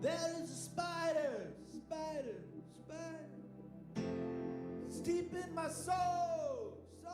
There is a spider, spider, spider, it's deep in my soul, soul.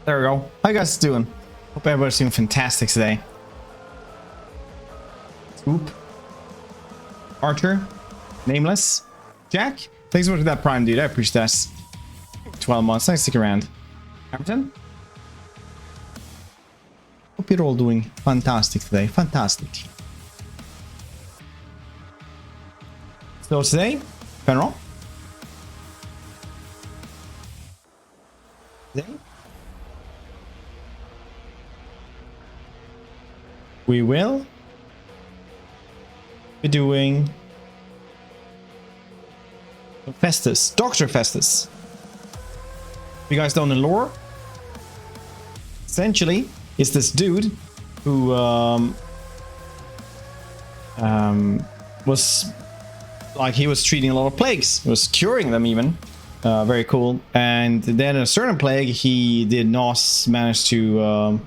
There we go. How you guys doing? Hope everybody's doing fantastic today. Swoop. Archer. Nameless. Jack. Thanks so much for that prime, dude. I appreciate that. 12 months. Thanks, stick around. Hamilton. Hope you're all doing fantastic today. Fantastic. So today, Fenrol. Today, we will be doing Festus, Dr. Festus. If you guys don't know lore, essentially, it's this dude who was like, he was treating a lot of plagues, he was curing them even. Very cool. And then a certain plague he did not manage to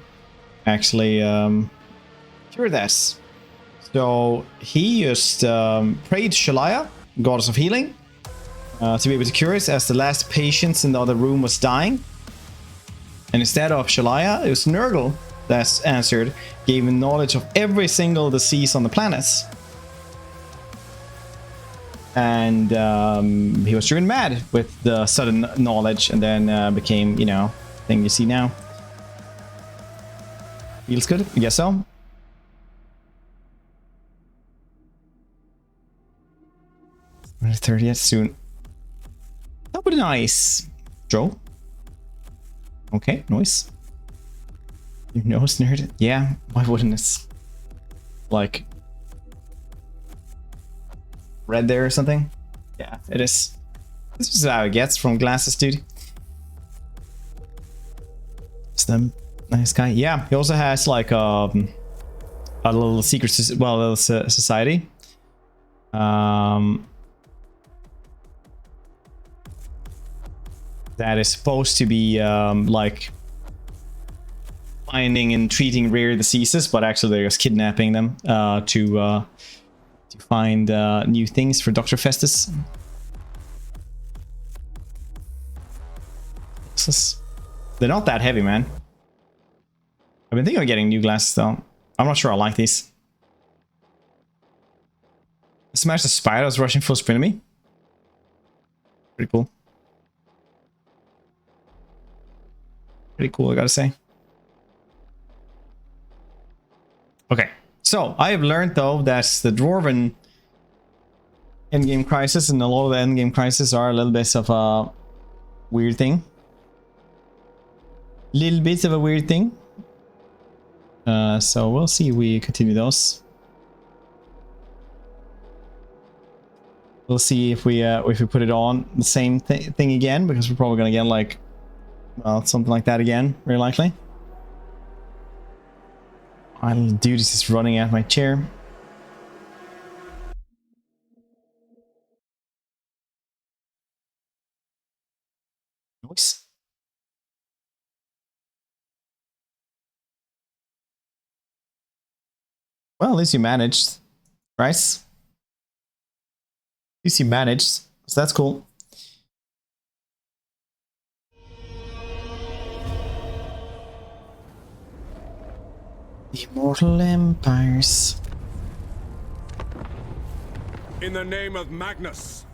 actually cure this. So he just prayed Shalaya, goddess of healing, to be able to cure it, as the last patient in the other room was dying. And instead of Shalaya, it was Nurgle that answered, gave him knowledge of every single disease on the planet. And he was driven mad with the sudden knowledge, and then became, you know, thing you see now. Feels good? I guess so. The 30th soon. That would be nice. Joe. Okay, nice. Your nose nerd. Yeah, why wouldn't it? Like red there or something? Yeah, it is. This is how it gets from glasses, dude. It's the nice guy. Yeah, he also has like a little secret, well, a little society. That is supposed to be like finding and treating rare diseases, but actually they're just kidnapping them to find new things for Dr. Festus. They're not that heavy, man. I've been thinking of getting new glasses though. I'm not sure I like these. Smash the spider was rushing full sprint at me. Pretty cool. Pretty cool, I gotta say. So I have learned though that the Dwarven endgame crisis and a lot of the endgame crisis are a little bit of a weird thing. Little bit of a weird thing. So we'll see if we continue those. We'll see if we put it on the same thing again, because we're probably gonna get like, well, something like that again, very likely. I'll do this is running at my chair. Nice. Well, at least you managed, right? At least you managed, so that's cool. The Immortal Empires. In the name of Magnus.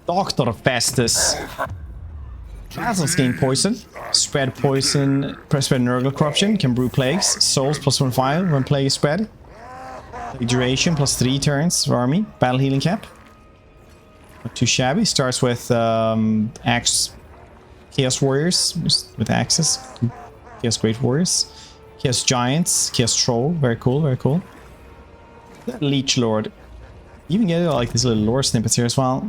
Dr. Festus. Battles gain poison. Spread poison. Spread Nurgle corruption. Can brew plagues. Souls plus 1/5 when plague is spread. Plague duration plus 3 turns for army. Battle healing cap. Not too shabby. Starts with axe. Chaos warriors with axes. Chaos great warriors. Chaos giants. Chaos troll. Very cool. Very cool. Leech lord. You even get like these little lore snippets here as well.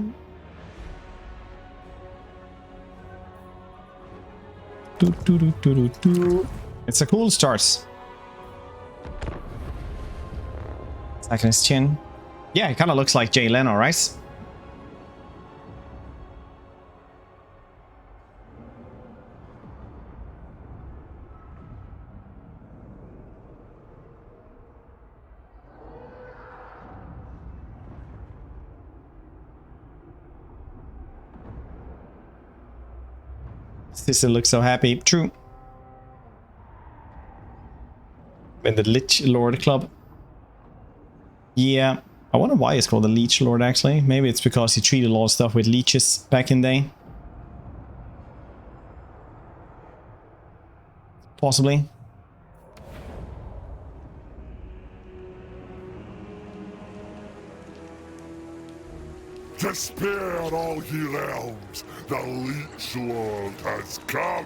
It's a cool start. Second his chin. Yeah, it kind of looks like Jay Leno, right? Sister looks so happy. True. In the Lich Lord Club. Yeah. I wonder why it's called the Leech Lord, actually. Maybe it's because he treated a lot of stuff with leeches back in the day. Possibly. Despair, all ye realms, the Leech Lord has come.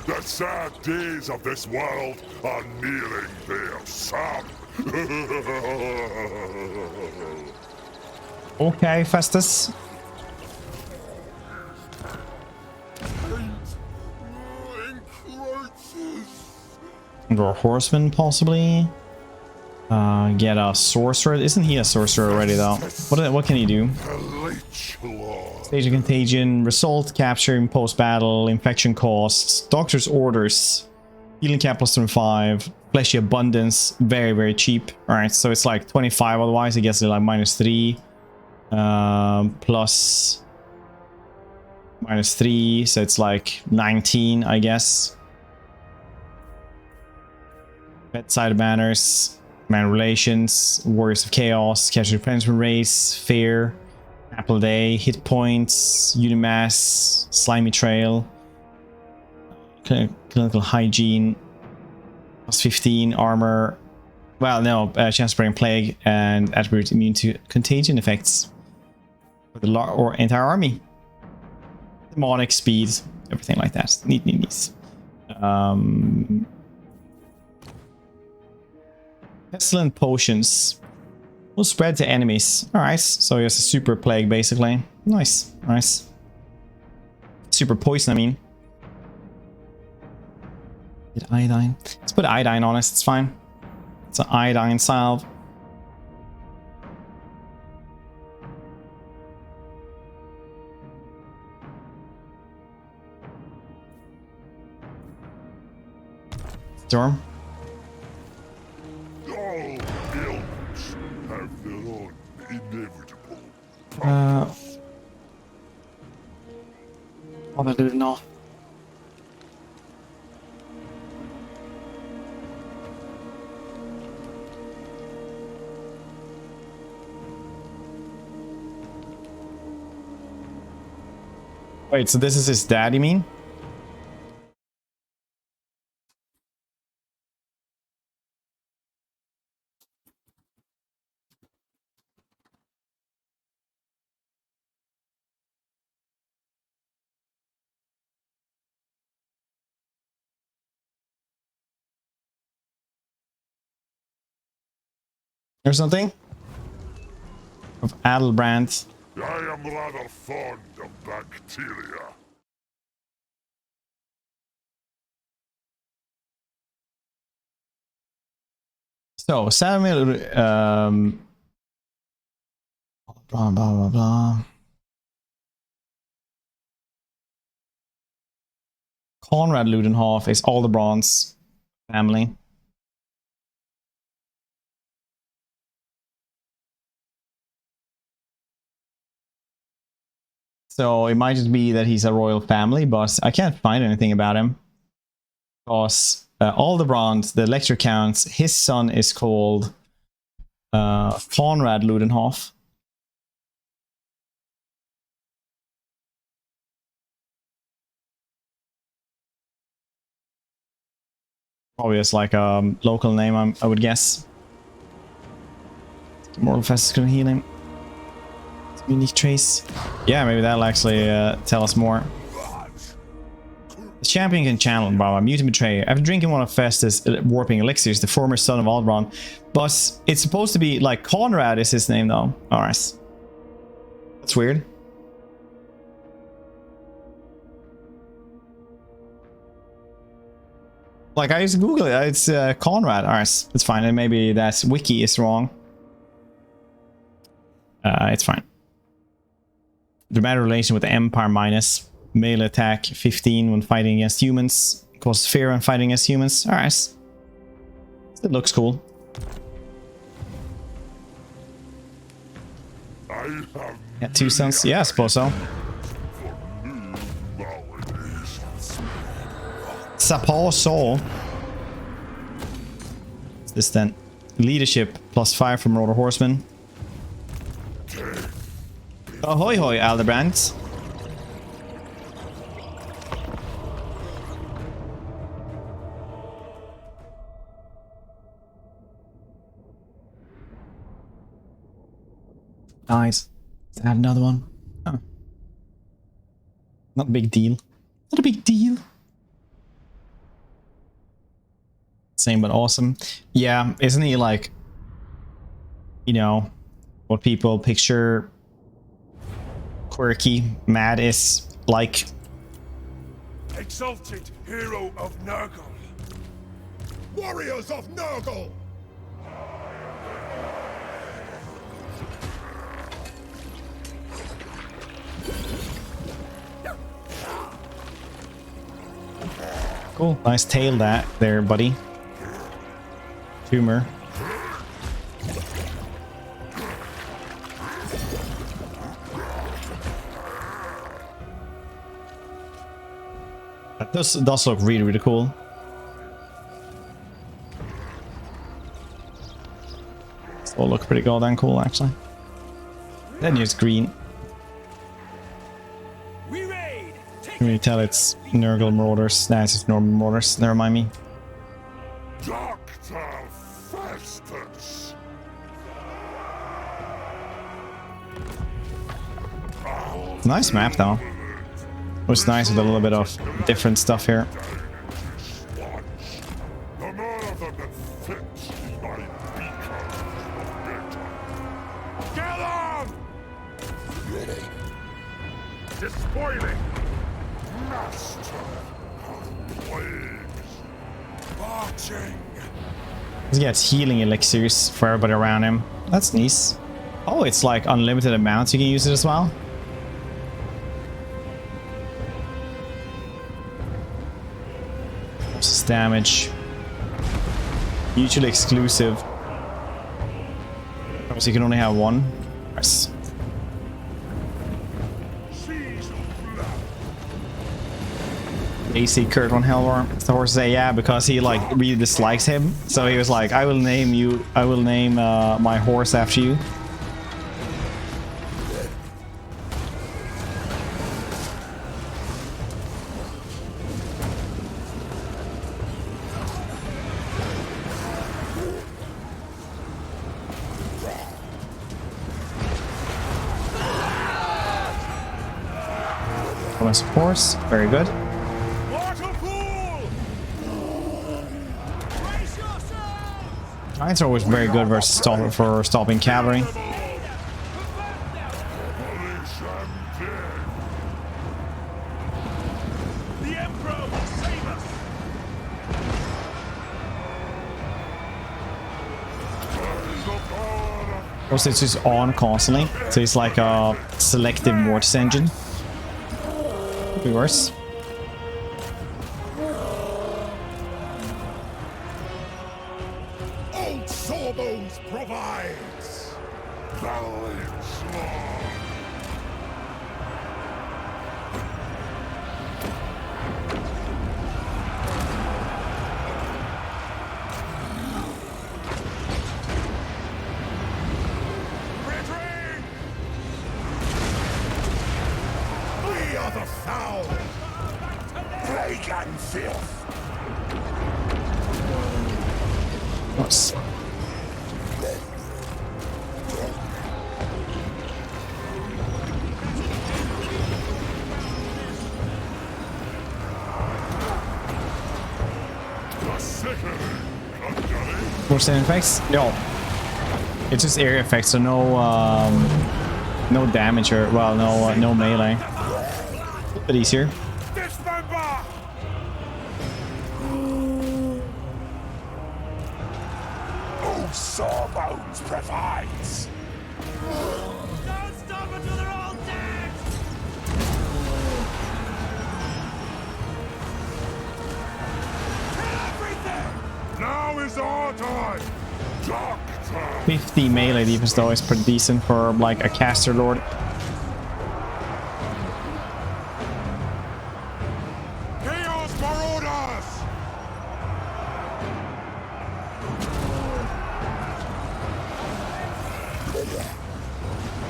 The sad days of this world are nearing their sum. Okay, Festus. Or horseman, possibly. Get a sorcerer. Isn't he a sorcerer already, though? What can he do? Stage of contagion, result, capture, post battle, infection costs, doctor's orders, healing cap plus 5, fleshy abundance, very, very cheap. Alright, so it's like 25, otherwise it gets like -3. Plus -3, so it's like 19, I guess. Bedside manners, man relations, warriors of chaos, capture defenseman race, fear, apple day, hit points, unimass, slimy trail, clinical hygiene, plus 15 armor. Well, no, chance spreading plague and attribute immune to contagion effects for the or entire army. Demonic speed, everything like that. Neat. Excellent potions. Will spread to enemies. Alright, so he has a super plague basically. Nice. Super poison, I mean. Get iodine. Let's put iodine on it, it's fine. It's an iodine salve. Storm. All ills have their own inevitable Oh, they did not. Wait, so this is his dad, you mean? or something? Of Adelbrand. I am rather fond of bacteria. So, Samuel, blah, blah, blah, blah. Conrad Ludenhoff is Aldebrand's family. So it might just be that he's a royal family, but I can't find anything about him. Because Aldebrand, the lecture counts, his son is called Conrad Ludenhoff. Probably it's like a local name, I would guess. Immortal Festus could heal him. Unique trace. Yeah, maybe that'll actually tell us more. The champion can channel Baba, mute and betray. After drinking one of Festus' warping elixirs, the former son of Aldebrand. But it's supposed to be like Conrad is his name though. Alright. That's weird. Like I used to Google it, it's Conrad. Alright, it's fine. And maybe that wiki is wrong. It's fine. Dramatic relation with the Empire minus. Melee attack 15 when fighting against humans. Causes fear when fighting against humans. Alright. It looks cool. Yeah, 2 sons. Yeah, I suppose so. Suppose so. What's this then? Leadership +5 from Rotor Horseman. Ahoy hoy, Aldebrand. Nice. Let's add another one. Huh. Not a big deal. Not a big deal. Same but awesome. Yeah, isn't he like, you know, what people picture quirky, mad is like? Exalted hero of Nurgle. Warriors of Nurgle. Cool. Nice tail that there, buddy. Tumor. That does look really, really cool. This all look pretty goddamn cool, actually. Then use green. Can you tell it's Nurgle Marauders? Nah, it's just normal Marauders. Never mind me. Dr. Festus. Nice map, though. It was nice with a little bit of different stuff here. The more of them that fits my beacon, the better. Get on! Ready. Despoiling. Master of plagues. Marching. He gets healing elixirs for everybody around him. That's nice. Oh, it's like unlimited amounts you can use it as well. What's damage? Mutually exclusive. So you can only have one. Nice. AC Kurt von Helvar. The horse say yeah because he like really dislikes him. So he was like, I will name you. I will name my horse after you. Of course, very good. Giants are always very good versus for stopping cavalry. The Emperor will save us! Also, it's just on constantly, so it's like a selective mortis engine. Could be worse. Old Sawbones provides! Retreat! We are the foul! Plague and filth! Nice. More stand effects? No. It's just area effects, so no damage or well, no melee. A bit easier. Dismember! Old Sawbones provides! Don't stop until they're all dead! Kill everything! Now is our time! Doctor! 50 melee defense though is pretty decent for like a caster lord. Chaos Marauders!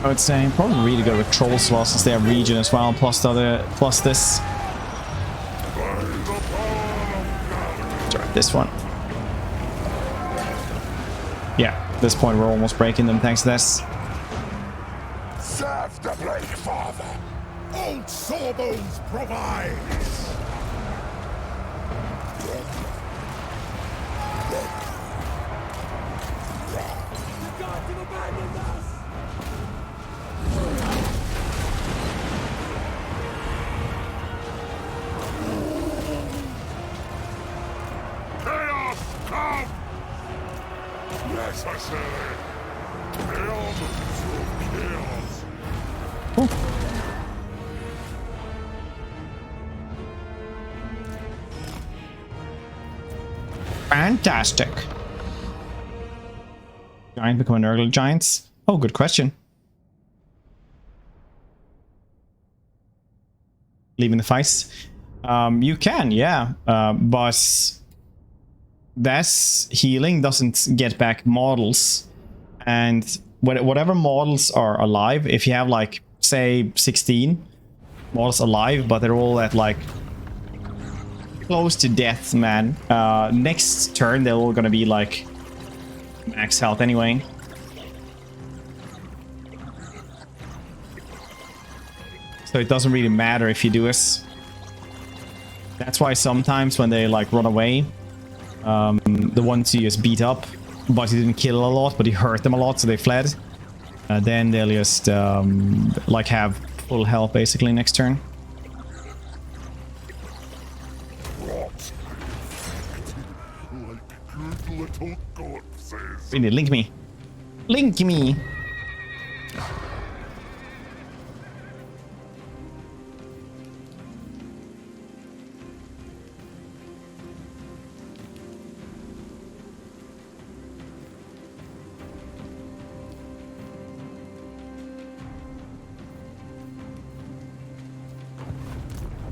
I would say probably really good with trolls as well, since they have regen as well, plus the other, plus this. Start this one. Yeah, at this point we're almost breaking them thanks to this. Serve the Plague Father! Old Sawbones provides! The gods have abandoned us! Chaos, come! Necessary! Ailments of chaos! Fantastic. Giant become an Nurgle giants? Oh, good question. Leaving the fights? You can, yeah. But that's healing doesn't get back models. And whatever models are alive, if you have like, say, 16 models alive, but they're all at like close to death, man. Next turn, they're all gonna be like max health anyway. So it doesn't really matter if you do this. That's why sometimes when they like run away, the ones you just beat up, but you didn't kill a lot, but you hurt them a lot, so they fled. Then they'll just like have full health basically next turn. Like good little corpses. Really, link me. Link me!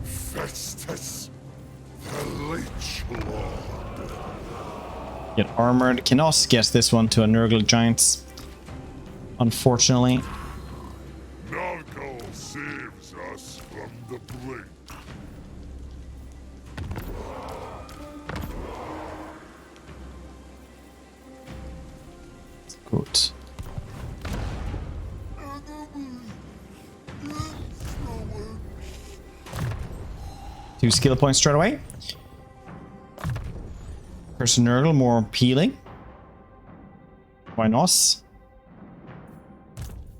Festus, the Leech Lord. Get armored. Can also guess this one to a Nurgle Giants. Unfortunately. Nargle saves us from the brink. Good. Two skill points straight away. Person Nurgle, more healing. Buenos.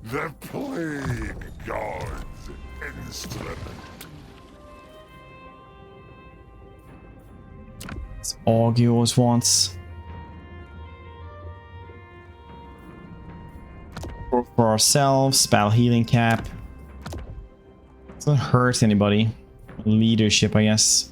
The plague god's instrument. It's Augie always wants. For ourselves, battle healing cap. Doesn't hurt anybody. Leadership, I guess.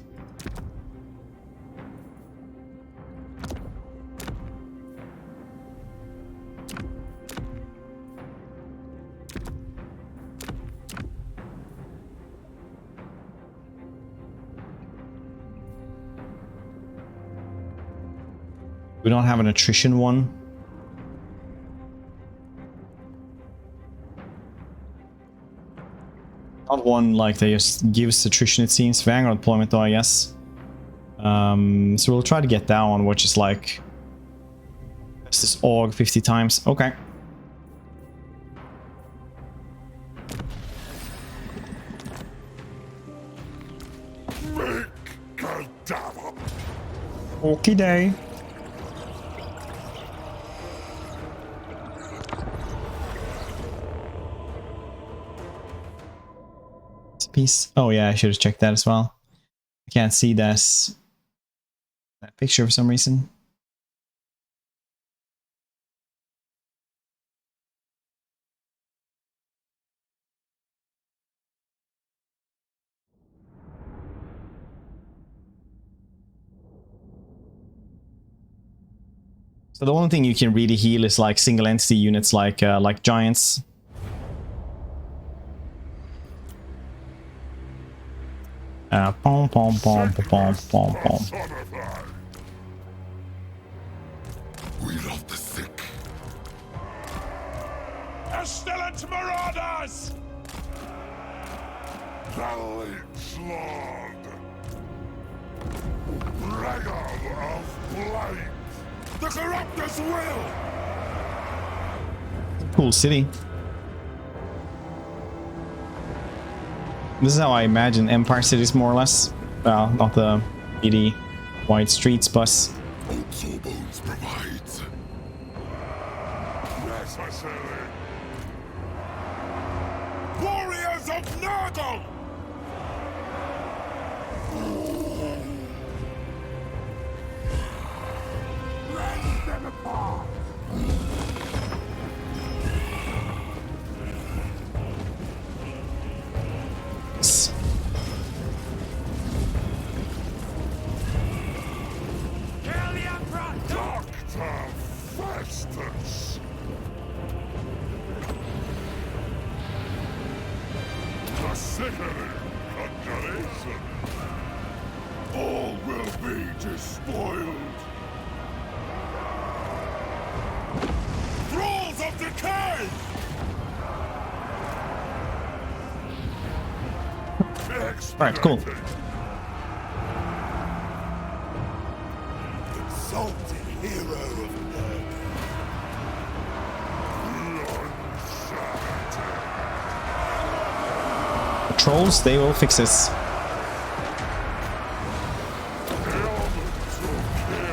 We don't have an attrition one. Not one like that just gives attrition, it seems. Vanguard deployment though, I guess. So we'll try to get that one, which is like... It's this AUG 50 times. Okay. Make cadaver. Okie day. Piece. Oh yeah, I should have checked that as well. I can't see that picture for some reason. So the only thing you can really heal is like single entity units like giants. Pom pom pom pom pom pom. We love the sick. Pestilent marauders! The Leech Lord. Bringer of blight. The corruptor's will. Cool city. This is how I imagine Empire cities, more or less. Well, not the pretty wide streets, but Old Sawbones provides. Necessary. Warriors of Nurgle! Rend them apart. Kill the Emperor! Dr. Festus. The sickening conjuration. All will be despoiled. Thralls of decay! Alright, cool. Exalted hero of Nurgle. Trolls, they will fix this.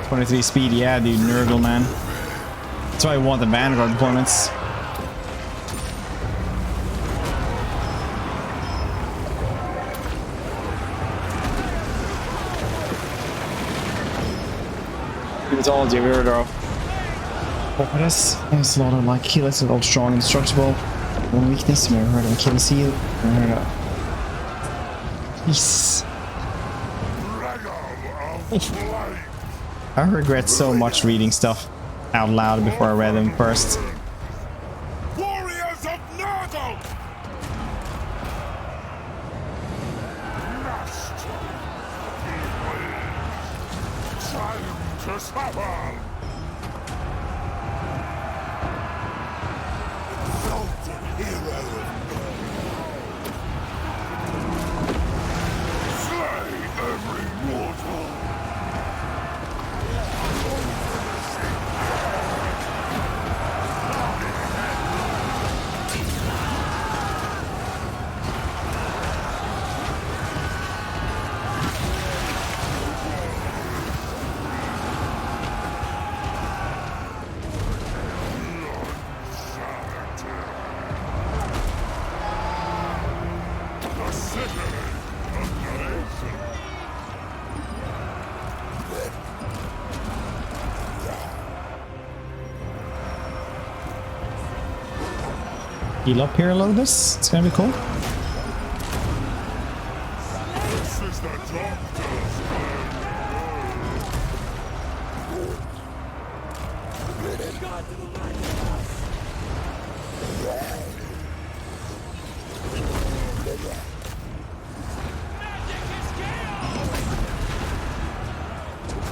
23 speed, yeah, dude, Nurgle, man. That's why I want the Vanguard deployments. It's all Javier. Oh, that's a lot of like kill. It's all strong and destructible. One weakness, you never heard of Achilles heel. Never heard of. Jesus. I regret so much reading stuff out loud before I read them first. Warriors of Nurgle! Time to suffer. Exalted hero of Slay every mortal. Heal up here a little bit. It's gonna be cool. This is the doctor's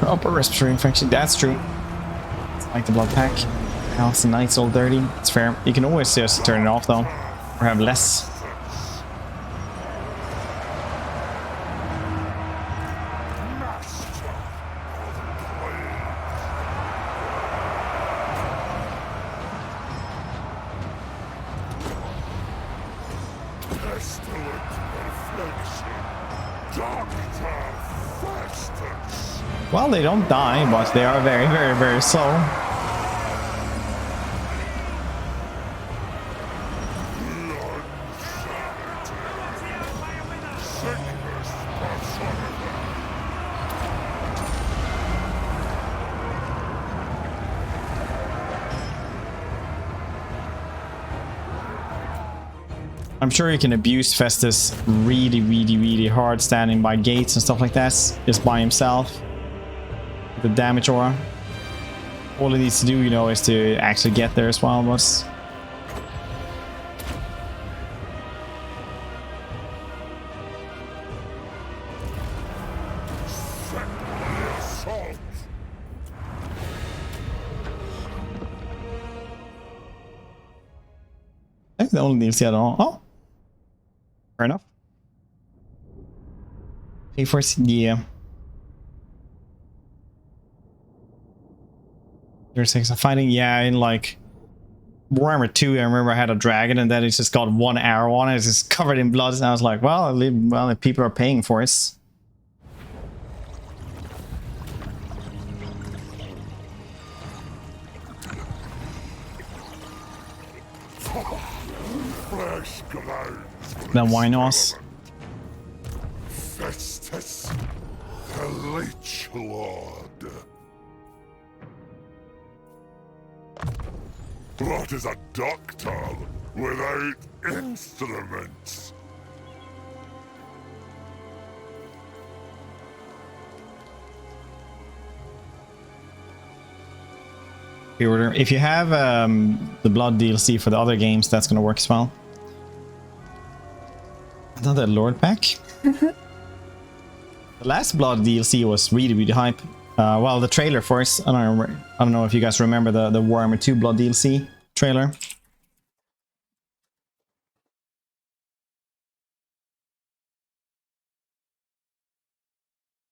Upper respiratory infection. That's true. It's like the blood pack. Health and night's all dirty. It's fair. You can always just turn it off though, or have less. pestilent reflection. Dr. Festus. Well, they don't die, but they are very, very, very slow. I'm sure you can abuse Festus really, really, really hard standing by gates and stuff like that, just by himself. The damage aura. All he needs to do, you know, is to actually get there as well, but... I think the only DLC at all. Oh! Fair enough. Pay for it, yeah. There's 6 of fighting, yeah, in like Warhammer 2, I remember I had a dragon and then it just got 1 arrow on it, it's just covered in blood, and I was like, well, if people are paying for it. Flesh grounds. Then why not? Festus, the Leech Lord. What is a doctor without instruments? Pre-order. If you have the Blood DLC for the other games, that's gonna work as well. Another Lord pack. The last Blood DLC was really, really hype. Well, the trailer first. I don't know if you guys remember the Warhammer 2 Blood DLC trailer.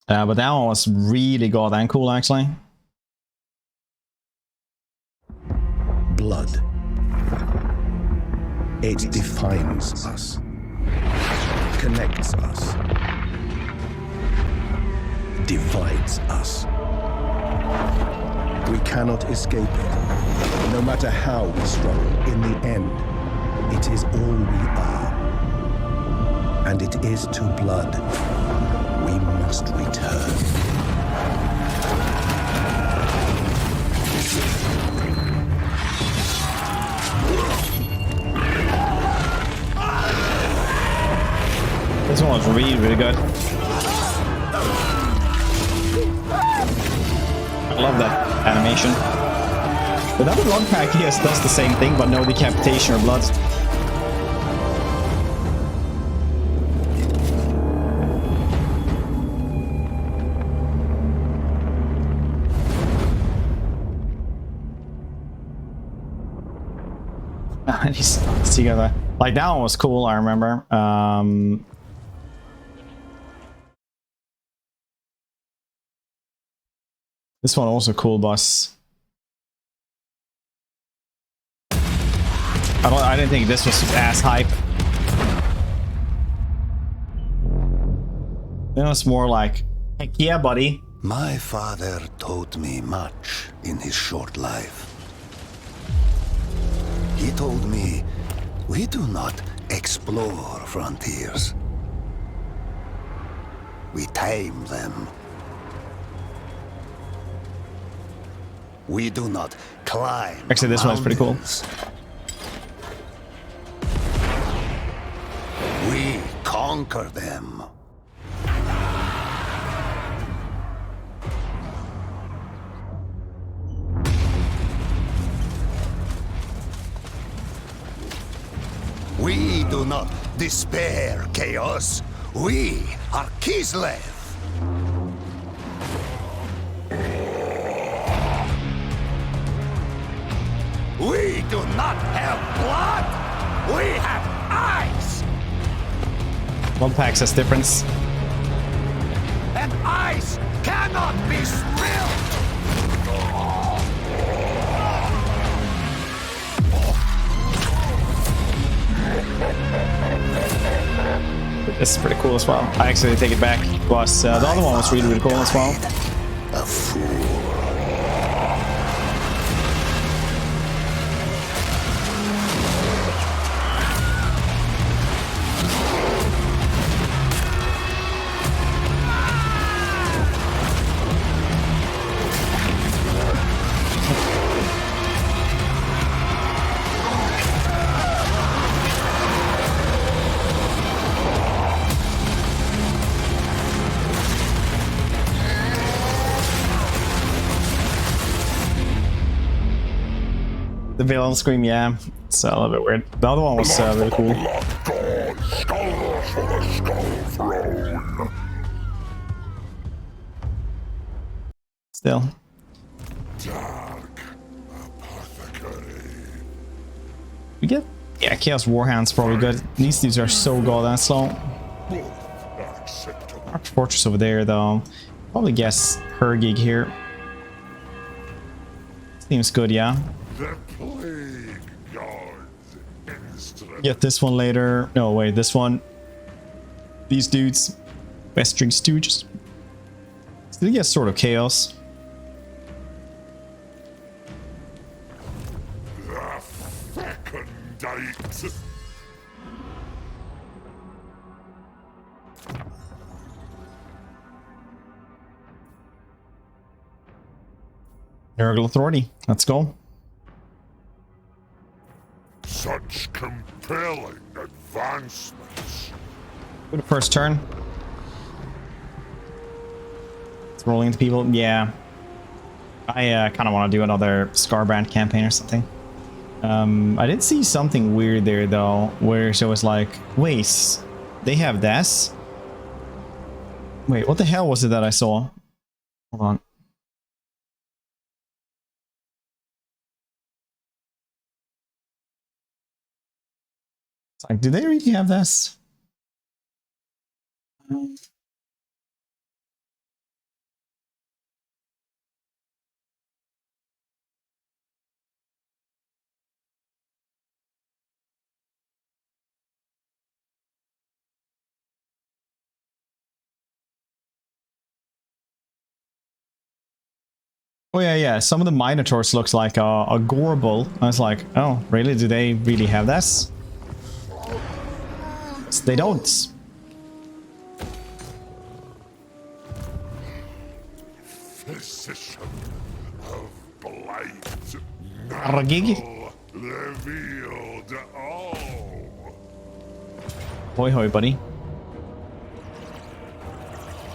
But that one was really goddamn cool, actually. Blood. It defines us, connects us, divides us. We cannot escape it. No matter how we struggle, in the end, it is all we are. And it is to blood we must return. This one was really, really good. I love that animation. The other blood pack, yes, does the same thing, but no decapitation or blood. Together. Like that one was cool, I remember. This one also cool, boss. I didn't think this was as hype. It was more like, heck yeah, buddy. My father taught me much in his short life. He told me, we do not explore frontiers. we tame them. We do not climb. Actually, this one's pretty cool. mountains. We conquer them. We do not despair, Chaos. We are Kislev. We do not have blood. We have eyes. One pack says difference. And ice cannot be spilled! This is pretty cool as well. I actually take it back. Plus, the other one was really cool as well. A fool. The villain scream, yeah, it's a little bit weird. The other one was really cool. God, skulls for the skull throne. Still. Dark apothecary. We get, yeah, Chaos Warhound's probably good. These dudes are so goddamn slow. Both acceptable. Arch Fortress over there, though. Probably guess her gig here. Seems good, yeah. The plague gods instrument. Get this one later. No, wait, this one. These dudes. Western Stooges. Still get sort of Chaos. The fecundite. Nurgle Authority. Let's go. Such compelling advancements. Good first turn. It's rolling into people. Yeah. I kind of want to do another Scarbrand campaign or something. I did see something weird there though, where it was like, wait, they have this? Wait, what the hell was it that I saw? Hold on. It's like, do they really have this? Oh yeah, yeah. Some of the Minotaurs looks like a Gorbel. I was like, oh, really? Do they really have this? They don't. Physician of blight. Argig. Revealed all. Hoi hoi, buddy.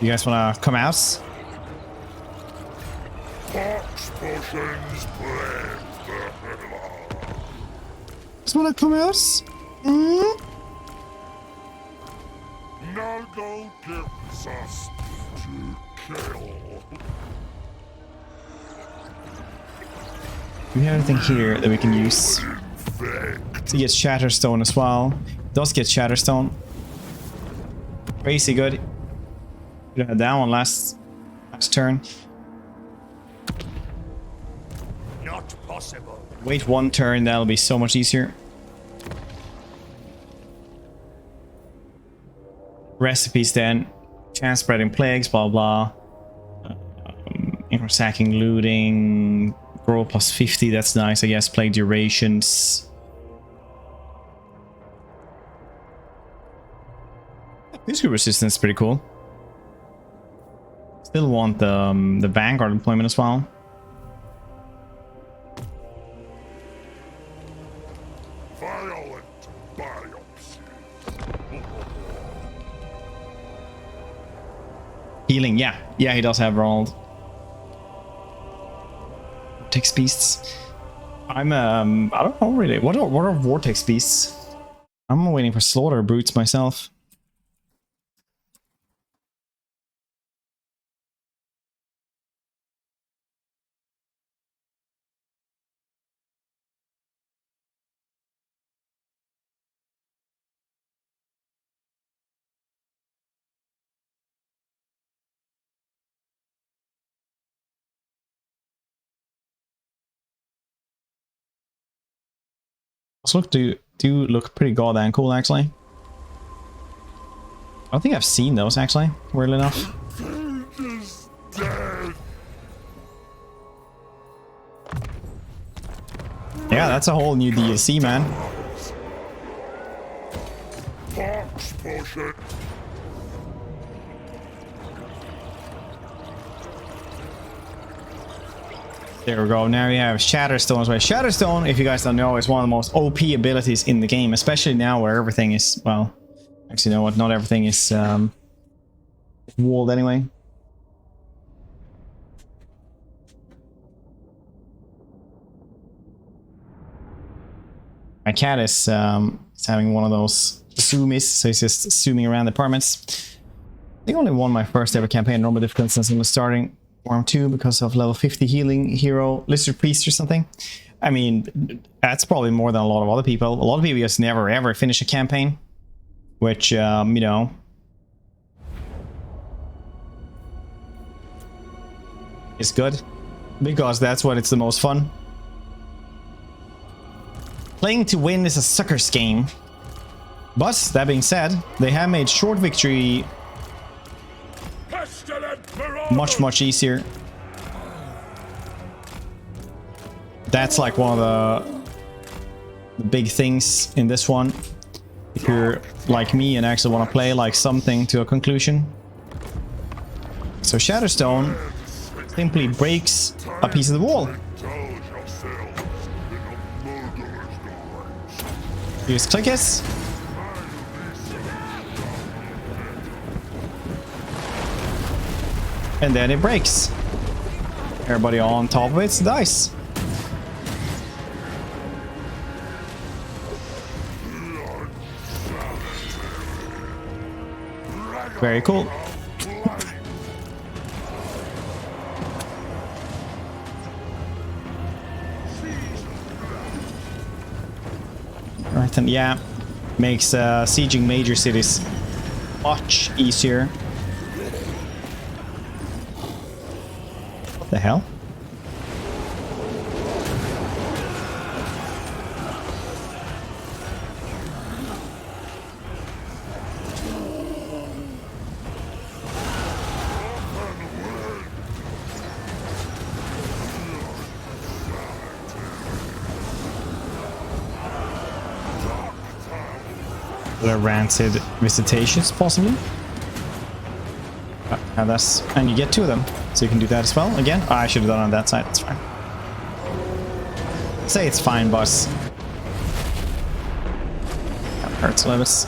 You guys wanna come out? Fox potions blend. Just wanna come out? Mm? Nurgle gives us to kill. Do we have anything here that we can use? Infect. He gets Shatterstone as well. Does get Shatterstone. Crazy good. We had that one last turn. Not possible. Wait one turn, that'll be so much easier. Recipes then. Chance spreading plagues, blah blah. Sacking, looting. Grow plus 50, that's nice, I guess. Plague durations. Physical resistance is pretty cool. Still want the Vanguard deployment as well. Violent biopsy. Healing, yeah. Yeah, he does have rolled. Vortex beasts. I don't know really. What are vortex beasts? I'm waiting for slaughter brutes myself. Those do look pretty goddamn cool actually. I don't think I've seen those actually, weirdly enough. Is dead. Yeah, that's a whole new DLC, man. Fox potion. There we go. Now we have Shatterstone as well. Shatterstone, if you guys don't know, is one of the most OP abilities in the game, especially now where everything is, well, actually, you know what? Not everything is walled anyway. My cat is having one of those zoomies, so he's just zooming around the apartments. I think I only won my first ever campaign normal difficulty since I was starting Worm 2 because of level 50 healing hero Lizard Priest or something. I mean, that's probably more than a lot of other people. A lot of people just never ever finish a campaign, which, you know, is good because that's when it's the most fun. Playing to win is a sucker's game. But that being said, they have made short victory much easier. That's like one of the big things in this one. If you're like me and actually want to play like something to a conclusion. So Shatterstone simply breaks a piece of the wall. You just click it. And then it breaks. Everybody on top of it dies. Very cool. Right, and yeah, makes sieging major cities much easier. What the hell? Rancid visitations, possibly. And you get two of them, so you can do that as well. Again, I should have done it on that side. It's fine. Say it's fine, boss. That hurts a little bit.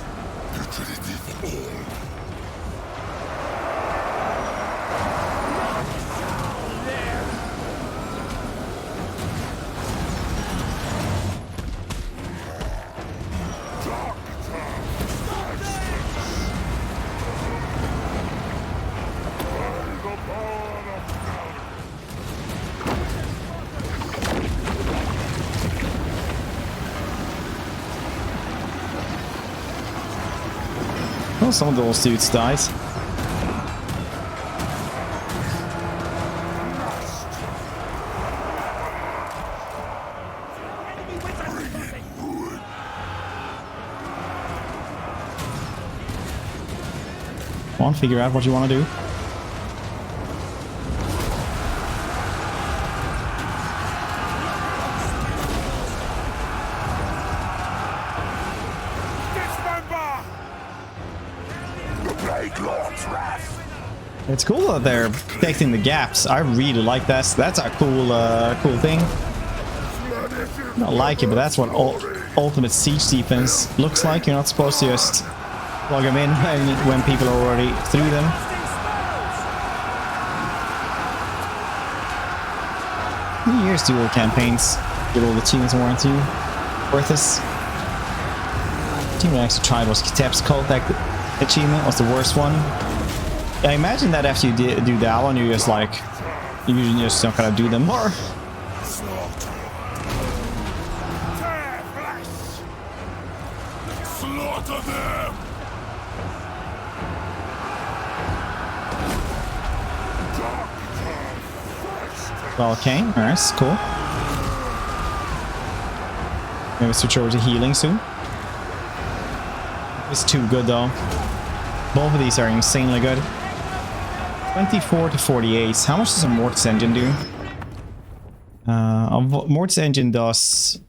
Some of those dudes died. Come on, figure out what you want to do. It's cool that they're protecting the gaps. I really like that. That's a cool, cool thing. I don't like it, but that's what ultimate siege defense looks like. You're not supposed to just plug them in when people are already through them. Here's dual campaigns. Get all the achievements I want to. Worth this. The team that actually tried was Kitep's cult achievement. Was the worst one. Yeah, imagine that after you do that one, you're just like, you're just not gonna do them more. Slaughter them! Okay, alright, cool. Maybe switch over to healing soon. It's too good though. Both of these are insanely good. 24 to 48. How much does a Mortis engine do? A Mortis engine does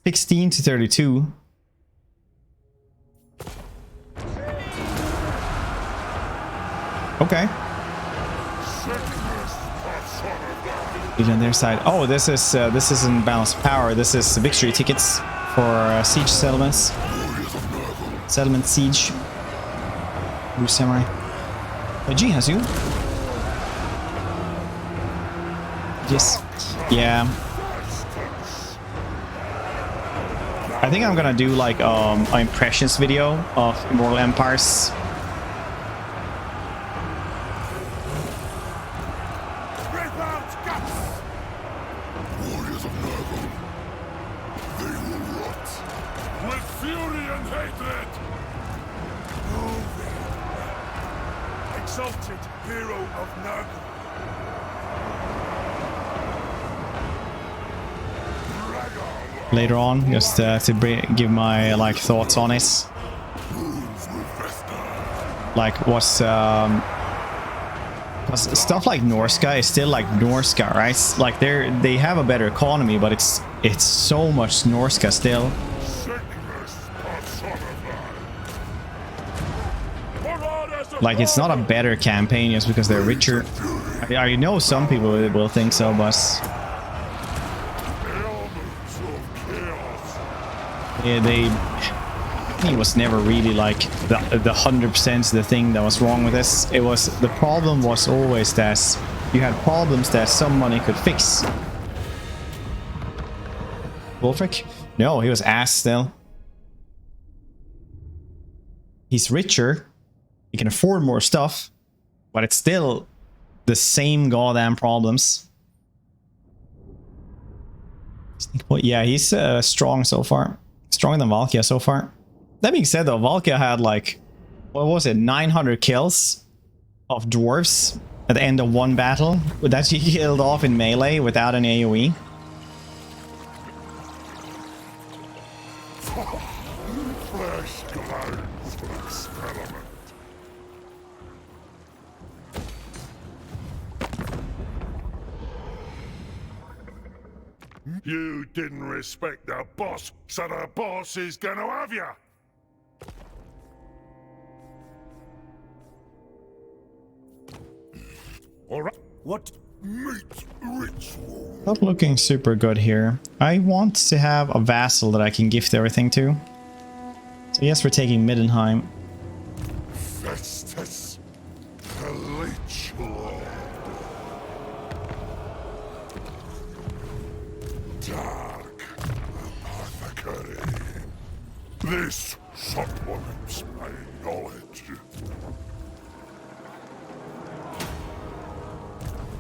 16 to 32. Okay. He's on their side. Oh, this isn't balanced power. This is victory tickets for siege settlements. Settlement siege. Blue samurai. Jihazu. Yes. Yeah. I think I'm gonna do like an impressions video of Immortal Empires. Exalted hero of Nurgle. Later on, just to give my like thoughts on it. Like what's stuff like Norska is still like Norska, right? Like they have a better economy, but it's so much Norska still. Like it's not a better campaign just because they're richer. I know some people will think so, but yeah, it was never really like the 100% the thing that was wrong with this. It was the problem was always that you had problems that somebody could fix. Wolfric? No, he was ass still. He's richer. He can afford more stuff, but it's still the same goddamn problems. Yeah, he's strong so far. Stronger than Valkia so far. That being said though, Valkia had like, what was it, 900 kills of dwarves at the end of one battle that she killed off in melee without an AoE. Flesh grounds for experiment. You didn't respect the boss, so the boss is gonna have ya. All right. What? Meat ritual. Not looking super good here. I want to have a vassal that I can gift everything to. So yes, we're taking Middenheim. Festus, the Leech Lord. Dark apothecary. This supplements my knowledge.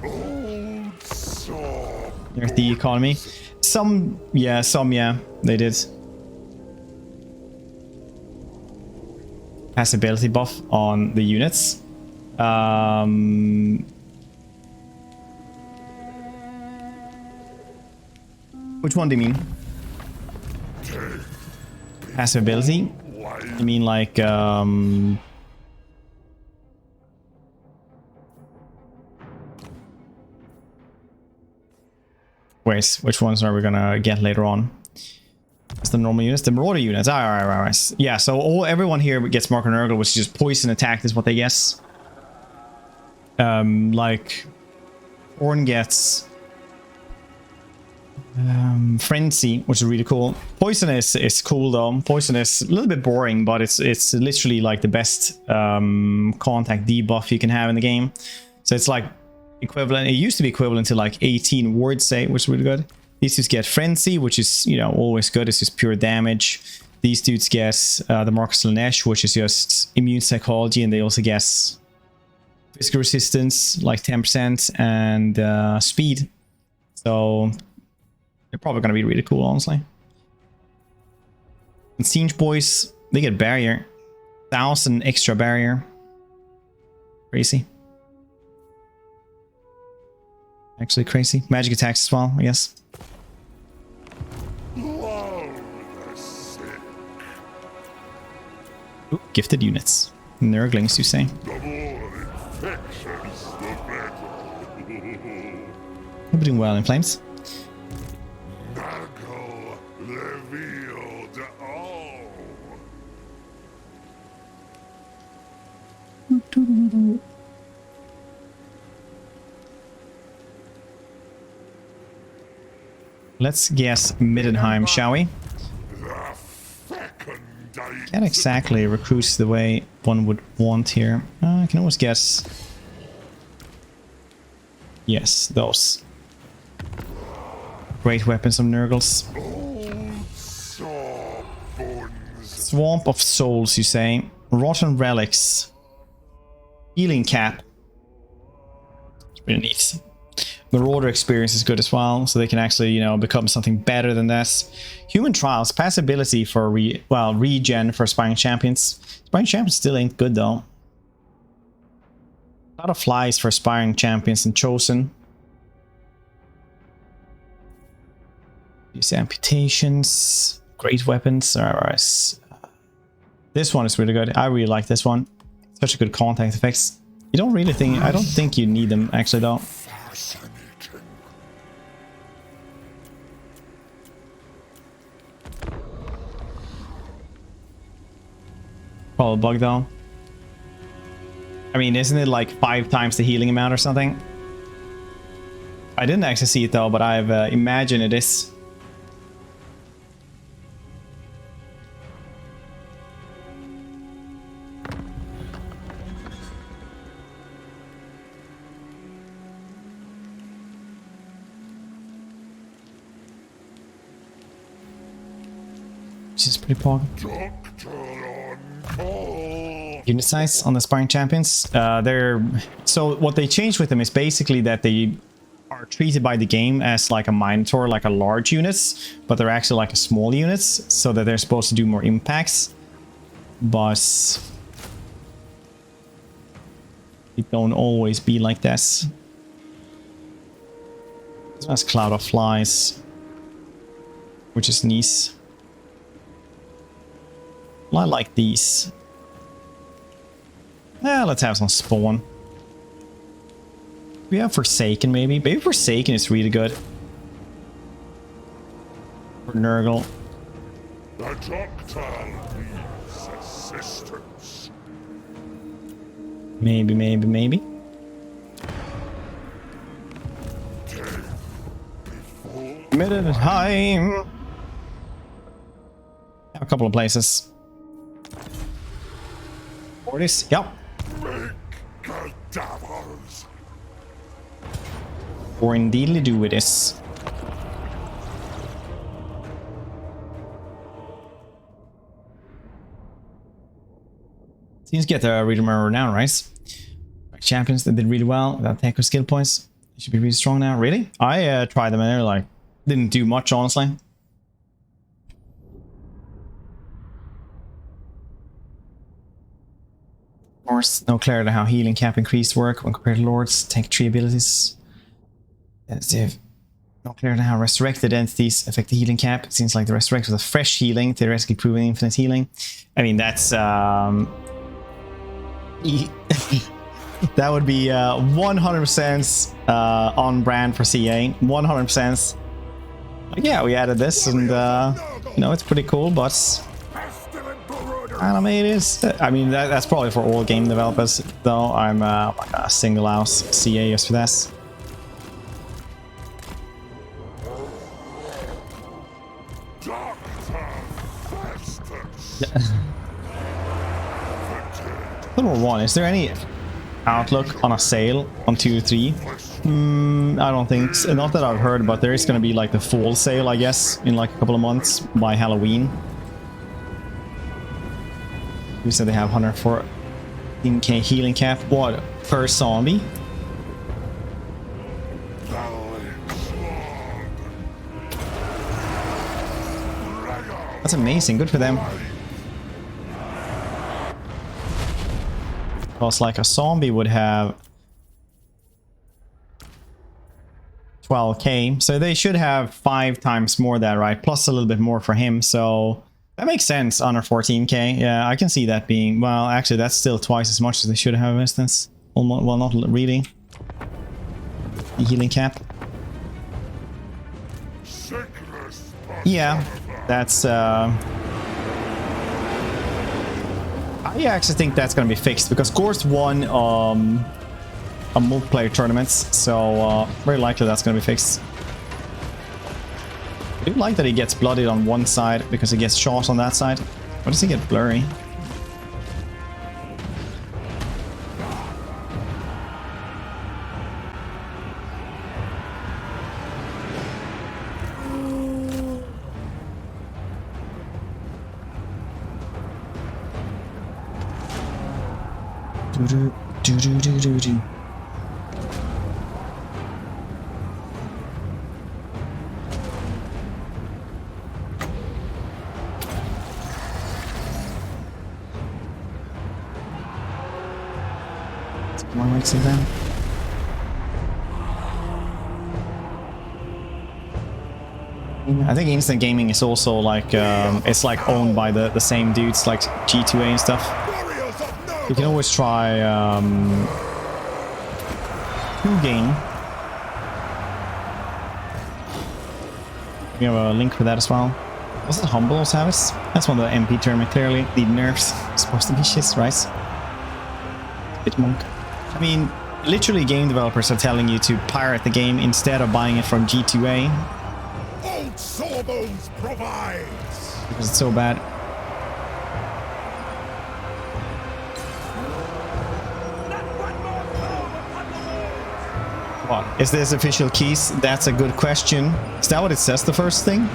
Old saw. There's the economy. Some, yeah, they did. Passability buff on the units. Which one do you mean? Passability? You mean like wait, which ones are we gonna get later on? It's the normal units. The Marauder units. Alright. Yeah, so everyone here gets Mark and Nurgle, which is just poison attack is what they guess. Like Orn gets Frenzy, which is really cool. Poison is cool though. Poison is a little bit boring, but it's literally like the best contact debuff you can have in the game. So it's like equivalent. It used to be equivalent to like 18 ward save, which is really good. These dudes get Frenzy, which is, you know, always good. It's just pure damage. These dudes get the Marcus Lanesh, which is just immune psychology, and they also get physical resistance, like 10%, and speed. So they're probably going to be really cool, honestly. And Siege Boys, they get barrier. 1,000 extra barrier. Crazy. Actually crazy. Magic attacks as well, I guess. Ooh, gifted units. Nurglings, you say? I'm doing well in flames. Let's guess Middenheim, shall we? Can't exactly recruit the way one would want here. I can always guess. Yes, those. Great weapons of Nurgles. Swamp of Souls, you say? Rotten Relics. Healing Cap. It's really neat. Marauder experience is good as well, so they can actually, you know, become something better than this. Human Trials, pass ability for regen for Aspiring Champions. Aspiring Champions still ain't good though. A lot of flies for Aspiring Champions and Chosen. These amputations, great weapons. This one is really good. I really like this one. Such a good contact effects. You don't really think, I don't think you need them actually though. Probably bug though. I mean, isn't it like 5 times the healing amount or something? I didn't actually see it though, but I've imagined it is. Which is pretty pog. Unit size on the Aspiring Champions. So what they changed with them is basically that they are treated by the game as like a Minotaur, like a large units, but they're actually like a small units, so that they're supposed to do more impacts. But it don't always be like this. This one's Cloud of Flies, which is nice. I like these. Yeah, let's have some Spawn. We have Forsaken maybe. Maybe Forsaken is really good. For Nurgle. The Doctor needs assistance. Maybe. Middenheim. Have a couple of places. Forties, yep. Cadavers. Or indeedly do with this. Seems to get the Reader renown, right? Champions that did really well without tech or skill points. They should be really strong now. Really? I tried them and they're like, didn't do much, honestly. Of course, no clarity how healing cap increased work when compared to Lords. Tank tree abilities. No clarity how resurrected entities affect the healing cap. It seems like the resurrect with a fresh healing, theoretically proving infinite healing. I mean, that's that would be 100% on brand for CA. 100%. Like, yeah, we added this and You know, it's pretty cool, but anime it is. I mean, that's probably for all game developers, though. I'm like a single house CA just for this. Dr. Festus. Number one, is there any outlook on a sale on 2 or 3? I don't think so. Not that I've heard, but there is going to be like the fall sale, I guess, in like a couple of months by Halloween. You said they have 114k healing cap. What? Per zombie? That's amazing. Good for them. Because like a zombie would have 12k, so they should have 5 times more that, right? Plus a little bit more for him, so that makes sense. Under 14k, yeah, I can see that being, well, actually that's still twice as much as they should have, in instance. Almost, well, not really. The healing cap. Yeah, that's I actually think that's gonna be fixed because Gorst won a multiplayer tournaments, so very likely that's gonna be fixed. I do like that he gets bloodied on one side because he gets shot on that side. Why does he get blurry? Do. One likes of them. I think instant gaming is also like it's like owned by the same dudes like G2A and stuff. You can always try Game. We have a link for that as well. Was it Humble also have it? That's one of the MP tournament, clearly. The nerfs supposed to be shit, right? Bitmonk. I mean, literally game developers are telling you to pirate the game instead of buying it from G2A. Old Sawbones provides! Because it's so bad. What? Is this official keys? That's a good question. Is that what it says, the first thing?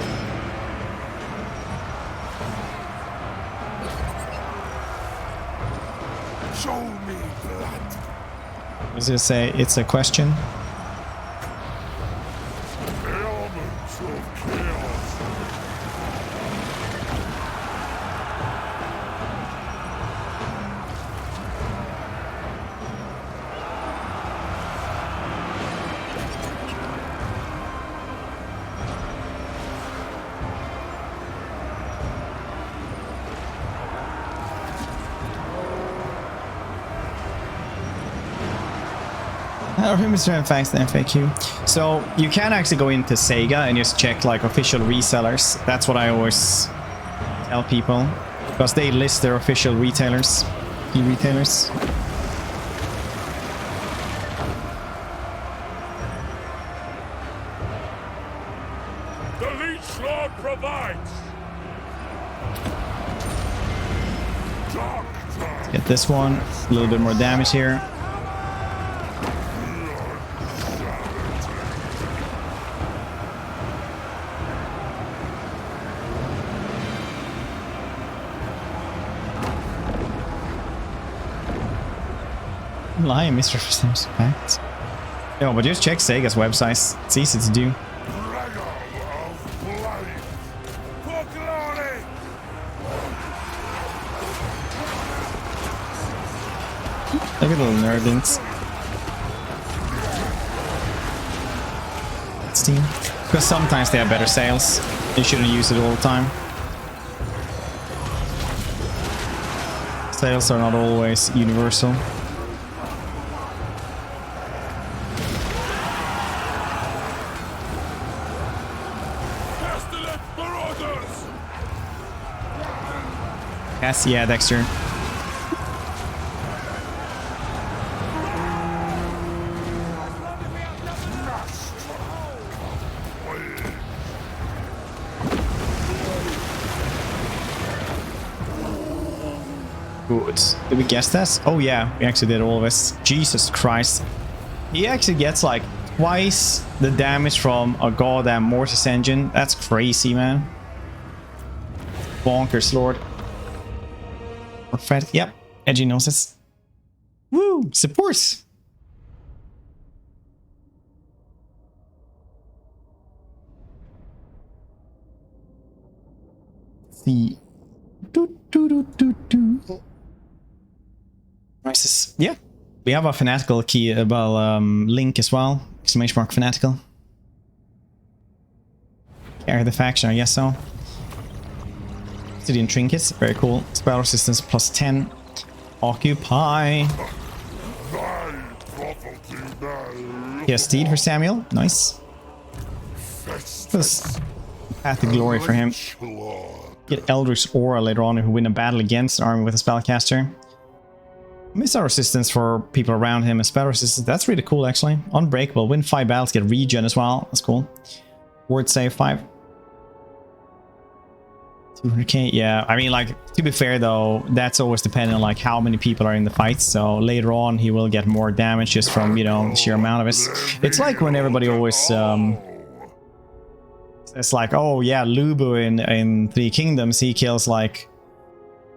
Show me blood. Does it say it's a question? Elements of chaos. Thanks, the FAQ. So you can actually go into Sega and just check like official resellers. That's what I always tell people, because they list their official retailers, key retailers. The Leech Lord provides. Doctor. Get this one, a little bit more damage here. Lying, Mr. Festus. Facts. No, but just check Sega's websites. It's easy to do. Look at the little nerdlings. Steam. Because sometimes they have better sales. You shouldn't use it all the time. Sales are not always universal. Yes, yeah, Dexter. Good. Did we guess this? Oh yeah, we actually did all of this. Jesus Christ. He actually gets like twice the damage from a goddamn Mortis engine. That's crazy, man. Bonkers, Lord. Or Fred. Yep. Edgy knows this. Woo! Supports! See. Prices. Yeah. We have a fanatical key about Link as well. Exclamation mark fanatical. Carry the faction, I guess so. Obsidian trinkets, very cool. Spell resistance plus 10. Occupy. Yes, Steed for Samuel. Nice. This path to glory for him. Get Eldritch Aura later on if we win a battle against an army with a spellcaster. Missile resistance for people around him and spell resistance. That's really cool, actually. Unbreakable. Win 5 battles, get regen as well. That's cool. Word save 5. 200k. Yeah, I mean, like, to be fair though, that's always depending on like how many people are in the fight. So later on, he will get more damage just from, you know, the sheer amount of it. It's like when everybody always it's like, oh yeah, Lubu in Three Kingdoms, he kills like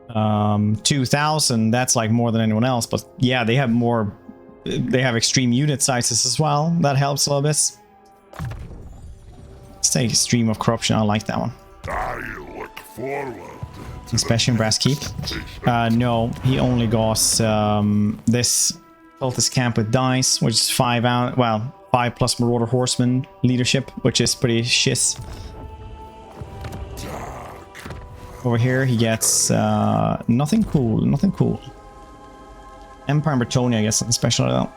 2,000. That's like more than anyone else. But yeah, they have more. They have extreme unit sizes as well. That helps a little bit. Let's take Stream of Corruption. I like that one. Inspection Brass Keep. No, he only goes this Cultist Camp with dice, which is 5 out. Well, 5 plus Marauder Horseman leadership, which is pretty shiz. Over here, he gets nothing cool. Nothing cool. Empire and Bretonia, I guess, something special though.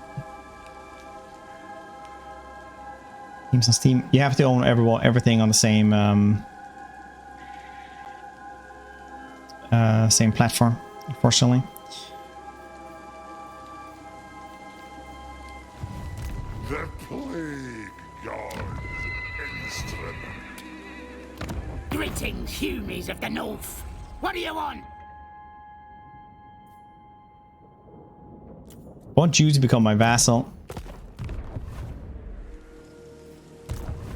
Teams on Steam. You have to own everything on the same same platform, unfortunately. The plague god's instrument. Greetings, humies of the North. What do you want? Want you to become my vassal.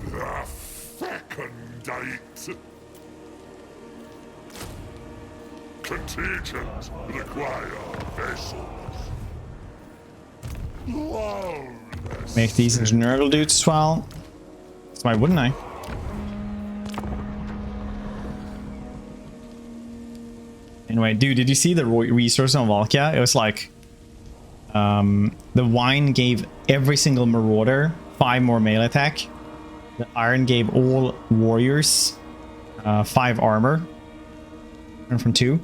The fecundite. Contingent require vessels. Lawless. Make these into Nurgle dudes as well. So why wouldn't I? Anyway, dude, did you see the resource on Valkia? It was like the wine gave every single marauder 5 more melee attack. The iron gave all warriors 5 armor. And from 2.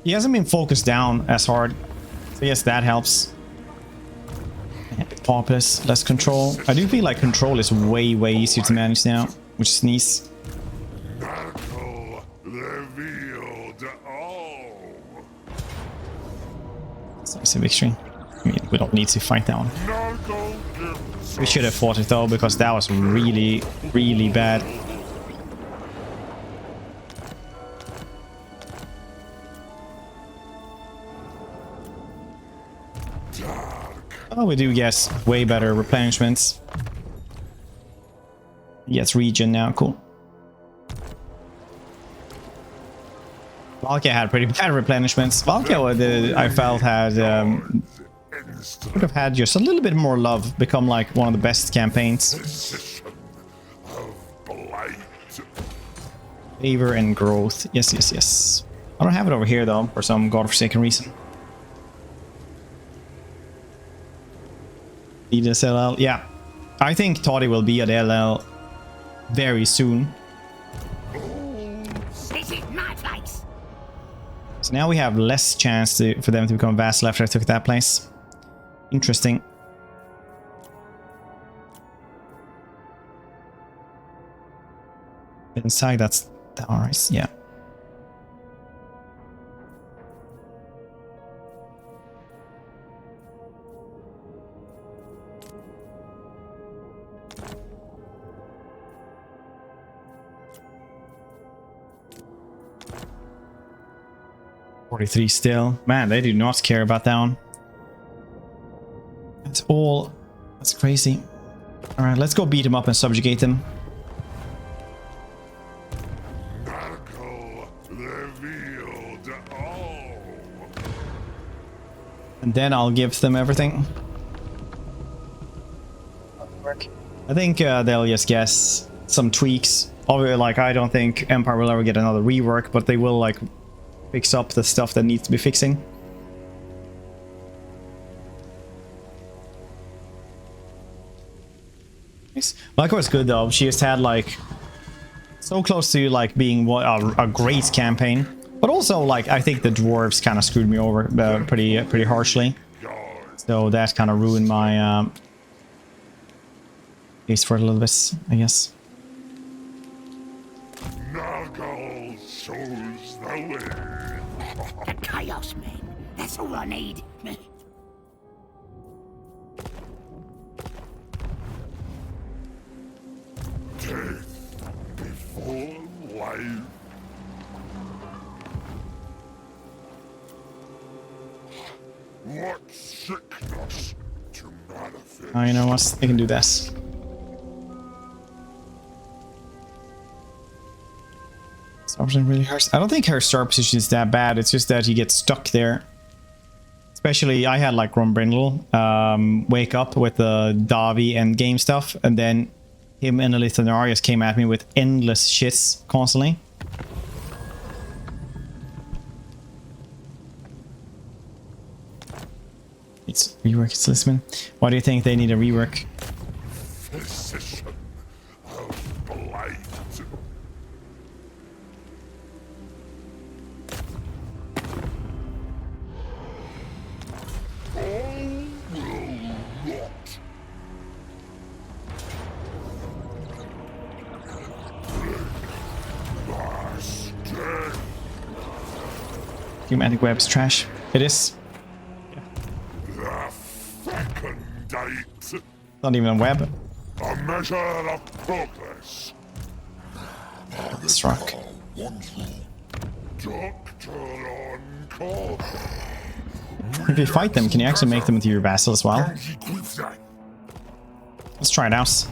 He hasn't been focused down as hard. So yes, that helps. Populous, less control. I do feel like control is way easier to manage now, which is nice. So it's a victory. I mean, we don't need to fight that one. We should have fought it though, because that was really bad. Oh, we do guess way better replenishments. Yes, regen now, cool. Valkia had pretty bad replenishments. Valkia, I felt, had would have had just a little bit more love, become like one of the best campaigns. Favor and growth. Yes. I don't have it over here though, for some godforsaken reason. DSLL, yeah. I think Toddy will be at LL very soon. This is my place. So now we have less chance for them to become vassal after I took that place. Interesting. Inside, that's the alright, yeah. 43 still. Man, they do not care about that one. It's all... That's crazy. Alright, let's go beat them up and subjugate them. And then I'll give them everything. I think they'll just guess some tweaks. Obviously, like, I don't think Empire will ever get another rework, but they will, like, fix up the stuff that needs to be fixing. Nice. Malika was good though. She just had, like, so close to, like, being a great campaign. But also, like, I think the dwarves kind of screwed me over pretty harshly. So that kind of ruined my case for a little bit, I guess. Nurgle shows the way. The Chaos Man. That's all I need. Death before life. What sickness to manifest. Oh, you know what? I can do this. Really hurts. I don't think her start position is that bad. It's just that you get stuck there. Especially, I had like Grombrindle wake up with the Davi end game stuff, and then him and Elith and Arius came at me with endless shits constantly. It's rework. It's listening. Why do you think they need a rework? Physician of blight. Humantic web's trash. It is. The fecundate. Not even a web. A measure of progress. Struck. Doctor on call. If you fight them, can you actually make them into your vassal as well? Let's try it out.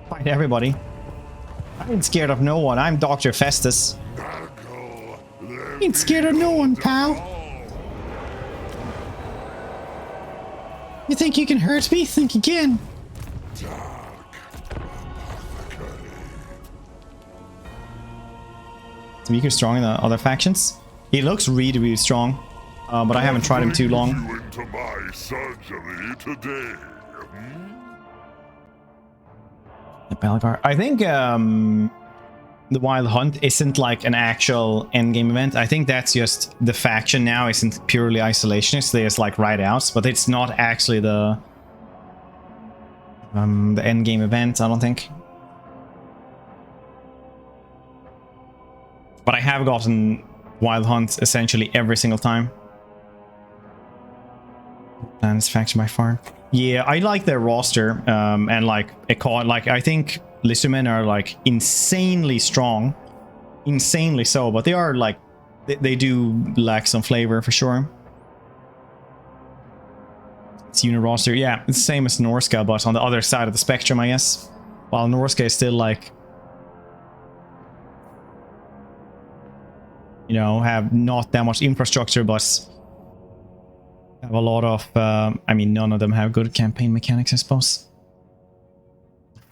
Fight everybody. I ain't scared of no one. I'm Dr. Festus. Ain't scared of no one, pal. You think you can hurt me? Think again. Is Meeker strong in the other factions? He looks really, really strong. But I haven't tried him too long. You into my surgery today. The Belgar. I think the Wild Hunt isn't like an actual endgame event. I think that's just the faction now isn't purely isolationist. There's like write-outs, but it's not actually the endgame event, I don't think. But I have gotten Wild Hunt essentially every single time. And this faction by far. Yeah, I like their roster, and like I think Lissumen are like insanely strong, insanely so, but they are like they do lack some flavor for sure. It's unit roster, yeah, it's the same as Norska, but on the other side of the spectrum, I guess. While Norska is still like, you know, have not that much infrastructure, but have a lot of, I mean, none of them have good campaign mechanics, I suppose.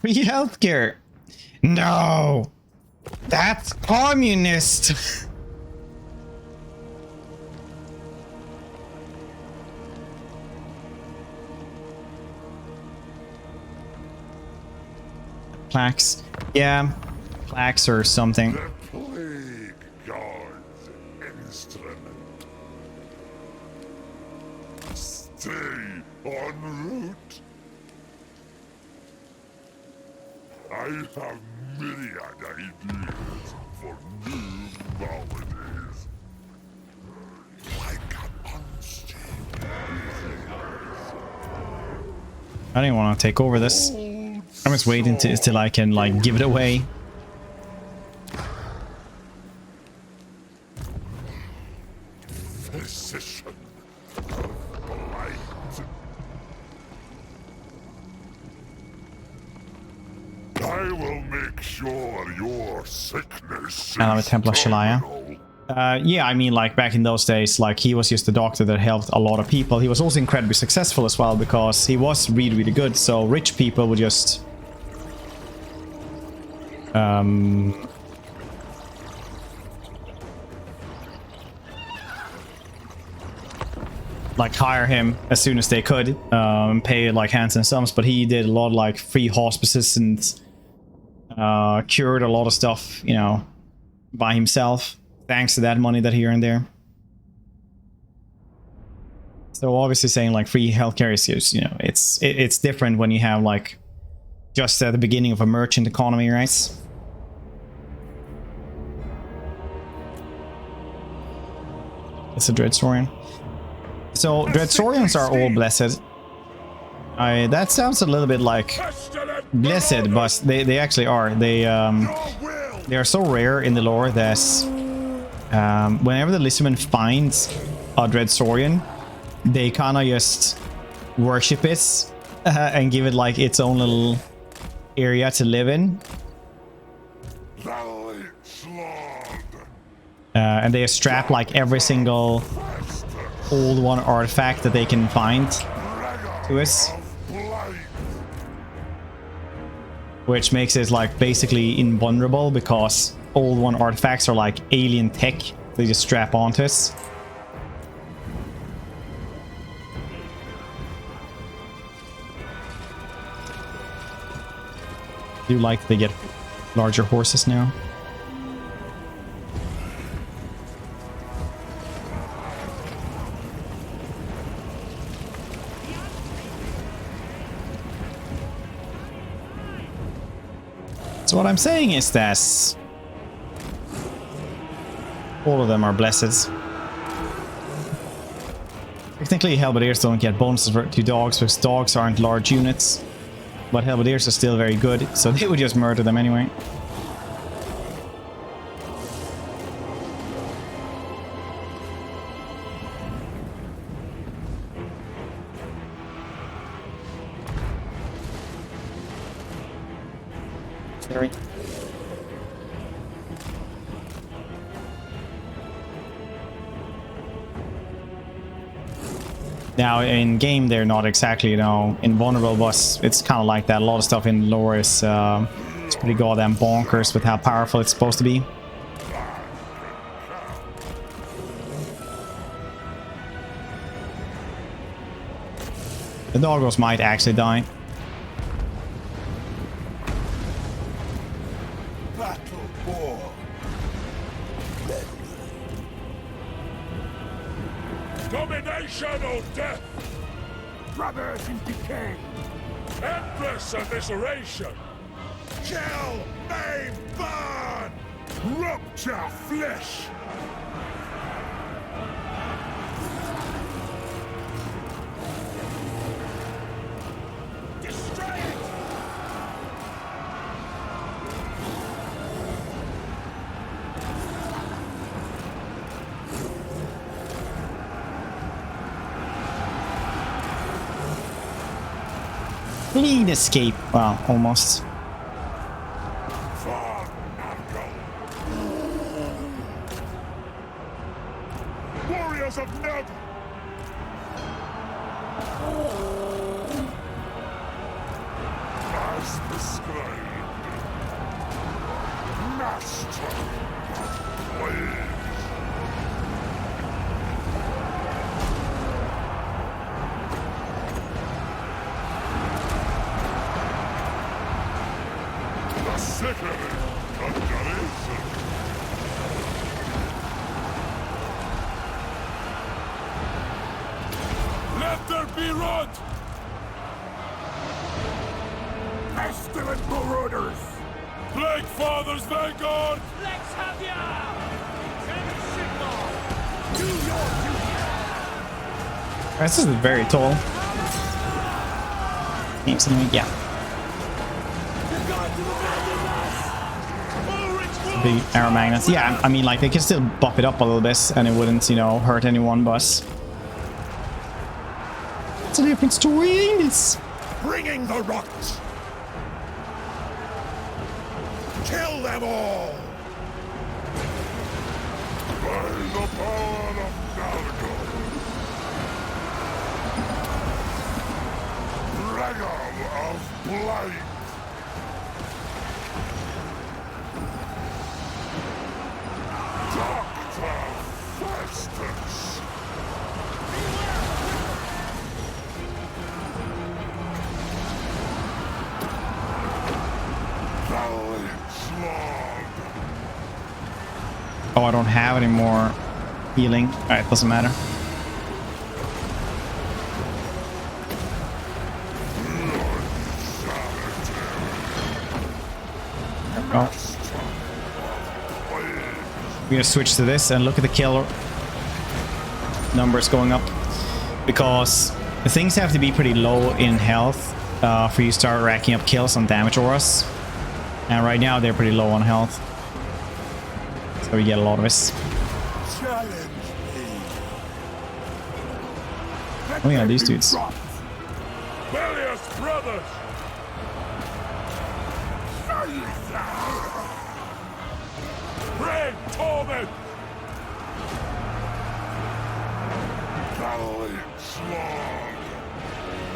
Free healthcare! No! That's communist! Plaques. Yeah, plaques or something. The plague god's instrument. Stay en route. I have myriad ideas for new maladies. Like a monster. I didn't want to take over this. I'm just waiting till I can like give it away. physician of blight. I will make sure your sickness I'm a is Templar Shalaya. terminal. Yeah, I mean, like, back in those days, like, he was just a doctor that helped a lot of people. He was also incredibly successful as well, because he was really, really good. So rich people would just... like, hire him as soon as they could, pay, like, handsome sums. But he did a lot of, like, free hospices and cured a lot of stuff, you know, by himself, thanks to that money that he earned there. So obviously saying, like, free healthcare is just, you know, it's different when you have, like, just at the beginning of a merchant economy, right? It's a Dreadsaurian. So Dreadsaurians are all blessed. That sounds a little bit like blessed, but they actually are. They are so rare in the lore that whenever the Lissaman finds a Dreadsaurian, they kind of just worship it and give it like its own little area to live in. And they strap like every single old one artifact that they can find to it, which makes it like basically invulnerable, because old one artifacts are like alien tech they just strap onto it. Do you like they get larger horses now? So what I'm saying is that all of them are blessed. Technically, Halberdiers don't get bonuses to dogs, because dogs aren't large units. But Halberdiers are still very good, so they would just murder them anyway. Sorry. Now, in game, they're not exactly, you know, invulnerable, but it's kind of like that. A lot of stuff in lore is it's pretty goddamn bonkers with how powerful it's supposed to be. The doggos might actually die. Domination or death! Brothers in decay! Endless evisceration! Kill, maim, burn! Rupture flesh! Destroy it! Clean escape. Well, almost. Warriors of Neb! As prescribed. Master! Please! Let there be rot! Pestilent marauders! Plague Father's Vanguard! Lex Javier! Do your duty! This is very tall. Yeah. big arrow magnets. Yeah, I mean, like, they can still buff it up a little bit and it wouldn't, you know, hurt anyone, but it's a different story, ain't it? Bringing the rocks. Kill them all. By the power of Nalgor. Dragon of Blight. Dr. Festus. Oh, I don't have any more healing. Alright, doesn't matter. Oh. We're gonna switch to this and look at the kill numbers going up, because the things have to be pretty low in health for you to start racking up kills on damage auras, and right now they're pretty low on health, so we get a lot of this. Oh yeah, these dudes. Various brothers. Red torment.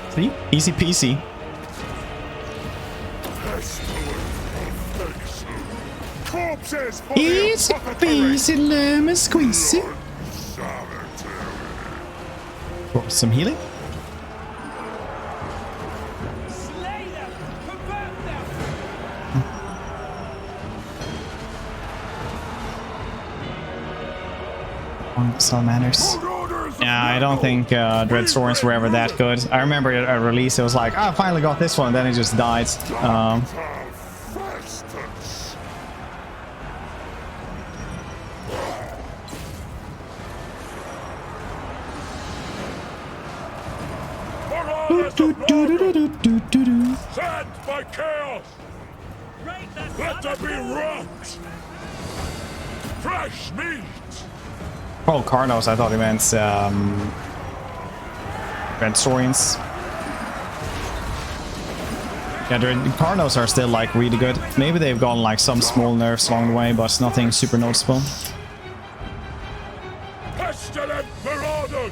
See? Easy peasy. Corpses for Easy peasy lemon squeezy. For some healing. Salamanders. Yeah, I don't think Dread Swords were ever that good. I remember at release it was like, I finally got this one, and then it just died. Sent by chaos. Let there be rocks. Fresh meat. Oh, Carnos, I thought he meant Red Saurians. Yeah, Carnos are still like really good. Maybe they've gotten like some small nerfs along the way, but nothing super noticeable. Pestilent marauders.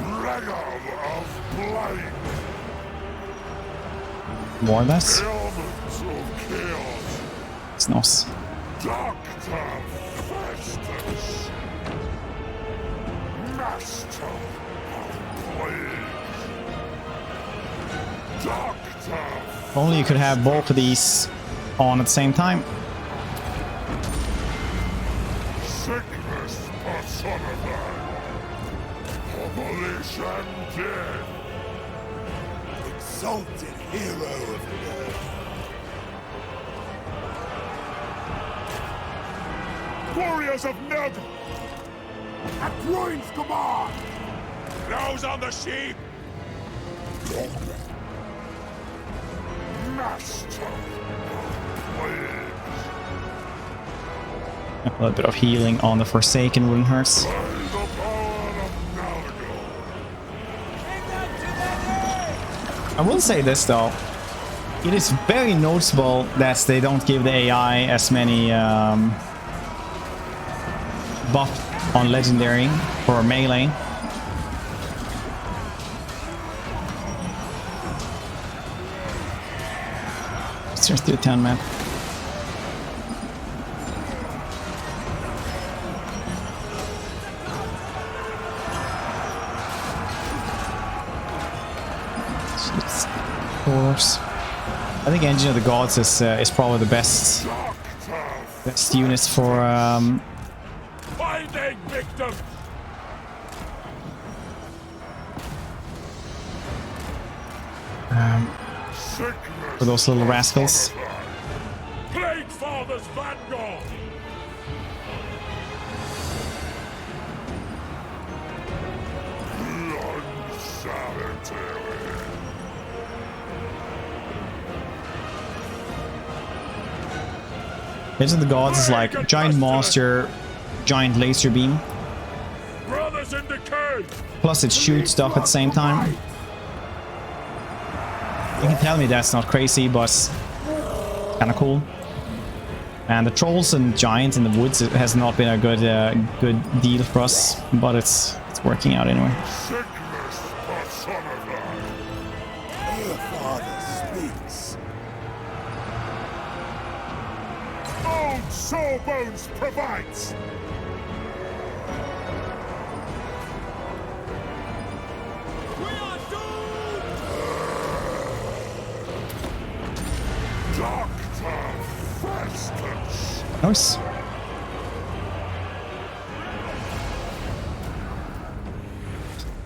Dragon of Blight. More or less. Elements of chaos. It's nice. Dr. Festus. Master of Plagues. Doctor. If only you could have both of these on at the same time. Sickness personified. Abolition dead. Exalted hero of earth. Warriors of Nug! At Groin's command! Nose on the sheep! Master of Plagues. A little bit of healing on the Forsaken wouldn't hurt. By the power of Nalgor. I will say this though. It is very noticeable that they don't give the AI as many buff on Legendary for melee. Let's just do a 10 man. Course. I think Engine of the Gods is probably the best unit for Finding victims! for those little rascals. Plague Father's Vanguard! Unsanitary. Legend of the Gods is like giant monster, giant laser beam. Brothers in decay! Plus it shoots stuff at the same time. You can tell me that's not crazy, but kind of cool. And the trolls and giants in the woods has not been a good deal for us, but it's working out anyway. Sickness personified. Your father speaks. Old Sawbones provides. Dr. Festus. Nice.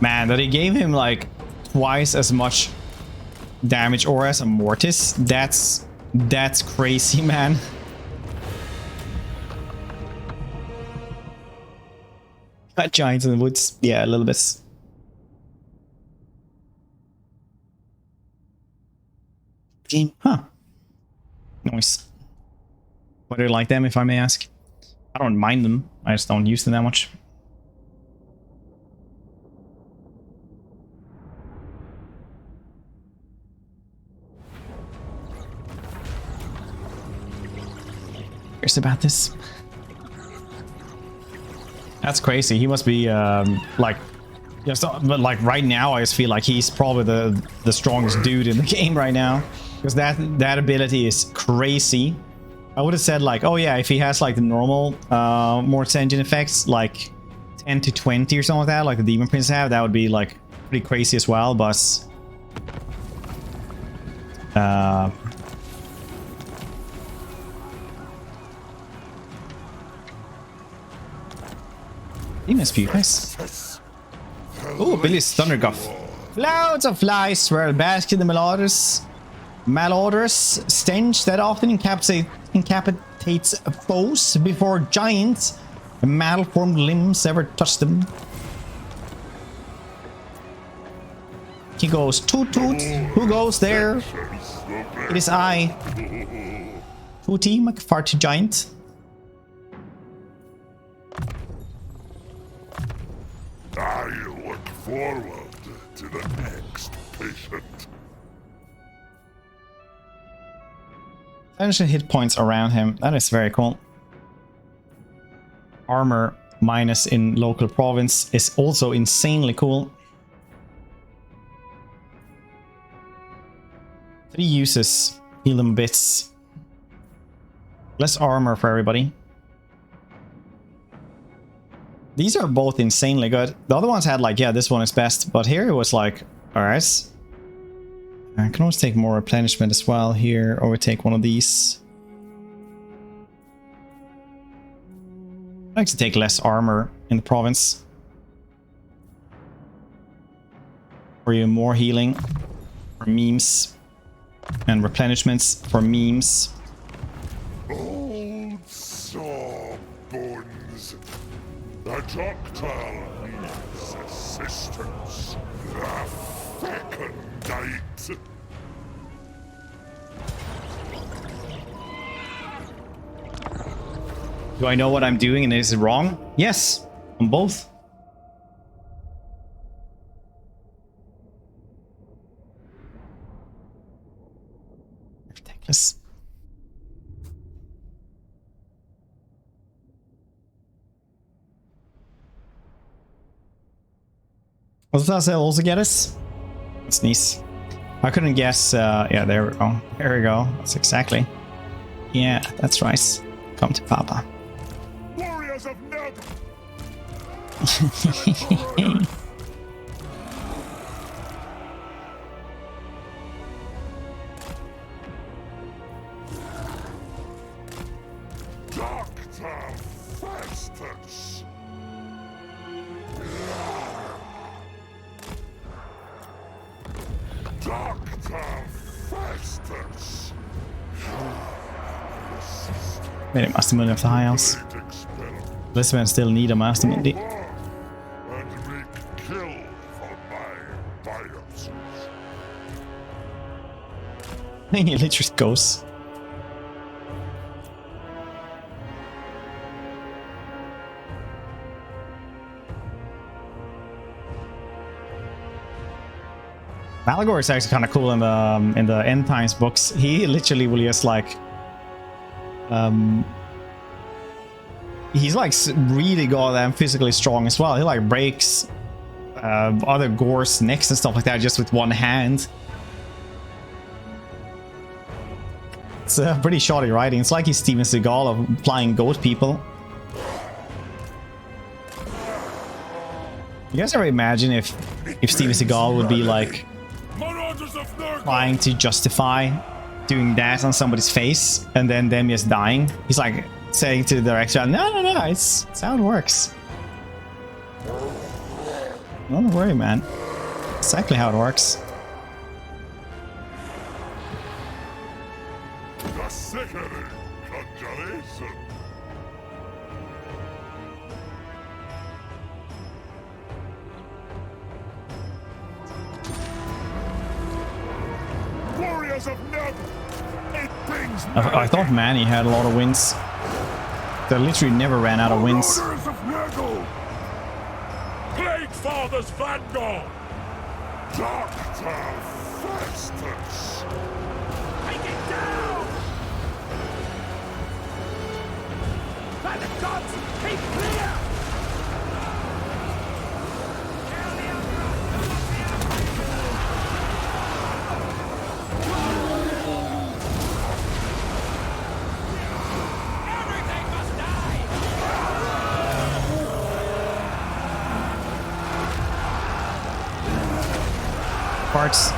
Man, that he gave him like twice as much damage or as a Mortis. That's crazy, man. Got giants in the woods. Yeah, a little bit. Huh. Nice. What do you like them, if I may ask? I don't mind them. I just don't use them that much. Curious about this. That's crazy. He must be like, just, but like right now, I just feel like he's probably the strongest dude in the game right now, because that ability is crazy. I would have said like, oh yeah, if he has like the normal Mortis engine effects, like 10 to 20 or something like that, like the Demon Prince have, that would be like pretty crazy as well. But Demon Speed, nice. Oh, Billy's Thunder Guff. Clouds of flies swirl back in the malodorous stench that often incapacitates foes before giants' malformed limbs ever touch them. He goes, toot toot, who goes there? It is I. Tooty McFarty Giant. I look forward to the next patient. 100 hit points around him. That is very cool. Armor minus in local province is also insanely cool. 3 uses, heal them bits. Less armor for everybody. These are both insanely good. The other ones had like, yeah, this one is best, but here it was like, alright. I can always take more replenishment as well here, or we take one of these. I like to take less armor in the province. For you, more healing for memes, and replenishments for memes. Old Sawbones. The doctor needs assistance. The fecundite. Do I know what I'm doing and is it wrong? Yes, on both. Ridiculous. What does that also get us? That's nice. I couldn't guess. Yeah, there we go. There we go. That's exactly. Yeah, that's right. Come to Papa. Warriors of Nug. Dr. Festus. Dr. Festus. Maybe Mastermundi of the High House. This man still need a Mastermundi. And make kill for my biopsies. He literally goes. Malagor is actually kind of cool in the End Times books. He literally will just like, he's like really goddamn physically strong as well. He like breaks other Gore's necks and stuff like that just with one hand. It's pretty shoddy writing. It's like he's Steven Seagal of flying goat people. You guys ever imagine if Steven Seagal would be like trying to justify doing that on somebody's face and then them just dying? He's like saying to the director, no, it's how it works. Don't worry, man. Exactly how it works. The sickening conjuration. Warriors of Nub! It brings I thought Manny had a lot of wins. They literally never ran out of wins. Marauders of Nurgle! Plague Father's Vanguard! Dr. Festus! Take it down! By the gods, keep clear! Everything must die! Parts.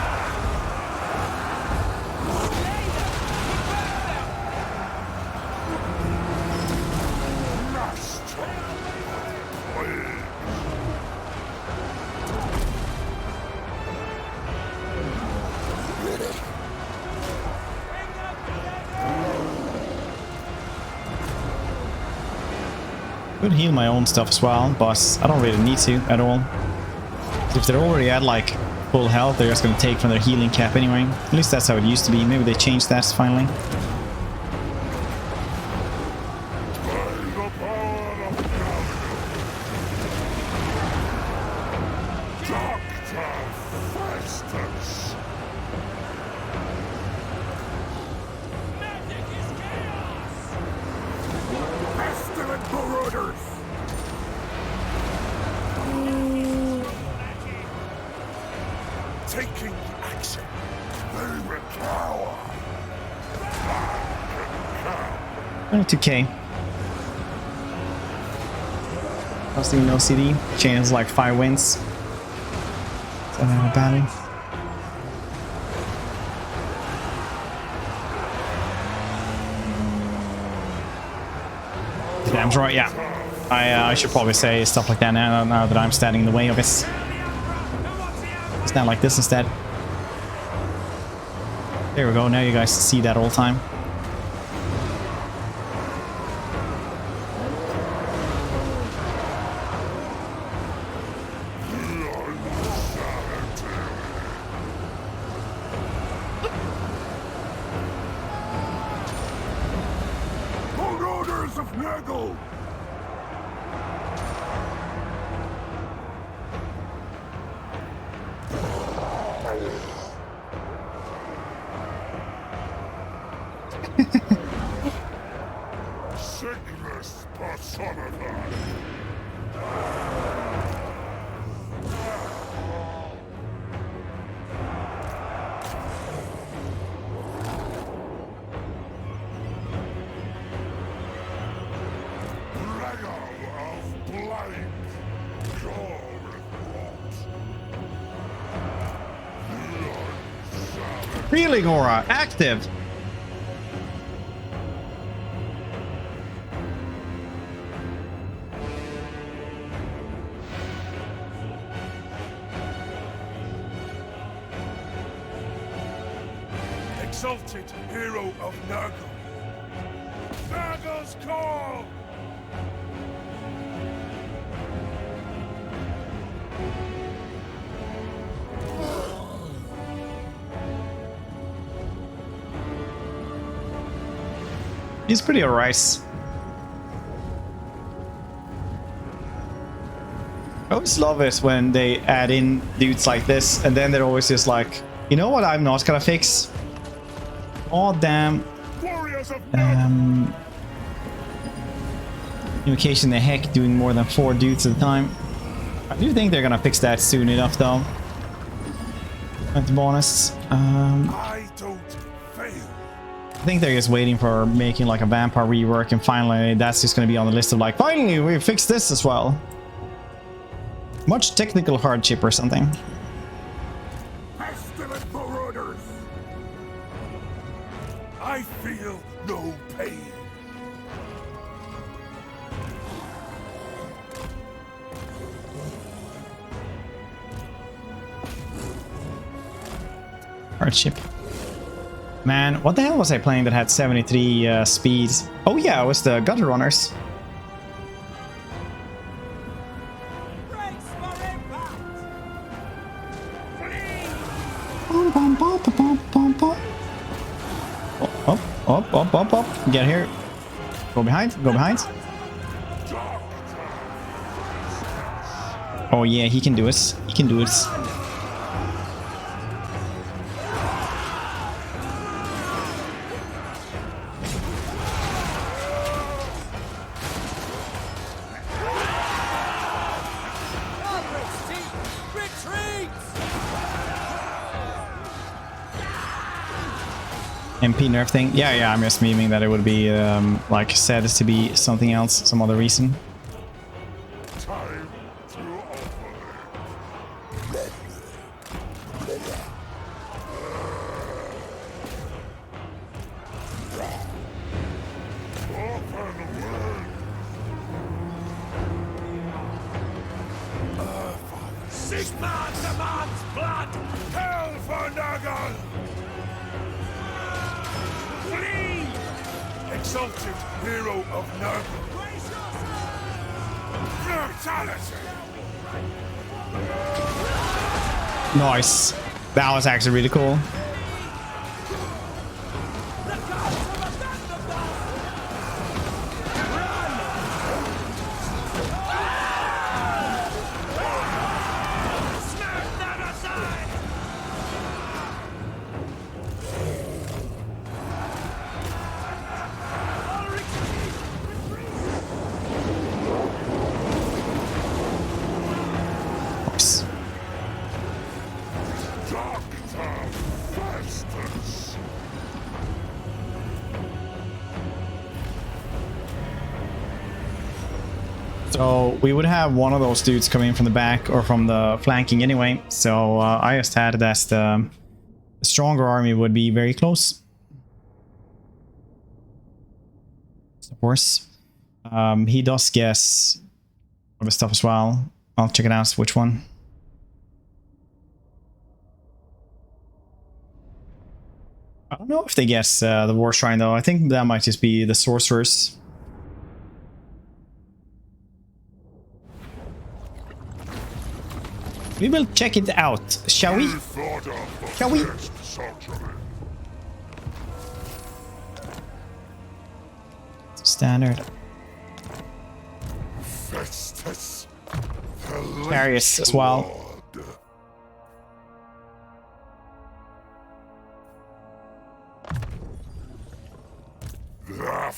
Could heal my own stuff as well, but I don't really need to at all. If they're already at like full health, they're just gonna take from their healing cap anyway. At least that's how it used to be. Maybe they changed that finally. Magic is chaos! Pestilent marauders! Taking action. They will cower. 22k. Costing no CD. Chain is like 5 wins. Battle. Damn right, yeah. I should probably say stuff like that now that I'm standing in the way of it. Stand like this instead. There we go. Now you guys see that all the time. Marauders of Nurgle! Sickness personified. Regal of blind. Go with what? Healing aura active. Exalted hero of Nurgle! Nurgle's call! He's pretty alright. I always love it when they add in dudes like this, and then they're always just like, you know what I'm not gonna fix? Oh, damn. Warriors of Invocation the heck doing more than 4 dudes at a time. I do think they're gonna fix that soon enough, though. To be honest. I don't fail. I think they're just waiting for making like a vampire rework, and finally that's just gonna be on the list of like, finally we fixed this as well. Much technical hardship or something. Pestilent marauders. I feel no pain. Hardship. Man, what the hell was I playing that had 73 speeds? Oh yeah, it was the Gutter Runners. Up. Get here. Go behind. Go behind. Oh yeah, he can do it. He can do it. MP nerf thing. Yeah, I'm just memeing that it would be like said to be something else, some other reason. Time to offer. This man demands blood! Hell for Nagel! Flee! Exalted hero of Nurgle. Brutality! Nice. That was actually really cool. Dr. Festus. So we would have one of those dudes coming from the back or from the flanking anyway. So I just had it as the stronger army would be very close. Of course. He does guess other stuff as well. I'll check it out. Which one? I don't know if they guess the War Shrine though. I think that might just be the sorcerers. We will check it out, shall we? Shall we? Standard. Festus. Darius as well. The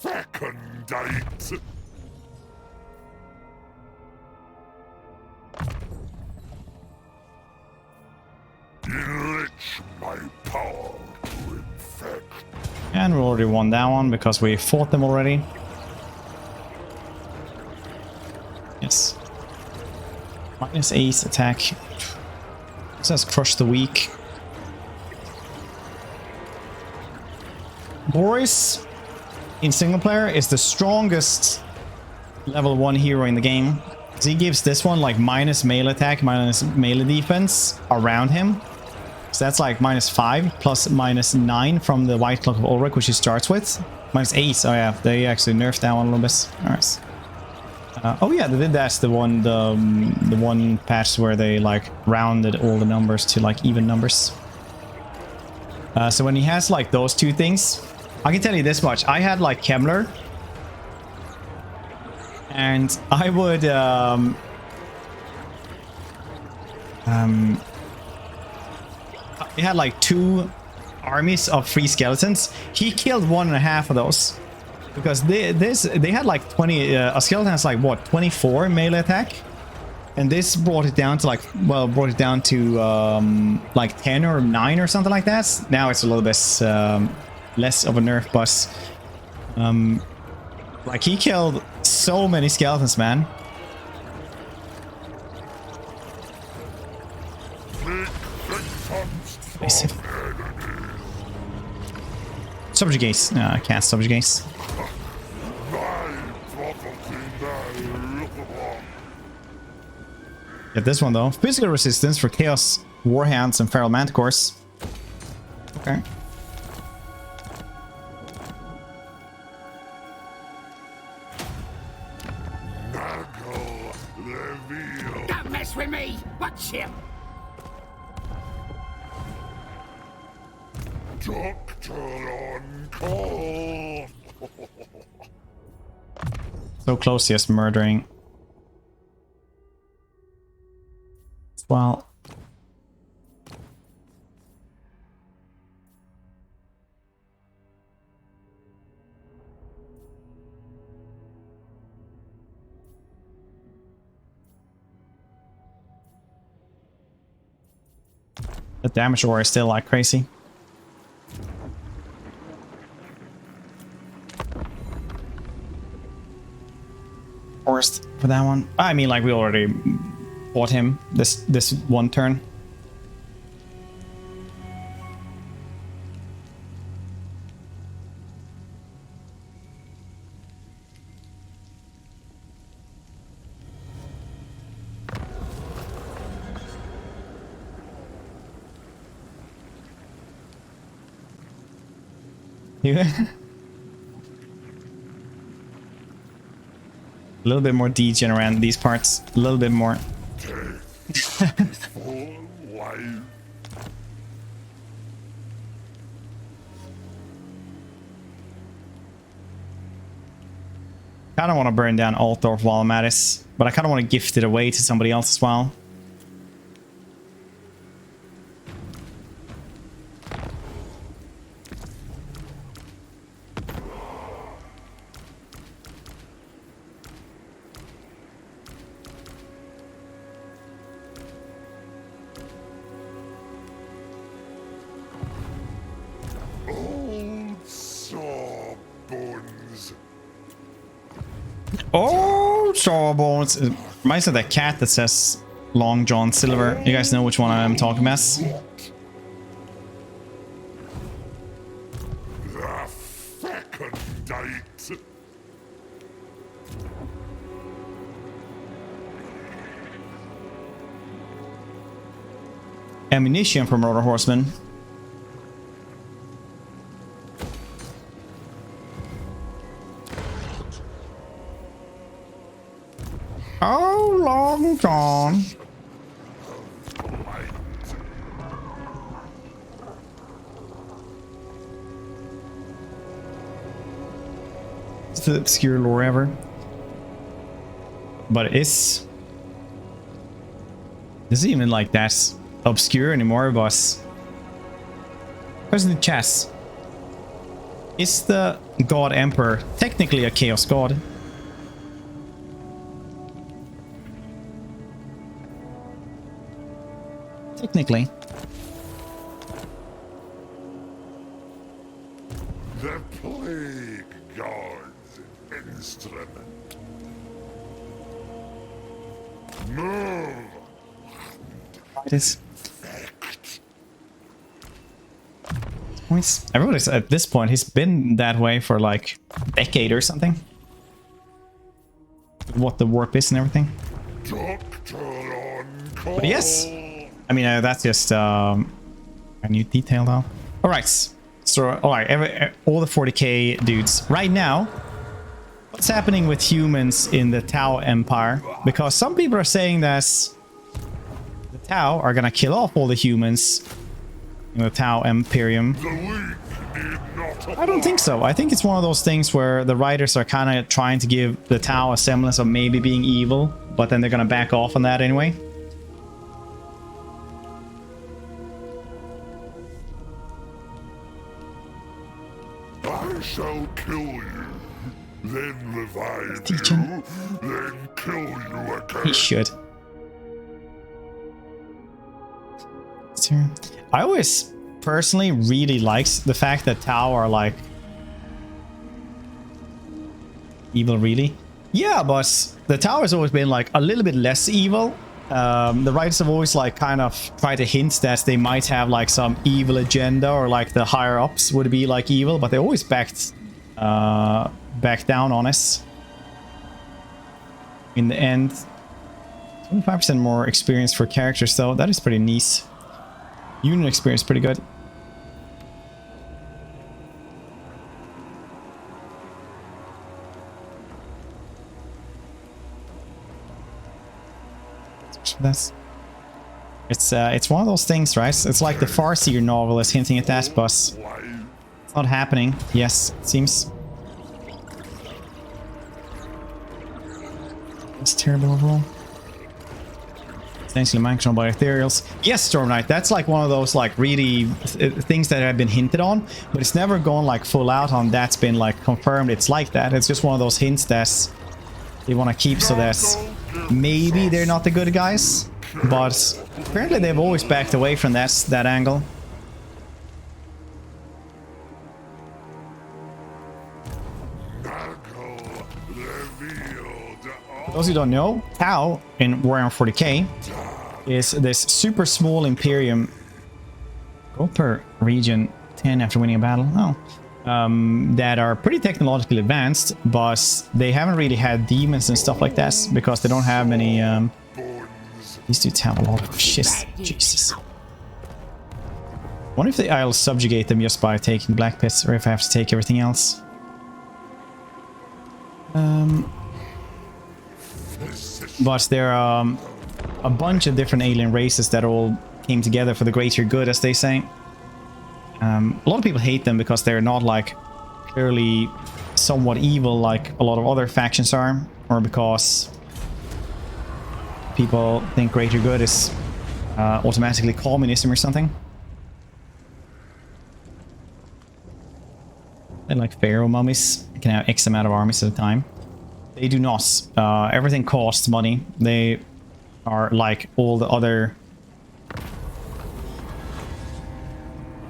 fecundite. Enrich my power to infect. And we already won that one because we fought them already. Yes. Minus ace attack. It says crush the weak. Boris in single player is the strongest level 1 hero in the game. So he gives this one like minus melee attack, minus melee defense around him. So that's like -5 plus -9 from the White Clock of Ulrich, which he starts with. -8. Oh yeah, they actually nerfed that one a little bit. Alright. Oh yeah, they did that. The one patch where they like rounded all the numbers to like even numbers. So when he has like those two things, I can tell you this much. I had like Kemmler, and I would He had like 2 armies of 3 skeletons. He killed 1.5 of those because they had like 20. A skeleton has like what, 24 melee attack, and this brought it down to like, well, like 10 or 9 or something like that. Now it's a little bit less of a nerf, but like he killed so many skeletons, man. Subjugate. No, I can't subjugate. Get this one though. Physical resistance for Chaos Warhounds and Feral Manticores. Okay. Don't mess with me! Watch him! Doctor on call. So close, yes, murdering. Well. The damage war is still like crazy. Forced for that one. I mean, like we already fought him this one turn. Yeah. A little bit more degenerate these parts. A little bit more. I don't want to burn down Altdorf while I'm at it, but I kind of want to gift it away to somebody else as well. Oh, Sawbones. It reminds me of that cat that says Long John Silver. You guys know which one I'm talking about? The fecundite. Ammunition from Rotor Horseman. Oh, Long John. It's the obscure lore ever. But it is... Is it even like that obscure anymore, boss? Where's the chess? Is the God Emperor technically a Chaos God? Technically. The plague god's instrument. Move. It is. Points. Everybody's at this point, he's been that way for like a decade or something. What the warp is and everything. Doctor on call. But yes. I mean, that's just a new detail though. Alright. So, alright, all the 40k dudes. Right now, what's happening with humans in the Tau Empire? Because some people are saying that the Tau are gonna kill off all the humans in the Tau Imperium. I don't think so. I think it's one of those things where the writers are kind of trying to give the Tau a semblance of maybe being evil, but then they're gonna back off on that anyway. He should. I always personally really liked the fact that Tau are like evil, really. Yeah, but the Tau has always been like a little bit less evil. The writers have always like kind of tried to hint that they might have like some evil agenda, or like the higher ups would be like evil, but they always backed down on us. In the end, 25% more experience for characters, though. That is pretty nice. Unit experience pretty good. That's it's one of those things, right? It's like the Farseer novel is hinting at that, but it's not happening. Yes, it seems. It's terrible overall. Essentially mind controlled by ethereals. Yes, Storm Knight, that's like one of those like really things that have been hinted on, but it's never gone like full out on. That's been like confirmed it's like that. It's just one of those hints that they want to keep, so that maybe they're not the good guys, but apparently they've always backed away from that angle. For those who don't know, Tau in Warhammer 40k is this super small Imperium. Go per region 10 after winning a battle. Oh. That are pretty technologically advanced, but they haven't really had demons and stuff like that because they don't have many. These dudes have a lot of shit. Jesus. Wonder if I'll subjugate them just by taking black pits, or if I have to take everything else. But there are a bunch of different alien races that all came together for the greater good, as they say. A lot of people hate them because they're not like clearly somewhat evil like a lot of other factions are, or because people think greater good is automatically communism or something. They're like pharaoh mummies. You can have X amount of armies at a time. They do not. Everything costs money. They are like all the other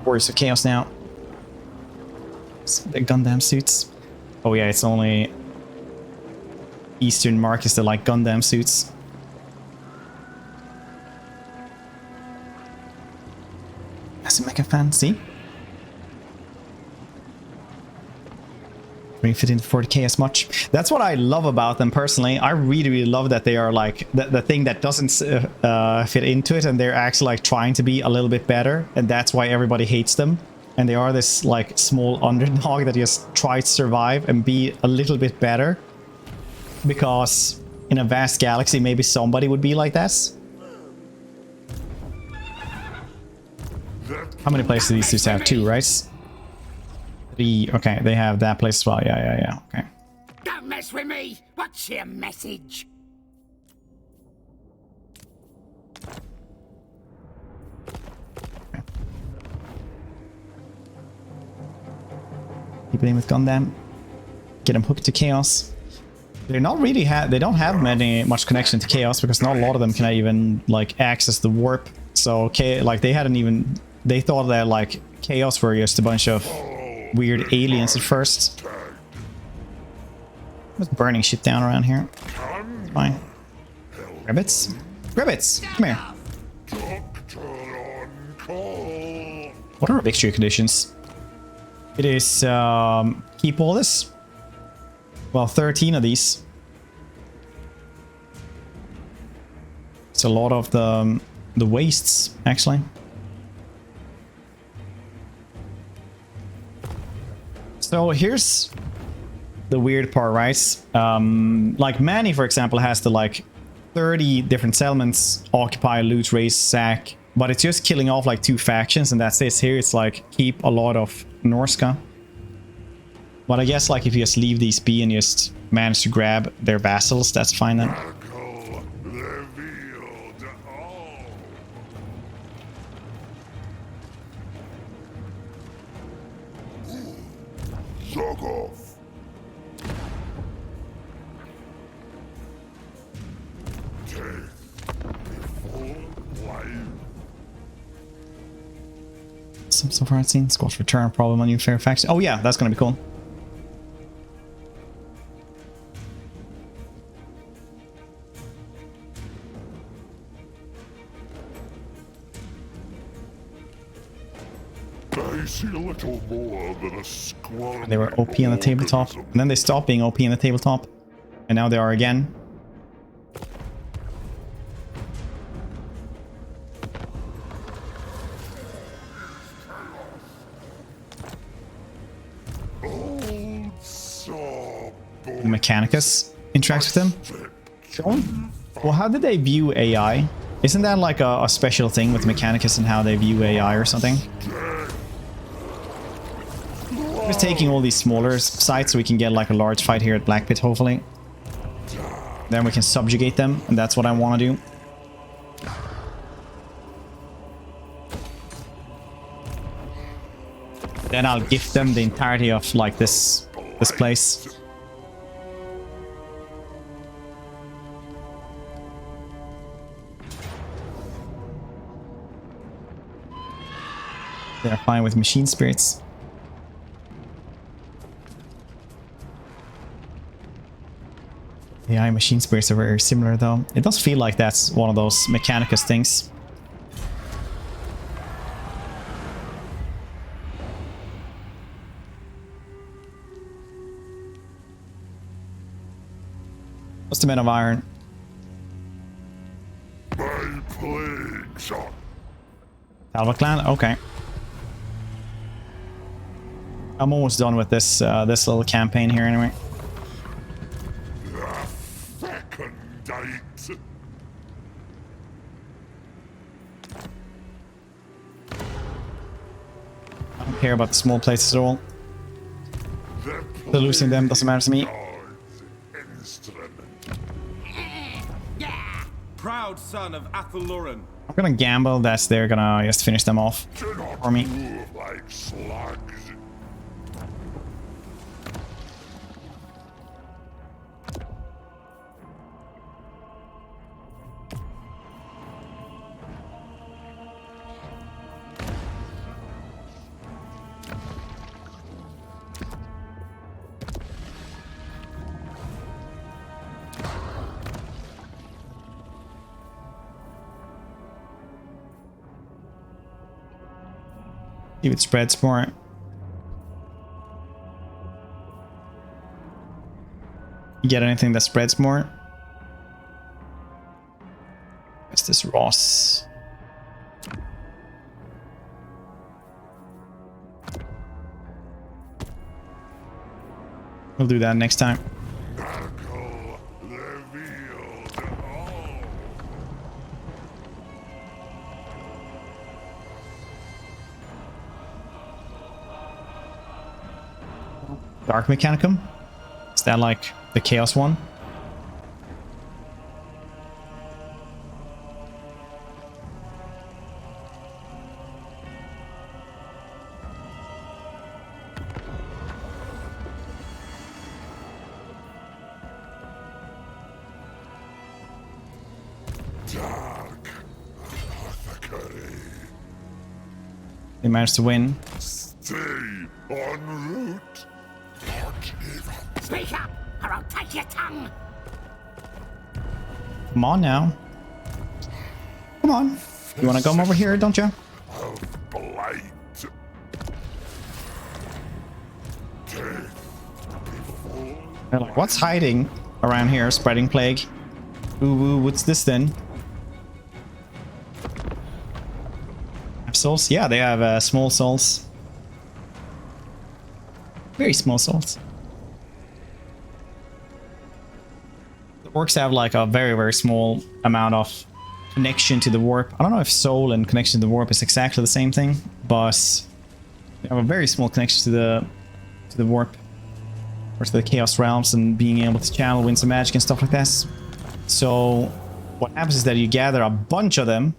Warriors of Chaos now. The Gundam suits. Oh yeah, it's only Eastern markets that like Gundam suits. As a mega fan, see? Don't fit into 40k as much. That's what I love about them personally. I really love that they are like the thing that doesn't fit into it, and they're actually like trying to be a little bit better, and that's why everybody hates them. And they are this like small underdog that just tries to survive and be a little bit better, because in a vast galaxy maybe somebody would be like that. How many places do these dudes have? 2, right? 3. Okay, they have that place as well. Yeah. Okay. Don't mess with me. What's your message? Keep it in with Gundam. Get them hooked to Chaos. They're not really they don't have much connection to Chaos, because not a lot of them can even like access the warp. So like they hadn't even. They thought that like Chaos were just a bunch of weird aliens at first. I'm just burning shit down around here. It's fine. Rabbits? Rabbits! Come here. What are our victory conditions? It is keep all this. Well, 13 of these. It's a lot of the wastes, actually. So here's the weird part, right? Like Manny, for example, has the like 30 different settlements: occupy, loot, raise, sack. But it's just killing off like 2 factions, and that's it. Here it's like keep a lot of Norska. But I guess like if you just leave these be and just manage to grab their vassals, that's fine then. So far I've seen Squad's return problem on new fair faction. Oh yeah, that's gonna be cool. I see a little more than a squad. They were OP on the tabletop, and then they stopped being OP on the tabletop, and now they are again. The Mechanicus interacts with them. Well, how did they view AI? Isn't that like a special thing with Mechanicus and how they view AI or something? Just taking all these smaller sites so we can get like a large fight here at Black Pit, hopefully. Then we can subjugate them, and that's what I want to do. Then I'll gift them the entirety of like this place. They're fine with machine spirits. AI machine spirits are very similar though. It does feel like that's one of those Mechanicus things. What's the Men of Iron? My plague shot. Talbot Clan? Okay. I'm almost done with this this little campaign here anyway. Fecundite. I don't care about the small places at all. The losing them doesn't matter to me. Proud son of Athelloran. I'm gonna gamble that they're gonna just finish them off for me. Like slugs. If it spreads more. You get anything that spreads more? What's this Ross? We'll do that next time. Dark Mechanicum? Is that like the Chaos one? Dark Apothecary. They managed to win. Stay en route. Not even. Speak up, or I'll take your tongue. Come on now. Come on. You want to come over here, don't you? Of blight. Death before. They're like, what's hiding around here? Spreading plague. Ooh, what's this then? Have souls? Yeah, they have small souls. Very small souls. The orcs have like a very, very small amount of connection to the warp. I don't know if soul and connection to the warp is exactly the same thing, but they have a very small connection to the warp, or to the chaos realms, and being able to channel winds of magic and stuff like that. So what happens is that you gather a bunch of them,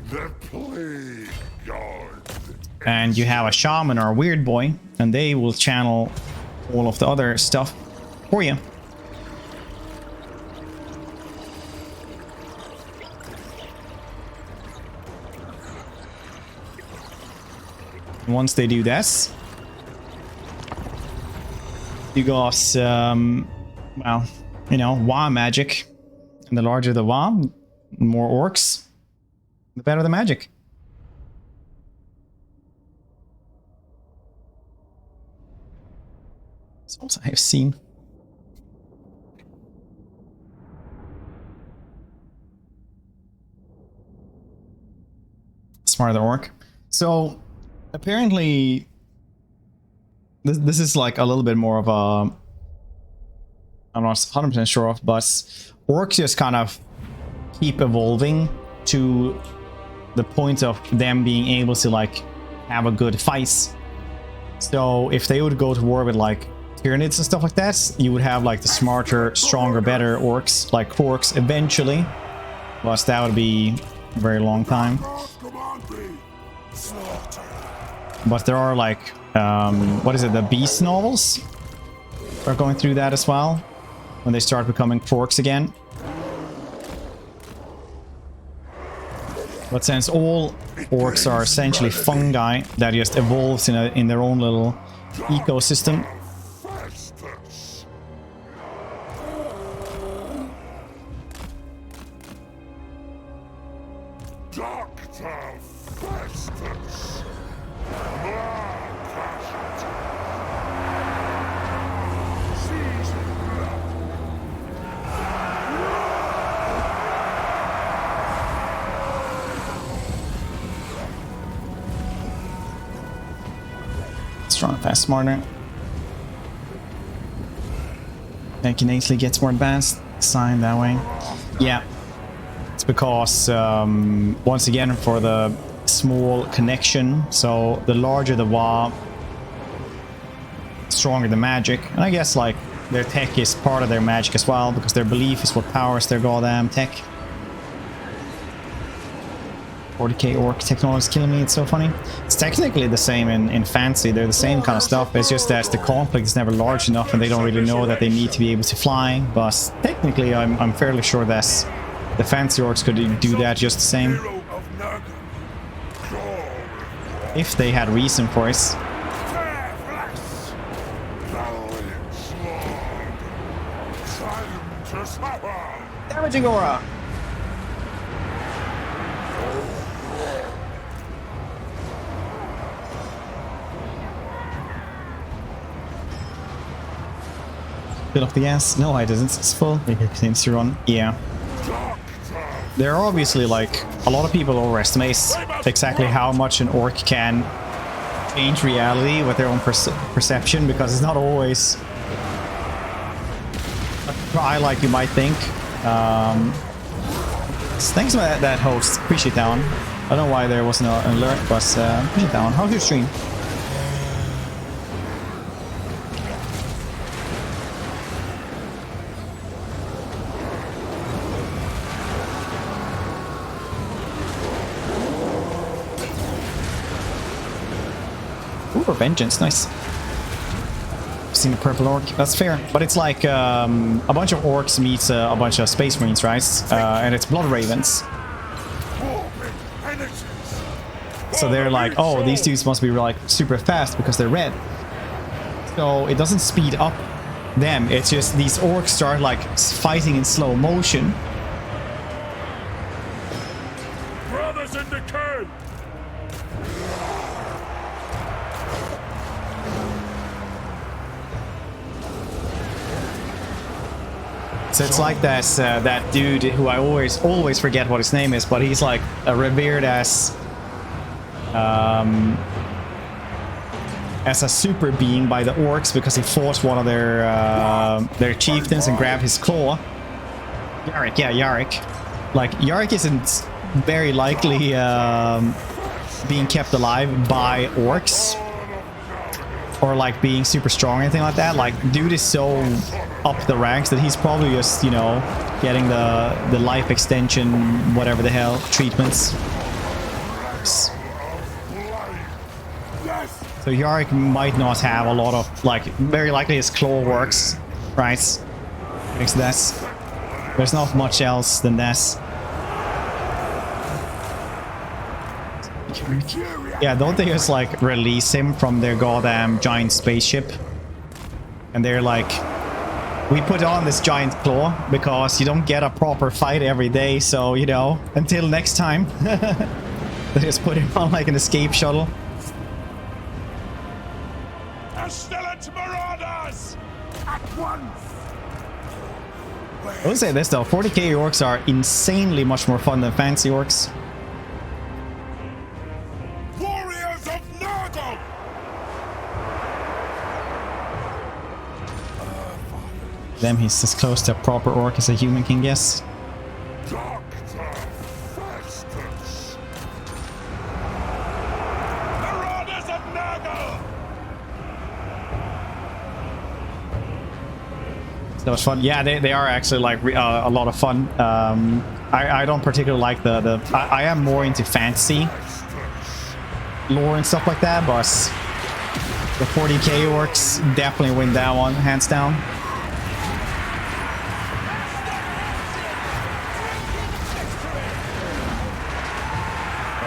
The plague god. and you have a shaman or a weird boy, and they will channel all of the other stuff for you. Once they do this, you got well, you know, WoW magic. And the larger the WoW, the more orcs, the better the magic. So also I have seen. Smarter orc. So apparently this is like a little bit more of a, I'm not 100% sure of, but orcs just kind of keep evolving to the point of them being able to like have a good fight. So if they would go to war with like Tyranids and stuff like that, you would have like the smarter, stronger, better orcs, like orcs eventually. But that would be a very long time. But there are like, what is it, the beast novels are going through that as well, when they start becoming orcs again. But since all orcs are essentially fungi that just evolves in their own little ecosystem. Festus. Dr. Festus. Strong, fast, smarter. And can easily get more advanced. Sign that way. Yeah. It's because, once again, for the small connection, so the larger the WoW, stronger the magic. And I guess, like, their tech is part of their magic as well, because their belief is what powers their goddamn tech. 40k orc technology is killing me, it's so funny. It's technically the same in fantasy, they're the same kind of stuff, it's just that the conflict is never large enough and they don't really know that they need to be able to fly, but technically I'm fairly sure that the fantasy orcs could do that just the same. If they had reason for it. Damaging aura! Fill up the gas? No, I didn't. It's full. It continues to run. Yeah. There are obviously, like, a lot of people overestimate exactly how much an orc can change reality with their own perception, because it's not always dry like you might think. Thanks for that host. Appreciate that one. I don't know why there wasn't an alert, but appreciate that one. How's your stream? Ooh, vengeance, nice. Seen a purple orc, that's fair. But it's like a bunch of orcs meets a bunch of space marines, right? And it's blood ravens. So they're like, oh, these dudes must be like super fast because they're red. So it doesn't speed up them, it's just these orcs start like fighting in slow motion. Brothers in decay! So it's like that dude who I always forget what his name is, but he's like a revered as a super being by the orcs because he fought one of their chieftains and grabbed his claw. Yarick, yeah, Yarick. Like Yarick isn't very likely being kept alive by orcs or like being super strong or anything like that. Like dude is so up the ranks that he's probably just, you know, getting the life extension, whatever the hell, treatments. So Yarick might not have a lot of, like, very likely his claw works, right? Because there's not much else than this. Yeah, don't they just like release him from their goddamn giant spaceship? And they're like, we put on this giant claw because you don't get a proper fight every day, so, you know, until next time. They just put him on like an escape shuttle. Pestilent marauders! At once! I would say this though, 40k orcs are insanely much more fun than fancy orcs. Warriors of Nurgle! Them, he's as close to a proper orc as a human can guess. Dr. Festus! Marauders of Nurgle! That was fun. Yeah, they are actually like a lot of fun. I don't particularly like I am more into fantasy lore and stuff like that, but the 40k orcs definitely win that one, hands down.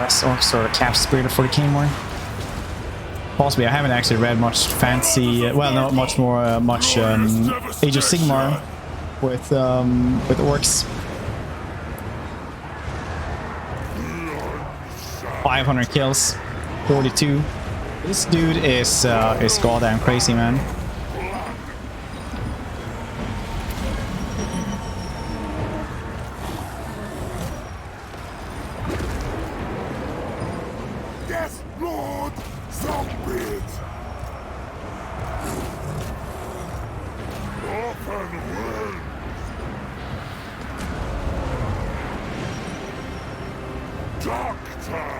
Orcs or cap spirit of 40k more. Possibly, I haven't actually read much fantasy. Well, not much more, Age of Sigmar with orcs. 500 kills, 42. This dude is goddamn crazy, man. Yes, Lord! Zombies! Open wounds! Dr.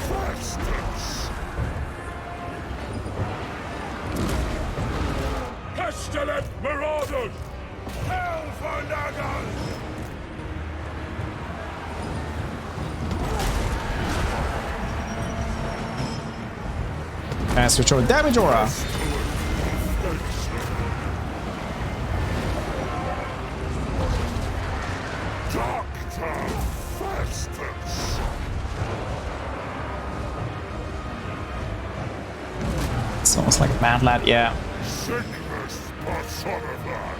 Festus! Pestilent marauders! Hell for Nurgle! Master Sword damage aura. Dr. Festus! It's almost like a mad lad, yeah. Sickness personified!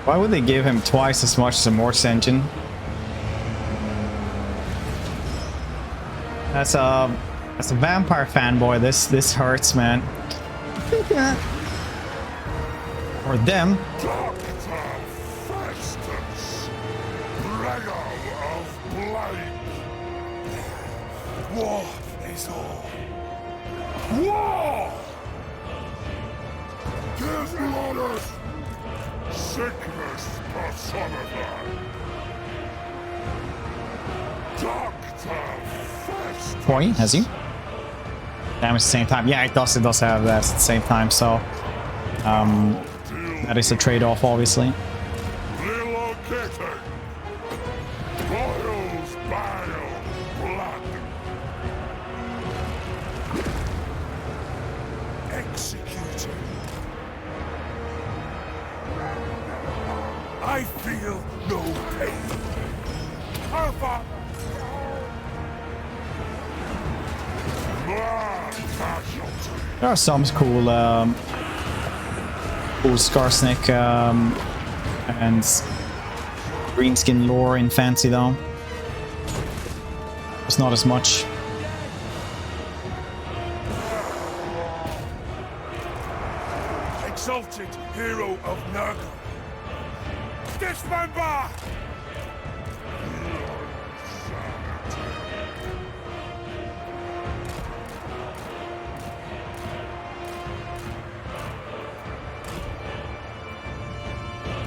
Why would they give him twice as much as a Morse engine? That's a vampire fanboy. This hurts, man. Or them. Dr. Festus! Bringer of Blade! War is all. War! Give me orders! Sickness personified! Dr. Festus! Boy, has he? Damage at the same time. Yeah, it does have that at the same time, so that is a trade-off, obviously. Relocating! Boils bile blood! Executed. I feel no pain. Our Father! Blood casualty! There are some cool Skarsnik and greenskin lore in fancy though. It's not as much. Exalted hero of Nurgle. Dismember!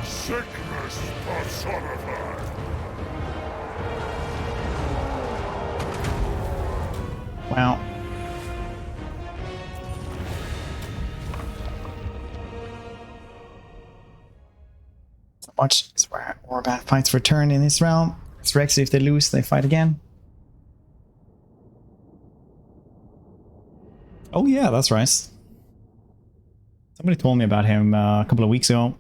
Sickness personified! Wow. So much is where Warband fights for turn in this realm. It's Rex, if they lose, they fight again. Oh yeah, that's right. Somebody told me about him a couple of weeks ago.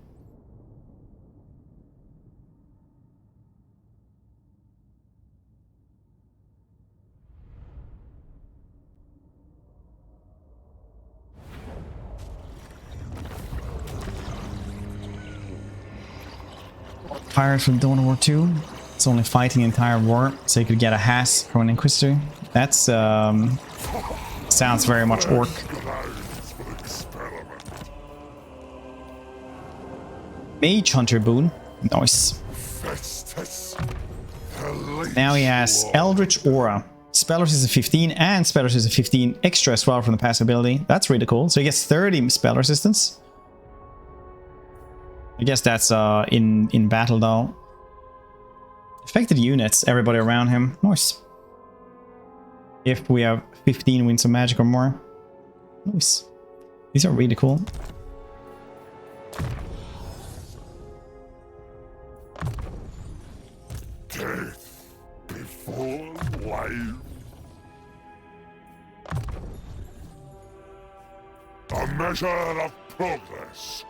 Pirate from Dawn of War 2. It's only fighting the entire war, so you could get a Hass from an Inquisitor. That's sounds very much orc. Grounds for experiment. Mage Hunter boon. Nice. Festus. Now he has Eldritch Aura. Spell resistance 15 and spell resistance 15 extra as well from the passive ability. That's really cool. So he gets 30 spell resistance. I guess that's in battle though. Affected units, everybody around him. Nice. If we have 15 winds of magic or more. Nice. These are really cool. Death before life. A measure of progress.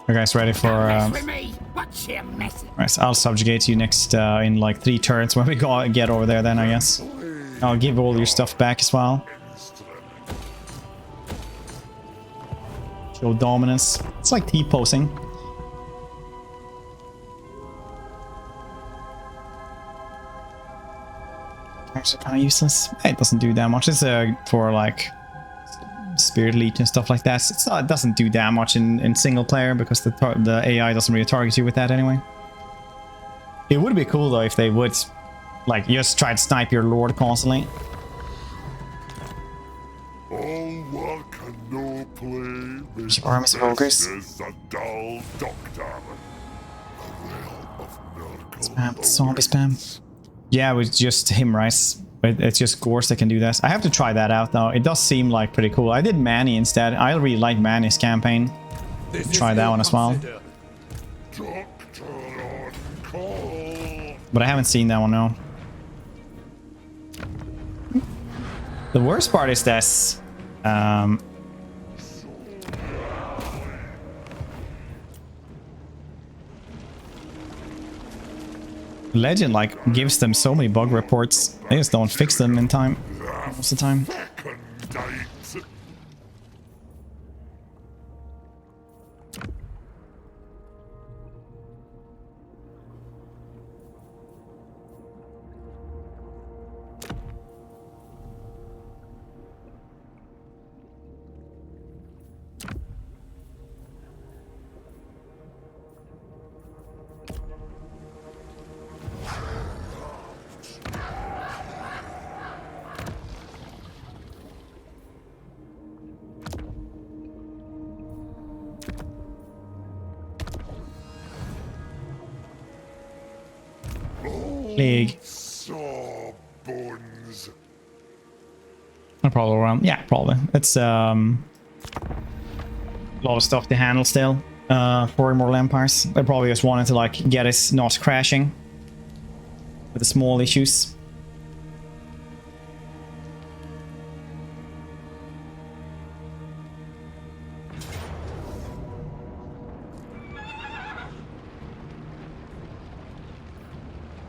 You guys ready for... Mess with me. What's your message? Right, so I'll subjugate you next in like 3 turns when we get over there then, I guess. I'll give all your stuff back as well. Show dominance. It's like T-posing. Actually kind of useless. It doesn't do that much. It's for like Spirit Leech and stuff like that. It doesn't do that much in single player because the AI doesn't really target you with that anyway. It would be cool though if they would like just try to snipe your lord constantly. All work and no play. There's armies of ogres. Is a dull doctor. A realm of miracles. Spam, zombie spam. Yeah, with just him, right? It's just Gorse that can do this. I have to try that out though. It does seem like pretty cool. I did Manny instead. I really like Manny's campaign. Try that one as well. Doctor on call. But I haven't seen that one, no. The worst part is this. Legend like gives them so many bug reports. They just don't fix them in time most of the time. Recondite. League. Saw bones. I'll probably run. Yeah, probably. It's a lot of stuff to handle still for Immortal Empires. They probably just wanted to like get us not crashing with the small issues.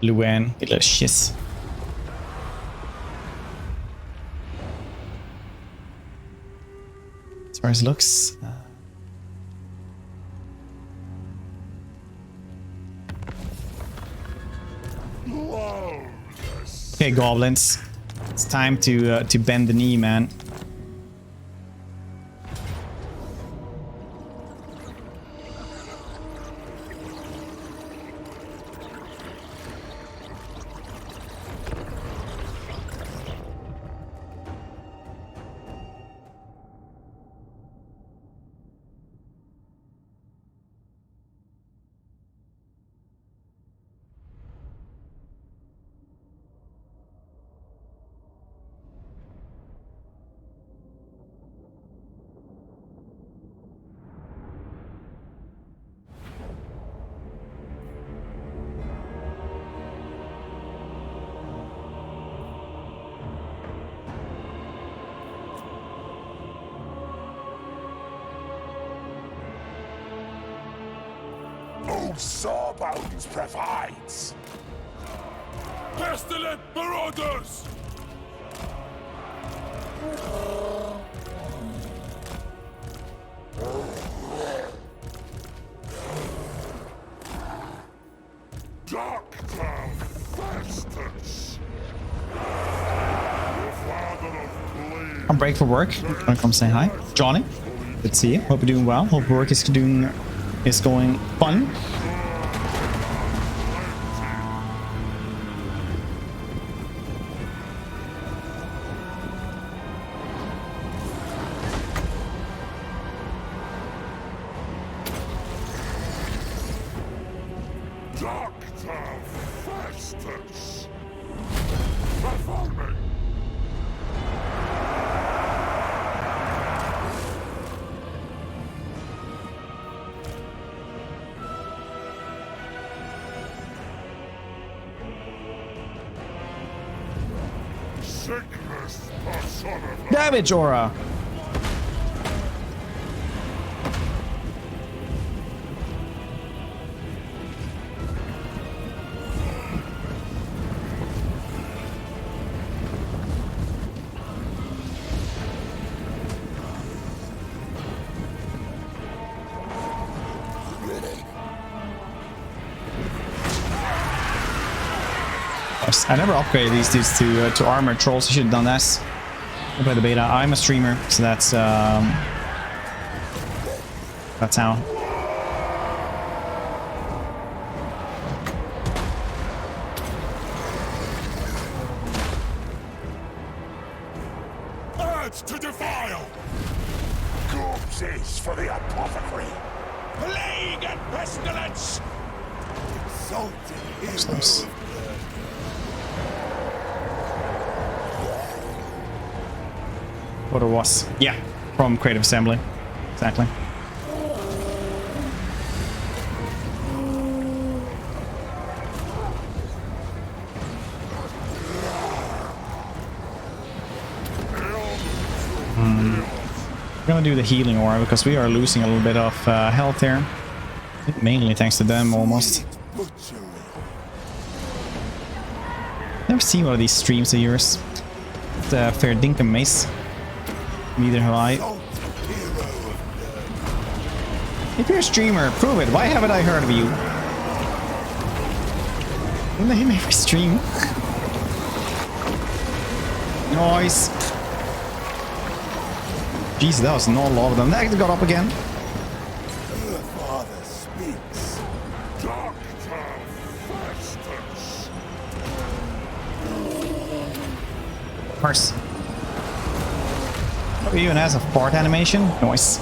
Luan, delicious. As far as looks. Okay, goblins. It's time to bend the knee, man. Old Sawbones provides. Pestilent marauders! Dr. Festus, the father of blade. On break for work. Wanna come say hi, Johnny? Good to see you. Hope you're doing well. Hope work is going fun. Dr. Festus, performing. Sickness personified. Damage aura. I never upgraded these dudes to armor trolls. I should have done that. I play the beta. I'm a streamer, so that's how. Urge to defile! Corpses for the apothecary! Plague and pestilence! Exalted Nice. hero! What it was. Yeah, from Creative Assembly. Exactly. We're gonna do the healing aura because we are losing a little bit of health here. I think mainly thanks to them, almost. Never seen one of these streams of yours. The Fair Dinkum Mace. Neither have I. If you're a streamer, prove it. Why haven't I heard of you? Your name every stream. Nice. Jeez, that was not a lot of them. That got up again. The Father speaks. Dr. Festus. Curse. Oh, even has a fart animation. Nice.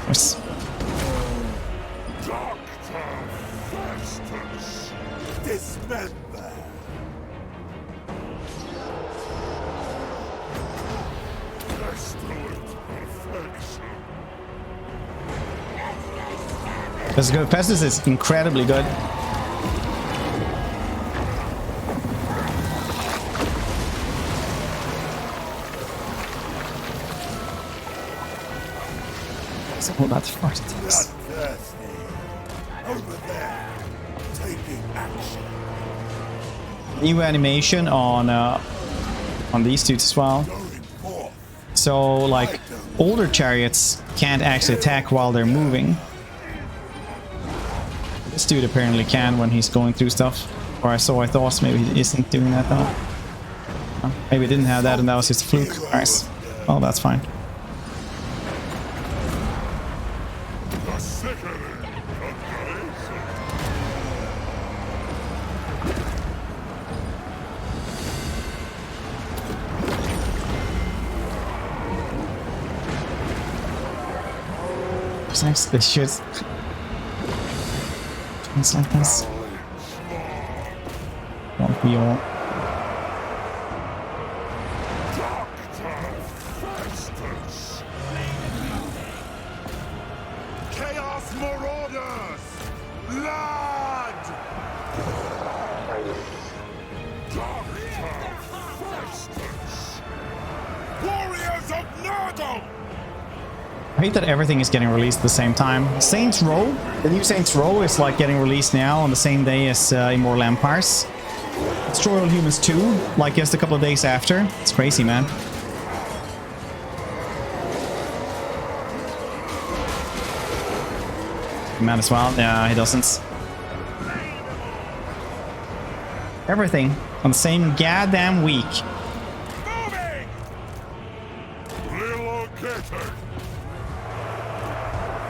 Nice. Dr. Festus. Dismember. Pestilent perfection. That's good. Festus is incredibly good. It's all about the fart attacks. Bloodthirsty. Over there. Taking action. New animation on these dudes as well. Going forth. So like older chariots can't actually attack while they're moving. This dude apparently can when he's going through stuff. Or so I thought. Maybe he isn't doing that though. Maybe he didn't have that and that was just a fluke. Nice. Oh, that's fine. The sickening combination. It's nice. This shit. Things like this. Don't we all? Dr. Festus. Chaos Marauders! Blood! Dr. Festus. Warriors of Nurgle! I hate that everything is getting released at the same time. Saints Row, the new Saints Row is like getting released now on the same day as Immortal Empires. Destroy All Humans 2, like just a couple of days after. It's crazy, man. Might as well. Yeah, he doesn't. Everything on the same goddamn week. Moving! Relocating!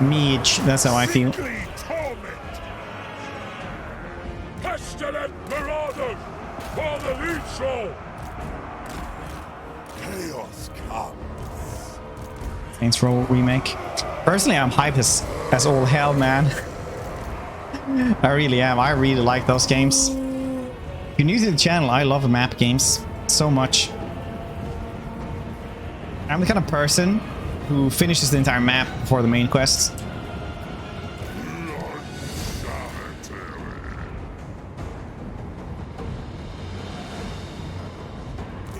Mage, that's how I feel. Sickly torment! Pestilent marauders for the lead show! Chaos comes. Saints Row remake. Personally, I'm hyped as all hell, man. I really am. I really like those games. If you're new to the channel, I love map games so much. I'm the kind of person who finishes the entire map before the main quest.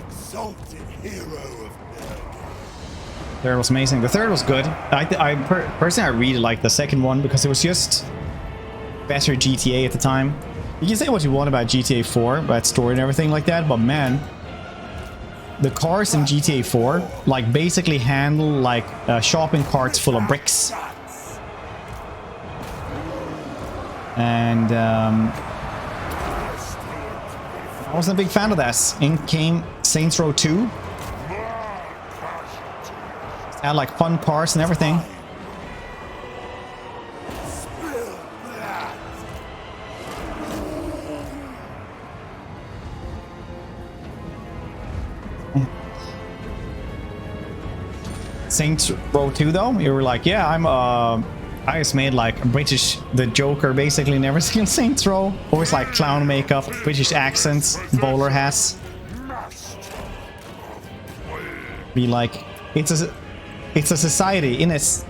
Exalted hero of Third was amazing. The third was good. Personally, I really liked the second one because it was just better GTA at the time. You can say what you want about GTA 4, about story and everything like that, but man, the cars in GTA 4 like basically handle like shopping carts full of bricks. And I wasn't a big fan of that. In came Saints Row 2. Had like fun cars and everything. Saints Row 2 though, you were like, yeah, I just made like British, the Joker basically in every single Saints Row. Always like clown makeup, British accents, bowler hats. Be like, it's a society in its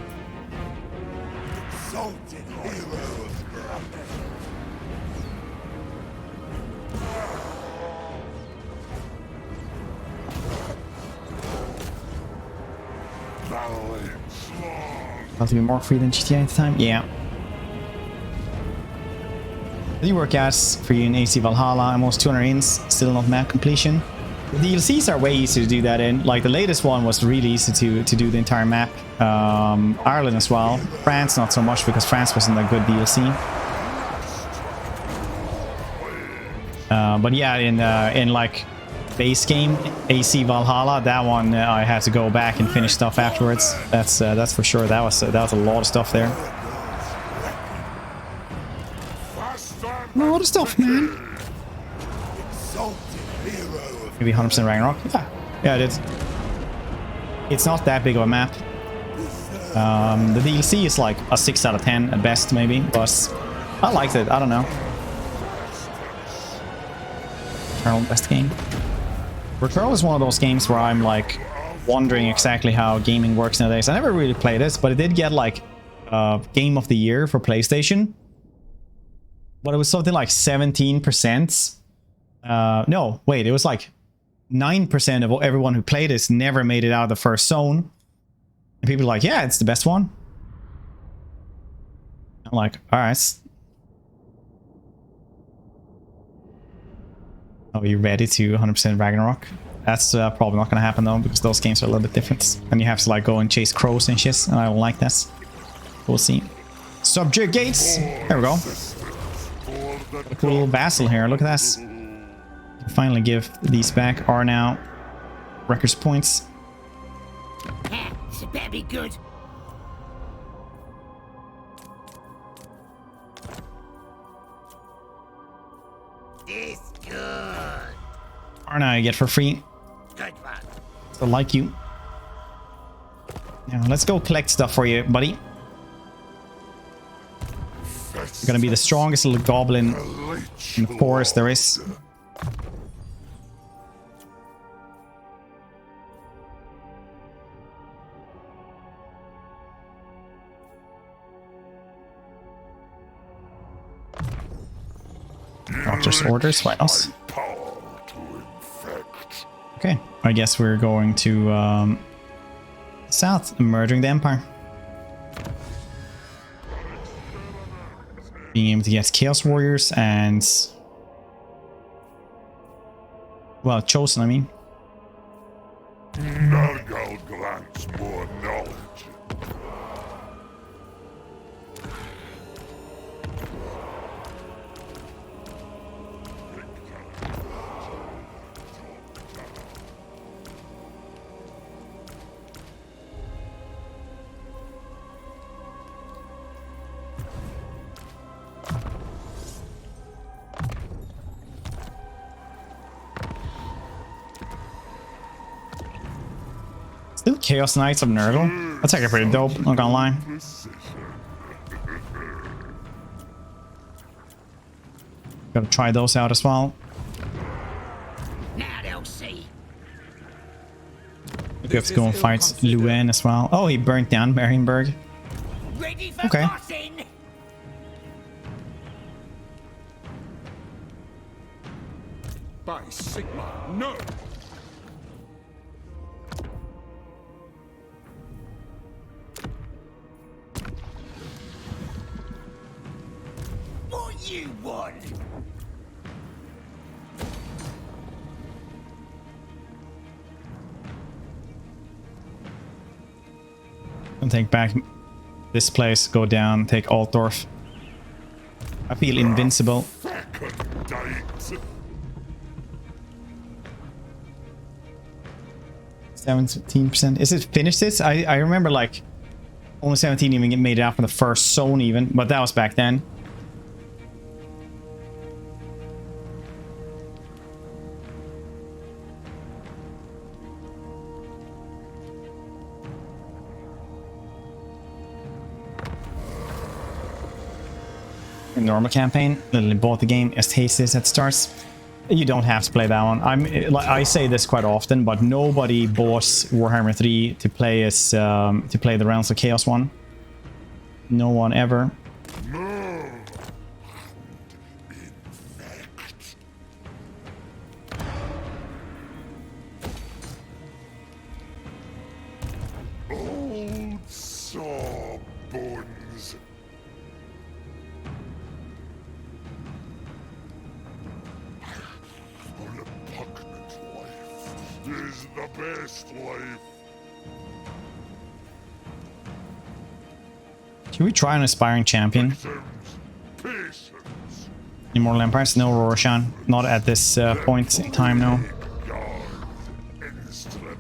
exalted hero of About to be more free than GTA at the time? Yeah. The workouts for you in AC Valhalla, almost 200 ins, still not map completion. The DLCs are way easier to do that in. Like the latest one was really easy to do the entire map. Ireland as well. France not so much because France wasn't a good DLC. But yeah, in like base game AC Valhalla, that one I had to go back and finish stuff afterwards. That's for sure. That was a lot of stuff there. A lot of stuff, man. Maybe 100% Ragnarok. Yeah, it is. It's not that big of a map. The DLC is like a 6 out of 10 at best, maybe. But I liked it. I don't know. Returnal best game. Returnal is one of those games where I'm like wondering exactly how gaming works nowadays. I never really played this, but it did get like Game of the Year for PlayStation. But it was something like 17%. No, wait, it was like 9% of everyone who played this never made it out of the first zone. And people are like, yeah, it's the best one. I'm like, alright. Are you ready to 100% Ragnarok? That's probably not going to happen though, because those games are a little bit different. And you have to like go and chase crows and shit, and I don't like that. We'll see. Subjugates! There we go. Got a cool vassal here, look at this. Finally give these back. Are now records points. This better be good. This good. Are now you get for free. Good one. So like you. Now let's go collect stuff for you, buddy. You're gonna be the strongest little goblin in the forest there is. Doctor's orders, why not? Okay, I guess we're going to south, murdering the Empire. Being able to get Chaos Warriors and Well, chosen, I mean. Nurgle grants more knowledge. Still Chaos Knights of Nurgle. That's actually pretty dope, not gonna lie. Gotta try those out as well. Now they'll see. We have to go and fight Luen as well. Oh, he burnt down Marienburg. Ready for Okay. bossing? By Sigma, no! What you want? And take back this place, go down, take Altdorf. I feel invincible. Second date. 17%. Is it finished this? I remember like only 17 even made it out from the first zone even, but that was back then. In normal campaign, literally bought the game as tasty as it starts. You don't have to play that one. I say this quite often, but nobody bought Warhammer 3 to play as to play the Realms of Chaos one. No one ever. Old sawbones. An repugnant life is the best life. Can we try an aspiring champion? Patience. Immortal Empires? No, Roshan. Not at this point in time, no. God, instrument.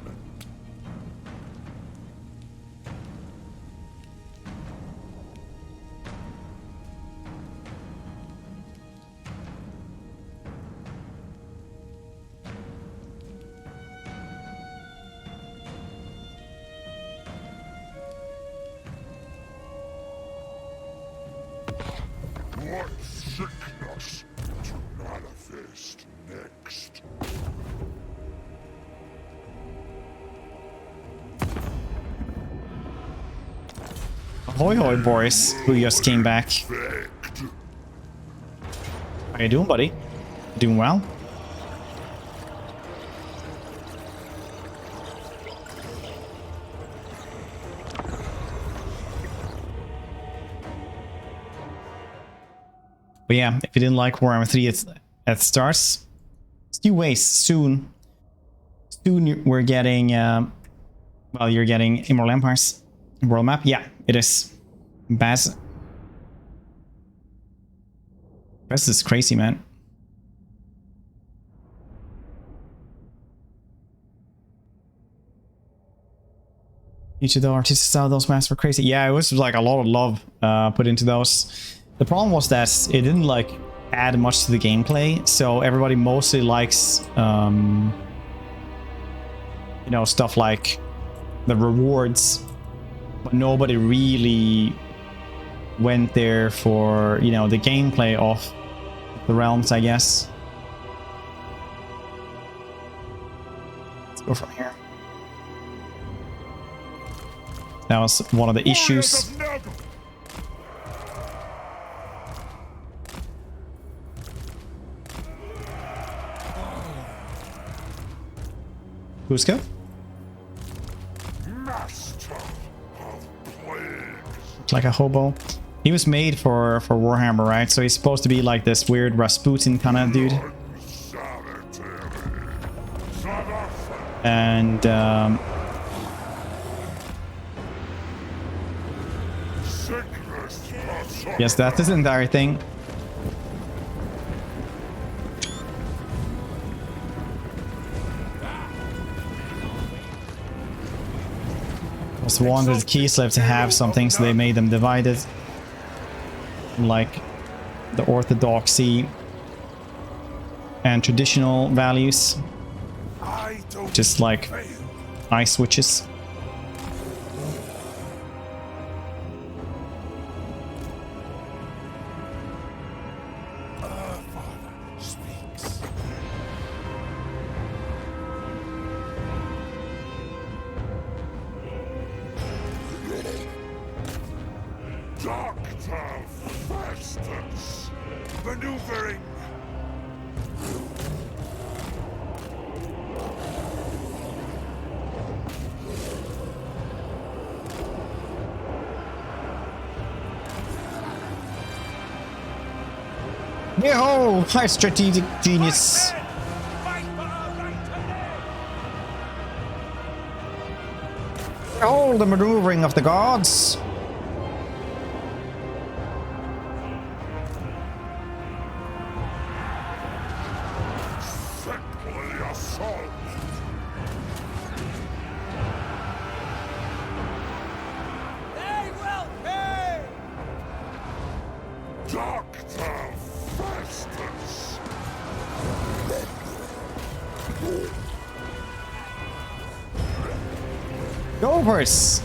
What sickness to manifest next? Ahoy hoy, Boris, who just came back. Begged. How you doing, buddy? Doing well? But yeah, if you didn't like Warhammer 3 at starts, new ways soon. Soon we're getting, well, you're getting Immortal Empires world map. Yeah, it is. Baz. This is crazy, man. Each of the artists style those maps were crazy. Yeah, it was like a lot of love put into those. The problem was that it didn't like add much to the gameplay, so everybody mostly likes you know, stuff like the rewards, but nobody really went there for, you know, the gameplay of the realms, I guess. Let's go from here. That was one of the issues. Cusco? Master of plagues. Like a hobo. He was made for Warhammer, right? So he's supposed to be like this weird Rasputin kind of dude. Unsanitary. And Sickness personified. yes, that is the entire thing. Was wanted Kislev to have something, so they made them divided. Like the orthodoxy and traditional values. I don't Just like fail. ice switches. Our Father speaks. Dr. Festus. Maneuvering. Yo, high strategic genius. Fight for our right to live. All the maneuvering of the gods. Sickly assault. They will pay! Dr. Festus. Govers.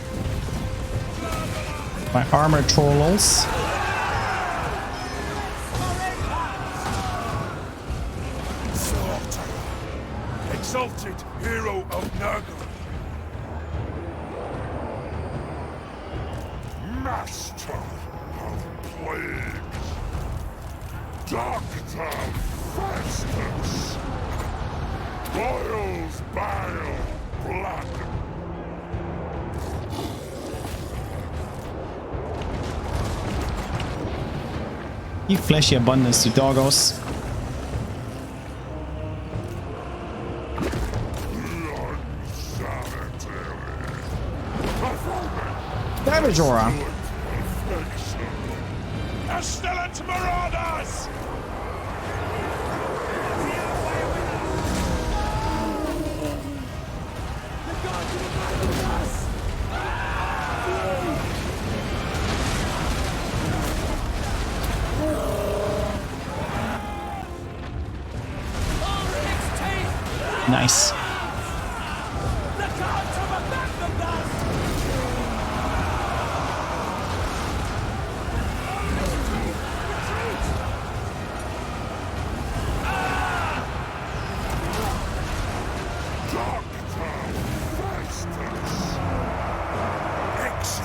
My armored trolls. Slaughter. Exalted hero of Nurgle. Master of plagues. Dr. Festus. Boils bile blood. Give fleshy abundance to doggos. Damage aura. Pestilent marauders! Nice.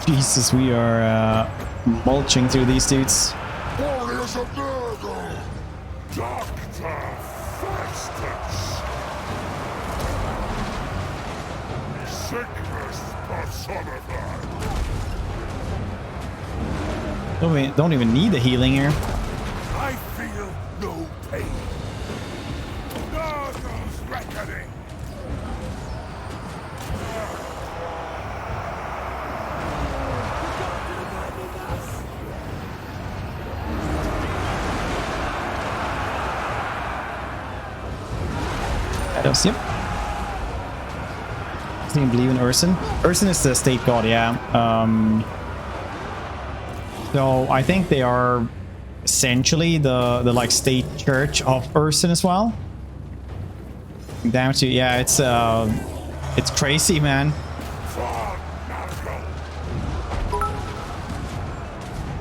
Jesus, we are mulching through these dudes. Warriors of Nurgle. Dr. Festus. Sickness personified. Don't even need the healing here. I feel no pain. Nurgle's reckoning. Yes, yep. Doesn't even believe in Urson. Urson is the state god, yeah. So I think they are essentially the like state church of Urson as well. Damn to yeah, it's crazy, man. For Nurgle.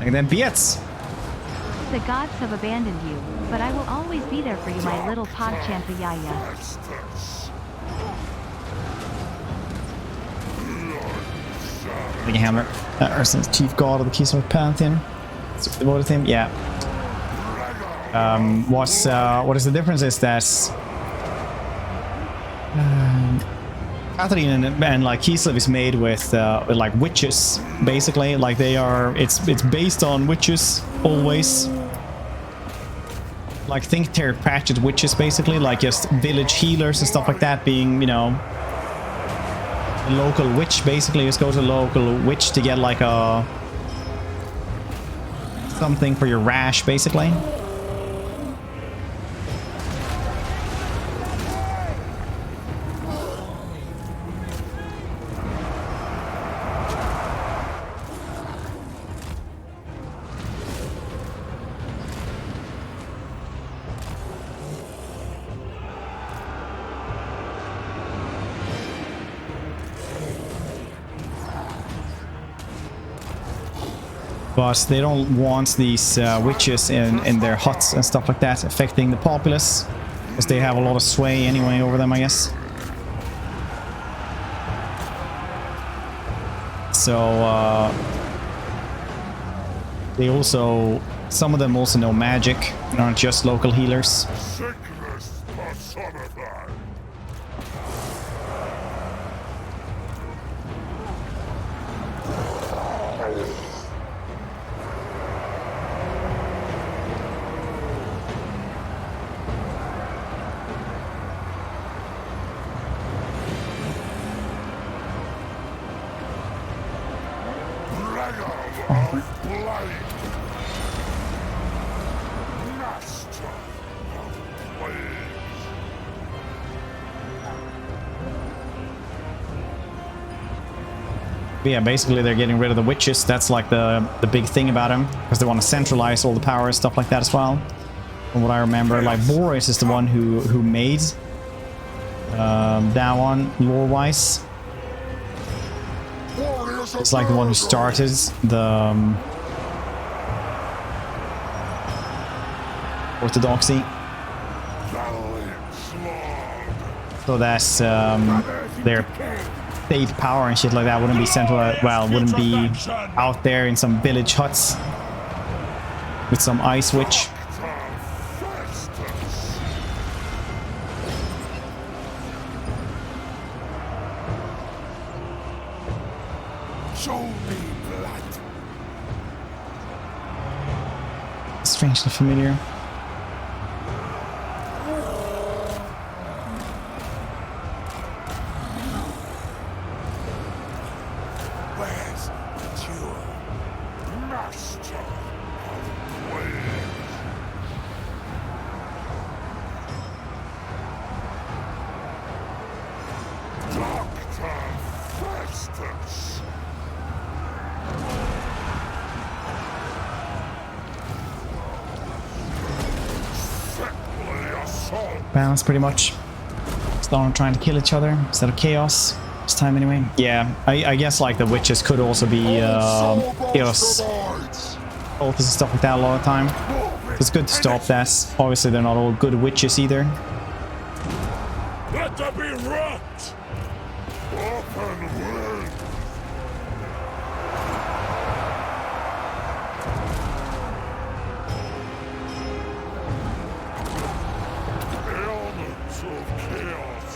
And then Bietz. The gods have abandoned you, but I will always be there for you, my little PogChamp Yaya. Festus. The hammer. Urson's chief god of the Keystone Pantheon. So devoted to him, yeah. What is the difference is that Catherine and like Kislev is made with like witches, basically. Like they are, it's based on witches always. Like think Terry Pratchett witches, basically, like just village healers and stuff like that, being, you know, local witch, basically. Just go to the local witch to get like a something for your rash, basically. But they don't want these witches in their huts and stuff like that affecting the populace, because they have a lot of sway anyway over them, I guess. So they also, some of them also know magic and aren't just local healers. Sickness personified. But yeah, basically they're getting rid of the witches. That's like the big thing about them, because they want to centralize all the power and stuff like that as well. From what I remember, like Boris is the one who made that one lore-wise. It's like the one who started the orthodoxy. So that's their state power and shit like that wouldn't be centralized. Well, wouldn't be out there in some village huts with some ice witch. Show me blood. Strangely familiar. Where's the jewel? Master of ways. Dr. Festus. Sickly assault. Balance pretty much. Start trying to kill each other instead of chaos. This time anyway. Yeah, I guess like the witches could also be chaos cultists and stuff like that a lot of the time. So it's good to stop that. Obviously they're not all good witches either. Let there be rot. Open wind. Elements of chaos.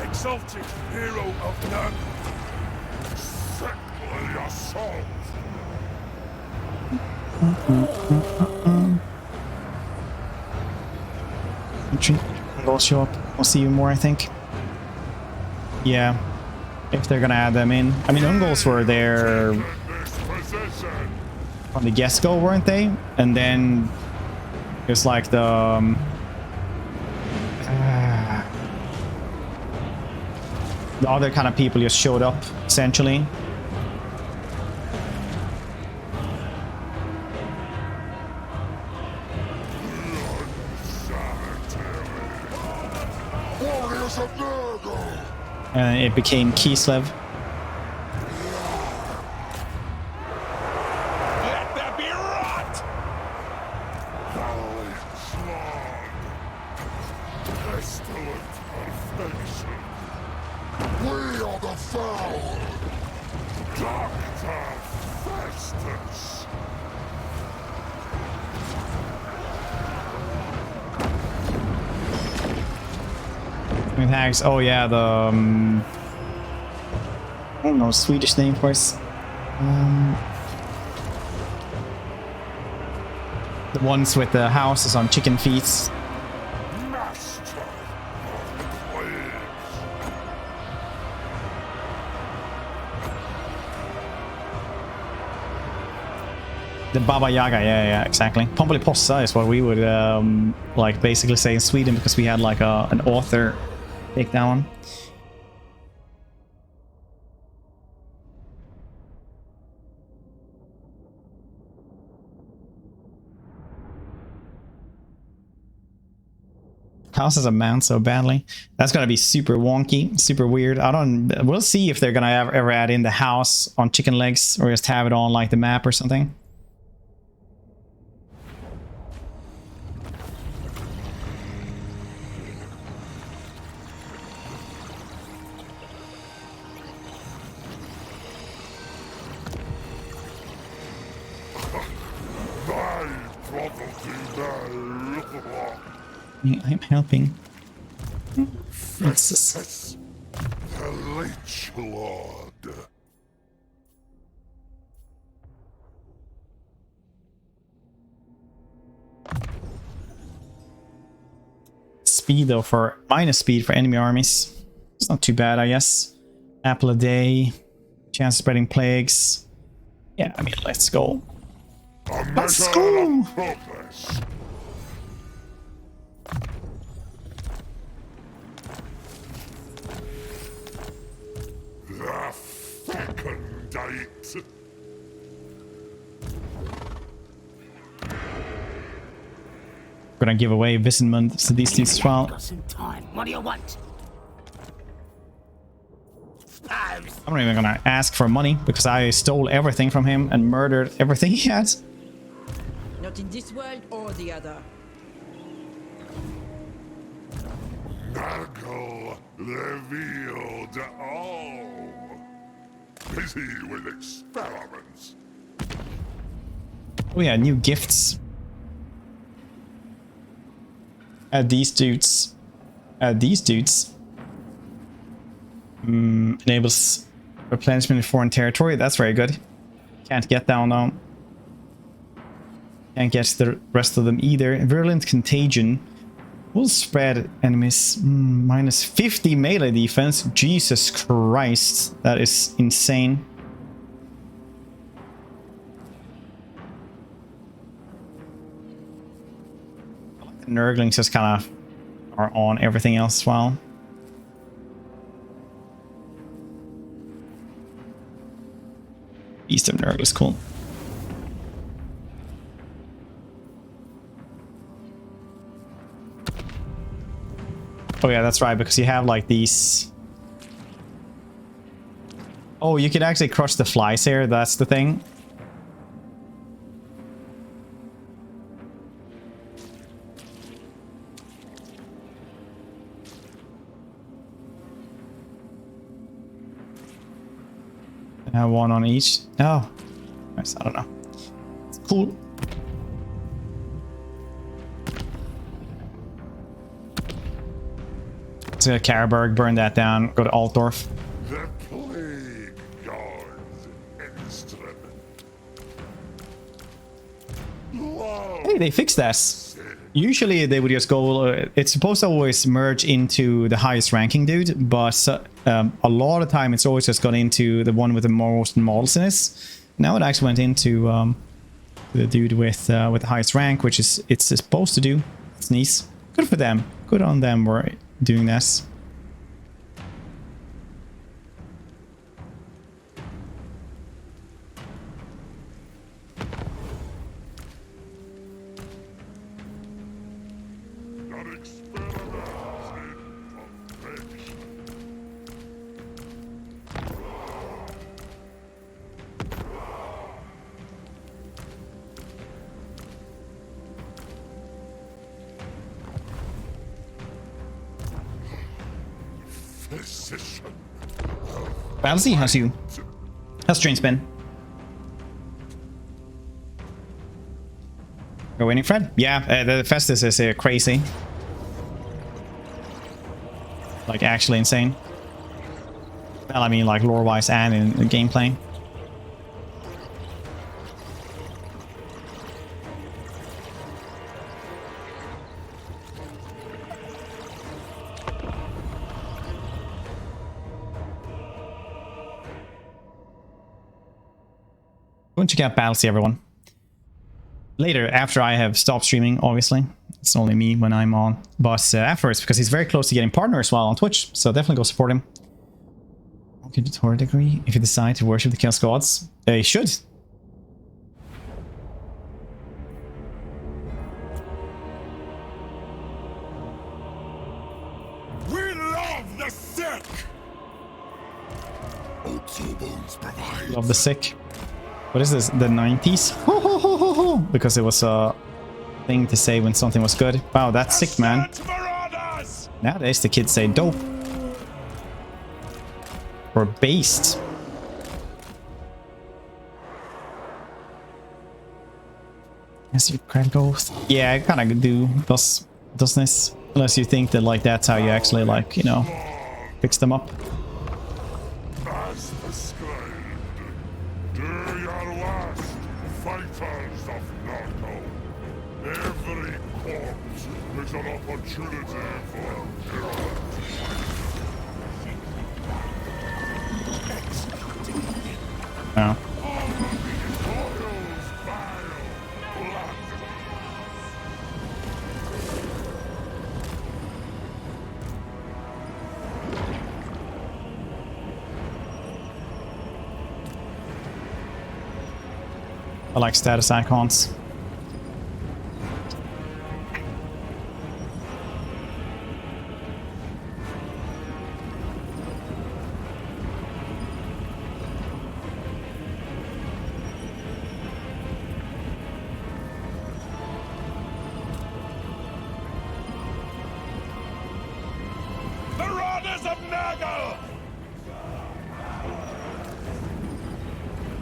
Exalted hero of none. Sickly assault. Retreat. They'll show up. We'll see you more, I think. Yeah. If they're gonna add them in. I mean, Ungol's were there In this position. from the get-go, weren't they? And then it's like the other kind of people just showed up, essentially. Warriors of Nurgle. And it became Kislev. Let there be rot. Valley slog. Pestilent perfection. We are the foul. Dr. Festus. With hags. Oh yeah, the I don't know, Swedish name for us. The ones with the houses on chicken feet. Master of the plagues. The Baba Yaga, yeah, exactly. Pompelipossa is what we would like basically say in Sweden, because we had like an author take that one. Houses amount so badly. That's gonna be super wonky, super weird. We'll see if they're gonna ever add in the house on chicken legs, or just have it on like the map or something. My property now. I'm helping. Festus, the Leech Lord. Speed though, for minus speed for enemy armies. It's not too bad, I guess. Apple a day, chance of spreading plagues. Yeah, I mean, let's go. A Let's measure go. of progress. The fecundate. Gonna give away Visinmund to these dudes as well. Just in time. What do you want? I'm not even gonna ask for money, because I stole everything from him and murdered everything he had. Not in this world or the other. Nurgle revealed all. Busy with experiments. Oh yeah, new gifts. Add these dudes. Add these dudes. Enables replenishment in foreign territory. That's very good. Can't get down though. Can't get the rest of them either. Virulent Contagion will spread enemies. Minus 50 melee defense. Jesus Christ. That is insane. The Nurglings just kind of are on everything else as well. East of Nurgle is cool. Oh yeah, that's right, because you have like these... Oh, you could actually crush the flies here, that's the thing. I have one on each. Oh, nice. I don't know. It's cool. So Karaberg, burn that down. Go to Altdorf. The plague guards instrument. Hey, they fixed that. Usually they would just go... it's supposed to always merge into the highest ranking dude, but a lot of time it's always just gone into the one with the most models in it. Now it actually went into the dude with the highest rank, which is it's supposed to do. It's nice. Good for them. Good on them for doing this. Balsy, how's you? How's train spin? We're winning, Fred? Yeah, the Festus is crazy. Like, actually insane. Well, I mean, like, lore-wise and in the gameplay. Go and check out Battle, see everyone. Later, after I have stopped streaming, obviously. It's only me when I'm on. But afterwards, because he's very close to getting partner as well on Twitch. So definitely go support him. Okay, to a degree, if you decide to worship the Chaos Gods, you should. We love the sick! Old Sawbones provide. Love the sick. What is this? The 90s? Ho, ho, ho, ho, ho. Because it was a thing to say when something was good. Wow, that's sick, man. Nowadays the kids say dope. Or based. Yes, you crack ghost. Yeah, I kind of do. Does this? Unless you think that like that's how you actually like, you know, fix them up. As prescribed, do your last, fighters of Narco. Every corpse is an opportunity for heroes. Yeah. I like status icons. Marauders of Nurgle!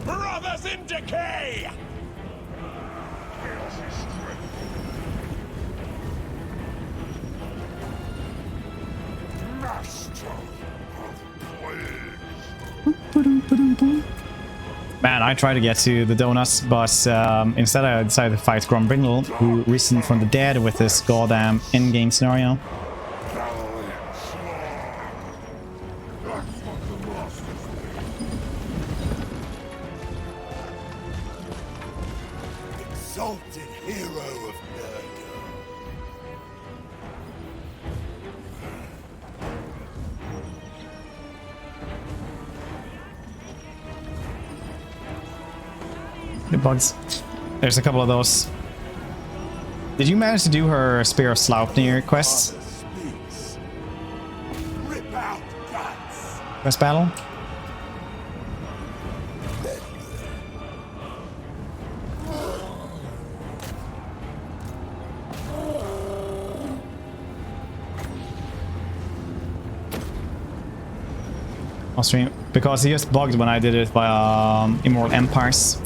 Brothers in decay! Master of plagues. Man, I tried to get to the donuts, but instead I decided to fight Grombrindle, who risen from the dead with this goddamn in-game scenario. Exalted hero of Nurgle. The bugs. There's a couple of those. Did you manage to do her Spear of Sleipnir quests? Rip out guts. Quest battle? I'll stream because he just bugged when I did it by Immortal Empires.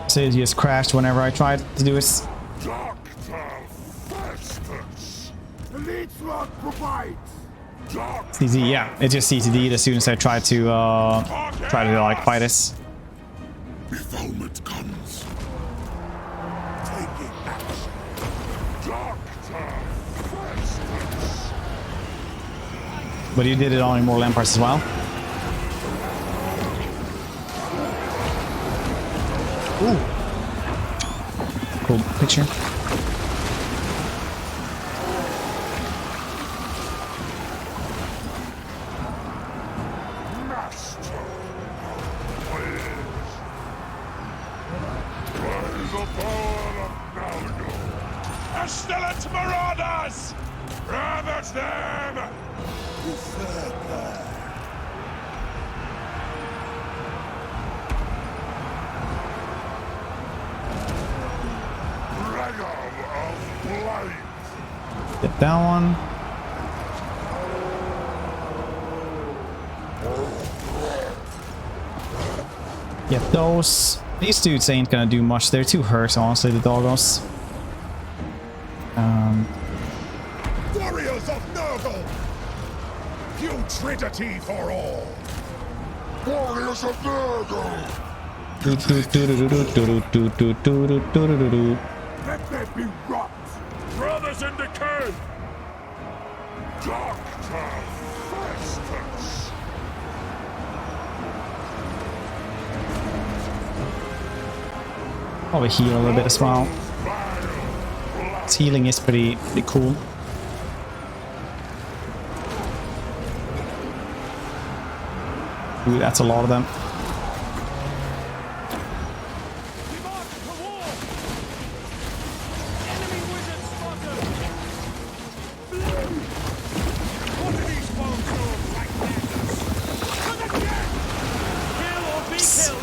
So it just crashed whenever I tried to do it. Dr. Festus. Elite Slot provides. CZ, yeah, it just CTD'd as soon as I tried to like fight this. Befoulment comes. Taking action. Dr. Festus. But you did it on Immortal Empires as well. Ooh. Cool picture. Master of plagues. By the power of Nalgo. Pestilent marauders! Ravage them! Of blight. Get that one. Get those. These dudes ain't gonna do much. They're too hurt, honestly, the doggos. Warriors of Nurgle! Putridity for all! Warriors of Nurgle. Let there be rot! Brothers in decay! Dr. Festus. Probably heal a little bit as well. His healing is pretty cool. Ooh, that's a lot of them.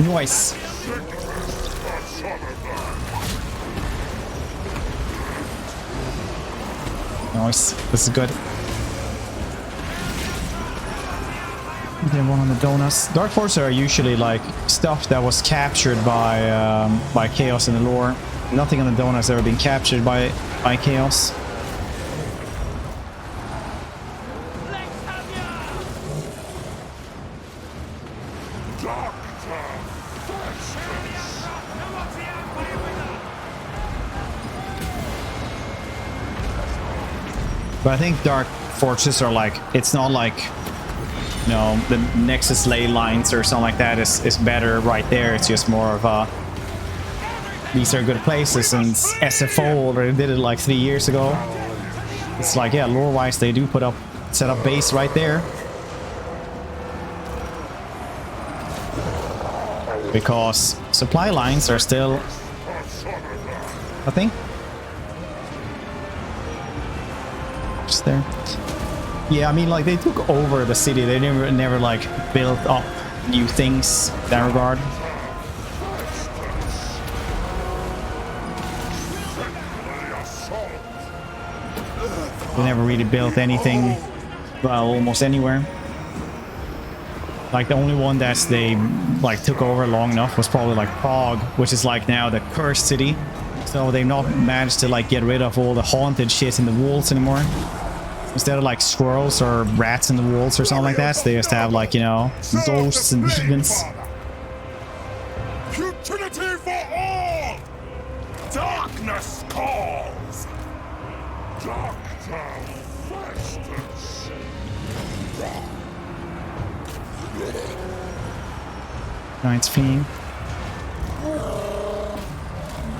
Nice. Nice. This is good. Then one on the donuts. Dark Forces are usually like stuff that was captured by Chaos in the lore. Nothing on the donuts has ever been captured by Chaos. But I think Dark Forces are like, it's not like, you know, the Nexus ley lines or something like that is better right there. It's just more of a, these are good places, and SFO already did it like 3 years ago. It's like, yeah, lore wise they do set up base right there. Because supply lines are still a thing. Just there. Yeah, I mean, like, they took over the city. They never like built up new things in that regard. They never really built anything, well, almost anywhere. Like, the only one that they like took over long enough was probably like Prague, which is like now the cursed city. So they've not managed to like get rid of all the haunted shit in the walls anymore. Instead of like squirrels or rats in the walls or something like that, so they just have like, you know, ghosts and demons. Futility for all! Darkness calls! Dr. Festus! Giants fleeing.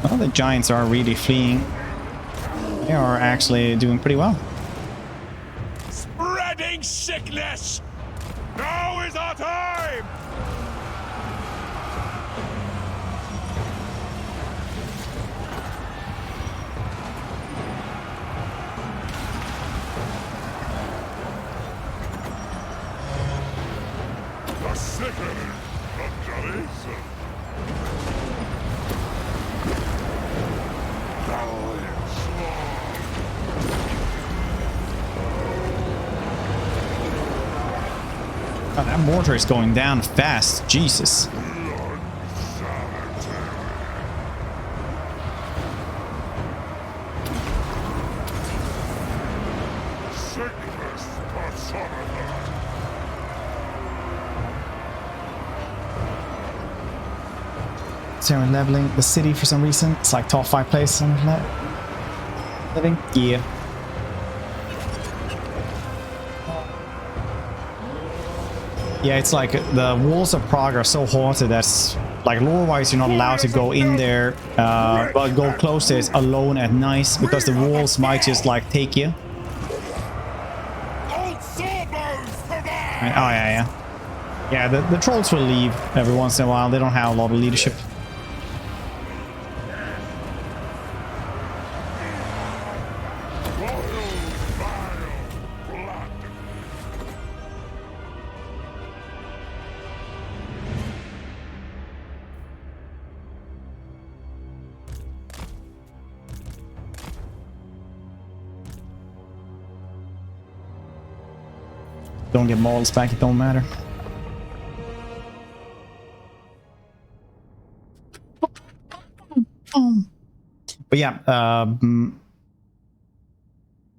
Well, the giants are really fleeing. They are actually doing pretty well. Spreading sickness! Now is our time! The sickening conjuration! Oh, that mortar is going down fast. Jesus. They're leveling the city for some reason. It's like top 5 place, something like that. Living? Yeah. Yeah, it's like the walls of Prague are so haunted that's like lore-wise you're not allowed to go in there, but go close to it alone at night because the walls might just like take you. Right. Oh yeah. Yeah, the trolls will leave every once in a while. They don't have a lot of leadership. Don't get models back, it don't matter. But yeah,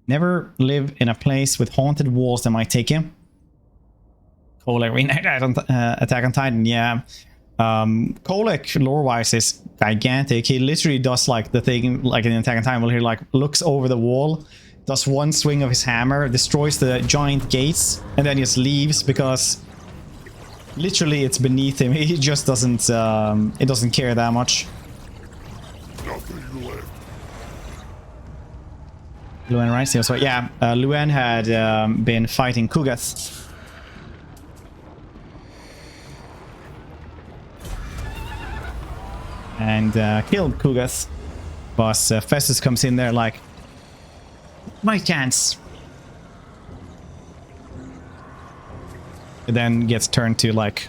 never live in a place with haunted walls that might take you. Kolek Attack on Titan, yeah. Kolek lore-wise is gigantic. He literally does like the thing like in Attack on Titan where he like looks over the wall, does one swing of his hammer, destroys the giant gates, and then just leaves because literally it's beneath him. He just doesn't it doesn't care that much. Luan, right? So yeah, Luan had been fighting Kugath. And killed Kugath. But Festus comes in there like, my chance. It then gets turned to like,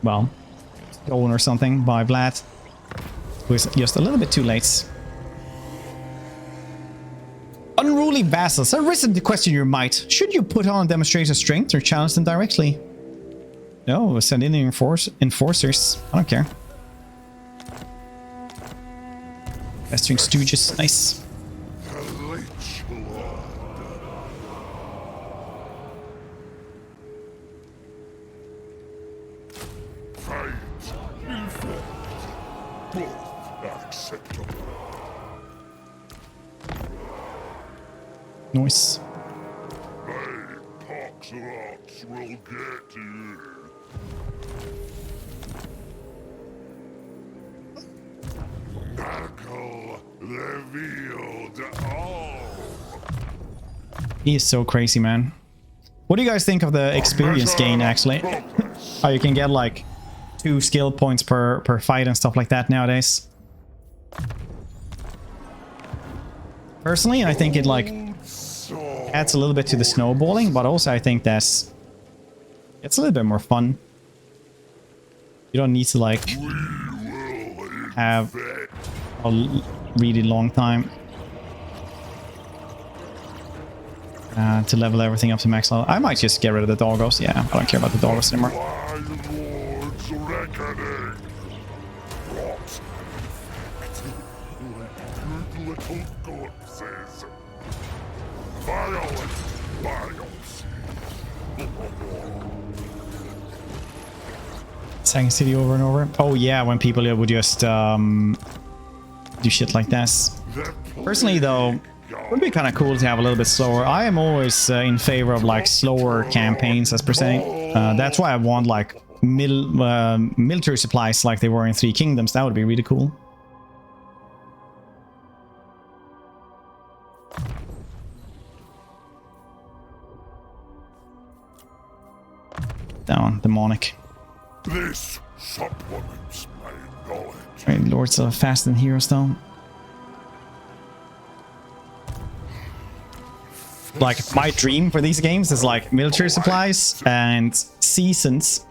well, stone or something by Vlad. Who is just a little bit too late. Unruly vassals have risen to question your might. Should you put on demonstration strength or challenge them directly? No, send in enforcers. I don't care. Pestering stooges, nice. Nice. Poxlots will get you. Knuckle revealed all. He is so crazy, man. What do you guys think of the experience gain, actually? How you can get like 2 skill points per fight and stuff like that nowadays. Personally, I think it like adds a little bit to the snowballing, but also I think it's a little bit more fun. You don't need to like have a really long time to level everything up to max level. I might just get rid of the doggos. Yeah, I don't care about the doggos anymore. Second city over and over. Oh yeah, when people would just do shit like this. Personally though, it would be kind of cool to have a little bit slower. I am always in favor of like slower campaigns as per se. That's why I want like military supplies like they were in Three Kingdoms. That would be really cool. Down, demonic. This supplements my knowledge. Right, Lords of Fast and Heroes though. Like my dream for these games is like military supplies and seasons.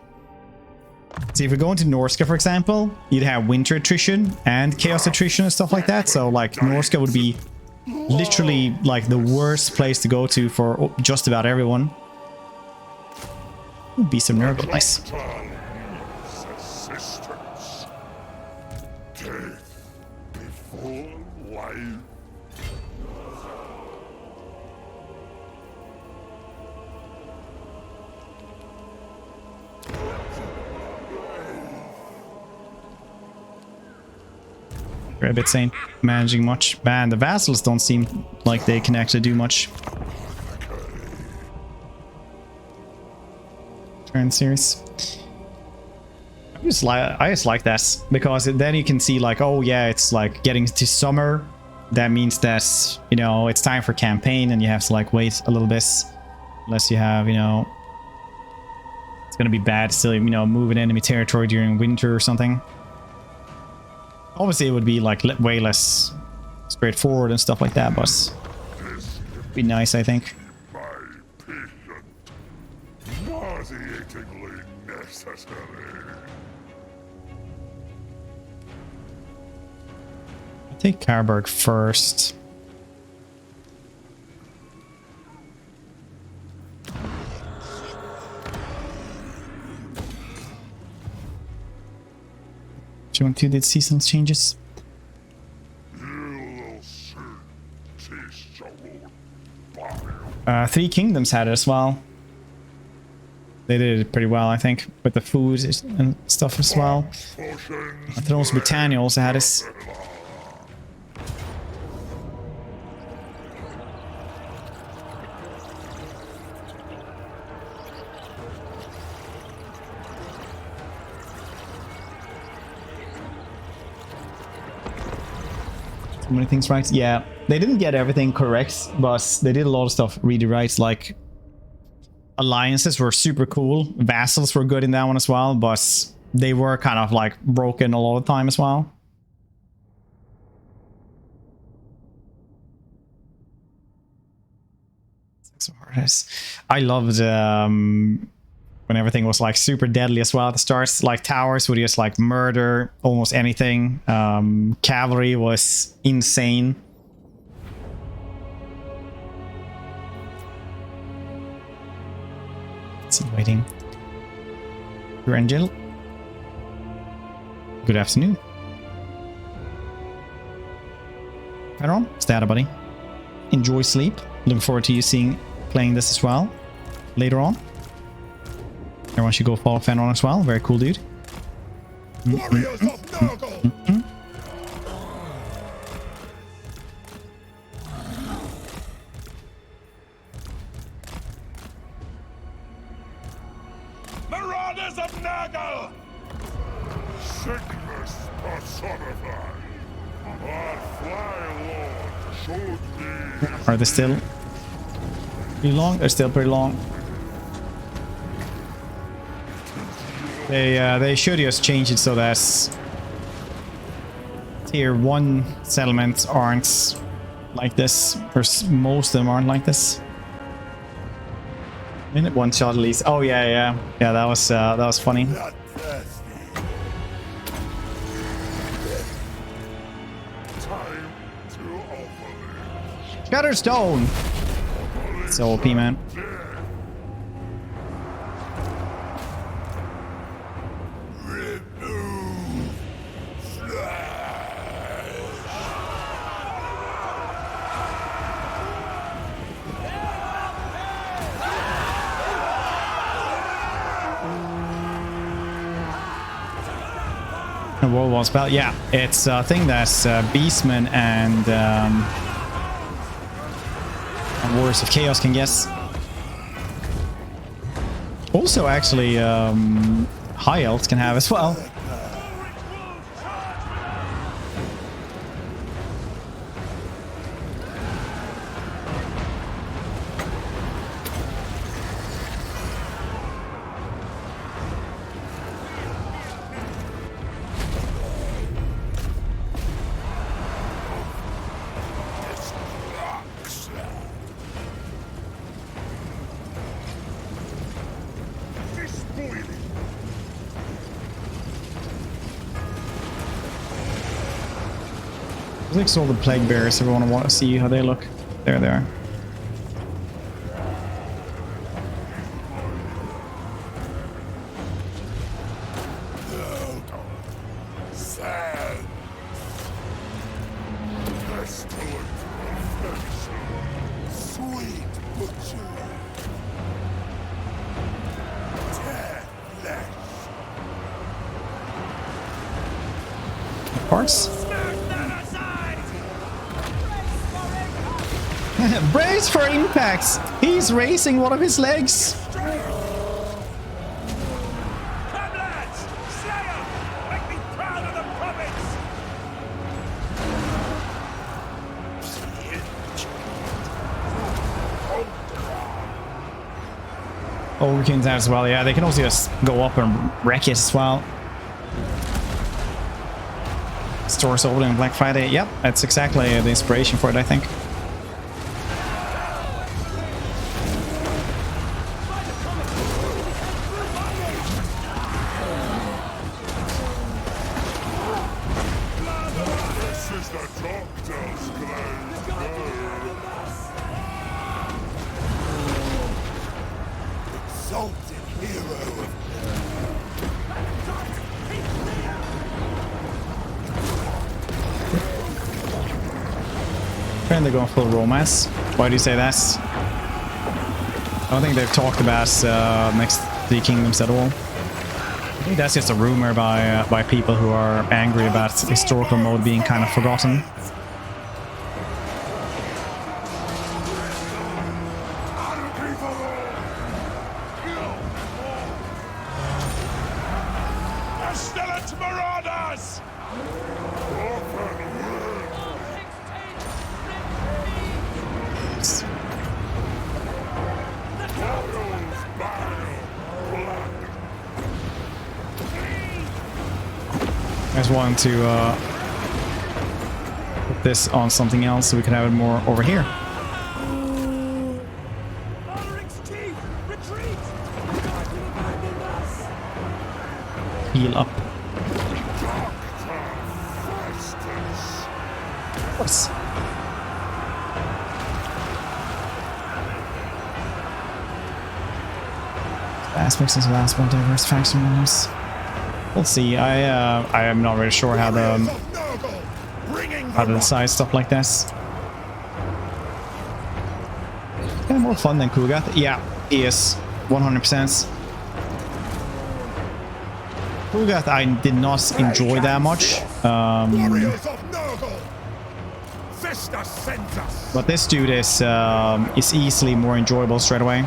So if you go into Norska, for example, you'd have winter attrition and chaos attrition and stuff like that. So like Norska would be literally like the worst place to go to for just about everyone. Would be some nerve, nice. Rabbits ain't managing much. Man, the vassals don't seem like they can actually do much. Turn series. I just like that because then you can see like, oh yeah, it's like getting to summer. That means that, you know, it's time for campaign and you have to like wait a little bit unless you have, you know, it's gonna be bad still, you know, moving enemy territory during winter or something. Obviously, it would be like way less straightforward and stuff like that, but it'd be nice, I think. Nauseatingly necessary. I'll take Karberg first. Do you want to do the seasons changes? Three Kingdoms had it as well. They did it pretty well, I think, with the food and stuff as well. I think also Britannia also had this. many things right. Yeah, they didn't get everything correct, but they did a lot of stuff really right. Like alliances were super cool. Vassals were good in that one as well, but they were kind of like broken a lot of the time as well. I loved when everything was like super deadly as well at the start. Like towers would just like murder almost anything. Cavalry was insane. Waiting. Angel. Good afternoon. Everyone, stay out, buddy. Enjoy sleep. Looking forward to you playing this as well later on. Everyone should go follow Fenron as well. Very cool dude. Warriors of Nurgle! Marauders of Nurgle! Sickness personified. Our fly lord showed me. Are they still pretty long? They're still pretty long. They should just change it so that tier 1 settlements aren't like this, or most of them aren't like this. Minute 1 shot at least. Oh yeah, that was funny. Shutterstone. So OP, man. World War spell, yeah, it's a thing that's Beastmen and Warriors of Chaos can guess. Also, actually, High Elves can have as well. Like all the plague bearers, if we want to see how they look. There they are. Parts. Brace for impacts! He's raising one of his legs! Ogrekins as well, yeah, they can also just go up and wreck it as well. Stores over in Black Friday, yep, that's exactly the inspiration for it, I think. They're going full romance. Why do you say that? I don't think they've talked about next 3 kingdoms at all. I think that's just a rumor by people who are angry about historical mode being kind of forgotten. wanted to put this on something else so we can have it more over here. Heal up. What's aspects of last one diverse faction members. We'll see. I am not really sure how to decide stuff like this. Kind of more fun than Kugath. Yeah, he is 100%. Kugath I did not enjoy that much. But this dude is easily more enjoyable straight away.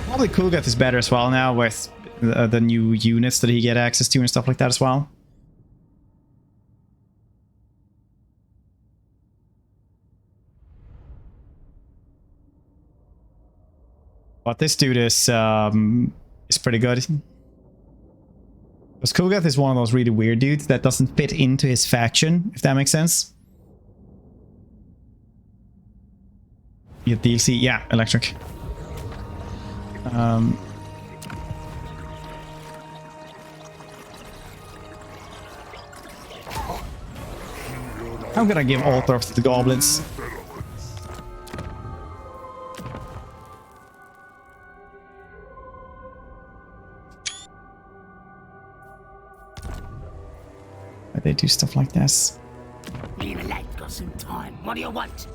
Probably Kugath is better as well now with the new units that he get access to and stuff like that as well. But this dude is pretty good. Because Kugath is one of those really weird dudes that doesn't fit into his faction, if that makes sense. You get DLC, yeah, electric. I'm gonna give Altar to the goblins. They do stuff like this. Been late, got some time. What do you want?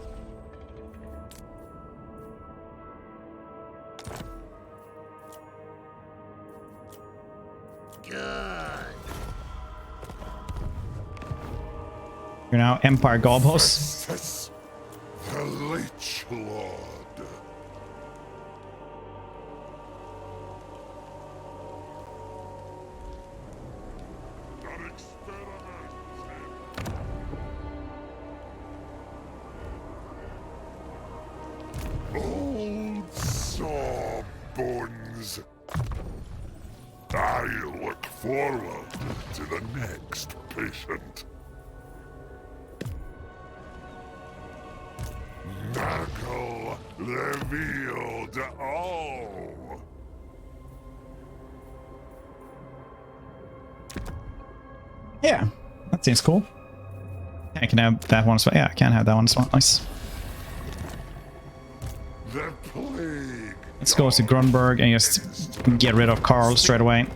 Good. You're now Empire Gobos. Festus, the Leech Lord. Old sawbones. I look forward to the next patient. Knuckle revealed all. Yeah, that seems cool. I can have that one as well. Yeah, I can have that one as well. Nice. The plague. Let's go to Grunberg and just get rid of Carl straight away.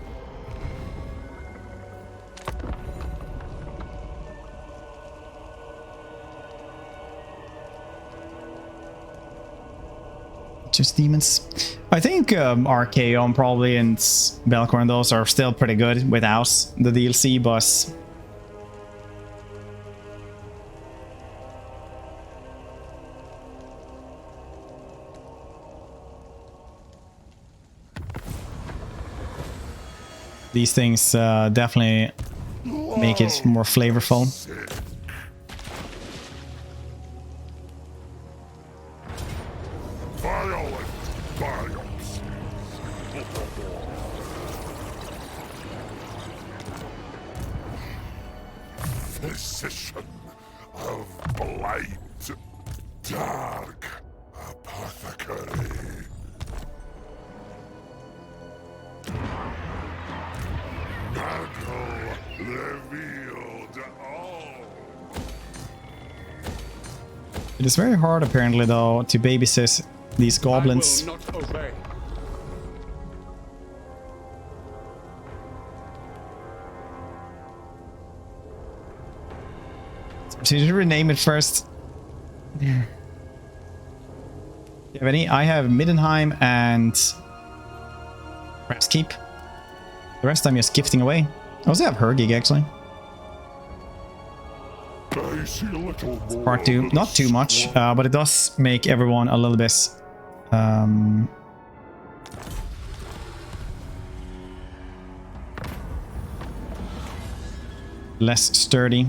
Just demons. I think Archaeon probably and Belcor and those are still pretty good without the DLC, but these things definitely make it more flavorful. Physician of blight, dark apothecary. Knuckle revealed all. It is very hard apparently though to babysit these goblins. I will not obey. So you should rename it first. Do you have any? I have Middenheim and Keep. The rest I'm just gifting away. I also have Hergig actually. I see a little more. Part 2. Not too much, but it does make everyone a little bit less sturdy.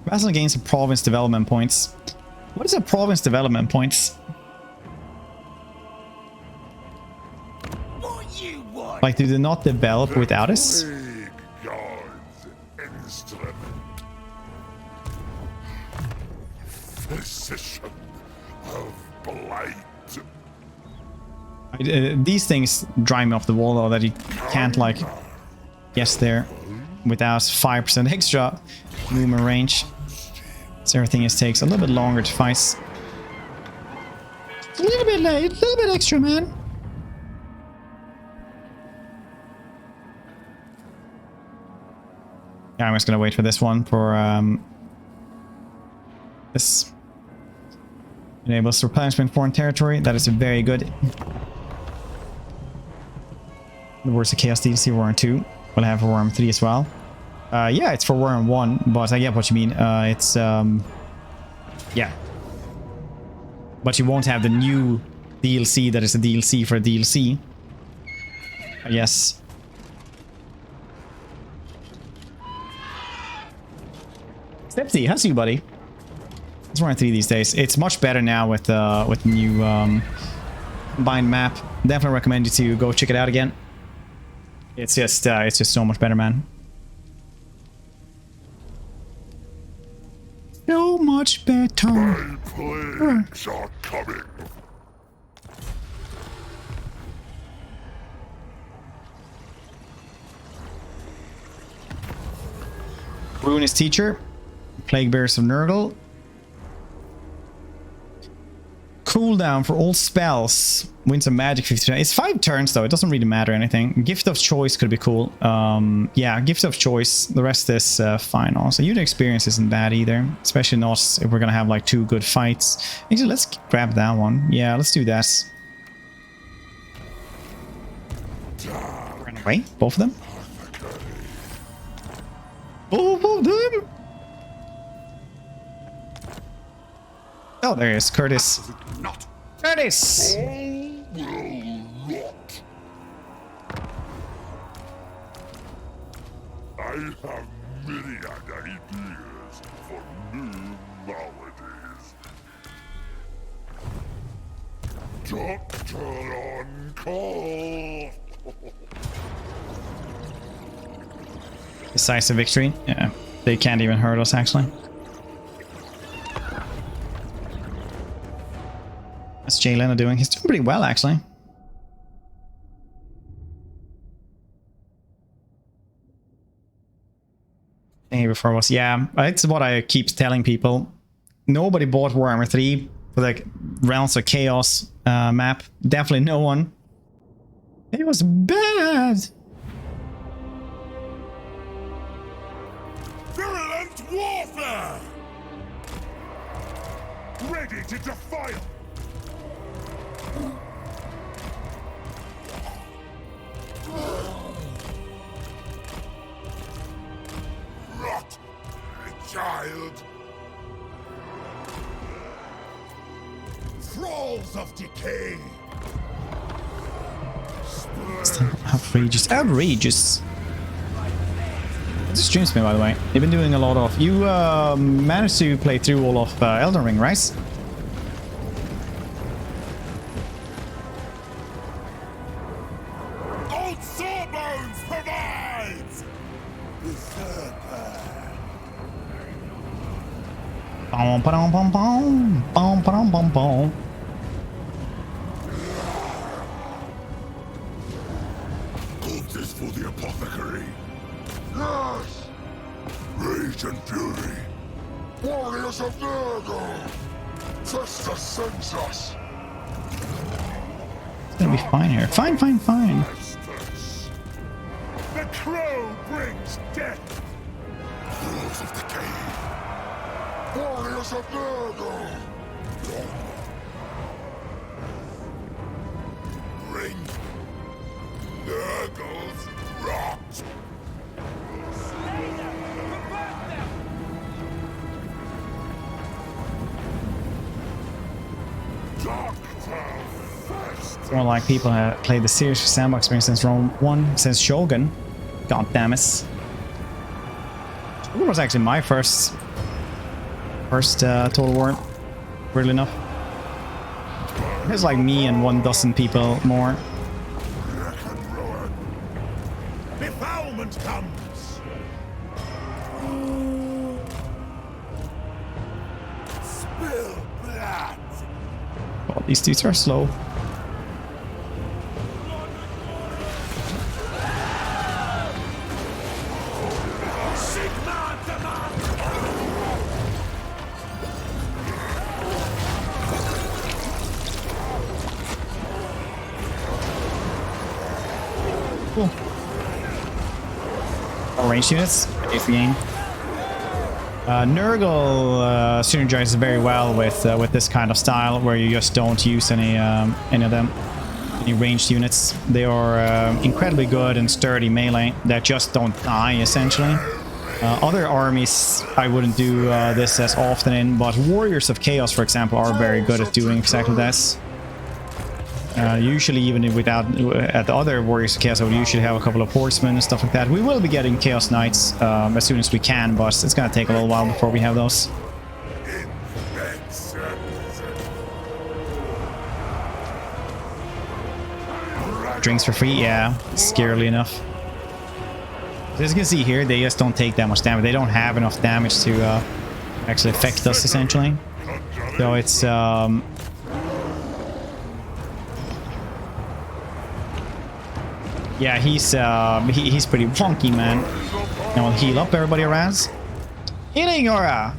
Vassal gains a province development points. What is a province development points? What you want? Like, do they not develop without us? Plague gods. blight. These things drive me off the wall though, that you can't like guess there without 5% extra movement range. So everything just takes a little bit longer to fight. A little bit late, a little bit extra, man. Yeah, I'm just gonna wait for this one for this enables replenishment foreign territory. That is very good. The Words of Chaos DLC Worm 2. We'll have for Worm 3 as well. Yeah, it's for Worm 1, but I get what you mean. It's yeah. But you won't have the new DLC that is a DLC for a DLC. I guess. Stepsy, how's you, buddy? It's Worm 3 these days. It's much better now with new combined map. Definitely recommend you to go check it out again. It's just so much better, man. So much better. My plagues are coming. Ruin his teacher. Plague Bears of Nurgle. Cooldown for all spells. Wins a magic 50. It's 5 turns though. It doesn't really matter anything. Gift of choice could be cool. Yeah, gift of choice. The rest is fine also. Unit experience isn't bad either. Especially not if we're gonna have like 2 good fights. Actually, let's grab that one. Yeah, let's do that. Run away. Both of them. Both of them. Oh, there he is. Curtis. Curtis! I have myriad ideas for new maladies. Doctor on call. Decisive victory. Yeah, they can't even hurt us actually. What's Jay Leno doing? He's doing pretty well, actually. Thing before was, yeah, it's what I keep telling people. Nobody bought Warhammer 3 for the Realms of Chaos map. Definitely no one. It was bad. Virulent warfare! Ready to defile! Rot, child. Thralls of decay! Outrageous. Outrageous. This streams me, by the way. You've been doing a lot of... You managed to play through all of Elden Ring, right? Old Sawbones provides! Bom, bom, bom, bom, bom, bom, bom, bom. Gold is for the apothecary. Yes! Rage and fury. Warriors of Nurgle! Festus sends us. It's gonna be fine here. Fine, fine, fine. Festus. The crow brings death! Thralls of decay. Warriors of Nurgle! Bring Nurgle's rot! It's more like people have played the series for sandbox experience since Rome 1, since Shogun. God damn it. Shogun was actually my first Total War, weirdly enough. There's like me and 12 people more. Befoulment comes! Spill blood! God These dudes are slow. Cool. More ranged units. It's the game. Nurgle synergizes very well with this kind of style, where you just don't use any of them, any ranged units. They are incredibly good and sturdy melee that just don't die, essentially. Other armies I wouldn't do this as often in, but Warriors of Chaos, for example, are very good at doing exactly this. Usually, even without at the other Warriors of Chaos, I would usually have a couple of horsemen and stuff like that. We will be getting Chaos Knights as soon as we can, but it's gonna take a little while before we have those. Drinks for free, yeah, scarily enough. As you can see here, they just don't take that much damage. They don't have enough damage to actually affect us, essentially. So it's yeah, he's pretty wonky, man. And we'll heal up everybody around. Healing aura.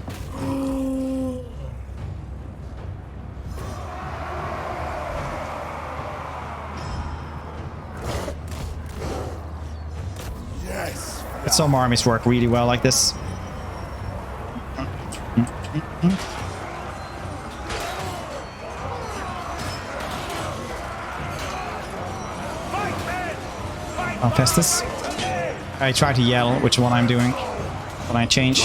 Yes. But some armies work really well like this. Oh, Festus. I try to yell which one I'm doing when I change.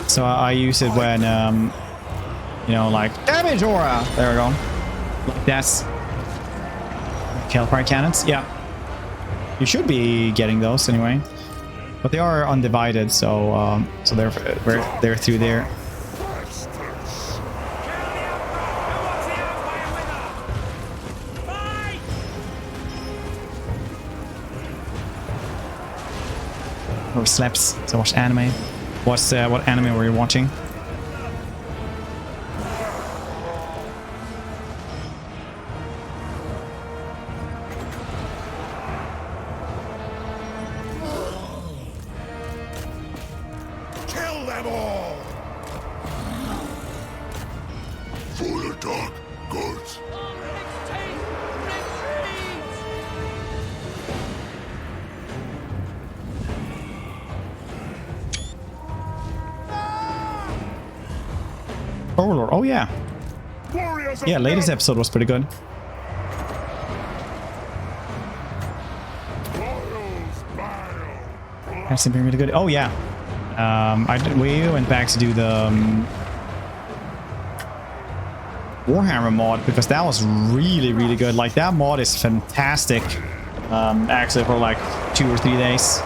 So I use it when, you know, like, damage aura! There we go. Like that's... Hellfire cannons? Yeah. You should be getting those anyway. But they are undivided, so they're through there. Or slaps to watch anime. What anime were you watching? Kill them all! Full attack, guards. Overlord. Oh yeah. Yeah, latest episode was pretty good. That's been really good. Oh yeah. We went back to do the Warhammer mod because that was really good. Like that mod is fantastic. Actually for like 2 or 3 days.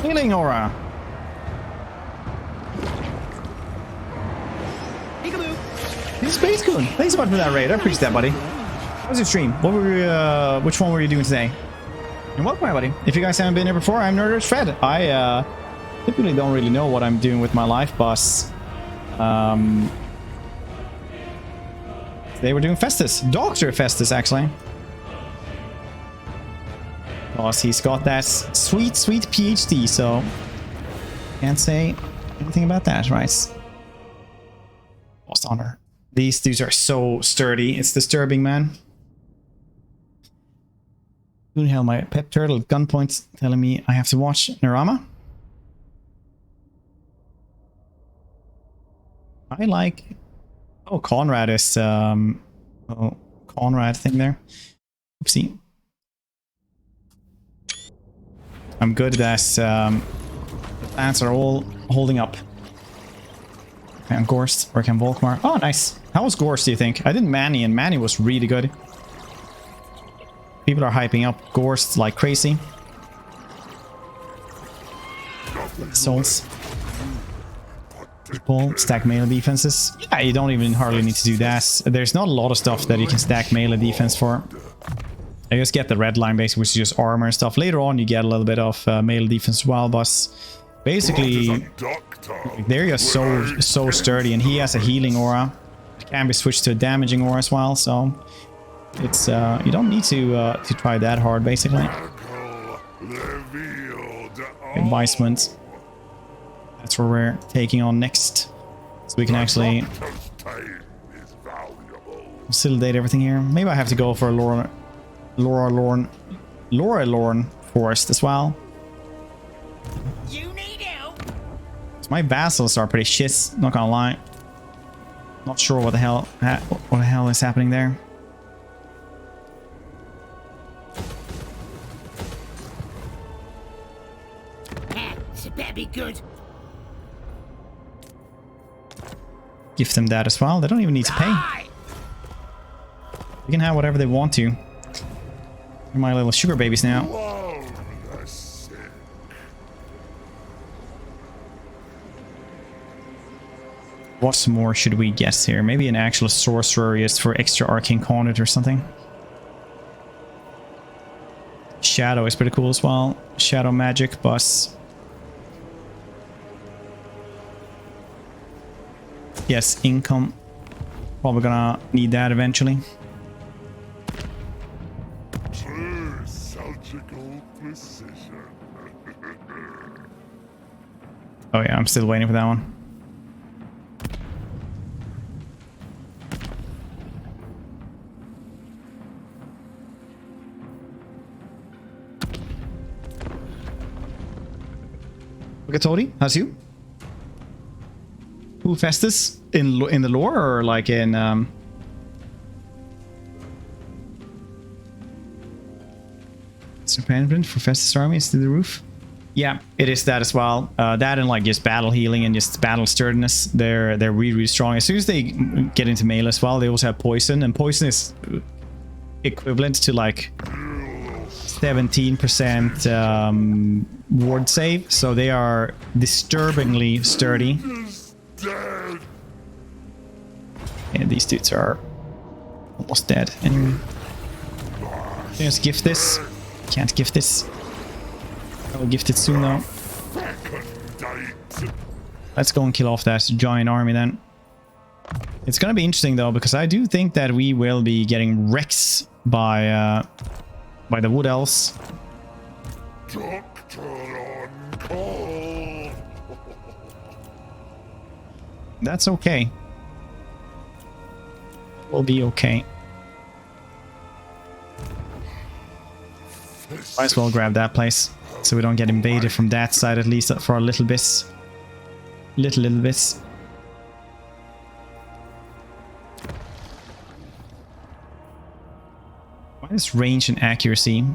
Healing aura. This is Space Coon. Thanks so much for that raid. I appreciate that, buddy. How was your stream? What were you, which one were you doing today? And welcome, everybody. If you guys haven't been here before, I'm Nerders Fred. I typically don't really know what I'm doing with my life, but today we're doing Festus. Dr. Festus, actually. Because he's got that sweet PhD, so can't say anything about that, right? Lost honor. These dudes are so sturdy. It's disturbing, man. Who the hell, my pet turtle at gunpoint telling me I have to watch Narama? I like... Oh, Conrad is... Oh, Conrad thing there. Oopsie. I'm good at this. The plants are all holding up. Okay, and Gorst, or can Volkmar. Oh, nice. How was Gorst, do you think? I did Manny, and Manny was really good. People are hyping up Gorst like crazy. Souls. Pull, stack melee defenses. Yeah, you don't even hardly need to do that. There's not a lot of stuff that you can stack melee defense for. I just get the red line basically, which is just armor and stuff. Later on, you get a little bit of melee defense as well, but basically, they're just so sturdy, and he has a healing aura. It can be switched to a damaging aura as well, so it's you don't need to try that hard basically. Advisement. That's where we're taking on next, so we can actually facilitate everything here. Maybe I have to go for a Laura Lorne Forest as well. You need help. So my vassals are pretty shit, not gonna lie. Not sure what the hell is happening there. So better be good. Give them that as well. They don't even need to pay. They can have whatever they want to. They're my little sugar babies now. What more should we guess here? Maybe an actual sorcerer just for extra arcane conduit or something. Shadow is pretty cool as well. Shadow magic bus. Yes, income. Probably gonna need that eventually. True surgical precision. Oh yeah, I'm still waiting for that one. Look at Tony, how's you? Who, Festus? In the lore or like in Surprisement for Festus army is to the roof? Yeah, it is that as well. That and like just battle healing and just battle sturdiness. They're really strong. As soon as they get into melee as well, they also have poison, and poison is equivalent to like 17% ward save, so they are disturbingly sturdy. And these dudes are almost dead anyway. Just gift this. Can't gift this. I will gift it soon though. Let's go and kill off that giant army then. It's gonna be interesting though, because I do think that we will be getting wrecks by the wood elves. That's okay. We'll be okay. Might as well grab that place, so we don't get invaded from that side at least for a little bit. Little bits. Why is range and accuracy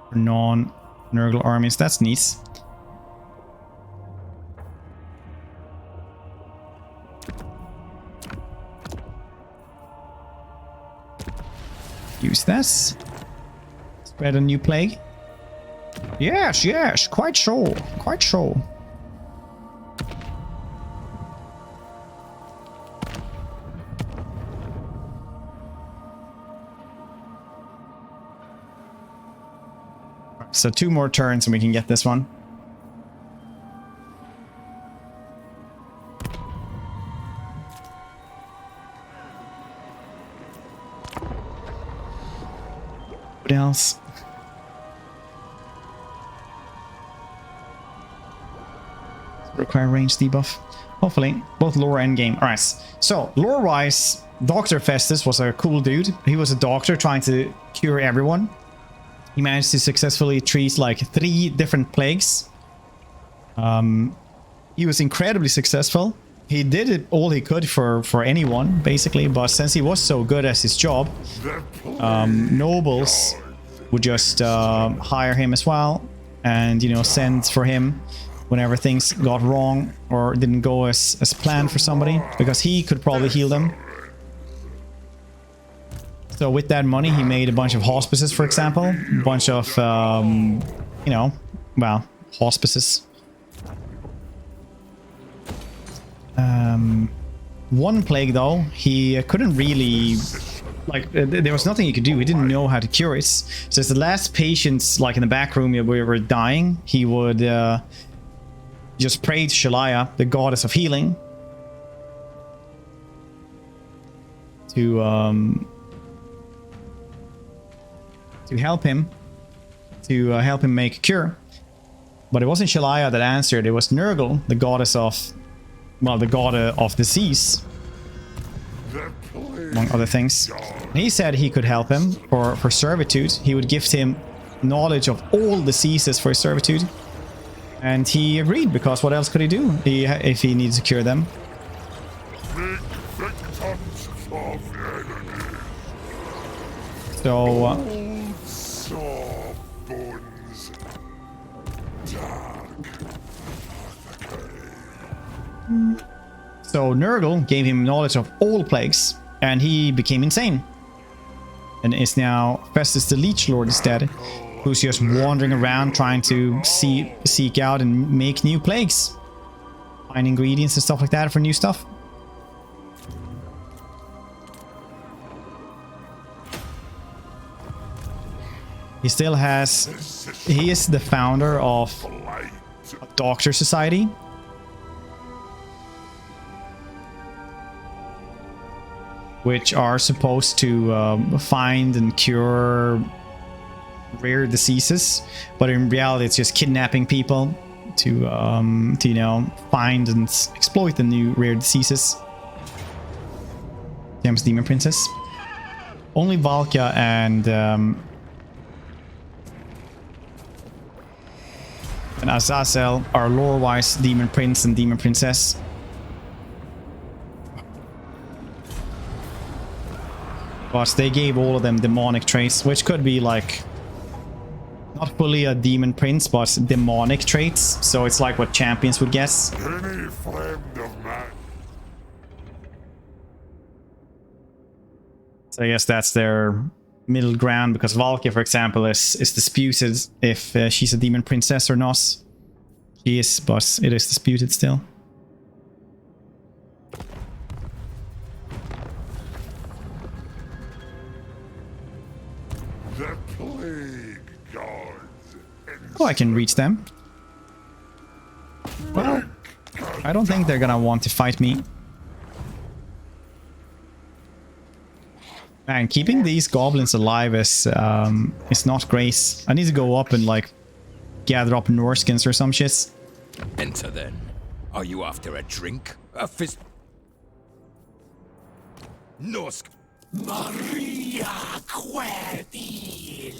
for non-Nurgle armies? That's neat. Use this. Spread a new plague. Yes, yes, quite sure. Quite sure. So 2 more turns and we can get this one. What else? Require range debuff. Hopefully, both lore and game. Alright, so lore-wise, Dr. Festus was a cool dude. He was a doctor trying to cure everyone. He managed to successfully treat like 3 different plagues. He was incredibly successful. He did it all he could for anyone, basically, but since he was so good at his job, nobles would just hire him as well, and, you know, send for him whenever things got wrong or didn't go as planned for somebody, because he could probably heal them. So with that money, he made a bunch of hospices, for example. A bunch of, you know, well, hospices. One plague though, he couldn't really, like, there was nothing he could do. He didn't know how to cure it. So as the last patients, like in the back room where we were dying, he would just pray to Shalaya, the goddess of healing, to help him make a cure. But it wasn't Shalaya that answered. It was Nurgle, the goddess of, well, the god of disease, among other things. And he said he could help him for servitude. He would gift him knowledge of all diseases for his servitude. And he agreed, because what else could he do if he needs to cure them? Make victims of enemy. So, Old sore bones. Dark apothecary. So Nurgle gave him knowledge of all plagues, and he became insane. And is now Festus the Leech Lord instead, who's just wandering around trying to seek out and make new plagues. Find ingredients and stuff like that for new stuff. He still has... He is the founder of a doctor society. Which are supposed to find and cure rare diseases, but in reality it's just kidnapping people to you know, find and exploit the new rare diseases. James Demon Princess. Only Valkia and Azazel are lore-wise Demon Prince and Demon Princess. But they gave all of them demonic traits, which could be like not fully a demon prince, but demonic traits. So it's like what champions would guess. Any friend of man. So I guess that's their middle ground, because Valkia, for example, is disputed if she's a demon princess or not. She is, but it is disputed still. The plague gods. Oh, I can reach them. Well, I don't think they're gonna want to fight me. Man, keeping these goblins alive is not great. I need to go up and like gather up Norskins or some shit. Enter then. Are you after a drink? A fist? Norsk. Maria Querdil.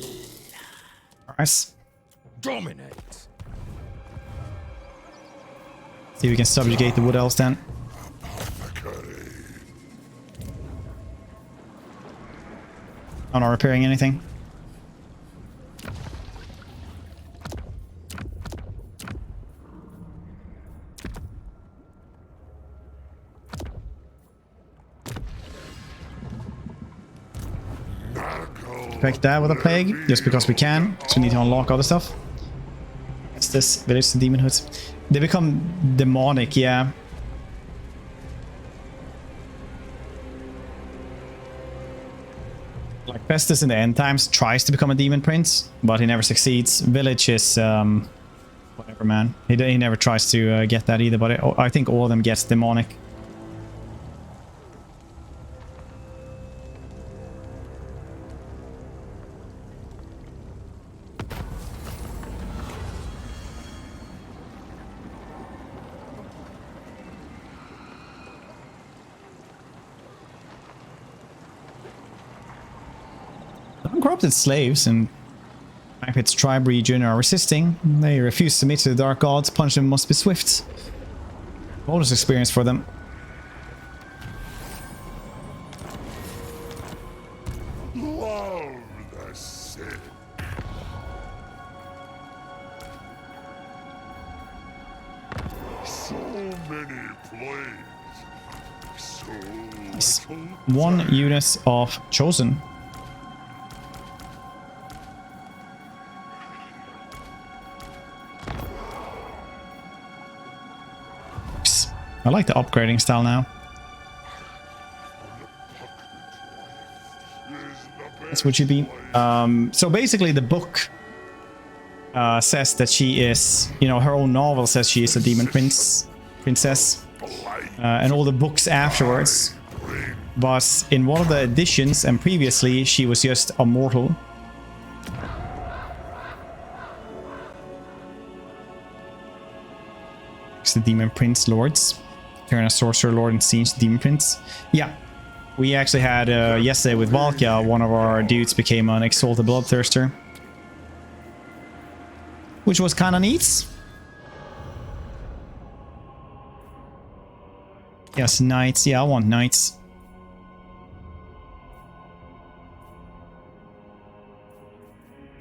Nice. Dominate. See if we can subjugate the Wood Elves then. I'm not repairing anything. Affect that with a plague, just because we can. So we need to unlock other stuff. What's this? Village to Demon Hoods. They become demonic, yeah. Like Festus in the end times tries to become a demon prince, but he never succeeds. Village is whatever, man. He never tries to get that either, but I think all of them gets demonic. Corrupted slaves in Blackpit's tribe region are resisting. They refuse to submit to the dark gods. Punishment must be swift. Bonus experience for them. Love the sick. So many plagues. So little. One unit of Chosen. I like the upgrading style now. That's what she'd be. So basically the book says that she is, you know, her own novel says she is a demon princess. And all the books afterwards was in one of the editions, and previously she was just a mortal. It's the demon prince lords. Turn a sorcerer lord and siege demon prince. Yeah. We actually had yesterday with Valkia, one of our dudes became an exalted bloodthirster. Which was kind of neat. Yes, knights. Yeah, I want knights.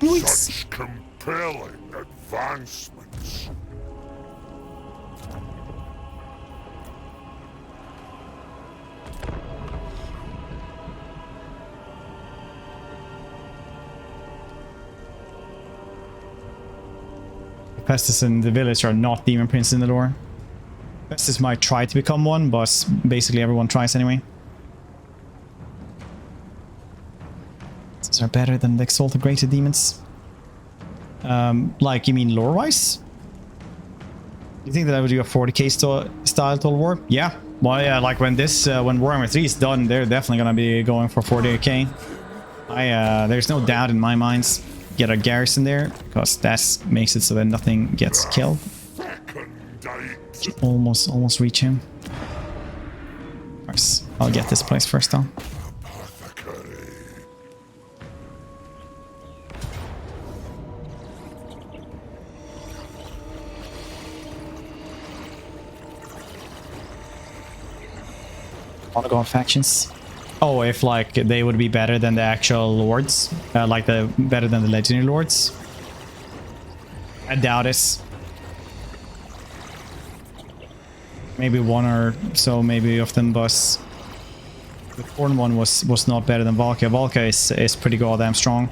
Such compelling advancements. Festus and the village are not demon princes in the lore. Festus might try to become one, but basically everyone tries anyway. These are better than the exalted greater demons. Like, you mean lore-wise? You think that I would do a 40k style Total War? Yeah. Well, yeah, like when Warhammer 3 is done, they're definitely gonna be going for 40k. There's no doubt in my mind. Get a garrison there, because that makes it so that nothing gets killed. Almost reach him. Of course, I'll get this place first though. Wanna go on factions? Oh, if like they would be better than the actual lords, like better than the legendary lords. I doubt it. Maybe one or so, maybe of them, but the Thorn one was not better than Valkia. Valkia is pretty goddamn strong.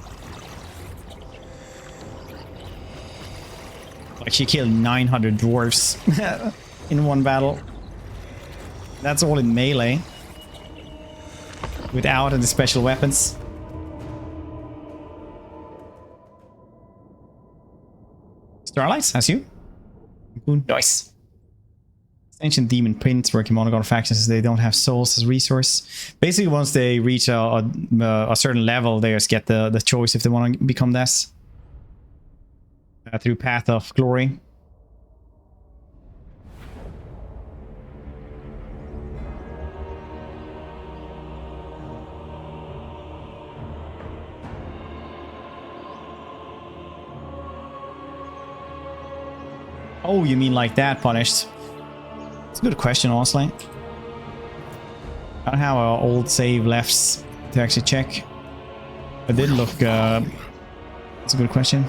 Like she killed 900 dwarves in one battle. That's all in melee. Without any special weapons. Starlights, as you. Nice. Ancient demon prince working monogon factions, they don't have souls as resource. Basically, once they reach a certain level, they just get the choice if they want to become this. Through Path of Glory. Oh, you mean like that, Punished? It's a good question, honestly. I don't have an old save left to actually check. It did look... It's a good question.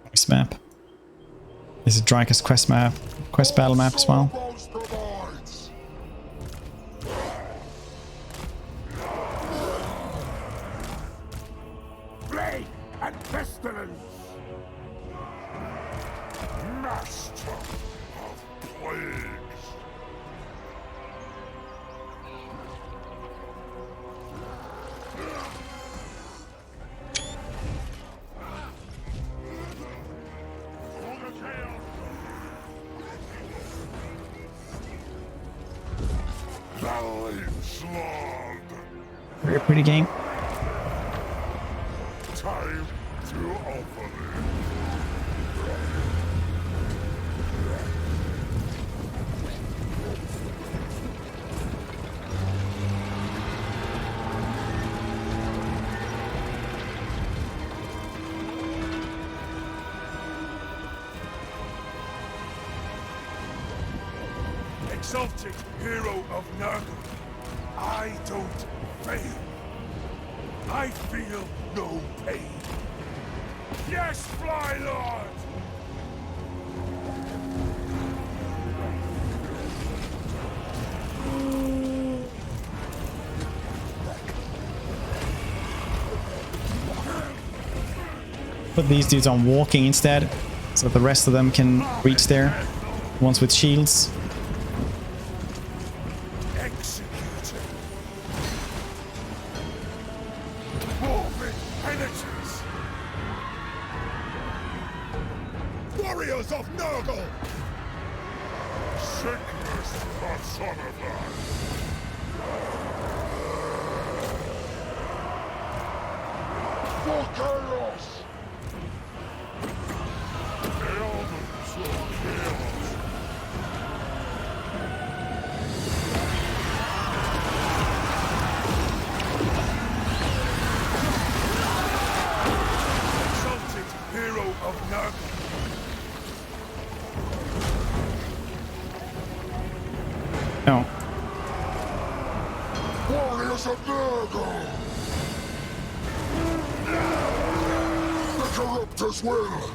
Nice map. This is Drika's quest map, quest battle map as well. Very pretty game. Time to offer Exalted hero of Nurgle, I don't fail. I feel no pain. Yes, Fly Lord! Put these dudes on walking instead, so that the rest of them can reach there. Ones with shields. Executed. Morbid penitence. Warriors of Nurgle. Sickness personified. For chaos. Ailments of chaos. Exalted hero of Nurgle. No. Warriors of Nurgle! The Corruptor's will!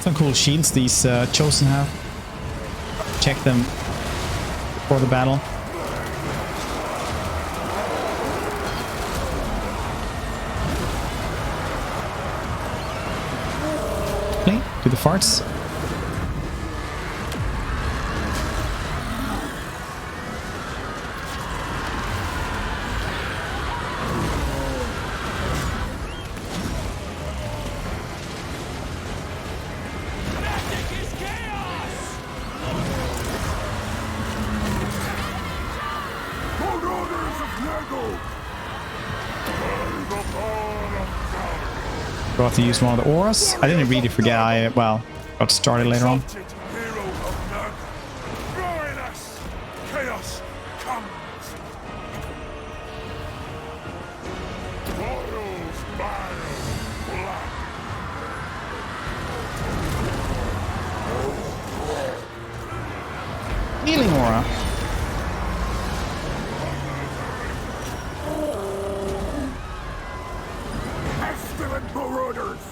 Some cool shields these Chosen have. Check them for the battle. Okay, do the farts. Got to use one of the auras. I didn't really forget. I got started later on. Exalted hero of Nurgle. Join us. Chaos comes. Boils bile black. Healing aura. Pestilent marauders.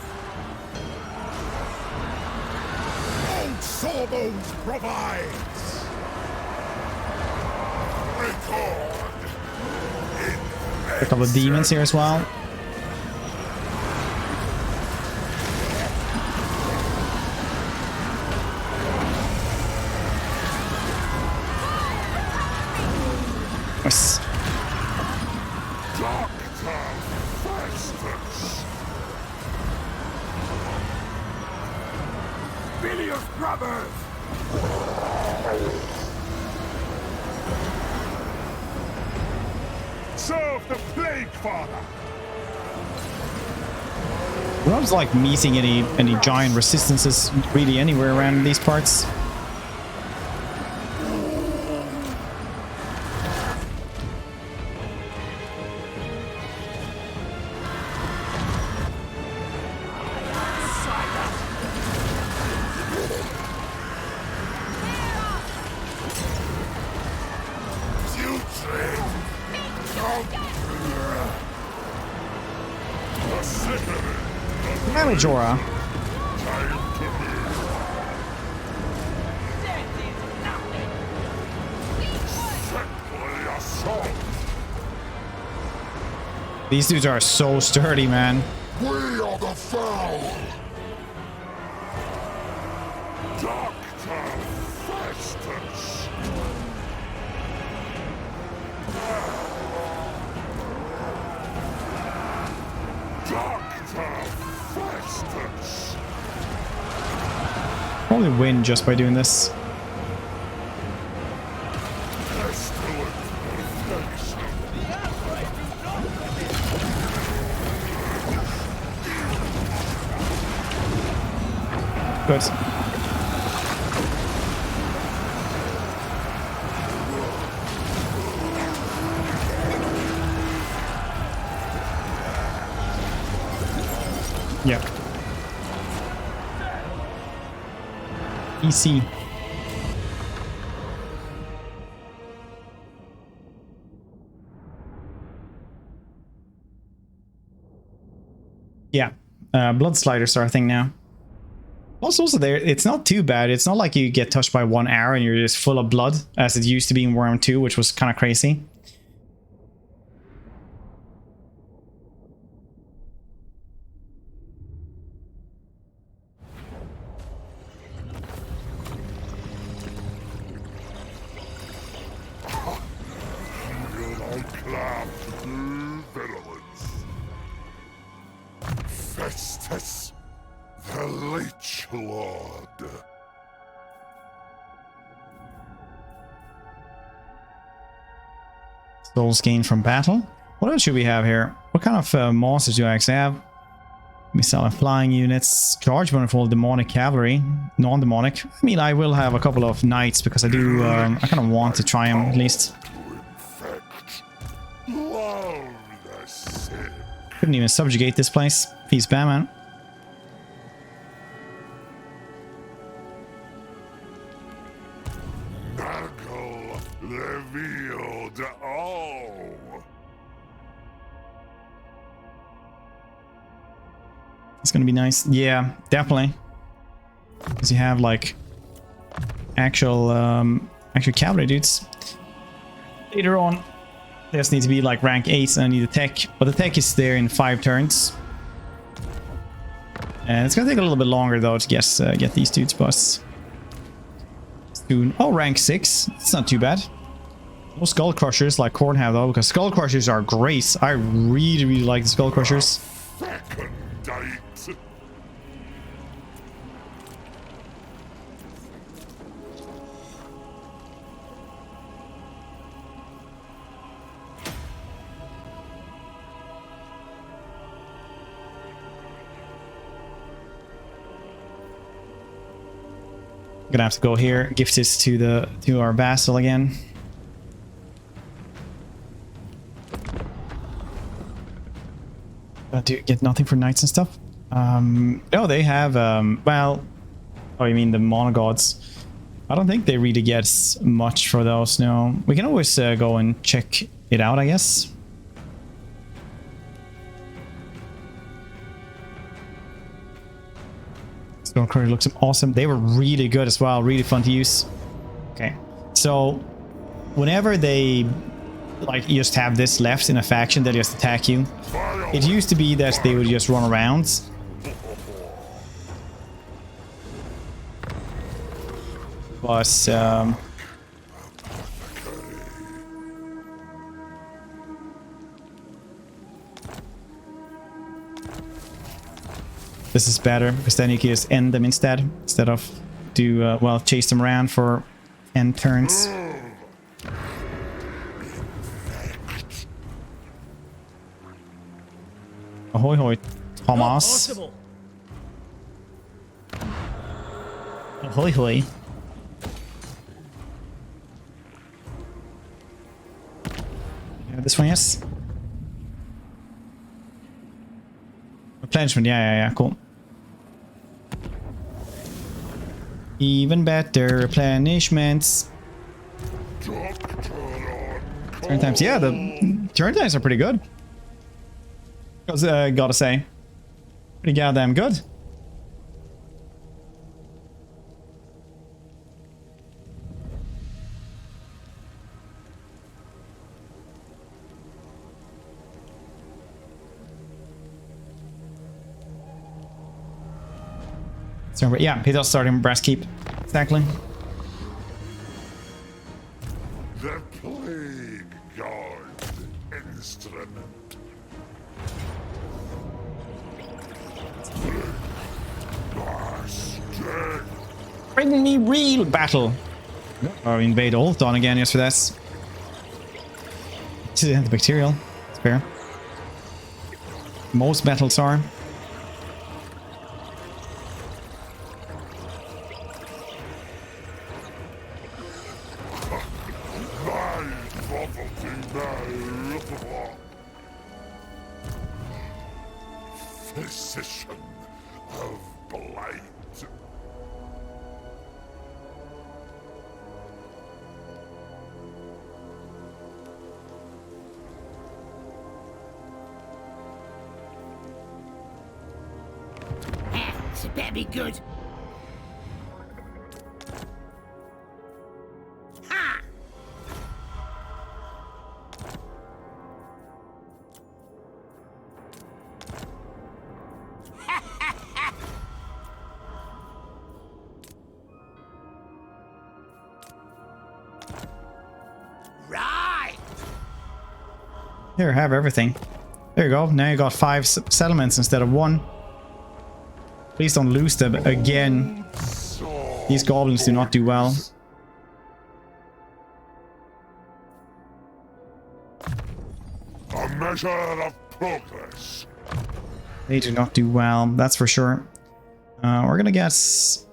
Old Sawbones provides. Record. A couple of demons here as well. Nice. Doctor Festus. Bilious brothers. Serve the Plague Father. I don't like meeting any giant resistances really anywhere around these parts. Damage aura. These dudes are so sturdy, man. We are the foul. Doctor Festus. Doctor Festus. Probably win just by doing this. Pestilent perfection. Good. Yep. EC. Yeah. Blood sliders are a thing now. Also there, it's not too bad. It's not like you get touched by one arrow and you're just full of blood, as it used to be in Worm 2, which was kind of crazy. blood. Souls gained from battle. What else should we have here? What kind of monsters do I actually have? Missile and flying units. Charge wonderful demonic cavalry. Non-demonic. I mean, I will have a couple of knights because I do. I kind of want to try them at least. Couldn't even subjugate this place. He's Batman. Nurgle revealed all. It's gonna be nice. Yeah, definitely. Because you have like actual cavalry dudes. Later on, there's need to be like rank 8 and I need a tech, but the tech is there in 5 turns. And it's gonna take a little bit longer though to get these dudes busts. Soon. Oh, rank 6. It's not too bad. No skull crushers like Korn have though, because skull crushers are great. I really like the skull crushers. Second date. Gonna have to go here, gift this to our vassal again. Do you get nothing for knights and stuff? No, they have well, oh, you mean the monogods? I don't think they really get much for those. No, we can always go and check it out, I guess. Stone Curry looks awesome. They were really good as well, really fun to use. Okay, so whenever they like just have this left in a faction that just attack you, it used to be that they would just run around. But this is better because then you can just end them instead of do well, chase them around for end turns. Ahoy hoy, Thomas. Ahoy hoy. Yeah, this one, yes. Replenishment, yeah, cool. Even better replenishments. Turn times, yeah, the turn times are pretty good. Gotta say, pretty goddamn good. So, yeah, he does start in brass keep. Exactly. The plague god instrument. Bring me real battle. Or invade Ultron again, yes for this. This is antibacterial. It's fair. Most battles are. Physician of blight. It's better be good. Ha! Right. Here, have everything. There you go. Now you got 5 settlements instead of 1. Please don't lose them again. These goblins do not do well. A measure of progress. They do not do well, that's for sure. We're gonna guess...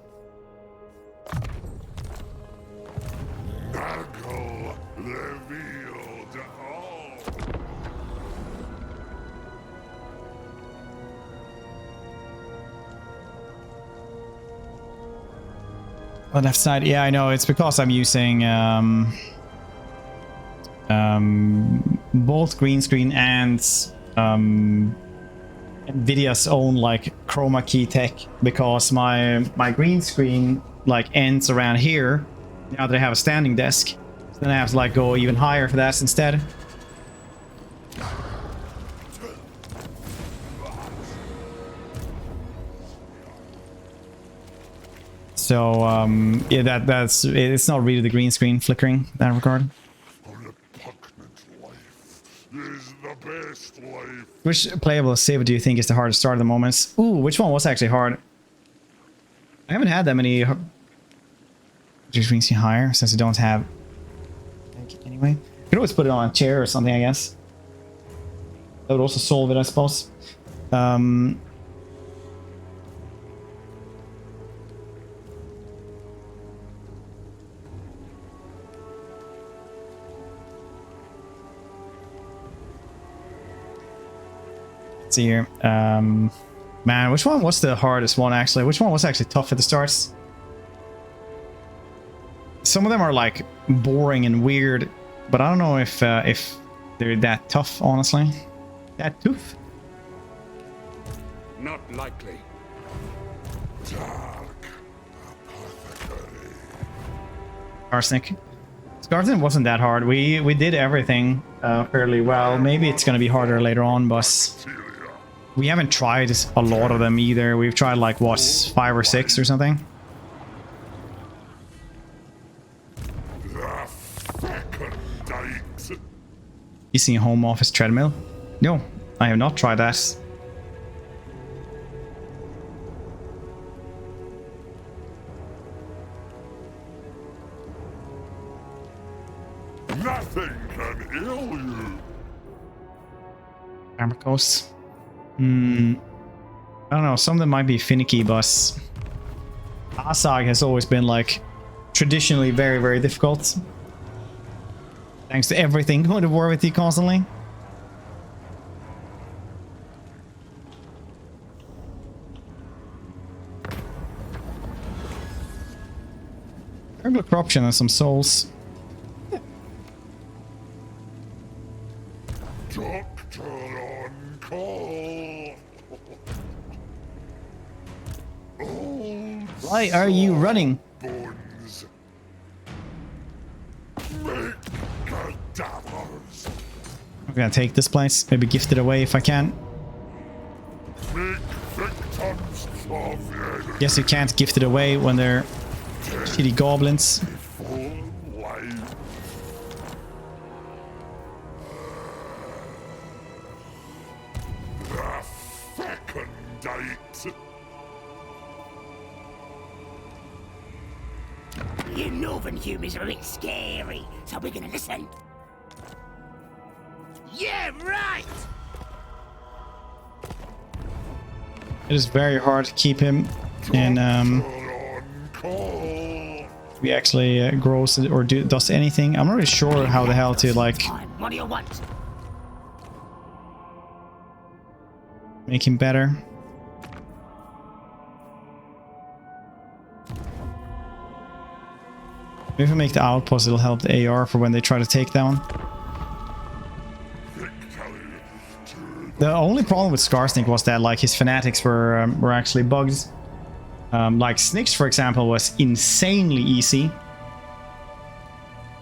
Nurgle revealed all. On the left side, yeah, I know. It's because I'm using both green screen and Nvidia's own like chroma key tech, because my green screen like ends around here. Now that I have a standing desk, so then I have to like go even higher for that instead. So yeah, that's it's not really the green screen flickering in that regard. Repugnant life is the best life. Which playable saber do you think is the hardest start at the moment? Ooh, which one was actually hard? I haven't had that many. Just brings you higher since you don't have. Anyway, you could always put it on a chair or something, I guess. That would also solve it, I suppose. Let's see here. Man, which one was the hardest one actually? Which one was actually tough at the starts? Some of them are like boring and weird, but I don't know if they're that tough, honestly. That tough? Not likely. Dark apothecary. Arsenic. Scarlet wasn't that hard. We did everything fairly well. Maybe it's gonna be harder later on, but we haven't tried a lot of them either. We've tried like what, 5 or 6 or something. Using a home office treadmill? No, I have not tried that. Nothing can ill you. Armor costs. I don't know, some of them might be finicky, but Asag has always been like traditionally very, very difficult. Thanks to everything going to war with you constantly. Terrible corruption and some souls. Doctor on call. Why are you running? Bones. Make cadavers. I'm gonna take this place, maybe gift it away if I can. Make victims of the enemy. Guess you can't gift it away when they're shitty goblins. Full life. The fecundite. You northern humans are a bit scary, so we're gonna listen. Yeah, right! It is very hard to keep him in we actually grows or does anything. I'm not really sure how the hell to like What do you want? make him better. Maybe if I make the outpost, it'll help the AR for when they try to take down. The only problem with Skarsnik was that like his fanatics were actually bugs. Like Snicks, for example, was insanely easy.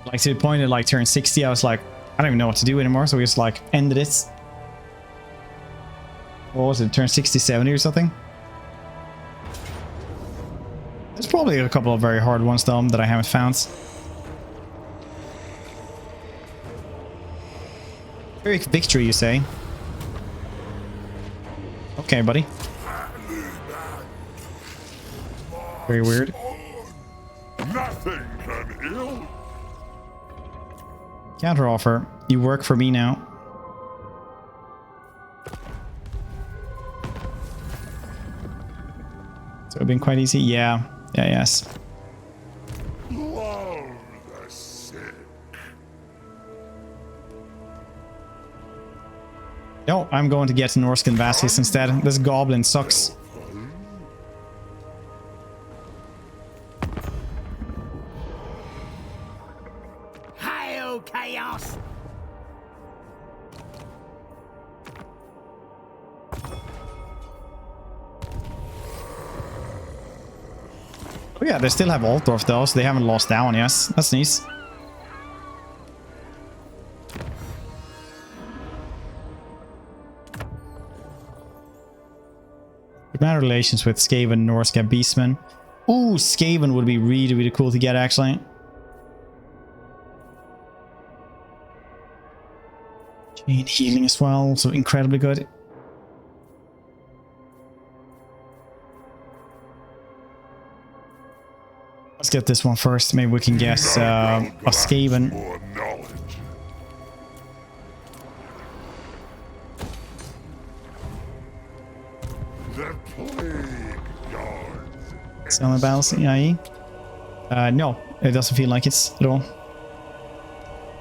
Like to the point at like turn 60, I was like, I don't even know what to do anymore, so we just like ended it. What was it, turn 60, 70 or something? There's probably a couple of very hard ones though that I haven't found. Very victory, you say? Okay, buddy. Very weird. Nothing can ill. Counter offer. You work for me now. So it's been quite easy. Yeah. Yeah, yes. Love the sick. No, I'm going to get Norscan Vassals instead. This goblin sucks. Hail chaos! Oh yeah, they still have Altdorf though, so they haven't lost that one, yes. That's nice. Bad relations with Skaven, Norsca, Beastman. Ooh, Skaven would be really, really cool to get actually. Chain healing as well, so incredibly good. Let's get this one first. Maybe we can guess a Skaven. More knowledge. The plague guards. Selling battles IE? No, it doesn't feel like it at all.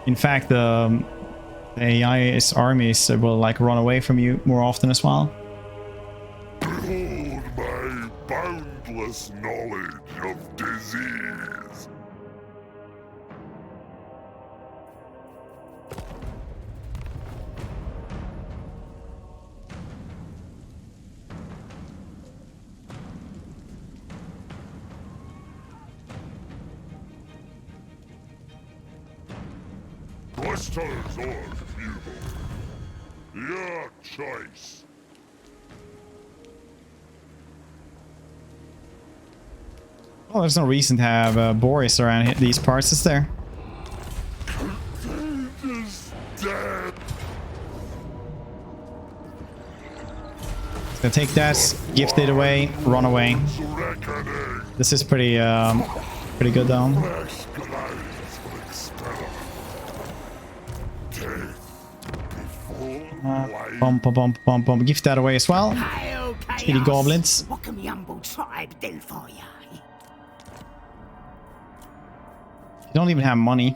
In fact, the AI's armies will like run away from you more often as well. Behold my boundless knowledge of disease. Blisters or fugle? Your choice. Oh, there's no reason to have Boris around these parts, is there? Is dead. So take that, gift it away, run away. Reckoning. This is pretty good though. Fresh glaze will expel. Death before life. Bump. Gift that away as well. Hail chaos! Shitty goblins. What can the humble tribe do for you? You don't even have money.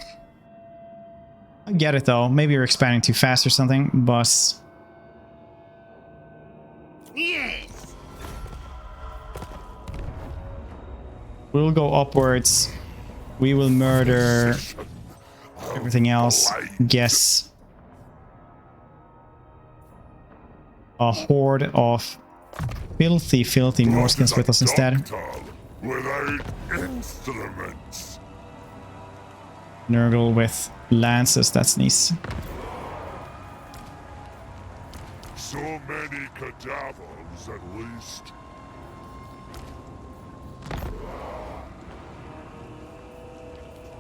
I get it though. Maybe you're expanding too fast or something, but Yes! we'll go upwards. We will murder everything else. Guess a horde of filthy Norskins with us instead. Doctor without instruments. Nurgle with lances, that's nice. So many cadavers, at least.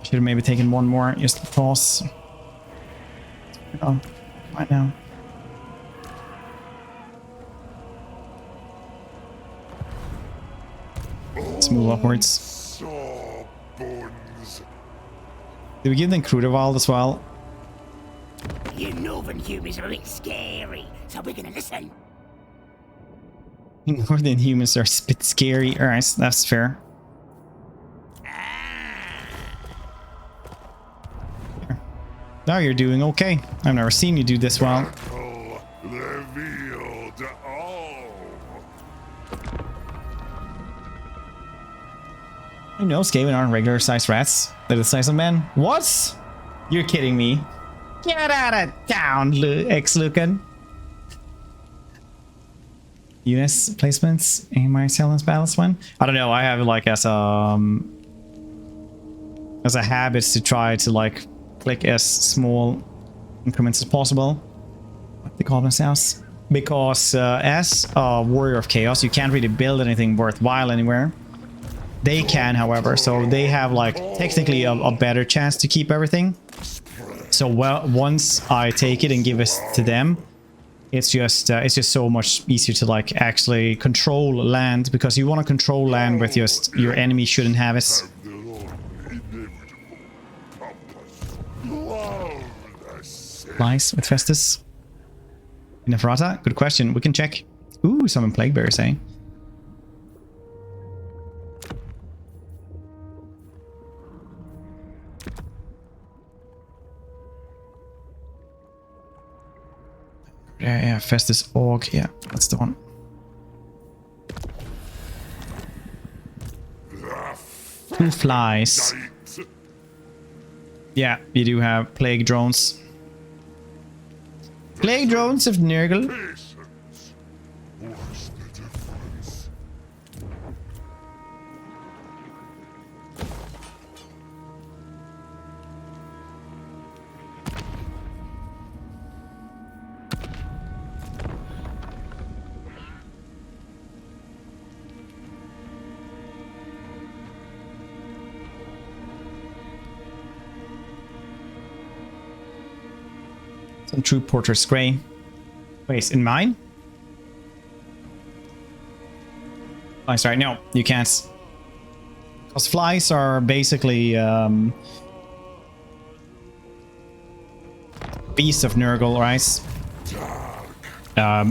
Should have maybe taken one more just to toss. Oh, right now. Let's move upwards. Saw bones. Did we give them Cruderwald as well? You northern humans are a bit scary, so we're gonna listen. Northern humans are a bit scary. Alright, that's fair. Now you're doing okay. I've never seen you do this well. Battle revealed all. You know, Skaven aren't regular sized rats. They're the size of men. What? You're kidding me. Get out of town, ex-Lucan. US placements in my Silence Battles one? I don't know. I have like as a habit to try to like click as small increments as possible. What they call themselves? Because as a warrior of chaos, you can't really build anything worthwhile anywhere. They can, however, so they have like technically a better chance to keep everything. So once I take it and give it to them, it's just so much easier to like actually control land, because you want to control land with just your enemy shouldn't have it. Their own inevitable compass. Love the same. Flies with Festus. Neferata? Good question. We can check. Ooh, summon Plague Bear saying. Yeah, Festus Orc. Yeah, that's the one. Two flies. Yeah, you do have plague drones. Plague drones of Nurgle. Patience. What's the difference? Some true Porter's Grey. Wait, in mine? Oh, sorry, no, you can't. Because flies are basically beasts of Nurgle, right?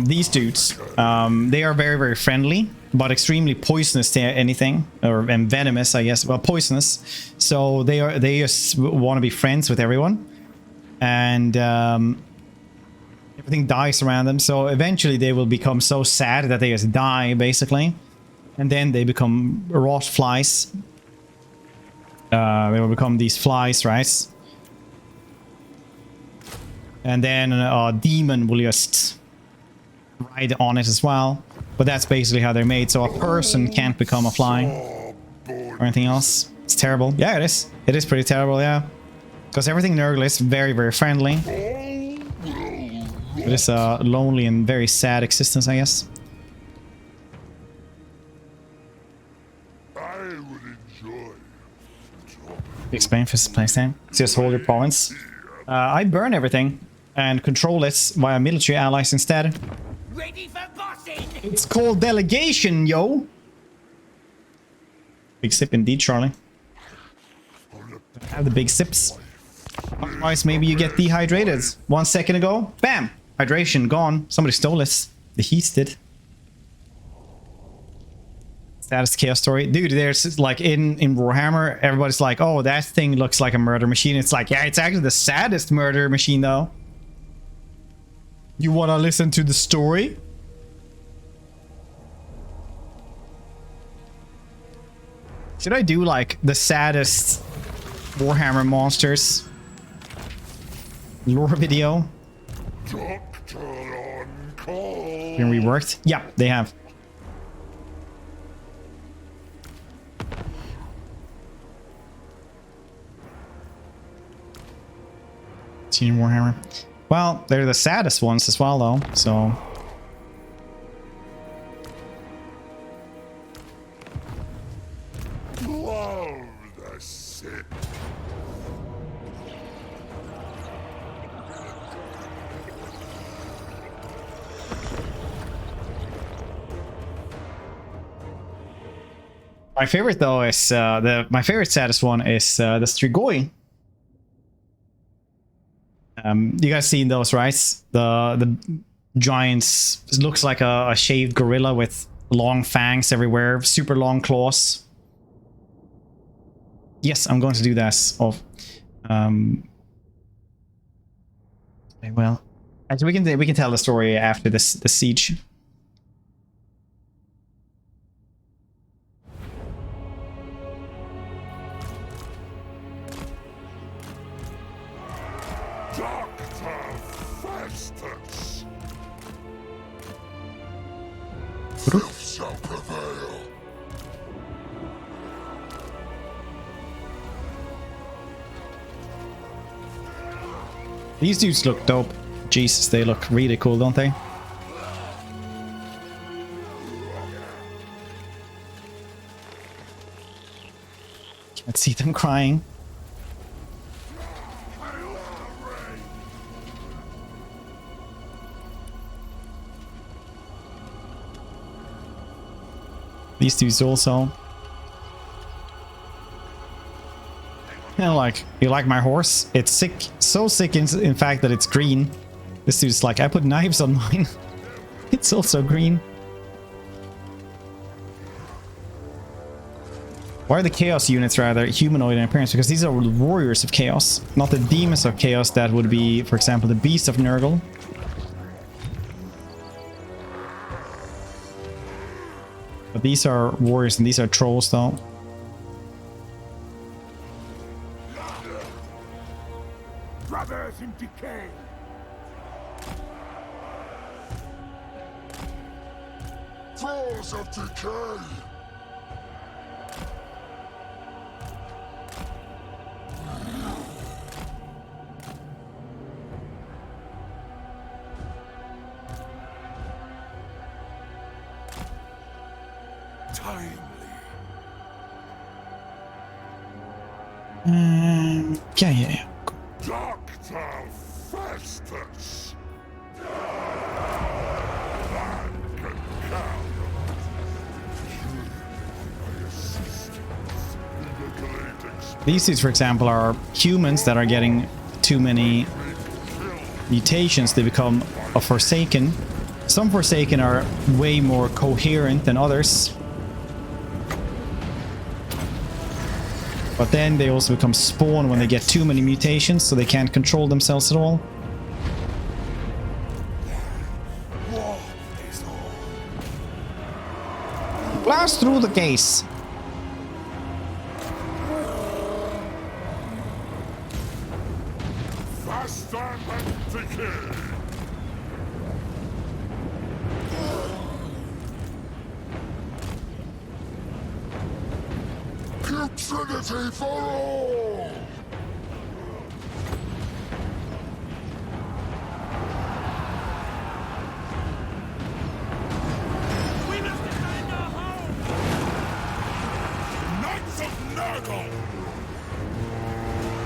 These dudes, they are very, very friendly, but extremely poisonous to anything, and venomous, I guess. Well, poisonous. So they just want to be friends with everyone, and everything dies around them. So eventually they will become so sad that they just die, basically, and then they become rot flies. They will become these flies, right? And then a demon will just ride on it as well. But that's basically how they're made. So a person can't become a fly or anything else. It's terrible. Yeah, it is. It is pretty terrible, yeah. Because everything Nurgle is very, very friendly. It is a lonely and very sad existence, I guess. I would enjoy. Explain for place time. Just hold your province. I burn everything and control it via military allies instead. Ready for bossing! It's called delegation, yo! Big sip indeed, Charlie. Have the big sips. Otherwise, maybe you get dehydrated. 1 second ago, bam! Hydration gone. Somebody stole it. The heat did. Status chaos story. Dude, there's like in Warhammer, everybody's like, oh, that thing looks like a murder machine. It's like, yeah, it's actually the saddest murder machine, though. You want to listen to the story? Should I do like the saddest Warhammer monsters lore video? Doctor on call. Been reworked? Yeah, they have. Seen Warhammer. Well, they're the saddest ones as well, though, so... Love the sick. My favorite, though, is my favorite saddest one is the Strigoi. You guys seen those, right? The giants. It looks like a shaved gorilla with long fangs everywhere, super long claws. Yes, I'm going to do that. Well, actually, we can tell the story after the siege. Dr. Festus. Truth shall prevail. These dudes look dope. Jesus, they look really cool, don't they? Can't see them crying. These dudes also. And like, you like my horse? It's sick, so sick in fact that it's green. This dude's like, I put knives on mine. It's also green. Why are the chaos units rather humanoid in appearance? Because these are warriors of chaos, not the demons of chaos that would be, for example, the beast of Nurgle. But these are warriors and these are trolls though. Brothers in decay. Thralls of decay. Timely. Yeah. Dr. Festus. These dudes, for example, are humans that are getting too many mutations. They become a Forsaken. Some Forsaken are way more coherent than others. But then they also become spawn when they get too many mutations, so they can't control themselves at all. Blast through the case. Faster than decay. Putridity for all! We must defend our home! Knights of Nurgle!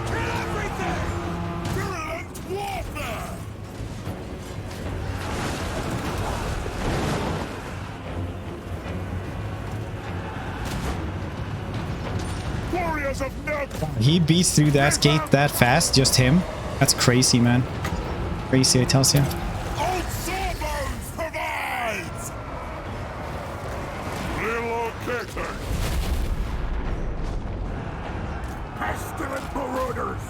Kill everything! Virulent warfare! Warriors of Nurgle! He beats through that gate that fast, just him. That's crazy, man. Crazy, I tells you. Old Sawbones provides! Relocating. Pestilent marauders!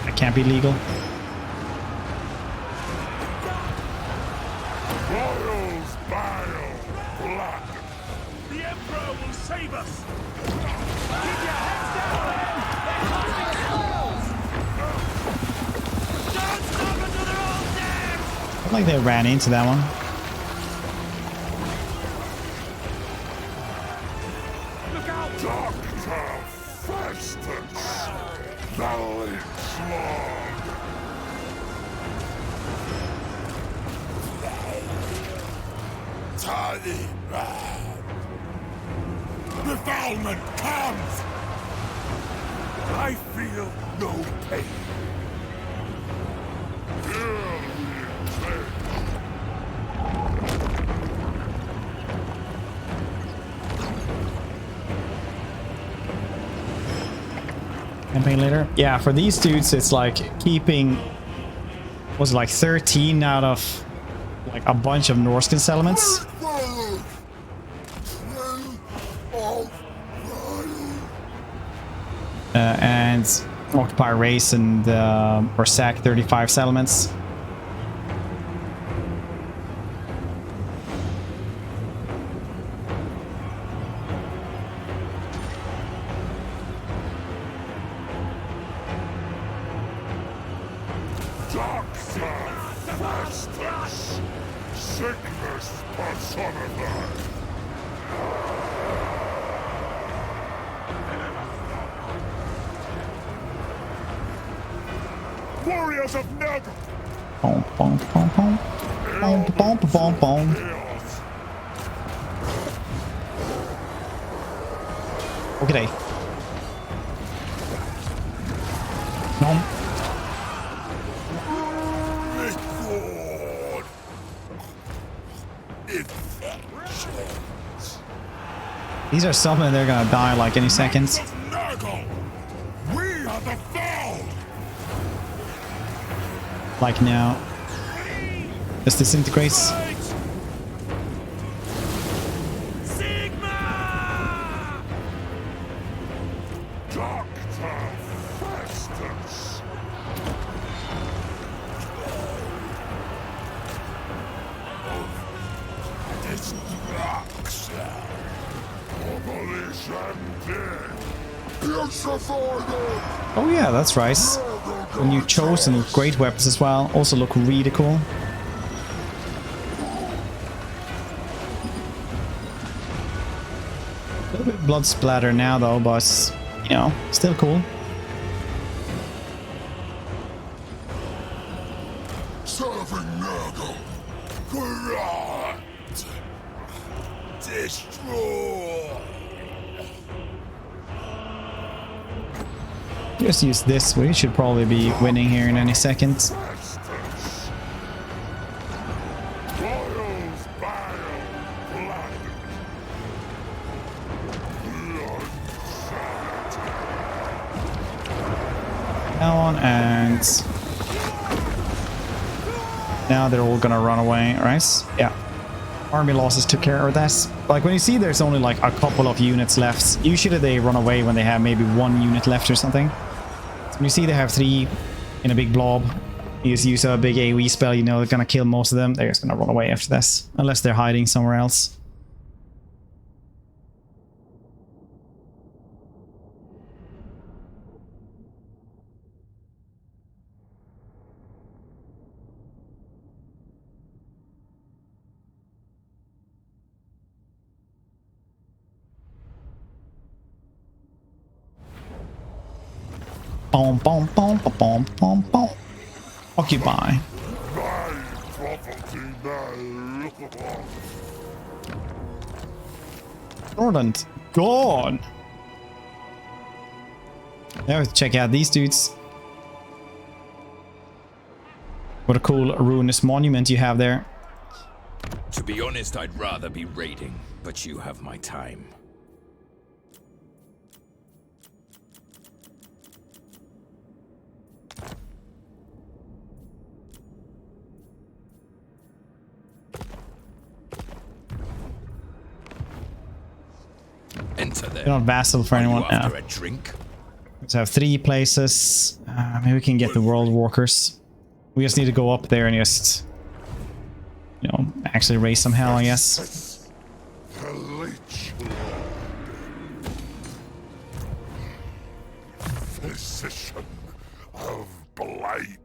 That can't be legal. Royals bile blood. The Emperor will save us! Keep your heads down, men! They're coming close! Don't stop until they're all dead! I feel like they ran into that one. Look out! Dr. Festus. The Leech Lord. Tiny man! Defilement comes! I feel no pain. Here we take. Campaign later. Yeah, for these dudes, it's like keeping, was it like 13 out of like a bunch of Norscan settlements. And occupy race and or sack 35 settlements. Dr. Festus. Sickness personified. Warriors of Nurgle! Boom, boom, boom, boom. Boom, boom, boom, boom. Chaos. Okay. Nom. Record! Infections! These are some and they're gonna die like any second. Nurgle! We are the foe! Like now. This disintegrates. Sigma! Dr. Festus! Destruction! Operation Death! Oh yeah, that's right. The new chosen great weapons as well. Also look really cool. A little bit blood splatter now though, but you know, still cool. Serving Nurgle! Corrupt! Destroy! Just use this. We should probably be winning here in any second. Festus! Boils bile! Blood! Blood Now on, and now they're all gonna run away, right? Yeah. Army losses took care of that. Like when you see there's only like a couple of units left, usually they run away when they have maybe 1 unit left or something. So when you see they have 3 in a big blob, you just use a big AoE spell, you know they're gonna kill most of them. They're just gonna run away after this, unless they're hiding somewhere else. Boom, boom, boom, boom, boom, boom, boom. Occupy. my property now! Jordan, gone. Now let's check out these dudes. What a cool ruinous monument you have there. To be honest, I'd rather be raiding, but you have my time. Enter there. You're not vassal for Are you anyone now. after a drink? Let's have 3 places. Maybe we can get the world walkers. We just need to go up there and just, you know, actually raise some hell, I guess. The Leech Lord. Physician of Blight.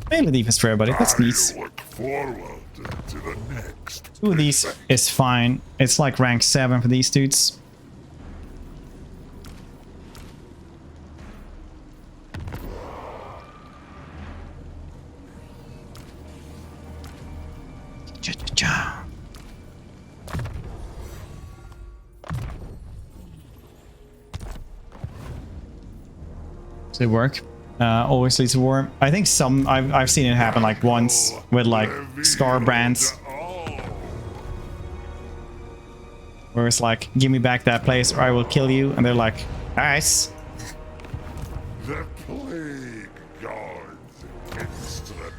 Mainly defense for everybody. That's neat. I look forward to the next. 2 of these is fine. It's like rank 7 for these dudes. Cha-cha-cha. Does it work? Always leads to war. I think some I've seen it happen like once with like Scar brands, where it's like, give me back that place or I will kill you, and they're like, nice. The Plague God's instrument.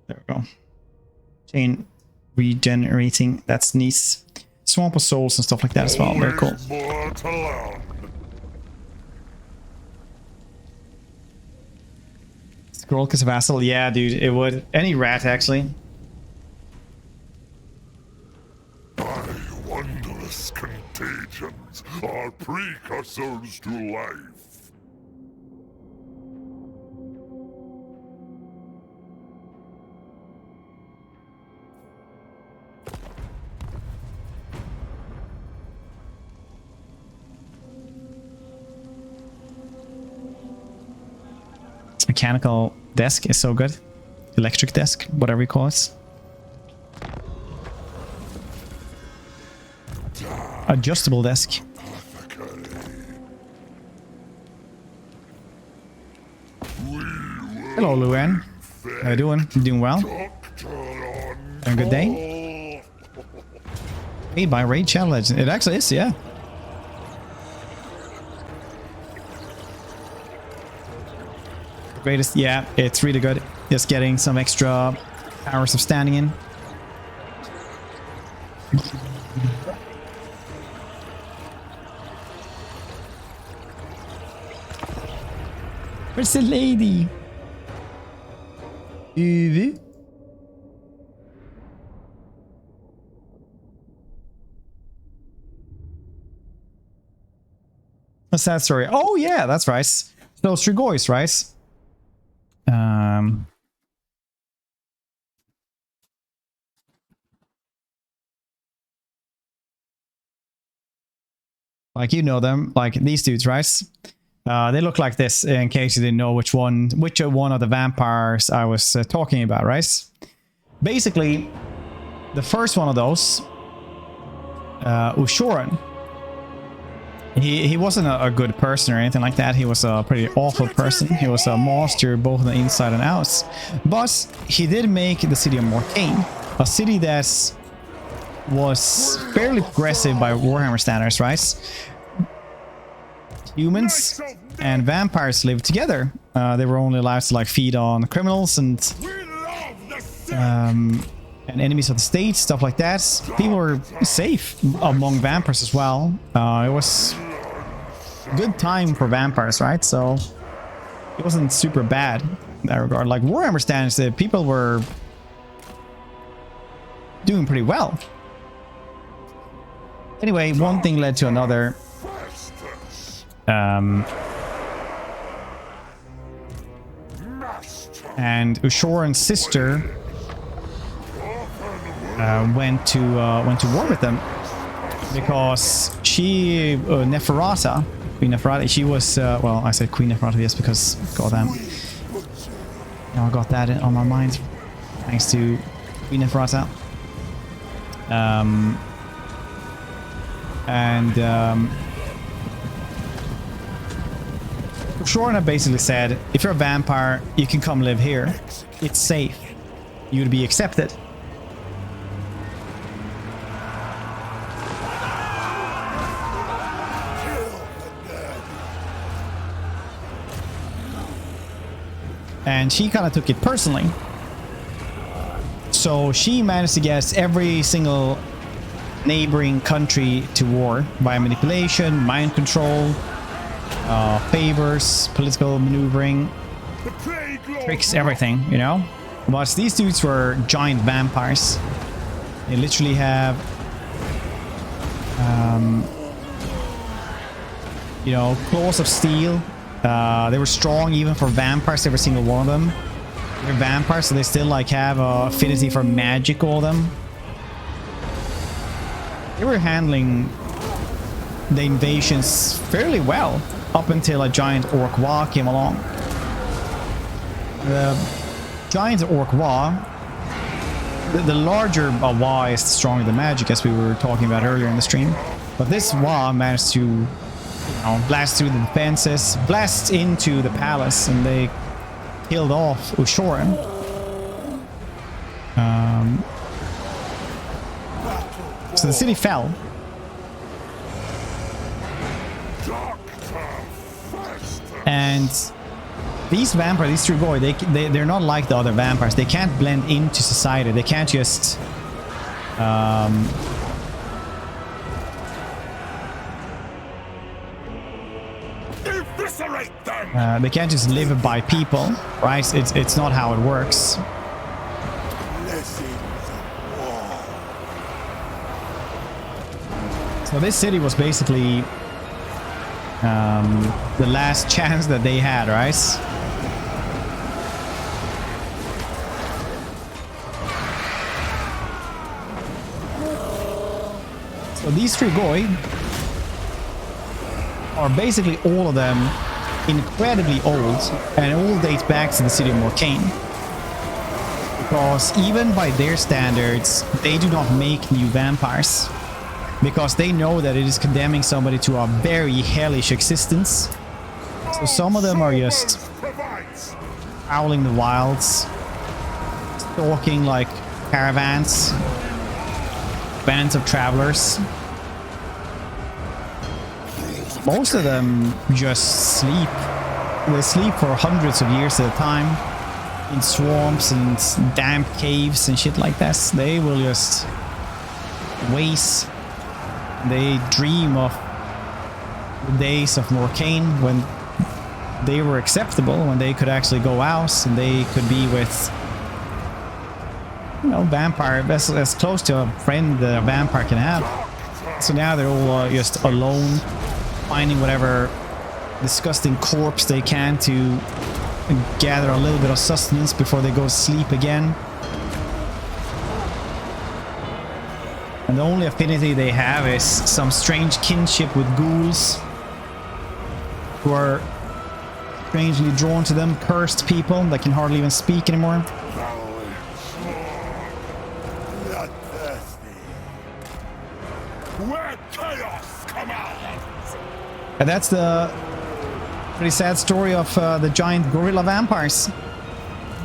There we go. Chain regenerating. That's nice. Swamp of souls and stuff like that as well. Very cool. Always more to learn. Scroll because vassal. Yeah, dude, it would. Any rat actually. My wondrous contagions are precursors to life. Mechanical desk is so good. electric desk, whatever you call it. Adjustable desk. Hello, Luan. How you doing? You doing well? Having a good day? Made by Raid Shadow Legend. It actually is, yeah. Greatest, yeah, it's really good. Just getting some extra hours of standing in. Where's the lady? Evie? A sad story. Oh yeah, that's right. So Strigoi, right? Like, you know them, like these dudes, right? They look like this, in case you didn't know which one of the vampires I was talking about, right? Basically, the first one of those, Ushoran, he wasn't a good person or anything like that. He was a pretty awful person. He was a monster both on the inside and out. But he did make the city of Morcane, a city that was fairly progressive by Warhammer standards, right? Humans and vampires lived together. They were only allowed to like feed on criminals and enemies of the state, stuff like that. People were safe among vampires as well. It was a good time for vampires, right? So it wasn't super bad in that regard. Like Warhammer standards, the people were doing pretty well. Anyway, one thing led to another. And Ushoran's sister went to war with them because she Neferata, Queen Neferata, she was well, I said Queen Neferata, yes, because goddamn, now I got that on my mind thanks to Queen Neferata. Shorna basically said, if you're a vampire, you can come live here. It's safe. You'd be accepted. And she kind of took it personally. So she managed to get every single neighboring country to war by manipulation, mind control, favors, political maneuvering, tricks, everything, you know. But these dudes were giant vampires. They literally have, you know, claws of steel. They were strong even for vampires, every single one of them. They're vampires, so they still like have a affinity for magic, all of them. They were handling the invasions fairly well up until a giant orc Wa came along. The giant orc Wa, the larger Wa is stronger than magic, as we were talking about earlier in the stream. But this Wa managed to, you know, blast through the defenses, blast into the palace, and they killed off Ushoran. So the city fell. And these vampires, these Strigoi, they're not like the other vampires. They can't blend into society. They can't just Eviscerate them! they can't just live by people, right? It's not how it works. So this city was basically the last chance that they had, right? So these Strigoi are basically all of them incredibly old, and it all dates back to the city of Morcane. because even by their standards, they do not make new vampires. Because they know that it is condemning somebody to a very hellish existence. So some of them are just prowling the wilds, stalking like caravans, bands of travelers. Most of them just sleep. They sleep for hundreds of years at a time in swamps and damp caves and shit like that. They will just waste. They dream of the days of Morcane when they were acceptable, when they could actually go out and they could be with, you know, vampire, as close to a friend that a vampire can have. So now they're all just alone, finding whatever disgusting corpse they can to gather a little bit of sustenance before they go to sleep again. And the only affinity they have is some strange kinship with ghouls, who are strangely drawn to them, cursed people that can hardly even speak anymore. Where chaos commands. And that's the pretty sad story of the giant gorilla vampires.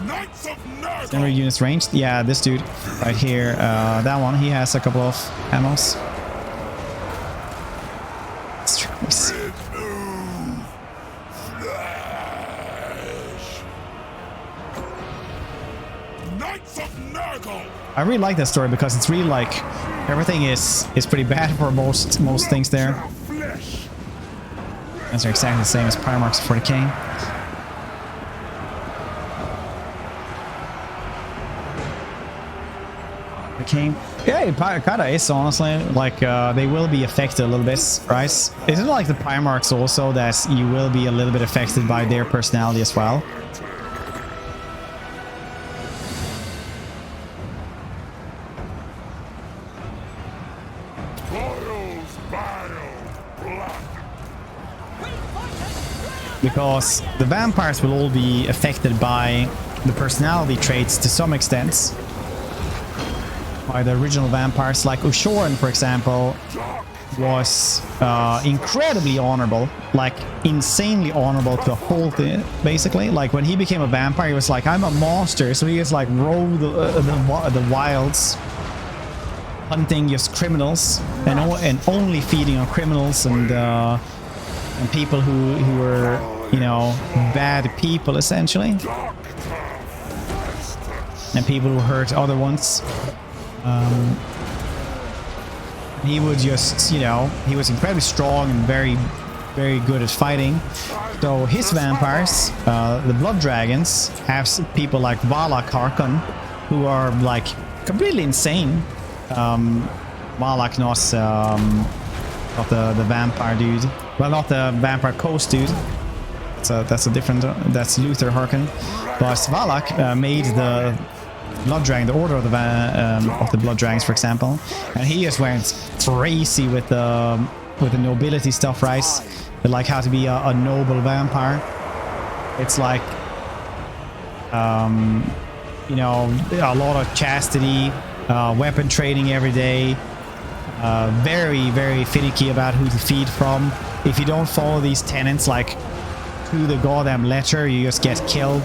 Knights of Nurgle. Number of units ranged. Yeah, this dude right here, that one, he has a couple of ammos. Knights of Nurgle. I really like that story because it's really like everything is pretty bad for most things there. Those are exactly the same as Primarchs 40k. Okay. Yeah, it kinda is, honestly. Like, they will be affected a little bit, right? Isn't it like the Primarchs also that you will be a little bit affected by their personality as well? Because the vampires will all be affected by the personality traits to some extent. By the original vampires, like Ushoran, for example, was incredibly honorable, like insanely honorable to the whole thing, basically. Like when he became a vampire, he was like, I'm a monster, so he just like roamed the wilds, hunting just criminals and only feeding on criminals and people who were, you know, bad people essentially, and people who hurt other ones. He would just, you know, he was incredibly strong and very, very good at fighting. So his vampires, the Blood Dragons, have people like Valak Harkon, who are like completely insane. Valak, not the vampire dude. Well, not the vampire coast dude. So that's a different. That's Luther Harkon. But Valak made the Blood Dragon, the order of the Blood Dragons, for example, and he just went crazy with the nobility stuff, right? But like how to be a noble vampire. It's like, you know, a lot of chastity, weapon training every day, very, very finicky about who to feed from. If you don't follow these tenets, like to the goddamn letter, you just get killed.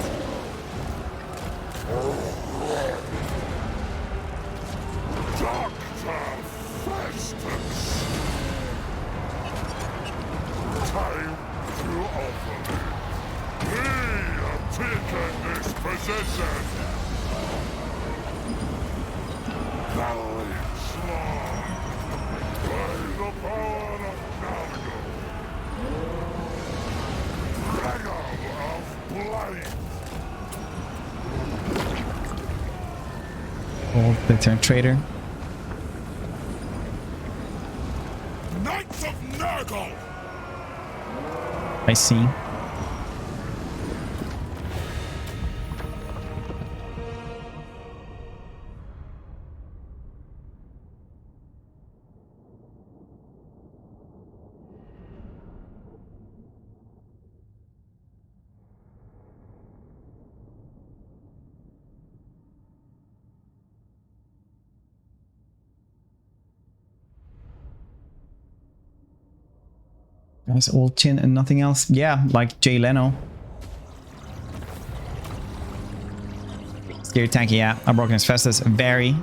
They turn traitor. Knights of Nurgle. I see. Guys, all chin and nothing else. Yeah, like Jay Leno. Scary tanky, yeah. I'm broken as Festus. Very.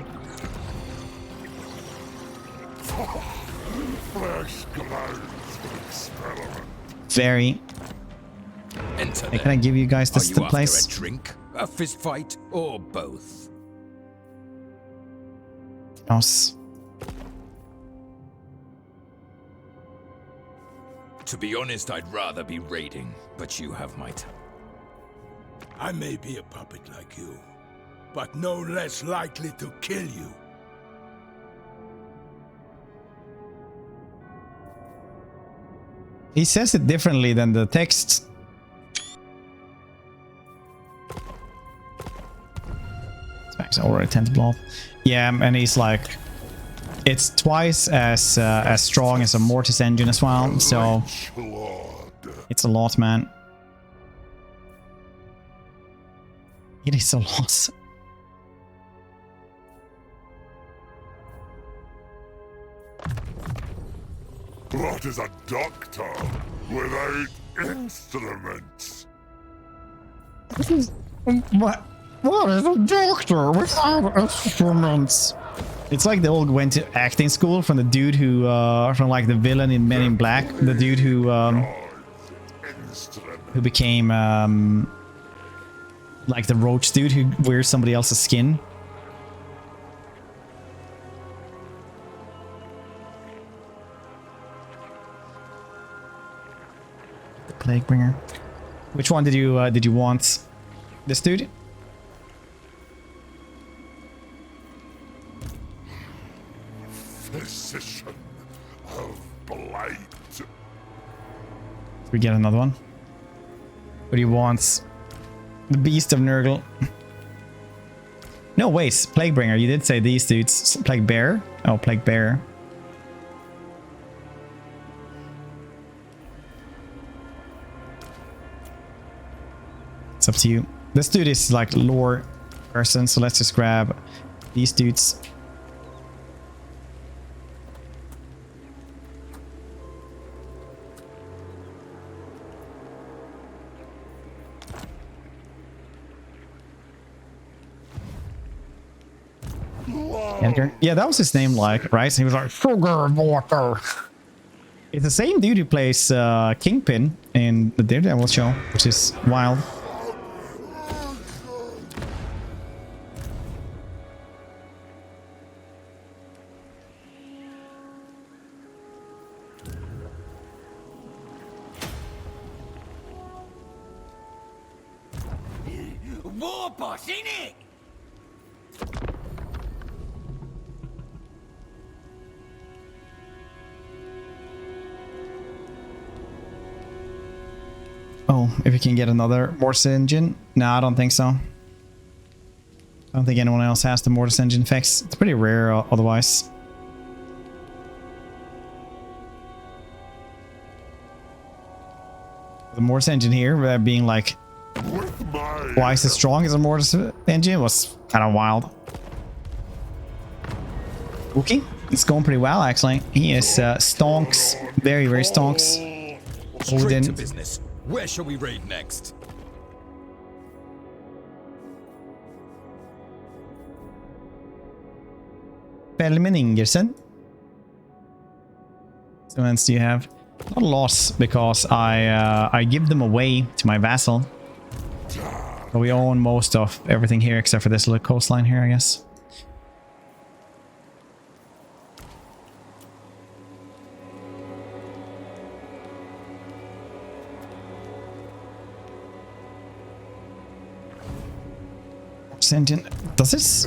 Flesh glows with experiment. Very. Enter Hey, can I give you guys this Are you the after place? a drink, a fist fight, or both? Yes. To be honest, I'd rather be raiding, but you have my time. I may be a puppet like you, but no less likely to kill you. He says it differently than the text. Max already 10 to blow. Yeah, and he's like, it's twice as strong as a Mortis engine as well, so it's a lot, man. It is a lot. What is a doctor without instruments? What is a doctor without instruments? It's like they all went to acting school from the dude who, from like the villain in Men in Black, the dude who became, like the roach dude who wears somebody else's skin. The Plague Bringer. Which one did you want? This dude? Physician of blight. We get another one. What do you want? The Beast of Nurgle. No, wait. Plaguebringer. You did say these dudes. Plague Bear? Oh, Plague Bear. It's up to you. This dude is like lore person, so let's just grab these dudes. Edgar. Yeah, that was his name, like, right? So he was like, Sugar Water. It's the same dude who plays Kingpin in the Daredevil show, which is wild. War boss, innit? Oh, if you can get another Mortis engine? No, I don't think so. I don't think anyone else has the Mortis engine fix. It's pretty rare otherwise. The Mortis engine here being like twice as strong as a Mortis engine was kind of wild. Wookie, it's going pretty well actually. He is stonks, very stonks. Straight to business. Where shall we raid next? Belman Ingerson. So what else do you have? Not a loss because I give them away to my vassal. But we own most of everything here except for this little coastline here, I guess. Engine. Does this?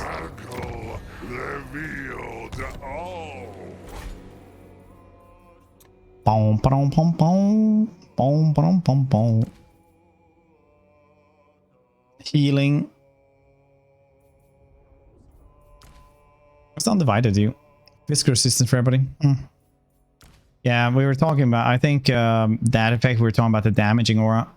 Boom, boom, boom, boom, boom, boom, boom, boom. Healing. What's undivided do? Physical resistance for everybody. Yeah, we were talking about, I think that effect we were talking about, the damaging aura.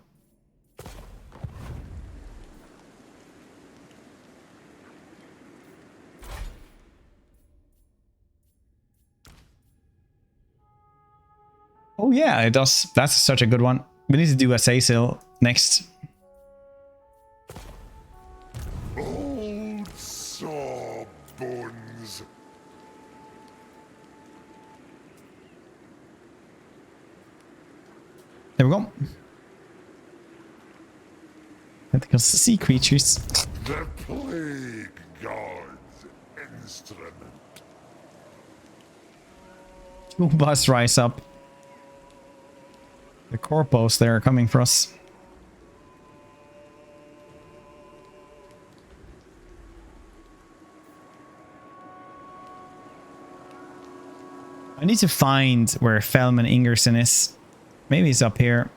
Oh yeah, it does. That's such a good one. We need to do a Cecil next. Old sawbones. There we go. Tentacle sea creatures. The plague god's instrument. Two bus rise up. The corpos there are coming for us. I need to find where Felman Ingerson is. Maybe he's up here.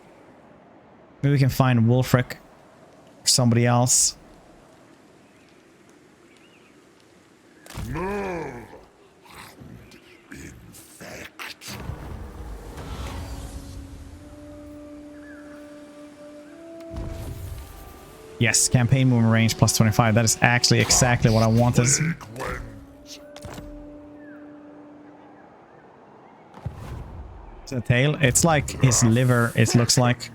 Maybe we can find Wulfric or somebody else. Move and infect. Yes, campaign movement range plus 25. That is actually exactly what I wanted. Plague It's a tail. It's like his liver, it looks like.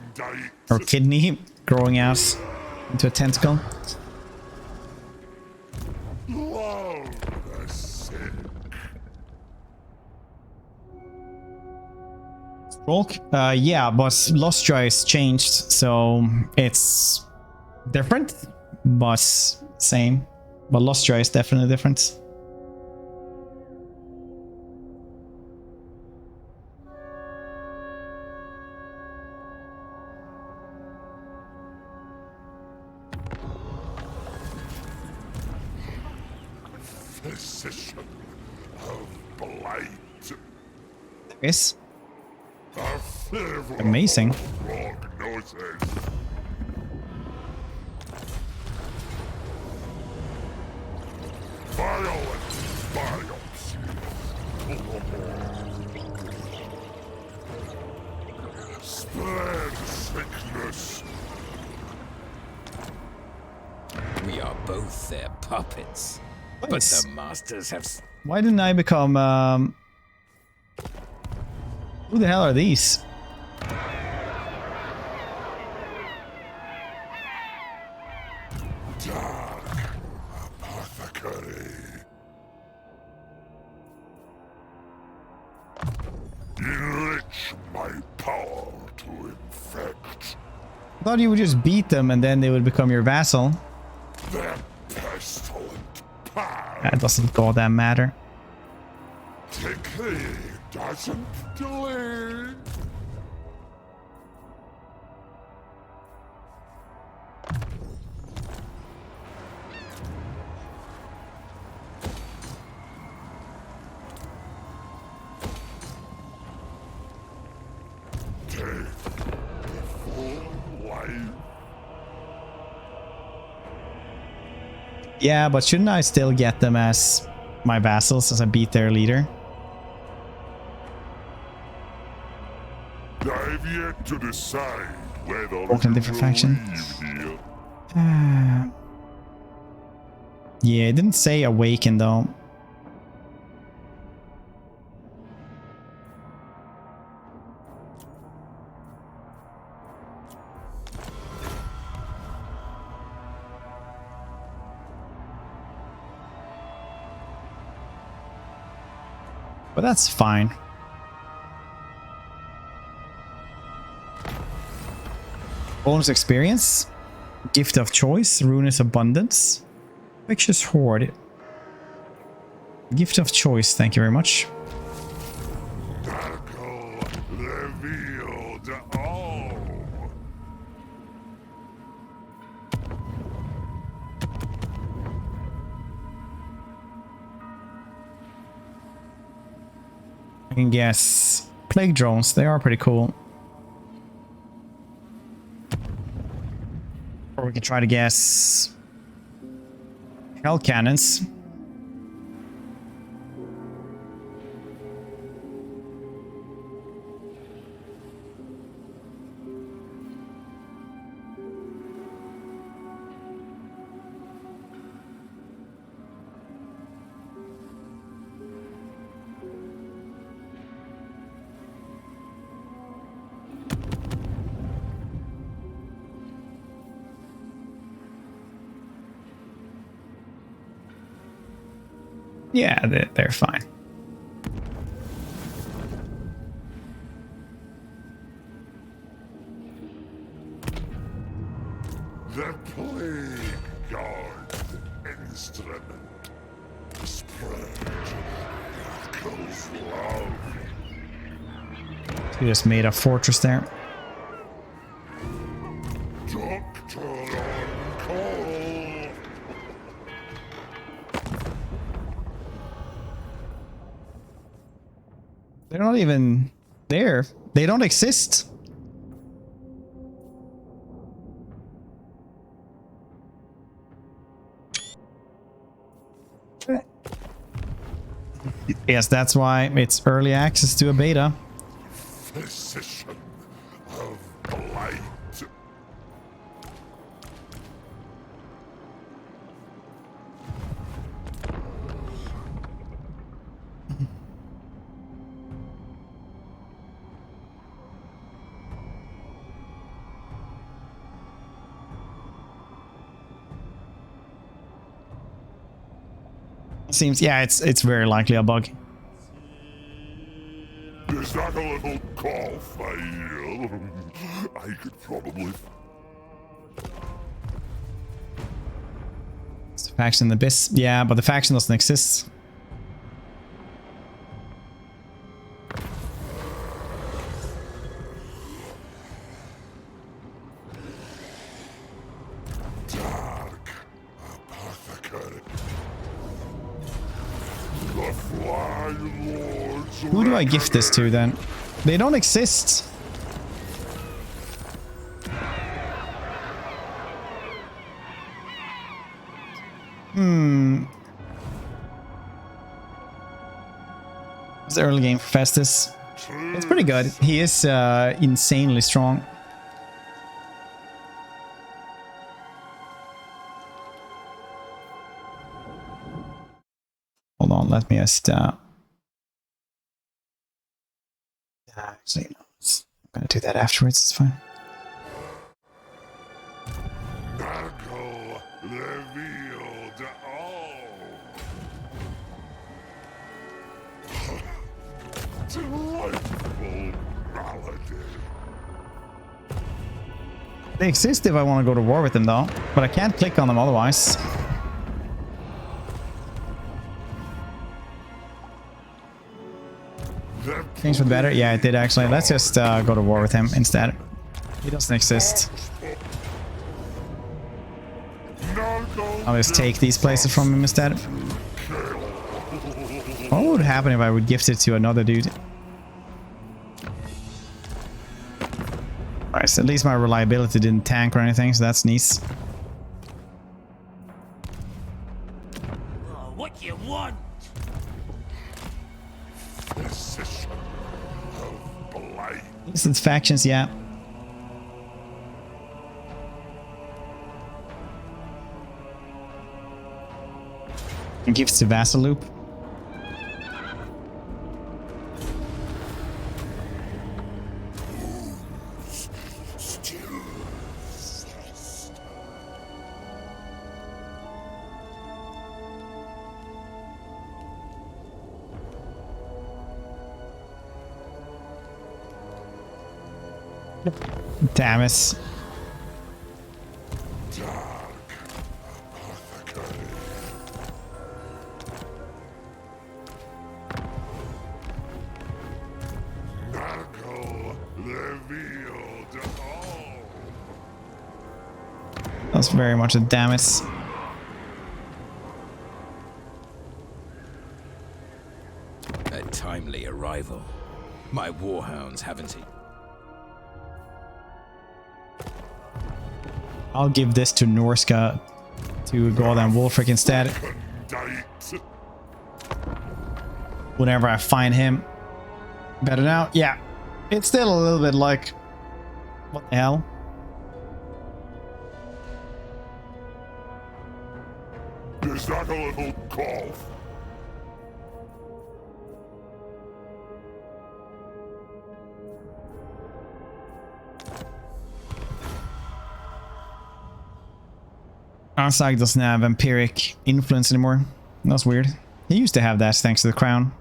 Or kidney growing out into a tentacle. love the sick. Bulk? Yeah, but Lost is changed, so it's different, but same. But Lost is definitely different. Physician of blight. Yes. A favorable Amazing. prognosis. Violent biopsy. Spread sickness. We are both their puppets. But Nice. the masters have... Why didn't I become who the hell are these? Dark apothecary. Enrich my power to infect. I thought you would just beat them and then they would become your vassal. Their pestilent power. That doesn't goddamn matter. Decay doesn't delay. Take the full life. Yeah, but shouldn't I still get them as my vassals as I beat their leader? I've yet to decide whether Walk in to different faction. believe here. Yeah, it didn't say awaken though. But that's fine. Bonus experience, gift of choice, ruinous abundance, vicious horde. Gift of choice, thank you very much. Darkle revealed all. I can guess plague drones, they are pretty cool. Or we can try to guess hell cannons. Yeah, they're fine. The plague guard's instrument. Spread Knuckles' love. He just made a fortress there. Doctor on call. They're not even there. They don't exist. Yes, that's why it's early access to a beta. Physician of blight. Seems, yeah, it's very likely a bug. Is that a little cough I hear? I could probably... It's a faction in the abyss. Yeah, but the faction doesn't exist. Dark apothecary. The Fly Lord's Who do I gift this to then? They don't exist. It's the early game for Festus. It's pretty good. He is insanely strong. Hold on, let me just actually, no, I'm gonna do that afterwards, it's fine. Nagel revealed all. Delightful malady. They exist if I want to go to war with them though, but I can't click on them otherwise. Things for the better? Yeah, it did actually. Let's just go to war with him instead. He doesn't exist. I'll just take these places from him instead. What would happen if I would gift it to another dude? Alright, so at least my reliability didn't tank or anything, so that's nice. What you want? Physician of blight. Since factions, yeah. And gifts to Vassal Loop. Damn it. Dark apothecary. Nagel revealed all. That's very much a damage. A timely arrival. My warhounds haven't he? I'll give this to Norska to Golden Wolfric instead. Whenever I find him. Better now? Yeah. It's still a little bit like... What the hell? Is that a little cough? Ansag doesn't have vampiric influence anymore. That's weird. He used to have that thanks to the crown.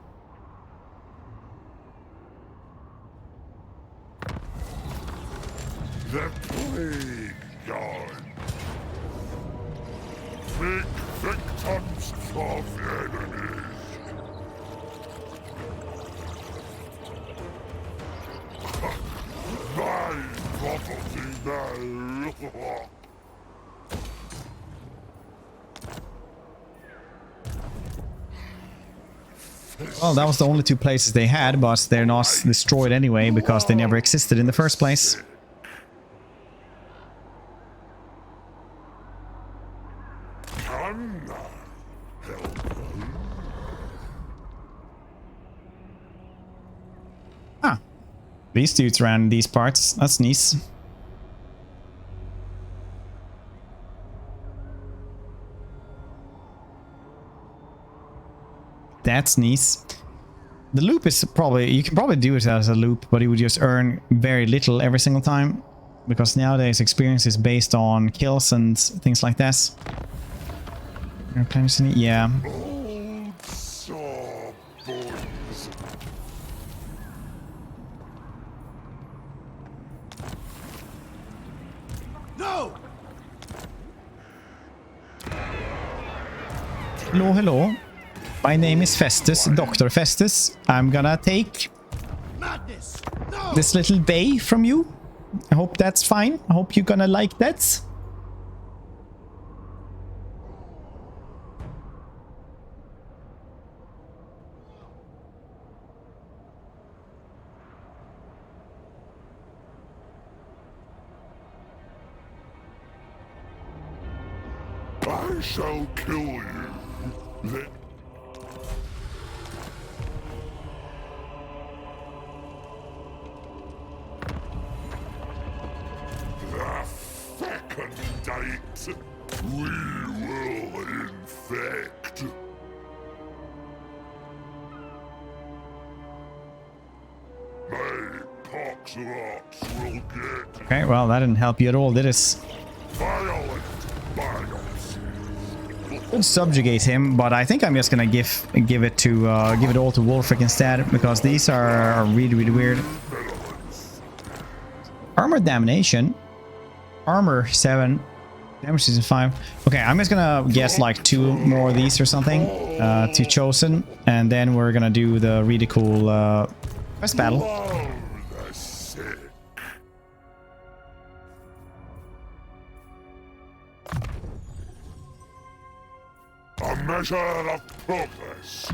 The plague god. Make victims of enemies. My property now. Well, that was the only two places they had, but they're not destroyed anyway because they never existed in the first place. Ah, these dudes ran these parts. That's nice. That's nice. The loop is probably, you can probably do it as a loop, but you would just earn very little every single time. Because nowadays experience is based on kills and things like this. Yeah. Old saw boys. No! Hello, hello. My name is Festus, Dr. Festus. I'm gonna take Madness! No! this little bay from you. I hope that's fine. I hope you're gonna like that. I shall kill you. Then the fecundate we will infect. My pox will get Okay, well, that didn't help you at all, did it? violent bios. Could subjugate him, but I think I'm just gonna give it all to Wolfric instead, because these are really weird. Armor damnation, armor 7, damage season 5. Okay, I'm just gonna guess like 2 more of these or something to chosen, and then we're gonna do the really cool quest battle. Oh, the sick. A measure of progress.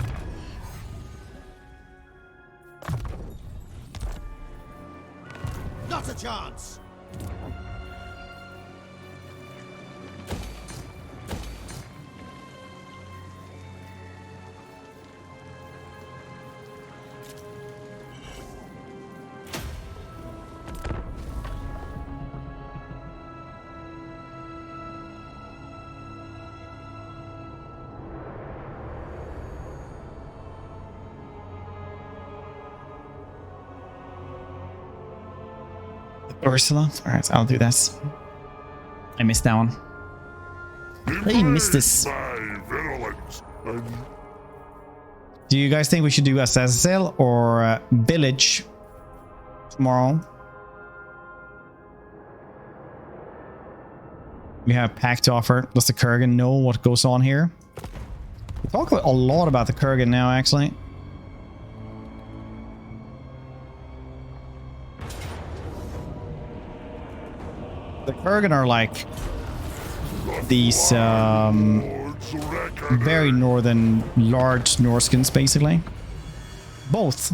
Not a chance! Ursula? Alright, I'll do that. I missed that one. I missed this. My virulence and Do you guys think we should do Azazel or Village tomorrow? We have pack to offer. Does the Kurgan know what goes on here? We talk a lot about the Kurgan now, actually. The Kurgan are like these very northern large Norskins, basically. Both.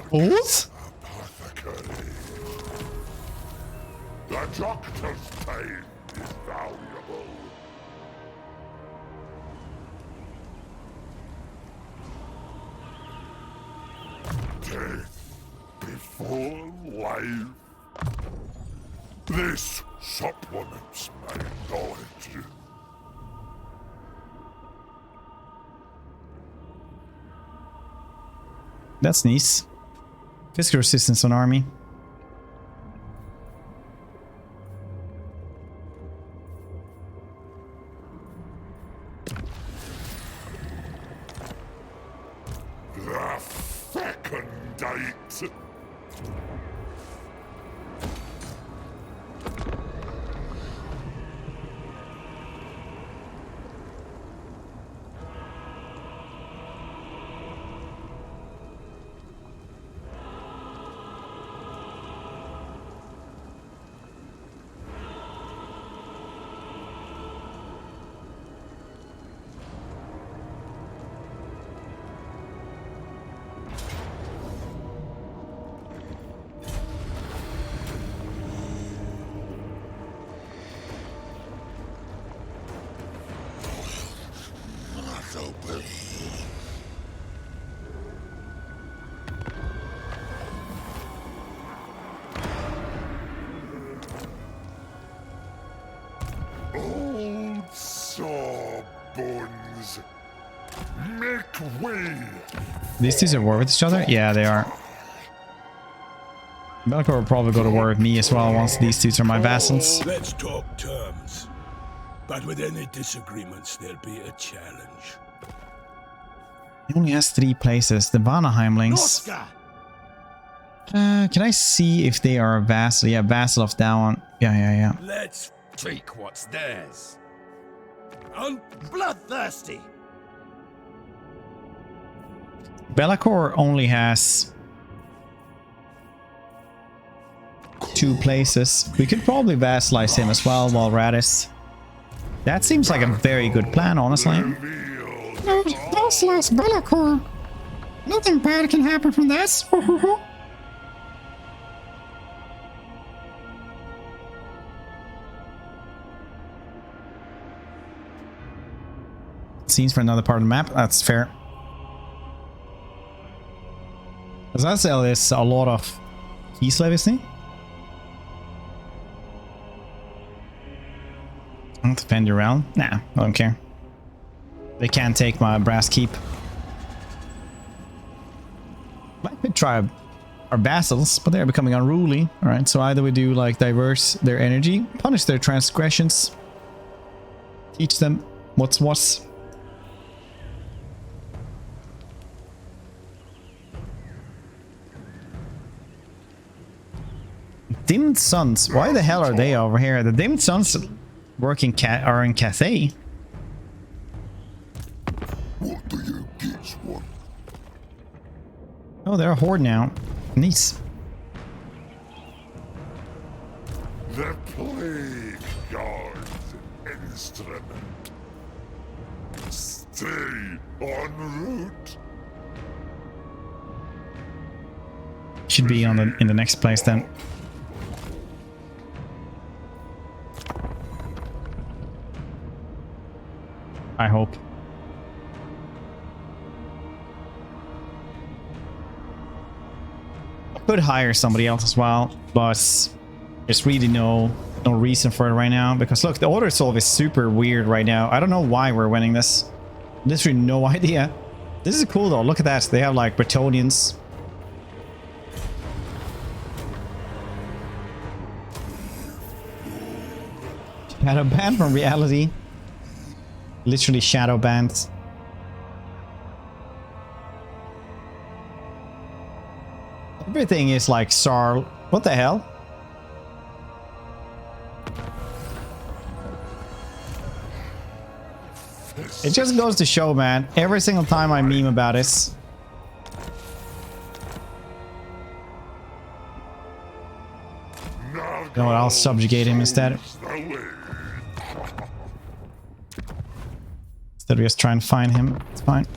Both? apothecary. The doctor's pain is valuable. Death before life. This supplements my knowledge. That's nice. Physical resistance on army. . Old sawbones, make way. These two are at war with each other? Yeah, they are. Bellicor will probably go to war with me as well once these two are my vassals. Let's talk terms. But with any disagreements, there'll be a challenge. He only has 3 places. The Vanaheimlings. Can I see if they are a vassal? Yeah, vassal of that one. Yeah. Let's take what's theirs. I'm bloodthirsty. Bellicor only has 2 places. We could probably vassalize him as well while Radis. That seems like a very good plan, honestly. Vassalize Bellicor. Nothing bad can happen from this. Scenes for another part of the map. That's fair. Azazel is a lot of Kislev, isn't he? I'll defend your realm. Nah, I don't care. They can't take my brass keep. I could try our vassals, but they're becoming unruly. Alright, so either we do like diverse their energy, punish their transgressions, teach them what's what. Dimmed Suns. Why the hell are they over here? The Dimmed Suns are in Cathay. What do you kids want? Oh, they're a horde now. Nice. The Plague Guard's instrument. Stay en route. Should be on in the next place then. I hope. I could hire somebody else as well, but there's really no reason for it right now. Because look, the order solve is super weird right now. I don't know why we're winning this. Literally no idea. This is cool though. Look at that. They have like Bretonians. Shadow ban from reality. Literally shadow banned. Everything is like Sarl. What the hell? It just goes to show, man. Every single time I meme about this. You know what? I'll subjugate him instead. Instead of just trying to find him. It's fine.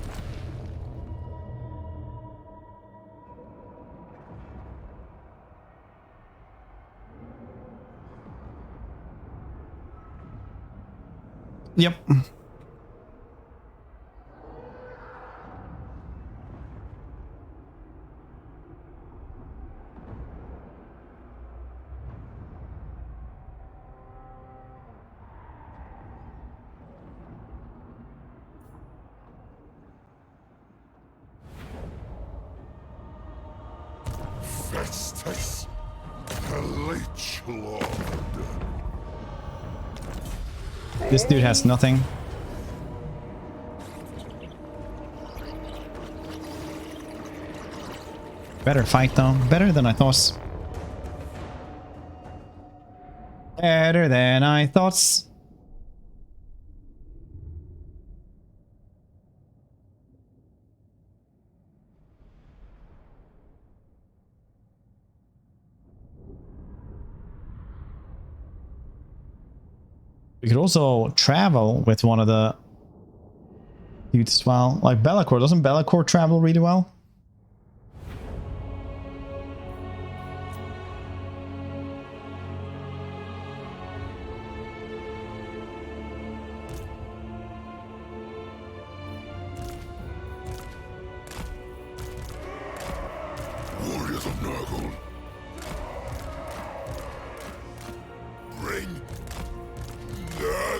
Yep. Festus, the Leech Lord. This dude has nothing. Better fight though. Better than I thought. Better than I thought. We could also travel with one of the dudes as well. Like Bellicor. Doesn't Bellicor travel really well?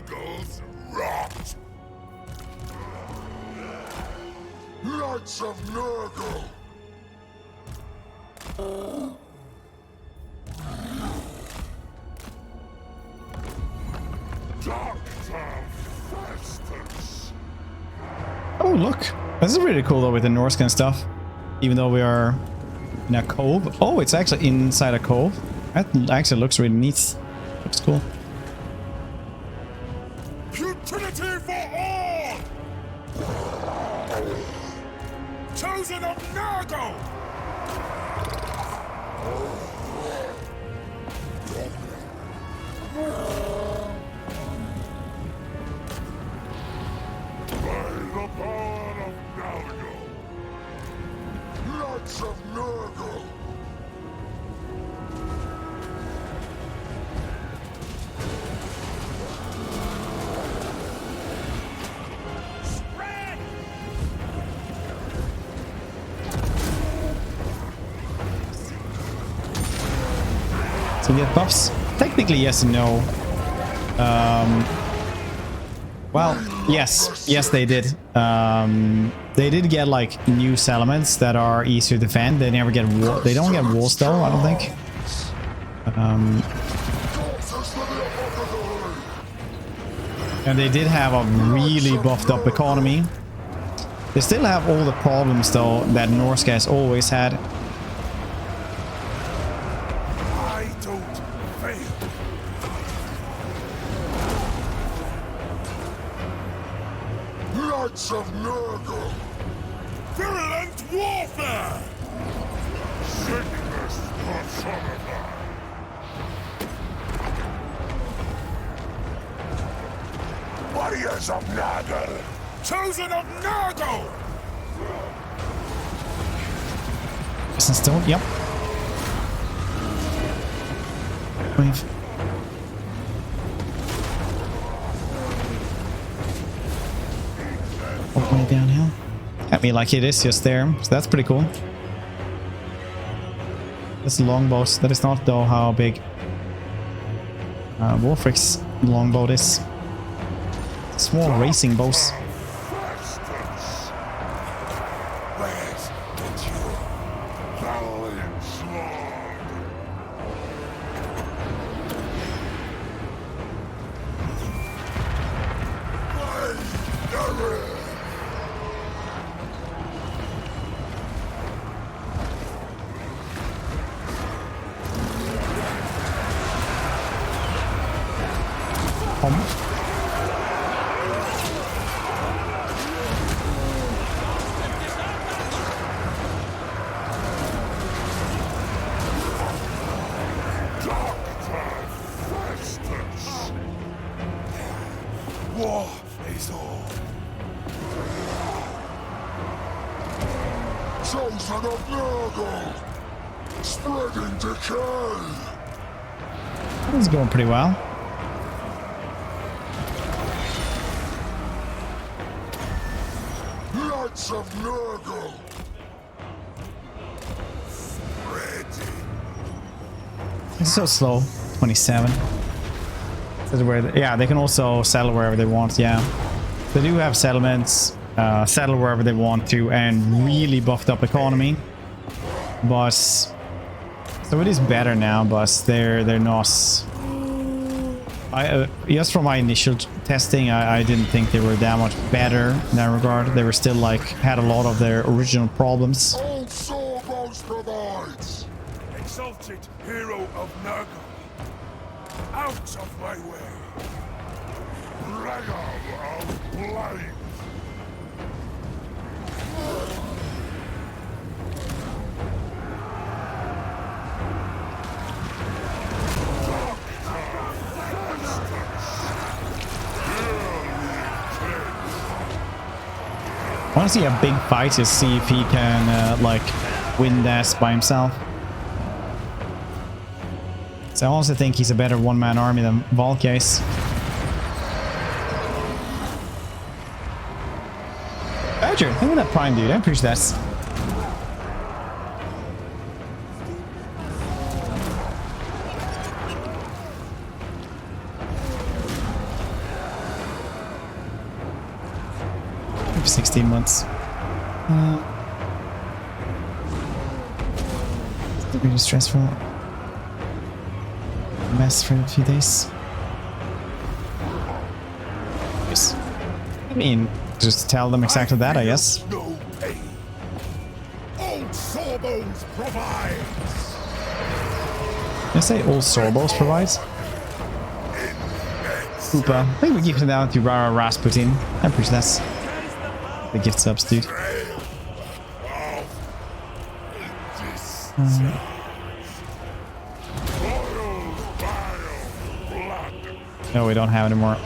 Nurgle's rot! Knights of Nurgle! Dr. Festus! Oh, look. This is really cool though with the Norse kind of stuff. Even though we are in a cove. Oh, it's actually inside a cove. That actually looks really neat. Looks cool. Utility for all! Chosen of Nurgle! By the power of Nurgle! Knights of Nurgle! Spread! So you get buffs? Technically yes and no. Well, yes they did. They did get like new settlements that are easier to defend. They never get they don't get walls though, I don't think. And they did have a really buffed up economy. They still have all the problems though that Norse guys always had. I don't fail. Knights of Nurgle! Virulent warfare! Sickness personified! Warriors of Nurgle! Chosen of Nurgle! Isn't stone? Yep. Wave. All the way downhill. I mean, like it is just there, so that's pretty cool. That's longbows. That is not though how big Wolfric's longbow is. Small racing bows. Festus! Where's the duel? Valiant sword! War is all. Chosen of Nurgle! Spreading decay! This is going pretty well. Knights of Nurgle! Spreading. It's so slow. 27. This is where yeah, they can also settle wherever they want. Yeah, they do have settlements, settle wherever they want to, and really buffed up economy. But so it is better now, but they're not. Just from my initial testing, I didn't think they were that much better in that regard. They were still like had a lot of their original problems. Old Sorbos provides! Exalted hero of Nurgle. Out of my way. Regal of Blade! I want to see a big fight to see if he can like win this by himself. So I also think he's a better one-man army than Valkyrie is. Badger, look at that prime dude. I appreciate that. 16 months. It's really stressful. Mess for a few days. Yes. I mean, just tell them exactly that, I guess. No pain. Old Sawbones provides. Did I say Old Sawbones provides? Koopa. I think we give it down to Rara Rasputin. I appreciate that. The gift subs, dude. No, we don't have any more.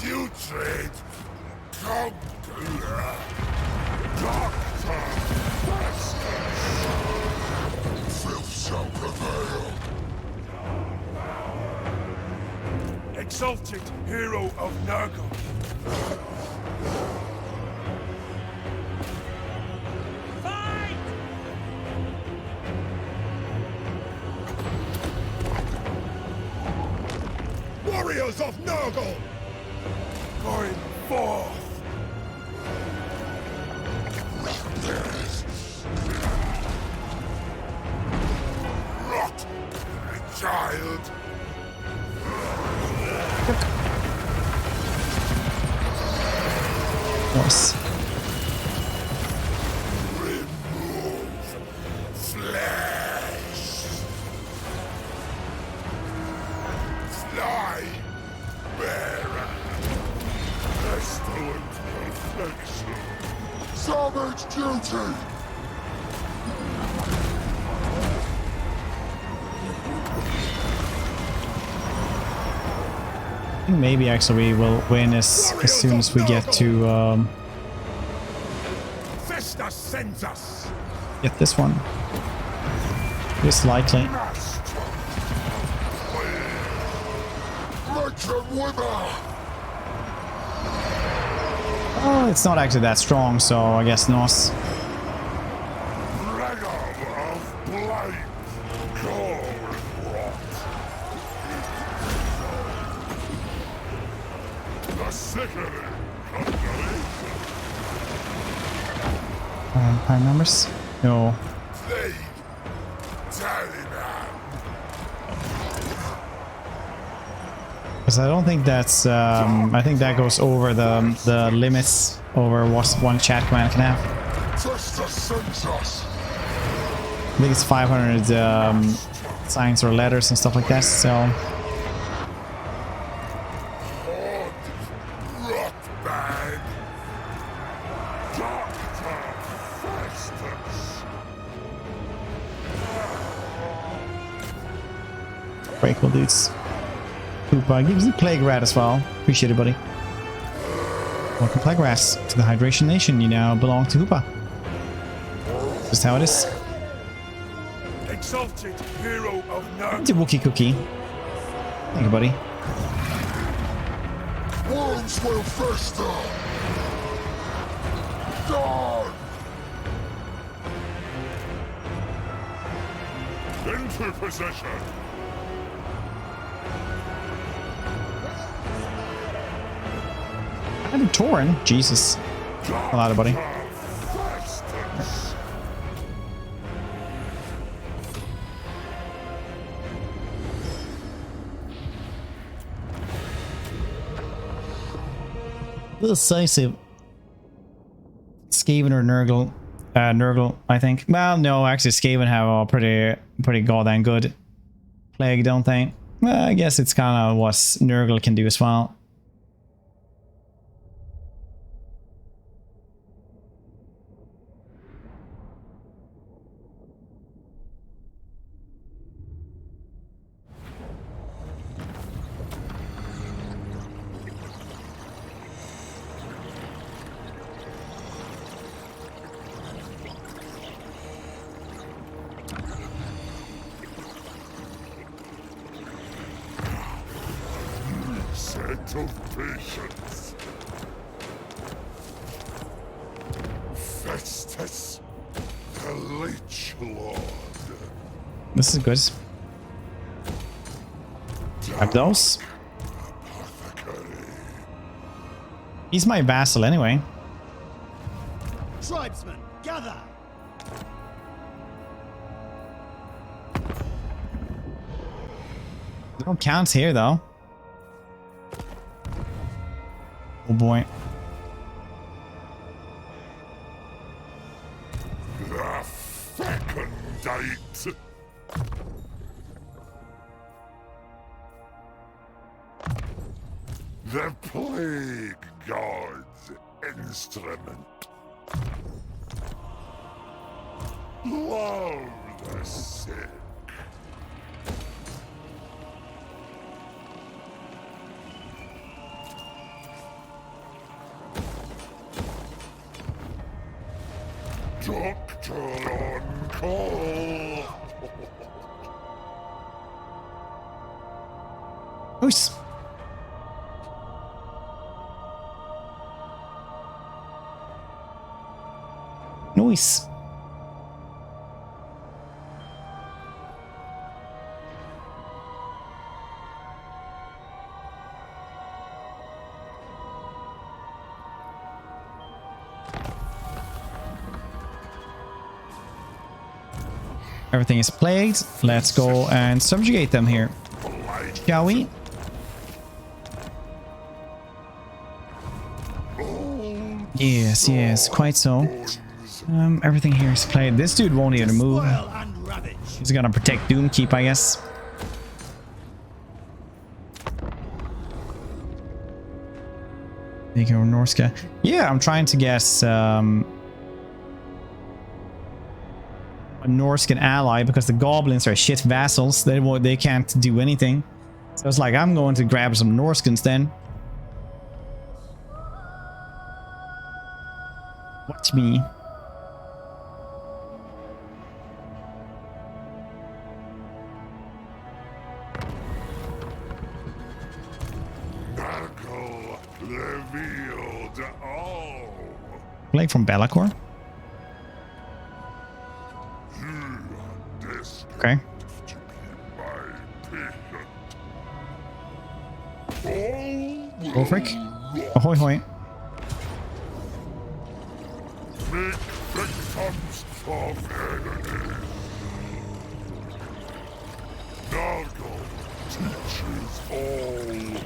Putrid Conqueror, Doctor Festus. Filth shall prevail. Exalted hero of Nurgle. Fight! Warriors of Nurgle! Going forth! Rot, child. Nice. Remove flesh. Fly, bearer. Pestilent perfection. Savage duty. I think maybe actually we will win as soon as we get to Festus sends us. get this one. It's likely. Make them wither. Oh, it's not actually that strong, so I guess Nos. Dragon of blight. Cold rot. The sickening combination. Prime numbers? No. Plague. Taliban. Because I don't think that's, I think that goes over the limits over what one chat command can have. Festus sends us. I think it's 500 signs or letters and stuff like that, so... Rot bag. Doctor Festus. Very cool dudes. Koopa gives the Plague Rat as well. Appreciate it, buddy. Welcome, Plague Rats, to the Hydration Nation. You now belong to Koopa. Just how it is. Exalted hero of Nurgle. It's a Wookiee cookie. Thank you, buddy. Wounds will fester. Dawn. Into position. And a Tauren. Jesus. A lot of buddy. Festus. Decisive. Skaven or Nurgle? Nurgle, I think. Well, no, actually, Skaven have a pretty goddamn good plague, don't they? Well, I guess it's kind of what Nurgle can do as well. Set of patience. Festus. This is good. Grab those. He's my vassal anyway. Tribesmen, gather! There don't count here though. Oh boy. The fecundate. The plague god's instrument. Love the sick. Doctor on call. Nice. Nice. Everything is plagued. Let's go and subjugate them here. Shall we? Yes, yes, quite so. Everything here is played. This dude won't even move. He's gonna protect Doomkeep, I guess. Take over Norska. Yeah, I'm trying to guess a Norscan ally because the goblins are shit vassals. They can't do anything. So it's like I'm going to grab some Norskans then. Watch me. Nargle revealed all. Like from Belacor. Okay. Ulfric. Ahoy hoy. Make victims of enemies. Nargle teaches all.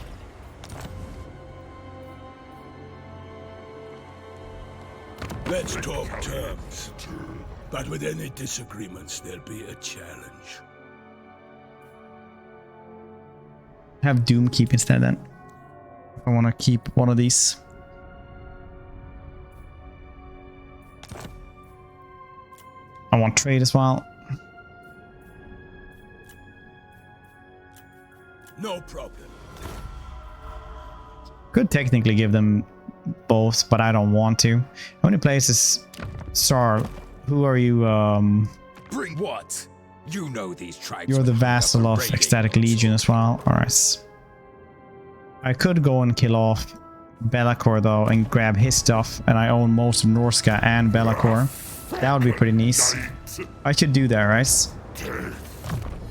Let's talk terms. But with any disagreements, there'll be a challenge. Have Doomkeep instead then. If I want to keep one of these. I want trade as well. No problem. Could technically give them both, but I don't want to. How many places? Sar, who are you? Bring what? You know these tribes. You're the vassal of Ecstatic Legion as well. Alright. I could go and kill off Belacor though and grab his stuff, and I own most of Norska and Belacor. That would be pretty nice. I should do that, right?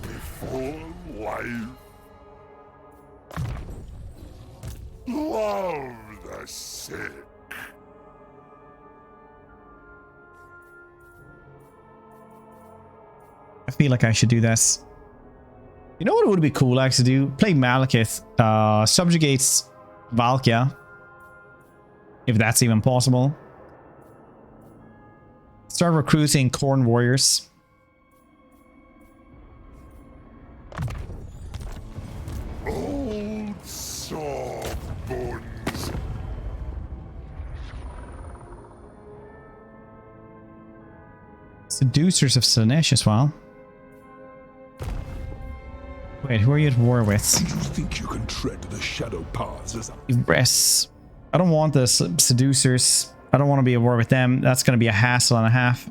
Before life. Love the sick. I feel like I should do this. You know what would be cool actually to do? Play Malekith, subjugates Valkia. If that's even possible. Start recruiting Khorne warriors. Old sawbones. Seducers of Slaanesh as well. Wait, who are you at war with? You think you can tread the shadow paths as Ibres. I don't want the seducers. I don't want to be at war with them. That's going to be a hassle and a half.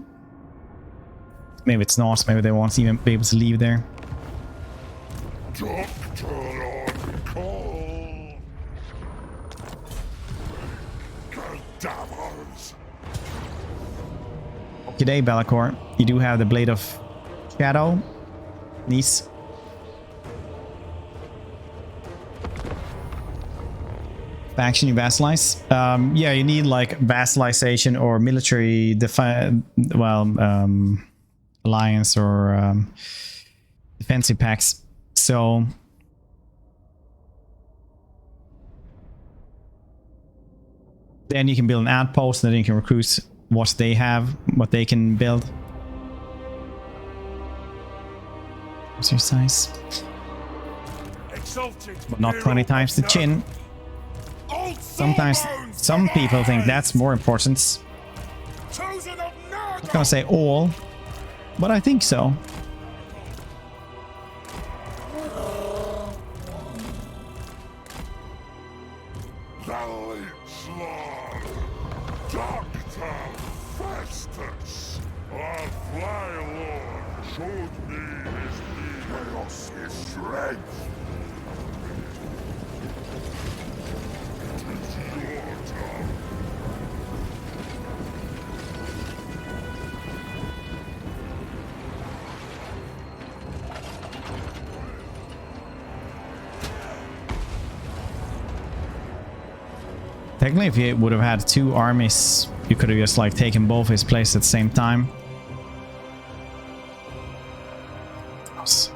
Maybe it's not. Maybe they won't even be able to leave there. Doctor on call. Cadavers. G'day, Belacor. You do have the Blade of Shadow. Nice. Faction you vassalize? Yeah, you need like vassalization or military alliance or defensive pacts. So then you can build an outpost, and then you can recruit what they have, what they can build. What's your size? But not 20 times the chin. Sometimes some people think that's more important. I'm not gonna say all, but I think so. Dr. Festus, our Fly Lord, showed me his chaos, his strength. It is your turn. Technically, if you would have had two armies, you could have just like taken both his places at the same time. Yes.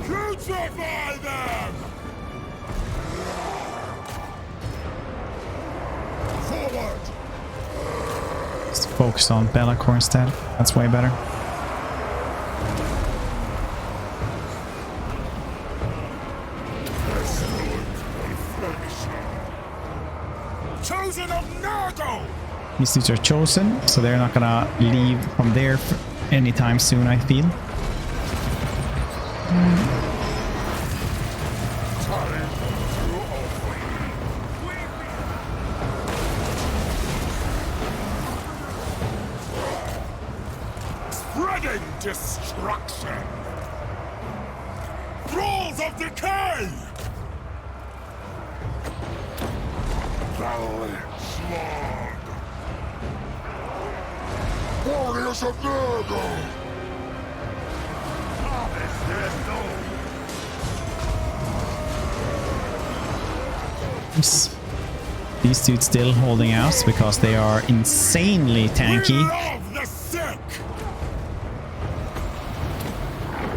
Crucify them! Forward! Just focus on Bellacore instead. That's way better. Chosen of Nargo! These dudes are chosen, so they're not gonna leave from there anytime soon, I feel. Spreading destruction! Thralls of decay! Valiant slog! Warriors of Nurgle! These dudes still holding out because they are insanely tanky.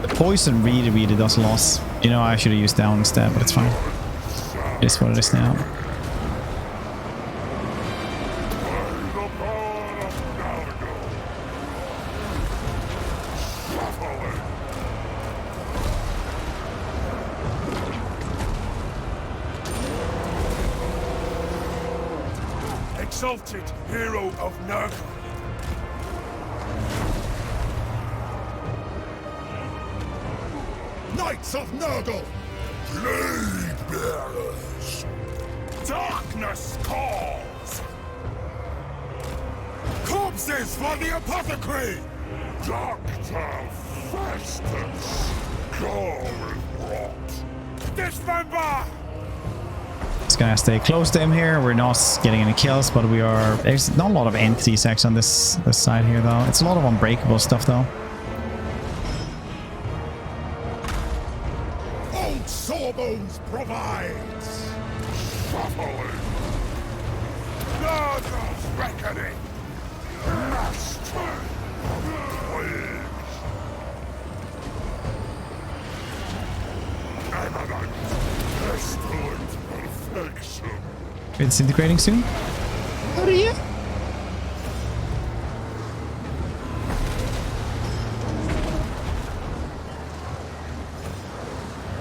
The poison really does loss. You know, I should have used down instead, but it's fine. It is what it is now. Exalted hero of Nurgle. Knights of Nurgle! Blade bearers! Darkness calls! Corpses for the apothecary! Dr. Festus! Call it rot! Dismember! Just gonna stay close to him here. We're not getting any kills, but we are. There's not a lot of entities actually on this side here, though. It's a lot of unbreakable stuff, though. Old Sawbones provides. Shuffling. Nurgle's reckoning. Master of plagues. Eminent. Pestilent perfection. It's integrating soon. How do you?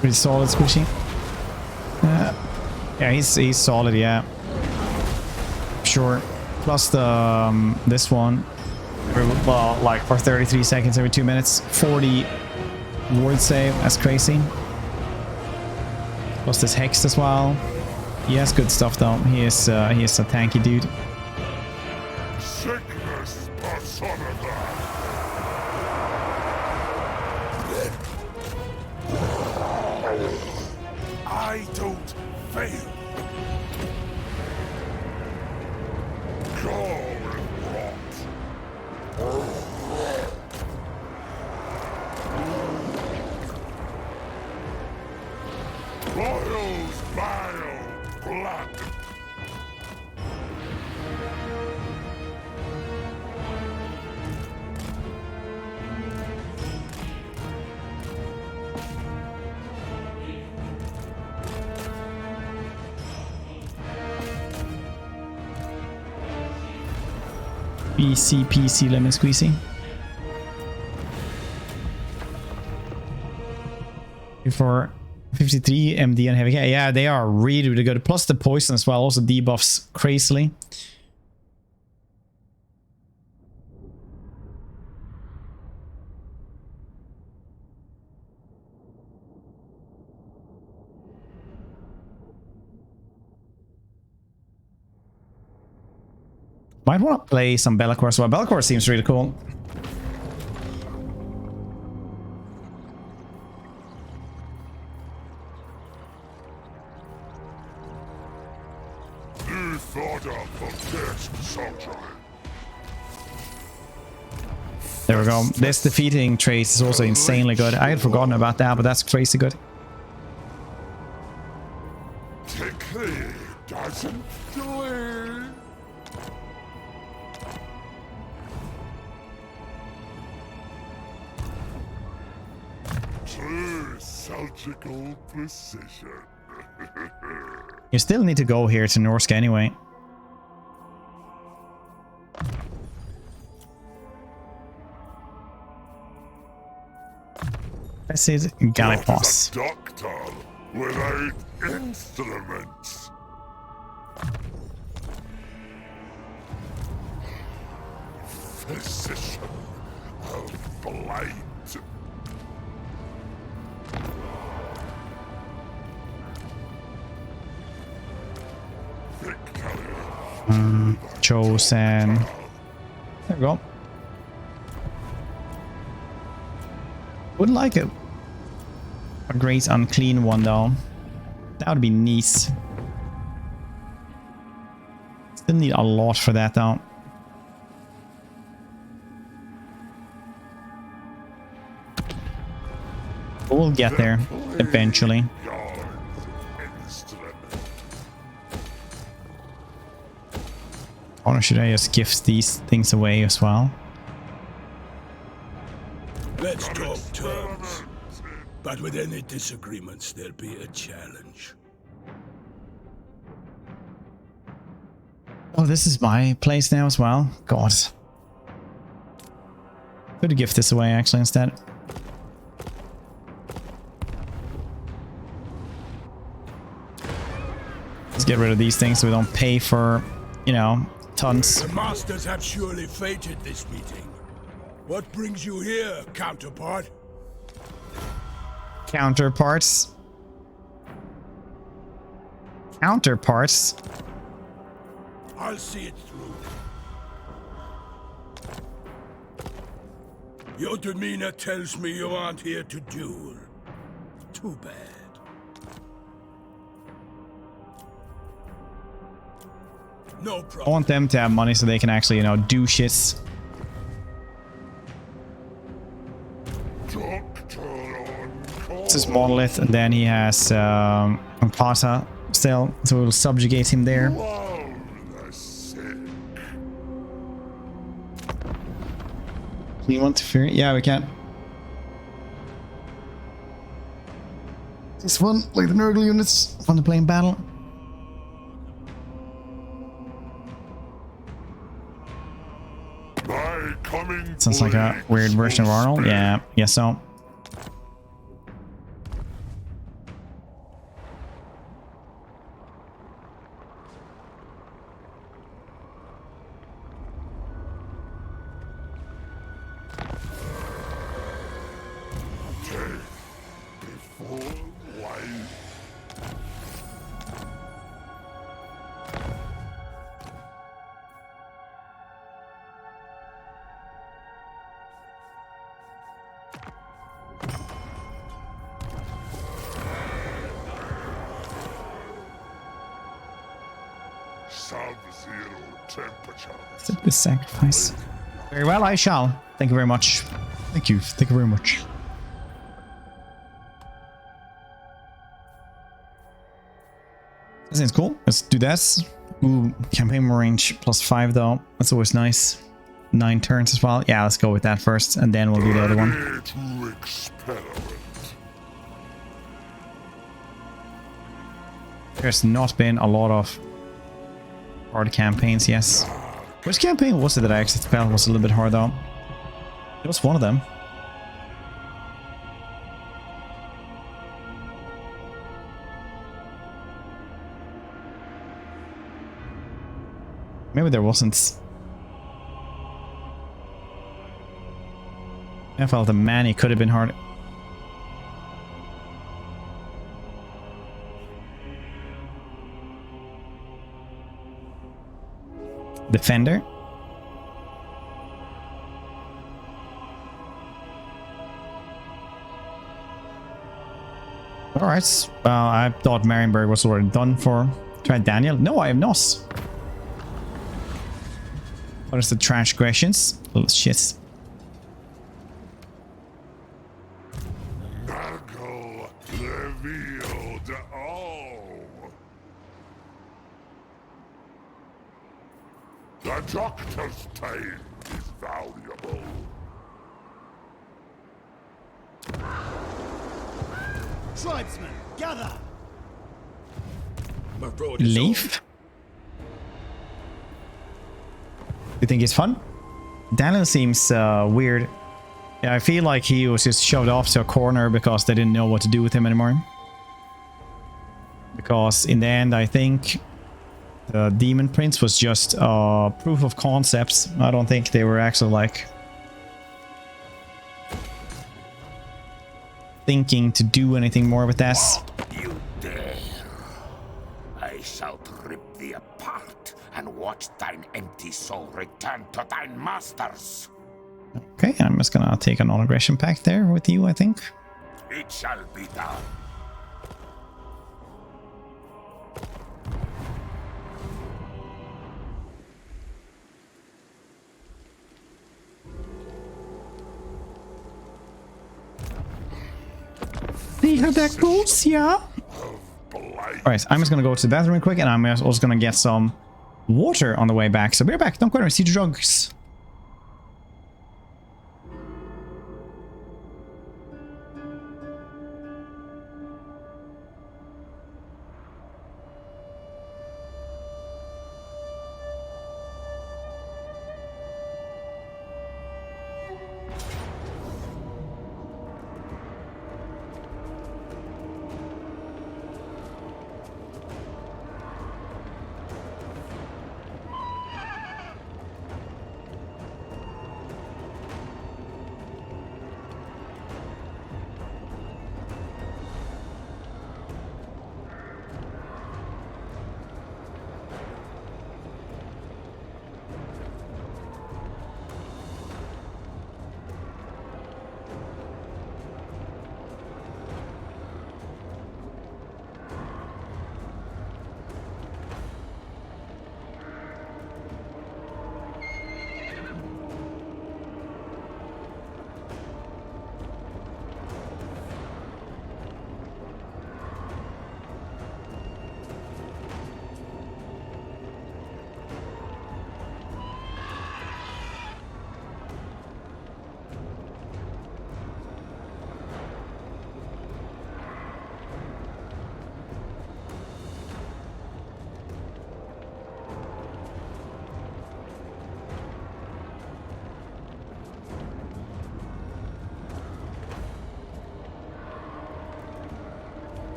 Pretty solid squishy. Yeah, he's solid, yeah. Sure. Plus the this one. Well, like for 33 seconds every 2 minutes. 40 ward save. That's crazy. Plus this Hex as well. He has good stuff though. He is a tanky dude. Sickness personified. I don't fail. Go and rot. Boils vile blood. PC lemon squeezy. For 53 MD and heavy. Yeah, they are really, really good. Plus the poison as well also debuffs crazily. Might want to play some Be'lakor as well. Be'lakor seems really cool. You thought of the best soldier. There we go. This defeating trace is also insanely good. I had forgotten about that, but that's crazy good. Tickly doesn't do it. True surgical precision. You still need to go here to Norska anyway. This is Gallipos. Doctor without instruments. Physician of blight. Chosen. There we go. Would like a great unclean one though. That would be nice. Still need a lot for that though. We'll get there eventually. Or should I just gift these things away as well? Let's talk terms. But with any disagreements, there'll be a challenge. Oh, this is my place now as well? God. Could gift this away actually instead. Let's get rid of these things so we don't pay for, you know, tons. The masters have surely fated this meeting. What brings you here, counterpart? Counterparts. Counterparts? I'll see it through. Your demeanor tells me you aren't here to duel. Too bad. No problem. I want them to have money so they can actually, you know, do shits. This is Monolith, and then he has Pasa still, so we'll subjugate him there. You want to fear? Yeah, we can. It's fun, like the Nurgle units, fun to play in battle. Sounds like a weird version of Arnold. Yeah, guess so. sub-zero temperature. Accept this sacrifice. Very well, I shall. Thank you very much. Thank you. Thank you very much. That seems cool. Let's do this. Ooh, campaign range +5 though. That's always nice. 9 turns as well. Yeah, let's go with that first, and then we'll do the other one. To experiment. There's not been a lot of hard campaigns, yes. Which campaign was it that I actually felt was a little bit hard though? It was one of them. Maybe there wasn't. I felt the Manny could have been hard. Defender. Alright. I thought Marienburg was already done for. Try Daniel. No, I have not. What is the transgressions? Little shits. Nurgle revealed all. The doctor's time is valuable. Tribesmen, gather! My road is Leaf? You think it's fun? Daniel seems weird. Yeah, I feel like he was just shoved off to a corner because they didn't know what to do with him anymore. Because in the end, I think the Demon Prince was just proof of concepts. I don't think they were actually like thinking to do anything more with this. You dare. I shall rip thee apart and watch thine empty soul return to thine masters. Okay, I'm just gonna take a non-aggression pact there with you, I think. It shall be done. See how that goes, yeah? Alright, I'm just gonna go to the bathroom real quick, and I'm also gonna get some water on the way back. So be right back, don't go there, see the drugs.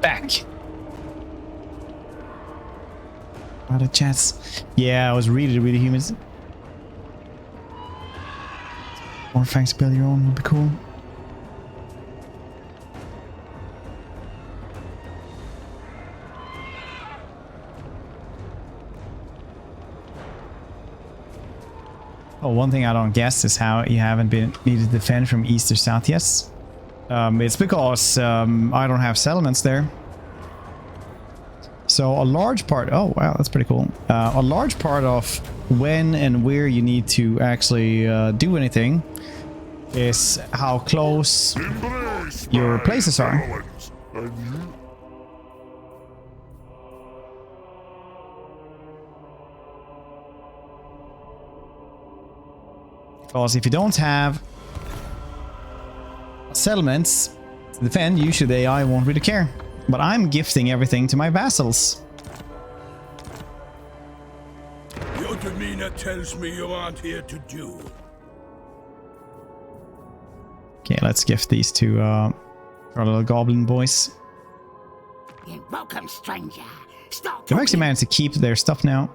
back. Out of chats. Yeah, I was really humid. More fangs to build your own would be cool. Oh, one thing I don't guess is how you haven't been needed to defend from east or south yet. It's because I don't have settlements there. So a large part... Oh, wow, that's pretty cool. A large part of when and where you need to actually do anything is how close your places are. Because if you don't have settlements to defend, usually the AI won't really care. But I'm gifting everything to my vassals. Your demeanor tells me you aren't here to do. Okay, let's gift these to our little goblin boys. Welcome, stranger. Stop. They've actually managed to keep their stuff now.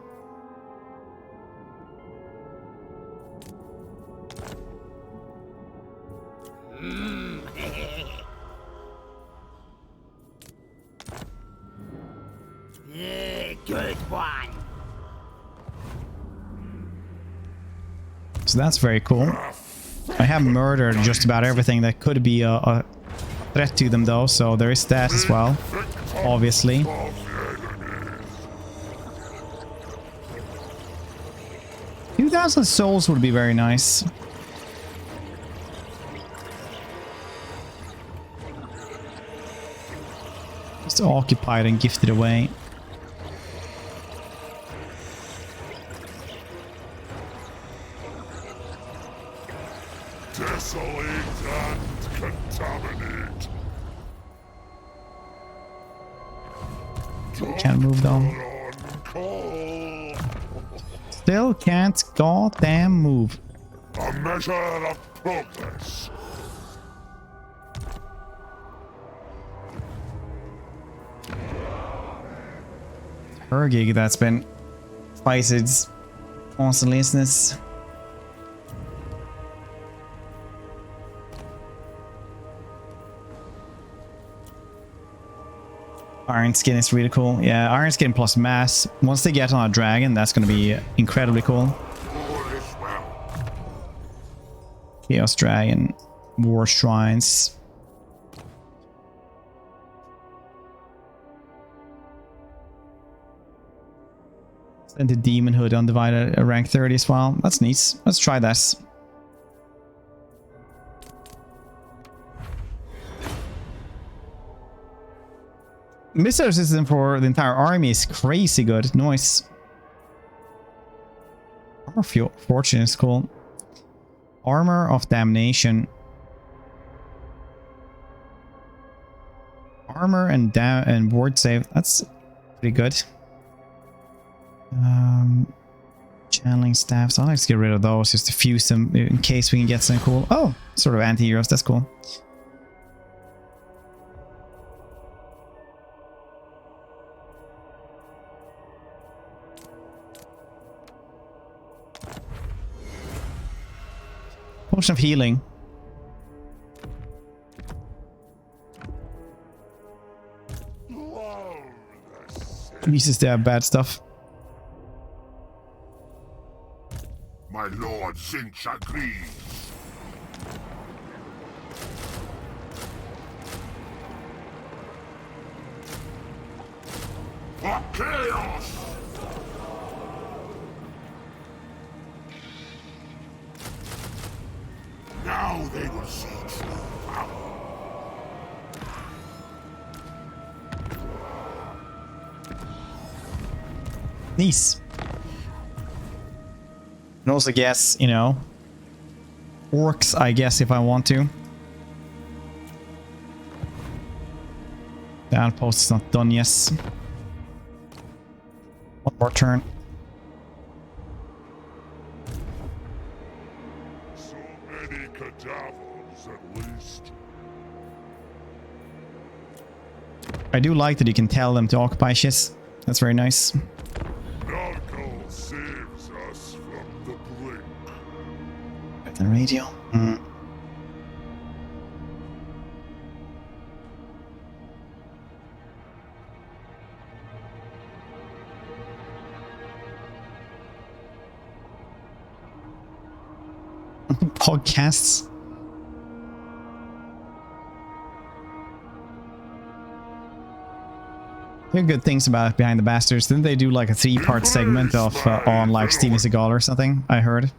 Good one. So that's very cool. I have murdered just about everything that could be a threat to them though, so there is that as well, obviously. $2,000 souls would be very nice. Just occupied and gifted away. Desolate and contaminate. Can't move though. Still can't goddamn move. A measure of progress. Her gig that's been fighted constantly, isn't it? Iron Skin is really cool. Yeah, Iron Skin plus mass. Once they get on a dragon, that's going to be incredibly cool. Chaos Dragon, War Shrines. And the Demon Hood Undivided rank 30 as well. That's neat. Let's try that. Missile system for the entire army is crazy good. Nice. Armor of Fortune is cool. Armor of Damnation. Armor and ward save. That's pretty good. Channeling staffs. I'll just get rid of those just to fuse them in case we can get something cool. Oh, sort of anti-heroes. That's cool. Potion of healing. Uses their bad stuff. My lord Sinch agrees. For chaos! Now they will see true power. Nice. And also guess, you know, orcs, I guess, if I want to. The outpost is not done yet. One more turn. So many cadavers, at least. I do like that you can tell them to occupy shit. That's very nice. Narco saves us from the brink. The radio. Mm. Podcasts. There are good things about Behind the Bastards. Didn't they do like a 3-part segment of on like Steven Seagal or something? I heard.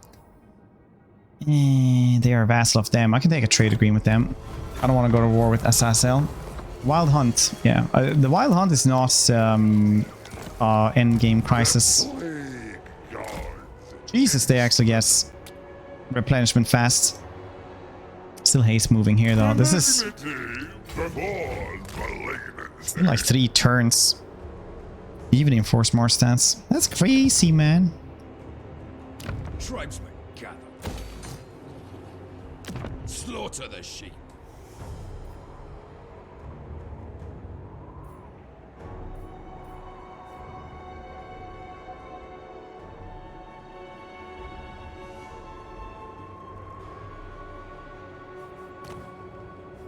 They are a vassal of them. I can take a trade agreement with them. I don't want to go to war with SSL. Wild Hunt. Yeah, the Wild Hunt is not end game crisis. Jesus, they actually get replenishment fast. Still haste moving here though. This is still like 3 turns. Even enforce more stats. That's crazy, man. Tribesmen gather. Slaughter the sheep.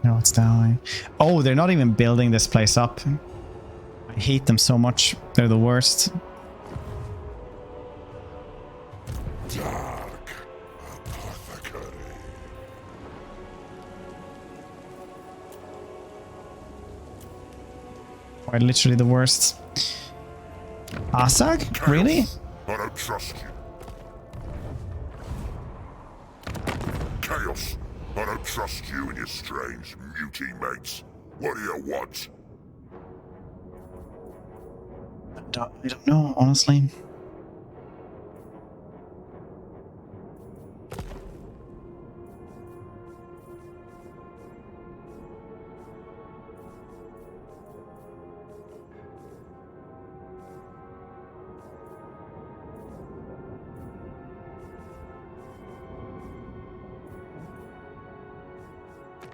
No, it's down. Oh, they're not even building this place up. I hate them so much. They're the worst. Dark apothecary. Quite literally the worst. Asag? Really? I don't trust you. Chaos. I don't trust you and your strange mutie mates. What do you want? I don't know, honestly.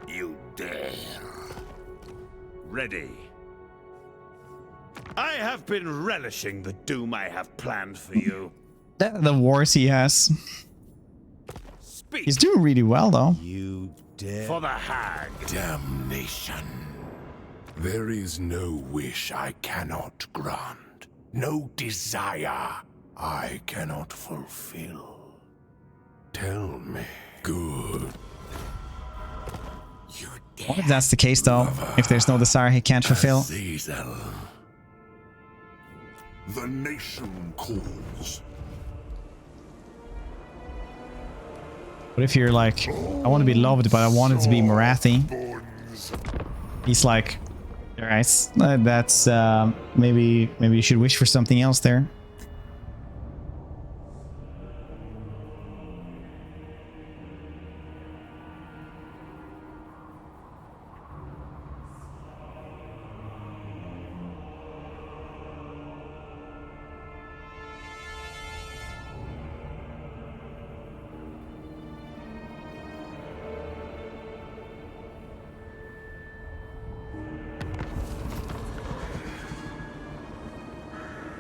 You dare. Ready. I have been relishing the doom I have planned for you. The wars he has. Speak. He's doing really well, though. You dare. For the hag. Damnation. There is no wish I cannot grant. No desire I cannot fulfill. Tell me. Good. You What if that's the case, though? If there's no desire he can't fulfill? Azazel. The nation calls. What if you're like, I want to be loved, but I want it to be Marathi? He's like, alright, that's maybe you should wish for something else there.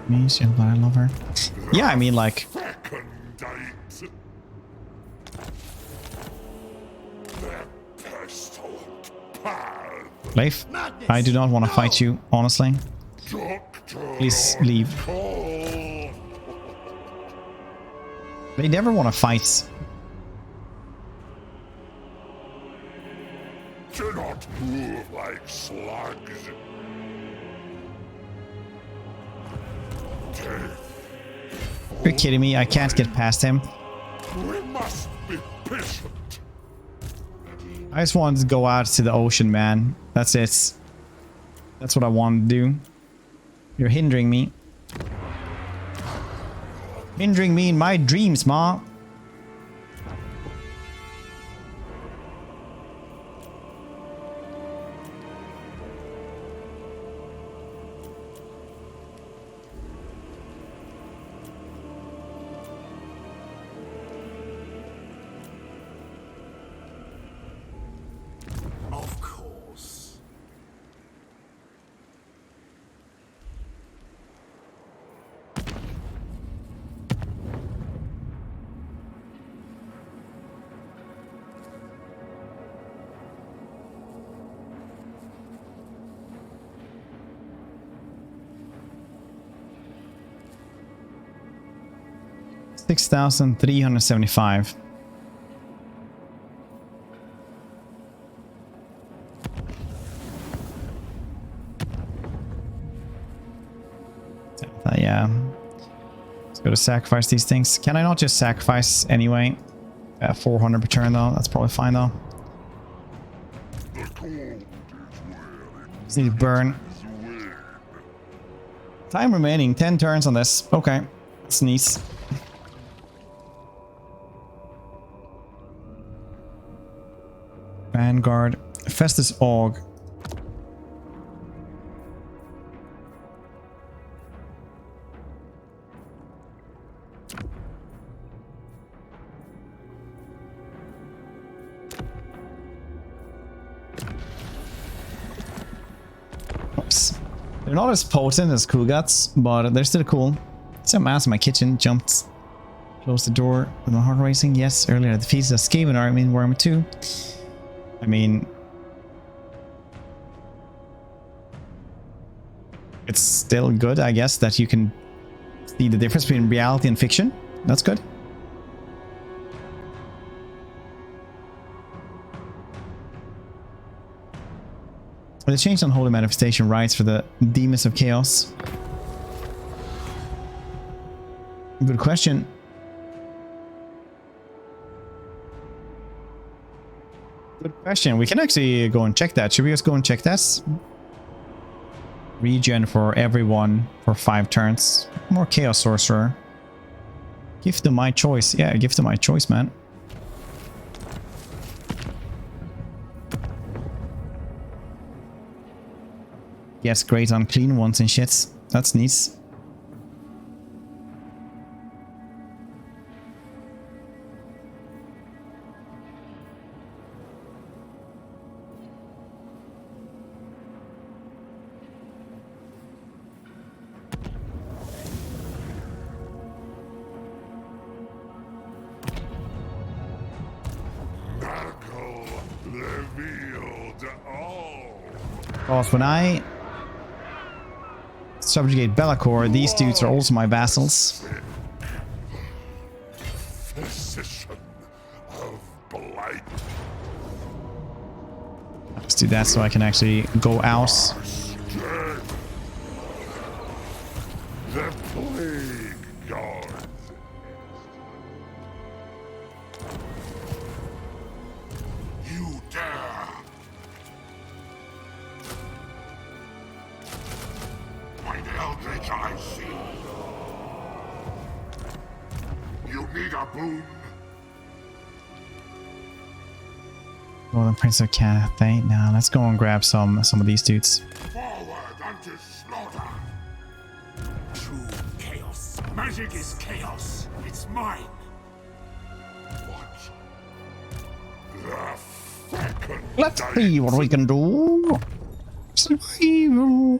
Me, still, but I love her. Yeah, I mean, like, Leif, I do not want to fight you, honestly. Please leave. They never want to fight. Do not move like slugs. You're kidding me? I can't get past him. We must be patient. I just wanted to go out to the ocean, man. That's it. That's what I want to do. You're hindering me. Hindering me in my dreams, Ma. 6,375. Yeah. Let's go to sacrifice these things. Can I not just sacrifice anyway? 400 per turn though. That's probably fine though. Just need to burn. Time remaining. 10 turns on this. Okay. That's nice. Vanguard. Festus Aug. Oops. They're not as potent as Cool Guts, but they're still cool. Some ass in my kitchen jumped. Close the door with my heart racing. Yes, earlier I defeated a Skaven army in Warhammer 2. I mean, it's still good, I guess, that you can see the difference between reality and fiction. That's good. They changed Unholy Manifestation rights for the Demons of Chaos. Good question. Good question. We can actually go and check that. Should we just go and check this? Regen for everyone for 5 turns. More Chaos Sorcerer. Give them my choice. Yeah, give them my choice, man. Yes, great on clean ones and shits. That's nice. Because when I subjugate Be'lakor, these dudes are also my vassals. Physician of blight. Let's do that so I can actually go out. The plague god. You dare. By the eldritch I see. You need a boon. Well, the Prince of Cathay. Now let's go and grab some of these dudes. Forward unto slaughter. True chaos. Magic is chaos. It's mine. What? The second Let's see what we can do. Survival.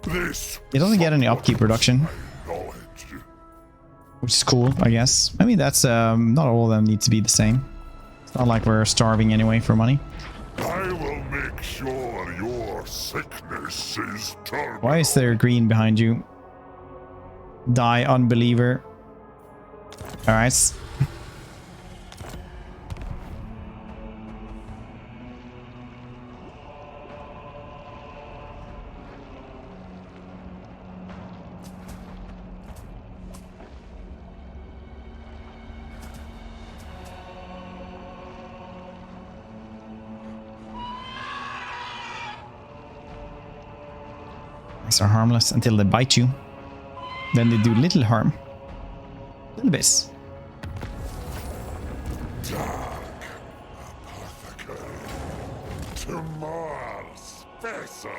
This It doesn't get any upkeep reduction, knowledge. which is cool, I guess. I mean, that's not all of them need to be the same. It's not like we're starving anyway for money. I will make sure your sickness is terminal. Why is there green behind you? Die, unbeliever. All right. These are harmless until they bite you. Then they do little harm. Little bit. Dark apothecary. To Mars, Festus.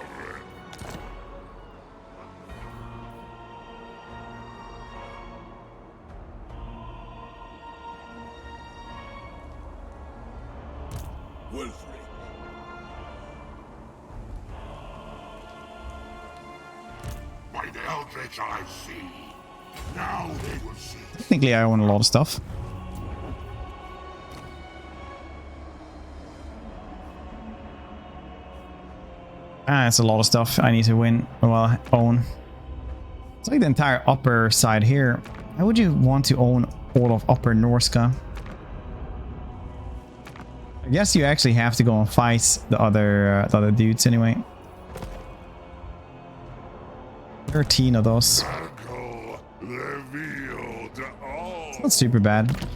Wolfric. By the eldritch I see. Now they will see. Technically, I own a lot of stuff. It's a lot of stuff I need to win. Well, own. It's like the entire upper side here Why would you want to own all of Upper Norska? I guess you actually have to go and fight the other dudes anyway. 13 of those. It's not super bad.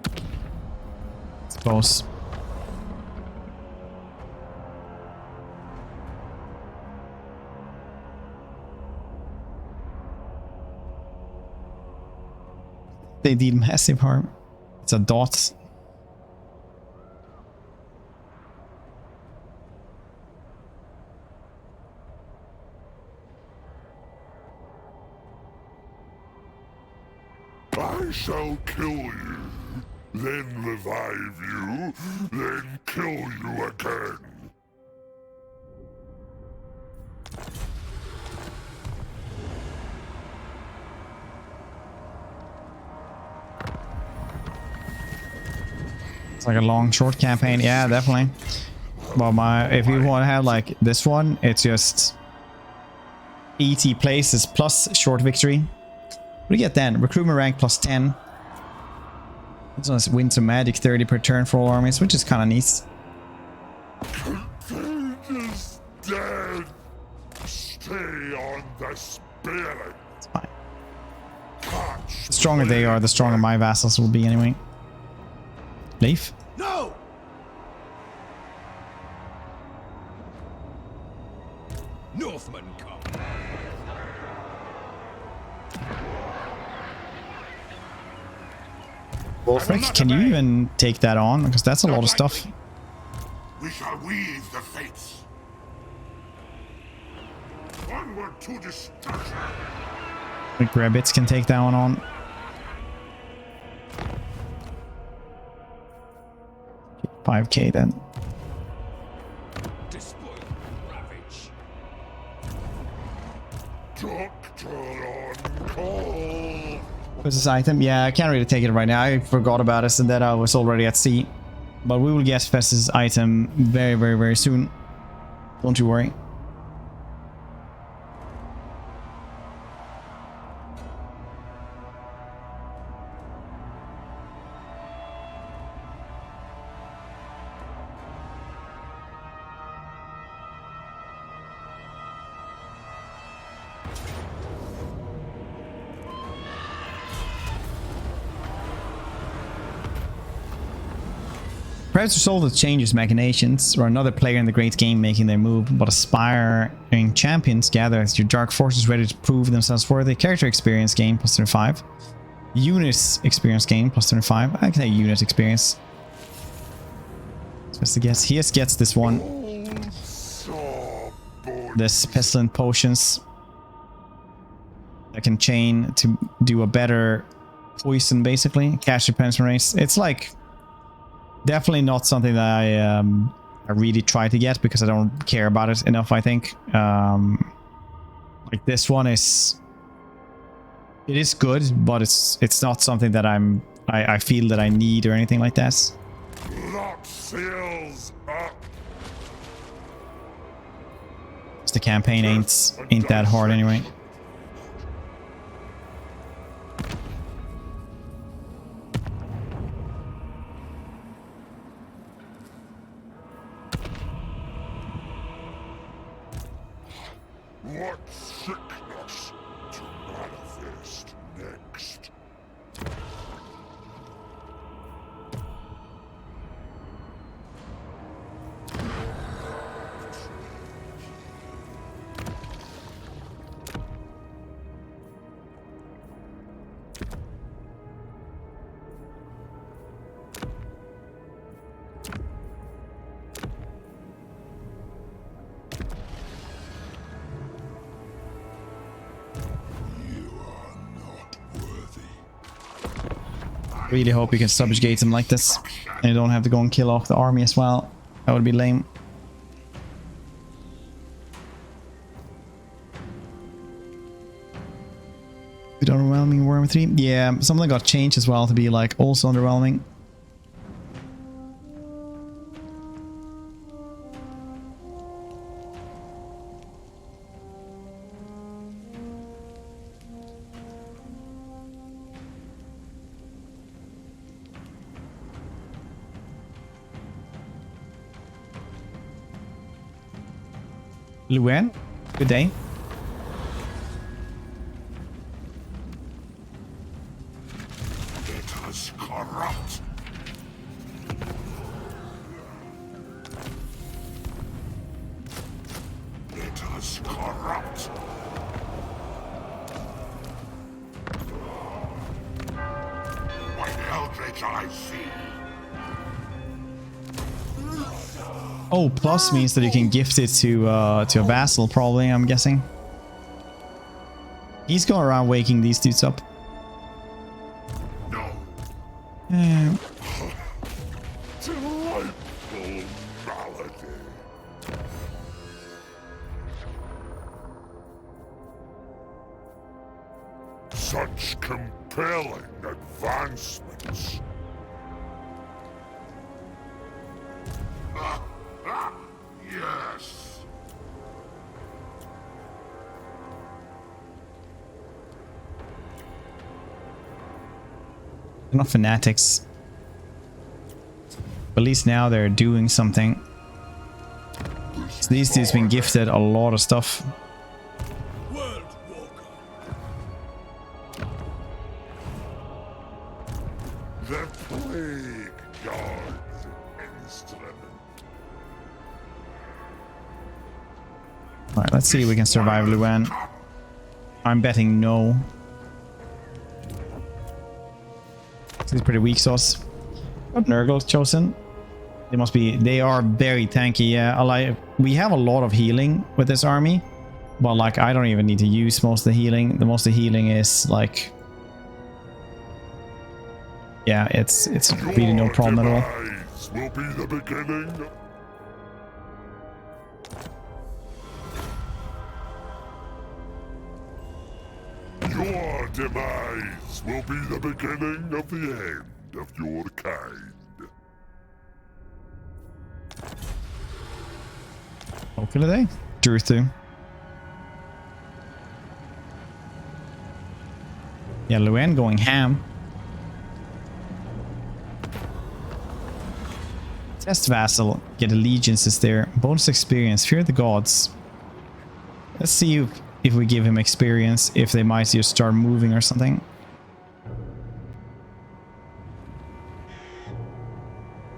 I suppose. They did massive harm. It's a dot. I shall kill you, then revive you, then kill you again. It's like a long, short campaign. Yeah, definitely. Well, if you want to have like this one, it's just ET places plus short victory. What do you get then? Recruitment rank plus 10. This one's win some magic 30 per turn for all armies, which is kind of neat. Contagious dead. Stay on the spirit. It's fine. The stronger they are, the stronger my vassals will be anyway. Leaf? No! Northmen come. Wolfric, can you even take that on? Because that's a lot of stuff. We shall weave the fates. Onward to destruction. Like rabbits can take that one on. 5k then. Doctor on call. What's this item? Yeah, I can't really take it right now. I forgot about it and that I was already at sea. But we will get Festus' item very, very, very soon. Don't you worry. Perhaps the soul that changes machinations, or another player in the great game making their move, but aspiring champions gather as your dark forces ready to prove themselves worthy. Character experience gain plus 35. Unit experience gain plus 25. I can say unit experience. Just to guess. He just gets this one. This pestilent potions that can chain to do a better poison, basically. Cash replenishment race. It's like definitely not something that I really try to get because I don't care about it enough, I think. Like this one is... It is good, but it's not something that I feel that I need or anything like that. Lock seals up. The campaign ain't that hard anyway. What sickness to manifest next? Really hope you can subjugate him like this and you don't have to go and kill off the army as well. That would be lame. Bit underwhelming Worm 3. Yeah, something got changed as well to be like also underwhelming. Luan, good day. It is corrupt. It is corrupt. What eldritch I see. Oh, plus means that you can gift it to a vassal, probably, I'm guessing. He's going around waking these dudes up. No. Yeah. Delightful malady. Such compelling advancements. Yes. They're not fanatics. But at least now they're doing something. So these dudes been gifted a lot of stuff. World Walker. The plague guards instrument. Alright, let's see if we can survive Luan. I'm betting no. This is pretty weak sauce. Got Nurgle chosen. They must be. They are very tanky. Yeah, we have a lot of healing with this army, but like I don't even need to use most of the healing. The most of the healing is like, yeah, it's really no problem at all. Demise will be the beginning. Your demise will be the beginning of the end of your kind. Okay, today. Drew through. Yeah, Luan going ham. Test vassal. Get allegiances there. Bonus experience. Fear the gods. Let's see if we give him experience, if they might just start moving or something.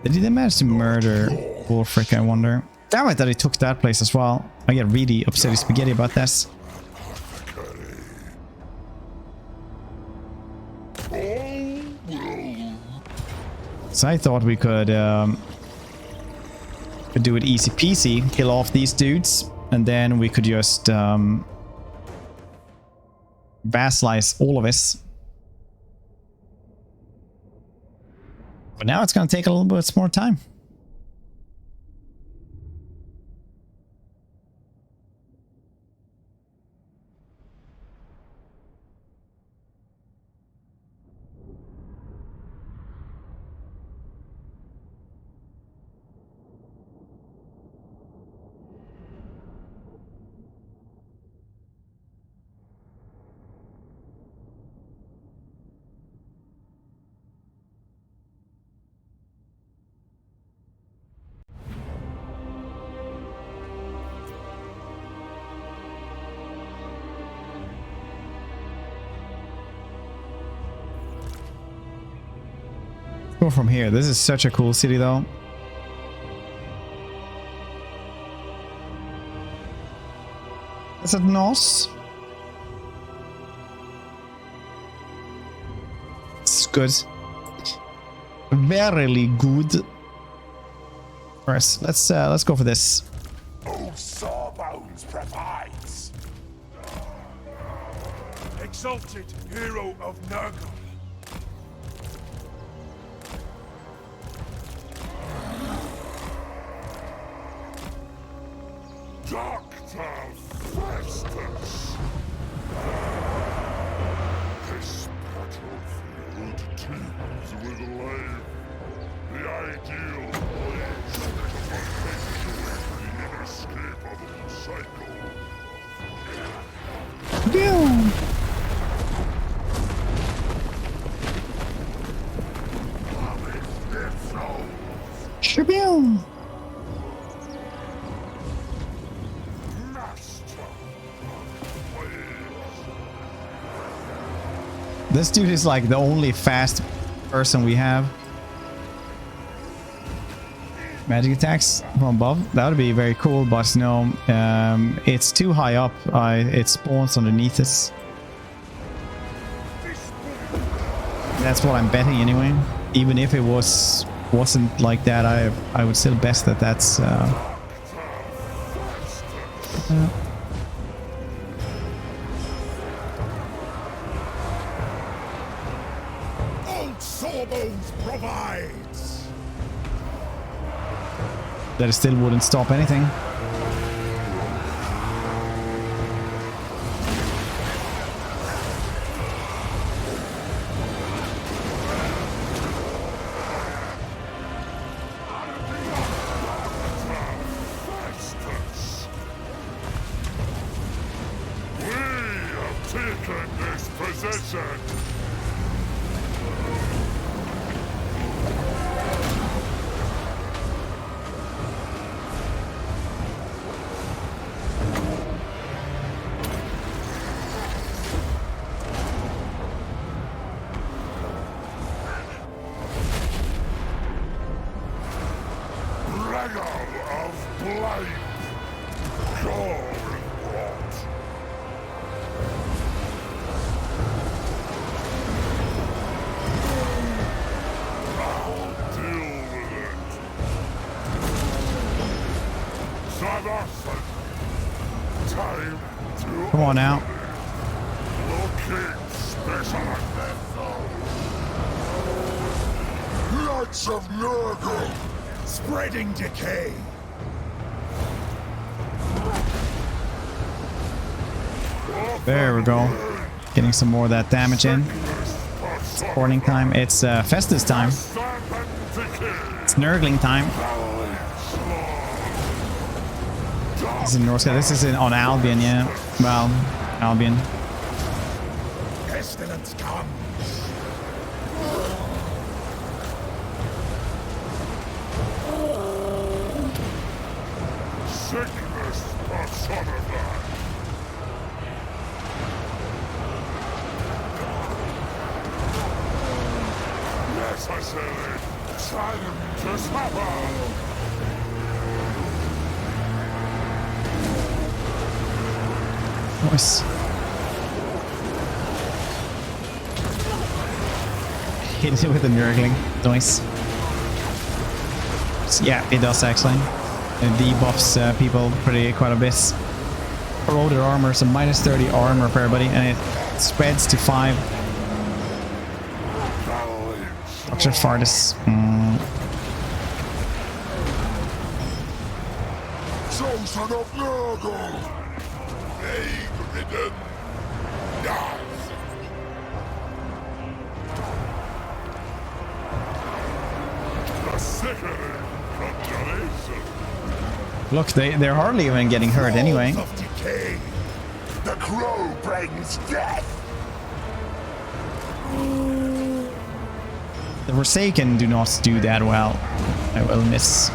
Did they manage to murder Wolfric, I wonder? Damn it that he took that place as well. I get really upset with spaghetti about this. So I thought we could do it easy peasy, kill off these dudes, and then we could just vassalize all of us. But now it's going to take a little bit more time. Go from here. This is such a cool city though. Is it Nos? It's good. Very good. Alright, let's go for this. Oh, Sawbones provides. Exalted hero of Nurgle. Dr. Festus. This battlefield teems with life. The ideal place to perpetuate the inescapable cycle. Boom! Shaboom! This dude is like the only fast person we have. Magic attacks from above. That would be very cool, but no, it's too high up. It spawns underneath us. That's what I'm betting anyway. Even if it wasn't like that, I would still bet that that's. Old Sawbones provides. That still wouldn't stop anything. Festus. We have taken this position. Of blade, gore and rot. I'll deal with it. Sardasan, time to Come on now. locate special vessel. Lights of Nurgle, spreading decay. There we go. Getting some more of that damage in. Spawning time. It's Festus time. It's Nurgling time. This is in North. This is on Albion, yeah. Well, Albion. Pestilence comes. Sickness personified. Necessary. Trident to suffer. Nice. Hit it with the Nurgling. Nice. Yeah, it does actually. It debuffs people quite a bit. Corroded armor, so minus 30 armor for everybody, and it spreads to 5. Dr. Fardis. Chosen of Nurgle. Plague-ridden. Dies. The sickening conjuration. Look, they're hardly even getting hurt anyway. Of decay. The crow brings death. The Forsaken do not do that well. I will miss.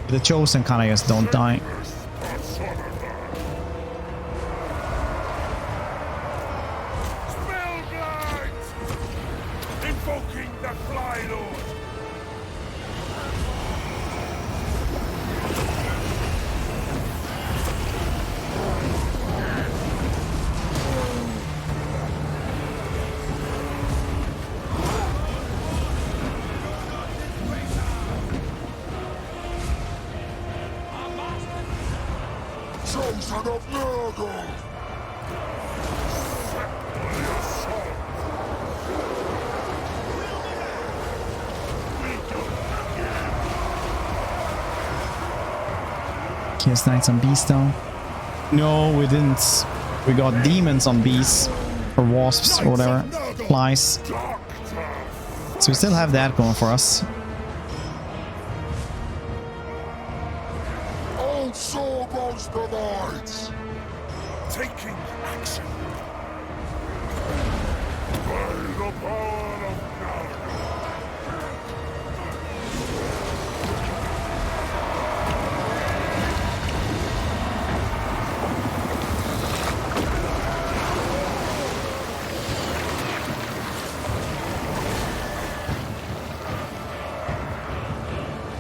The Chosen kind of just don't die. Spellblight! Invoking the Fly Lord! Chosen of Nurgle. Set the assault. Chaos Knights on beast though. No, we didn't. We got demons on beasts. Or wasps or whatever. Flies. So we still have that going for us. Old Sawbones provides. Taking action. By the power of Nurgle.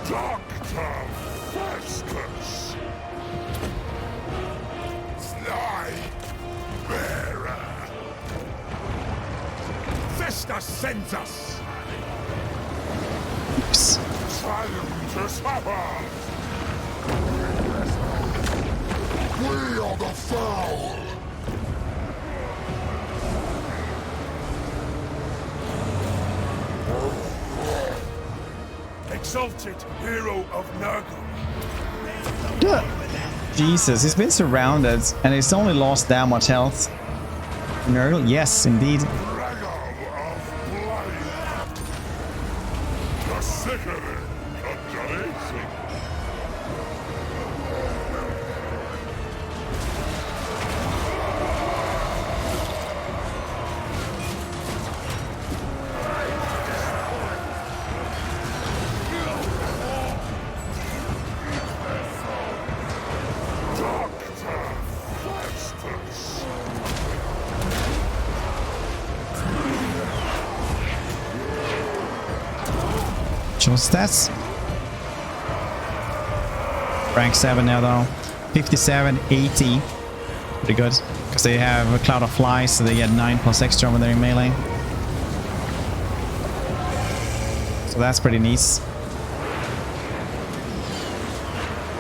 Dr. Festus! Light bearer! Festus sends us! Oops. Time to suffer! We are the foul! Exalted hero of Nurgle. Jesus, he's been surrounded and he's only lost that much health. Nurgle? Yes, indeed. Dragon of Blade! The sickening conjuration! Show stats. Rank 7 now though. 57, 80. Pretty good. Because they have a Cloud of Flies, so they get 9+ extra when they're in melee. So that's pretty neat.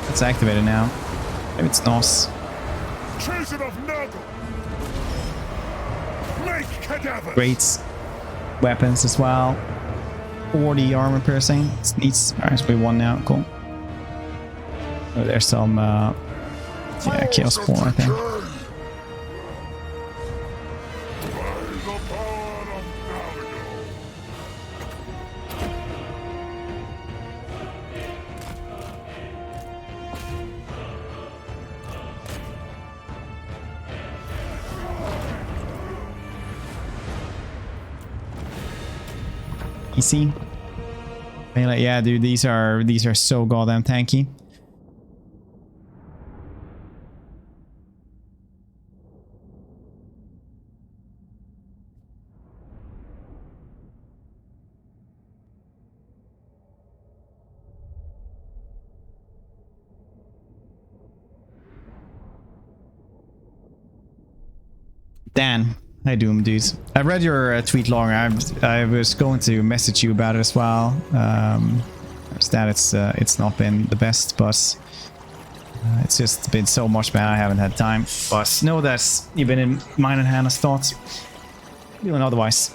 It's activated now. Maybe it's NOS. Chosen of Nurgle. Make cadavers. Great weapons as well. 40 armor piercing. It's neat. Alright, so we won now. Cool. Oh, there's some yeah, Chaos Spawn, I think. Easy. Melee, yeah, dude, these are so goddamn tanky. Dan. Hi Doom dudes. I read your tweet long. I was going to message you about it as well. That it's not been the best, but it's just been so much, man. I haven't had time. But know that you've been in mine and Hannah's thoughts. Doing otherwise.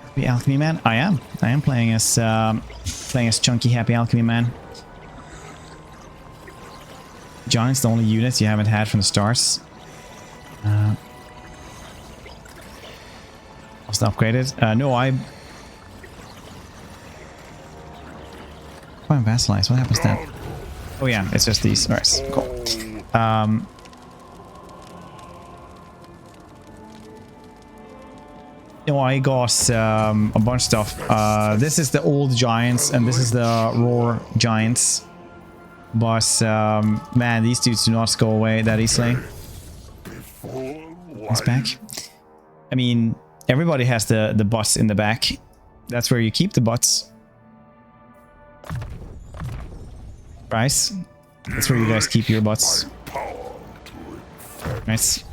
Happy Alchemy Man. I am playing as chunky Happy Alchemy Man. Giant's the only unit you haven't had from the start. Wasn't upgraded. No, I'm vassalized. What happens then? Oh yeah, it's just these. Alright, cool. No, I got a bunch of stuff. This is the old giants and this is the roar giants. But man, these dudes do not go away that easily. It's back. I mean, everybody has the butts in the back. That's where you keep the butts. Bryce, that's where you guys keep your butts. Nice.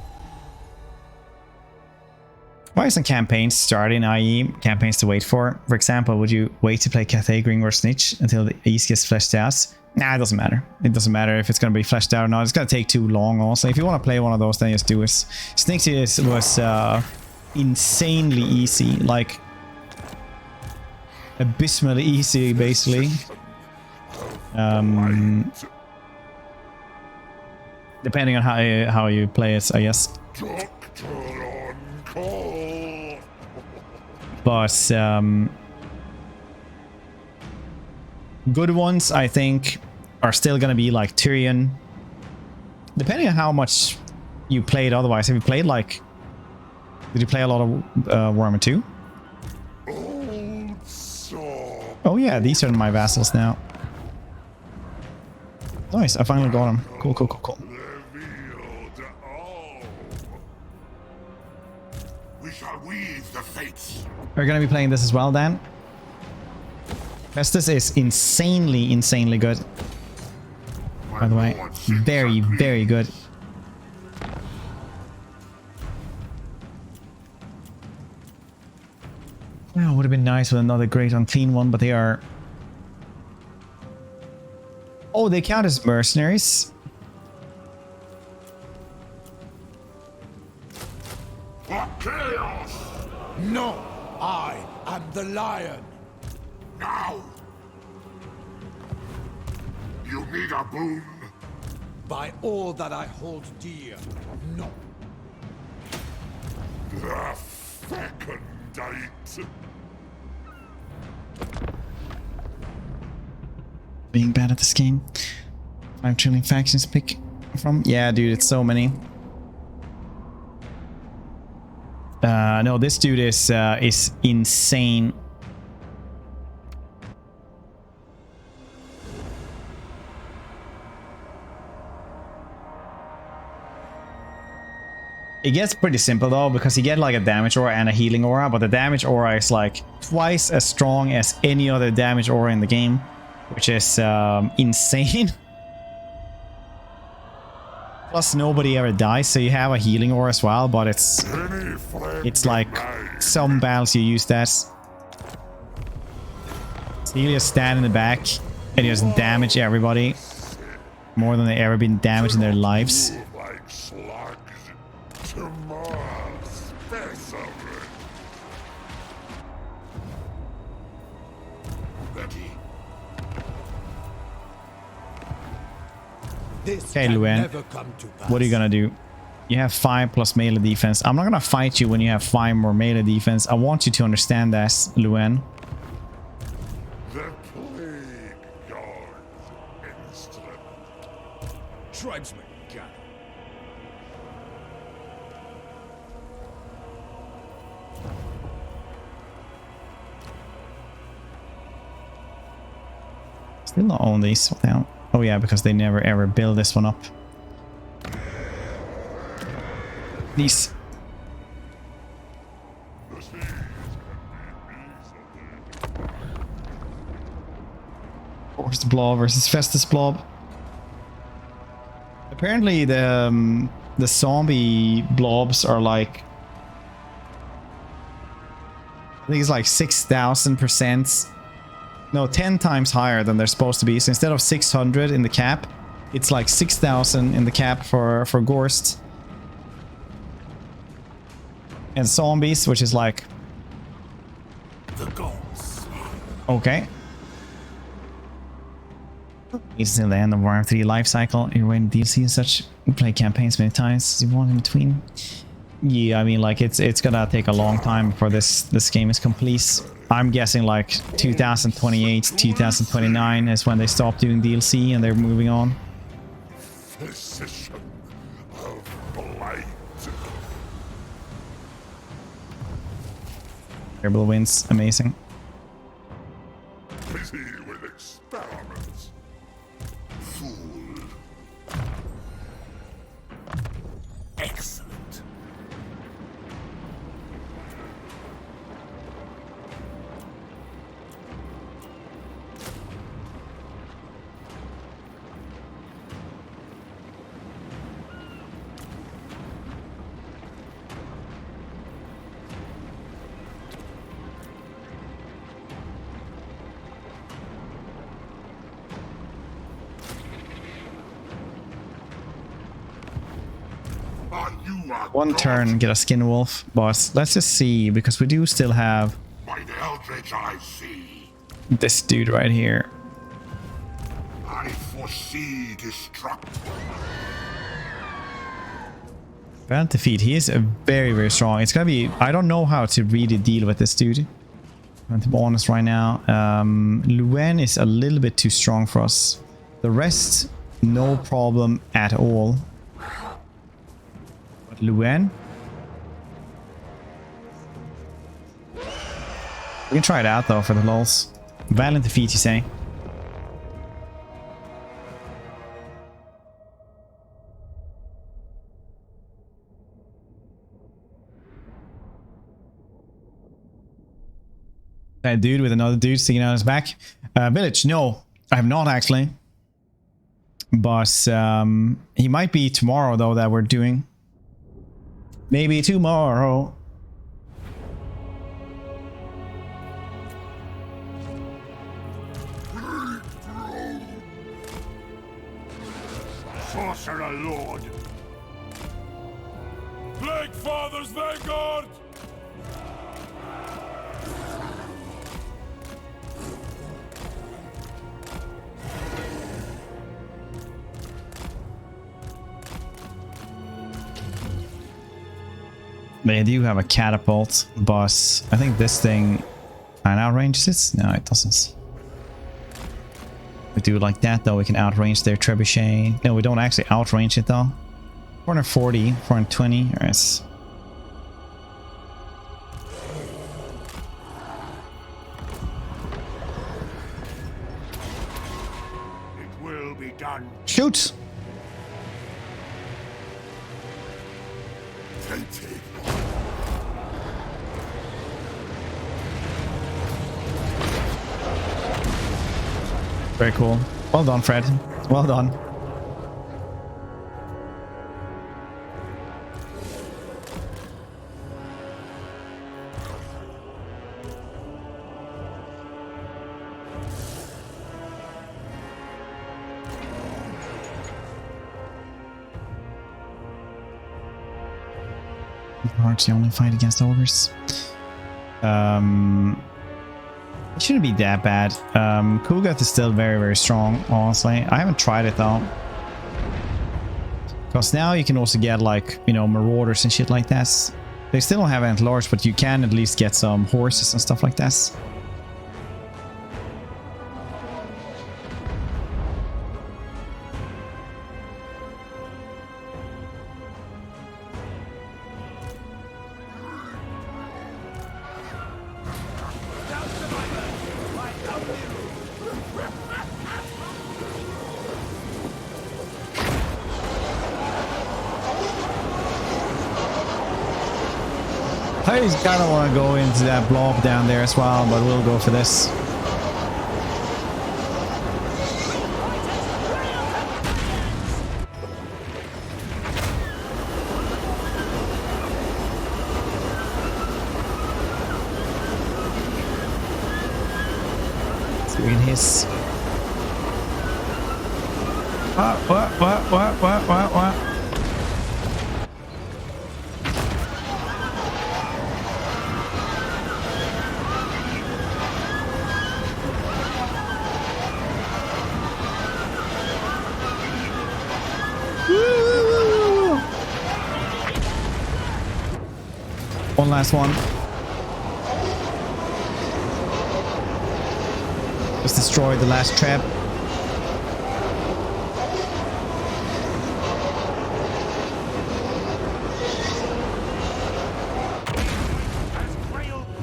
Why isn't campaigns starting, i.e. campaigns to wait for? For example, would you wait to play Cathay Gringor Snitch until the East gets fleshed out? Nah, it doesn't matter. It doesn't matter if it's going to be fleshed out or not. It's going to take too long also. If you want to play one of those, then just do it. Snitch was insanely easy, like abysmally easy, basically. Depending on how you play it, I guess. But good ones, I think, are still gonna be like Tyrion. Depending on how much you played otherwise. Have you played like... Did you play a lot of Warhammer 2? Oh yeah, these are my vassals now. Nice, I finally got them. Cool, cool, cool, cool. We shall weave the fates. We're gonna be playing this as well, Dan. Festus is insanely good. By the way, very good. Well, would have been nice with another great unclean one, but they are... Oh, they count as mercenaries. Chaos! No, I am the lion. Now! You need a boon? By all that I hold dear, no. The fecundate. Being bad at this game. 5 trillion factions to pick from. Yeah, dude, it's so many. No, this dude is insane. It gets pretty simple though, because you get like a damage aura and a healing aura, but the damage aura is like twice as strong as any other damage aura in the game, which is insane. Plus nobody ever dies, so you have a healing aura as well, but it's like some battles you use that. So you just stand in the back and you just damage everybody more than they've ever been damaged in their lives. Like slugs to more specimen. Ready. This Okay, can Luen, never come to pass. what are you gonna do? You have 5 plus melee defense. I'm not gonna fight you when you have 5 more melee defense. I want you to understand that, Luen. The plague guard's instrument. Tribesmen, gather. Still not own these now. Oh yeah, because they never ever build this one up. These. Forced Blob versus Festus Blob. Apparently the zombie blobs are like, I think it's like 6,000%. No, 10 times higher than they're supposed to be. So instead of 600 in the cap, it's like 6,000 in the cap for Gorst. And zombies, which is like... The gods. Okay. It's still the end of Warhammer 3 life cycle. You're waiting DLC and such. You play campaigns many times as you want in between. Yeah, I mean, like, it's gonna take a long time before this game is complete. I'm guessing like 2028, 2029 is when they stop doing DLC and they're moving on. Physician of blight. Terrible wins, amazing. Busy with experiments. Fool. Excellent. One turn, get a skin wolf, but let's just see, because we do still have By the eldritch I see, this dude right here. I foresee destruction. Bad defeat. He is a very strong. It's gonna be, I don't know how to really deal with this dude. I'm to be honest right now. Luen is a little bit too strong for us. The rest, no problem at all. But Luen, we can try it out though for the lols. Valiant defeat, you say? That dude with another dude sticking out his back. Village, no, I have not actually. But he might be tomorrow though that we're doing. Maybe tomorrow. Sorcerer Lord. Plague Father's Vanguard! They do have a catapult, but I think this thing kind of outranges it. No, it doesn't. We do it like that though, we can outrange their trebuchet. No, we don't actually outrange it though. 440, 420, yes. It will be done. Shoot! Very cool. Well done, Fred. Well done. Hearts, you only fight against ogres. It shouldn't be that bad. Kugat is still very, very strong, honestly. I haven't tried it though. Because now you can also get like, you know, marauders and shit like that. They still don't have antlers, but you can at least get some horses and stuff like that. I just kind of want to go into that blob down there as well, but we'll go for this. So we can hiss. What? One last one. Just destroy the last trap.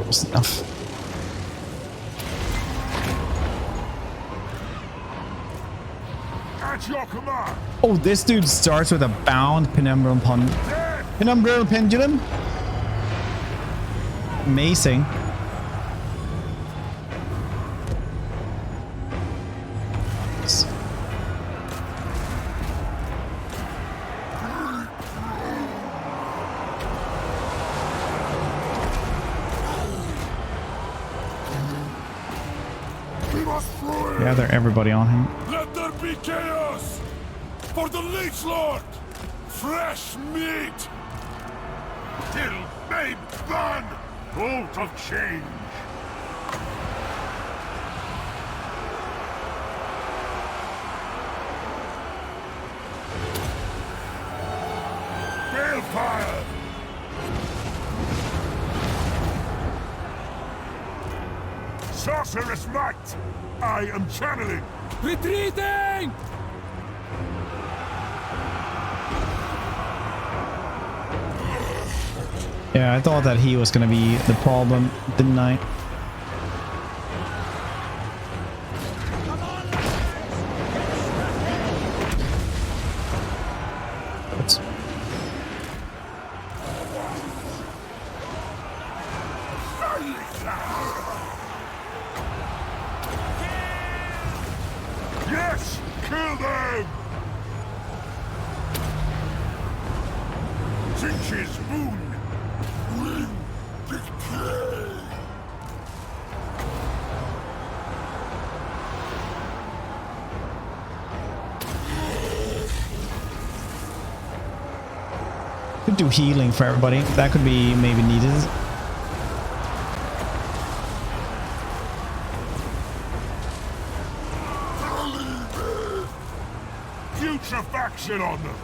Close enough. At your command. Oh, this dude starts with a bound penumbral pendulum. Amazing. Gather everybody on him. Let there be chaos for the Leech Lord. Fresh meat. Till babe burn. Bolt of change. Balefire. Sorceress might. I am channeling. Retreating! Yeah, I thought that he was gonna be the problem, didn't I? Oops. Kill them! Zinch's wound! Bring decay! Could do healing for everybody. That could be maybe needed. Putrefaction on them!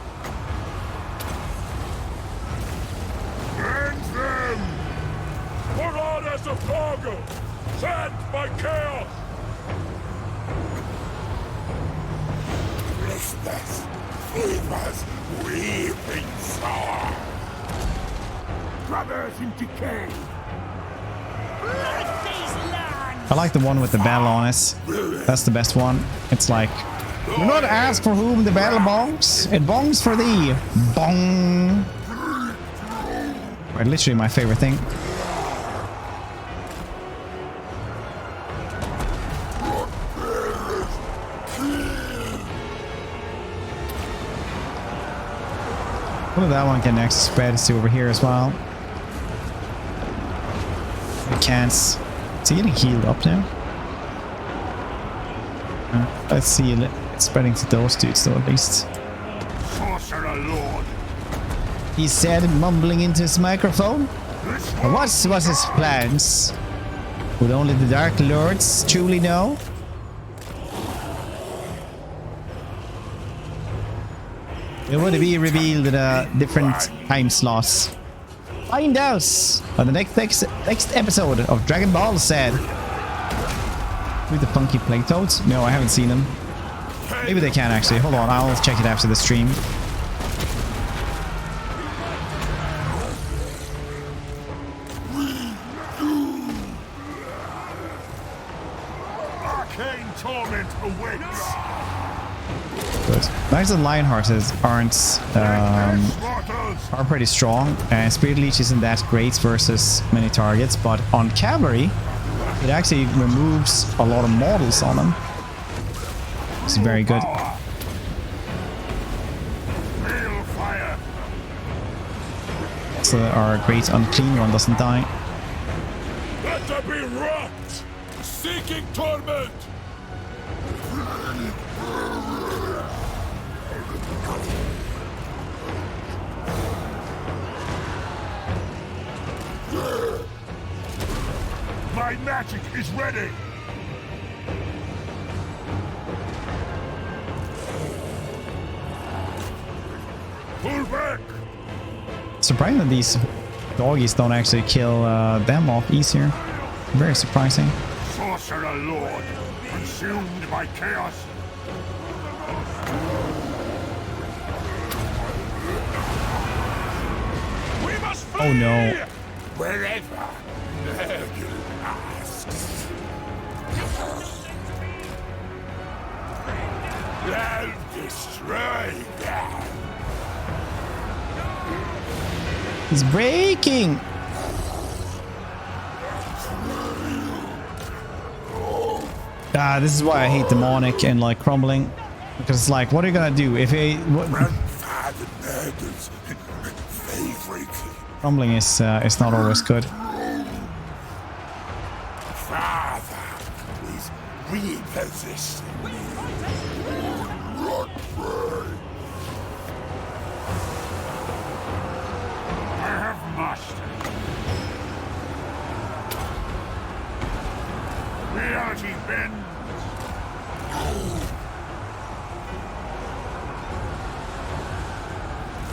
End them! For orders of cargo! Sent by chaos! Listless, fevers, weeping sore! Brothers in decay! Let these lands! I like the one with the bell on it. That's the best one. It's like, do not ask for whom the bell bongs. It bongs for thee. Bong. Right, literally my favorite thing. What did that one get next? Spread to over here as well. I can't. Is he getting healed up now? Let's see. It's spreading to those dudes though, at least. Sorcerer Lord! He said, mumbling into his microphone. What was his plans? Would only the Dark Lords truly know? It would be revealed in a different time slots. Find out on the next episode of Dragon Ball Z. With the funky plague toads? No, I haven't seen them. Maybe they can actually. Hold on, I'll check it after the stream. Arcane torment awaits! Good. Knights of Lionhearted are pretty strong, and Spirit Leech isn't that great versus many targets, but on Cavalry, it actually removes a lot of models on them. It's very good. So our great unclean one doesn't die. Let there be rot! Seeking torment! My magic is ready! Pull back! Surprising that these doggies don't actually kill them off easier. Very surprising. Sorcerer Lord, consumed by chaos. We must flee! Oh no. Wherever Nurgle asks. I'll destroy them. He's breaking. This is why I hate demonic and like crumbling, because it's like, what are you gonna do if he? Crumbling is not always good. Father is repositioning me. I have mastered. Reality bends.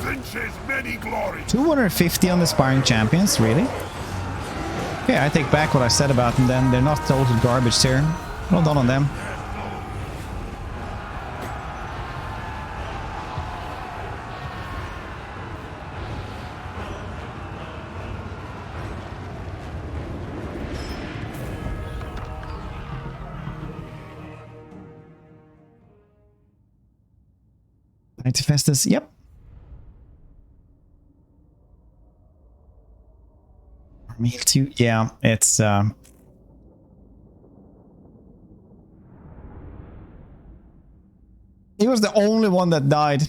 Lynch's many glories. 250 on the sparring champions, really? Okay, I take back what I said about them then. They're not total garbage here. Well done on them. Knights of Festus, yep. Meal 2, yeah, it's He was the only one that died.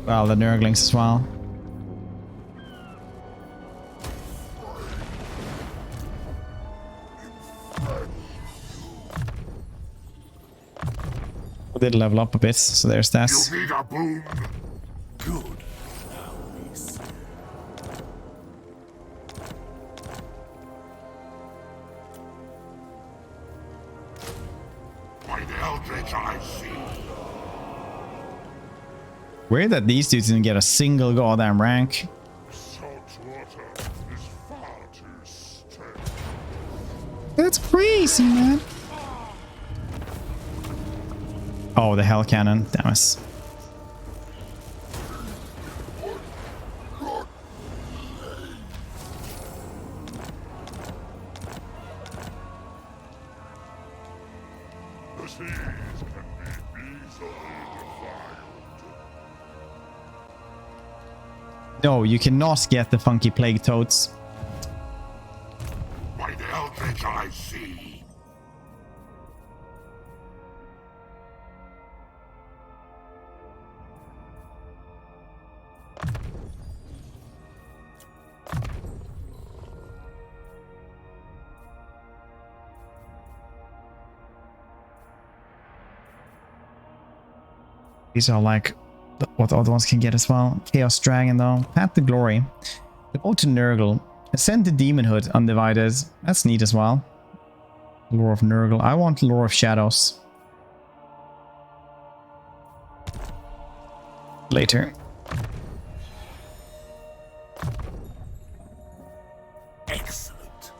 Well, the Nurglings as well. We did level up a bit, so there's that. You need a boon. Good. Now we see. By the Eldritch I see. Weird that these dudes didn't get a single goddamn rank. Salt water is far too stale. That's crazy, man. Oh, the hell cannon. Damn it. The seas can be easily defiled. No, you cannot get the funky plague toads. By the Eldritch I see. These are like what the other ones can get as well. Chaos Dragon though. Path to Glory. Go to Nurgle. Ascend to Demonhood Undivided. That's neat as well. Lore of Nurgle. I want Lore of Shadows. Later. Excellent.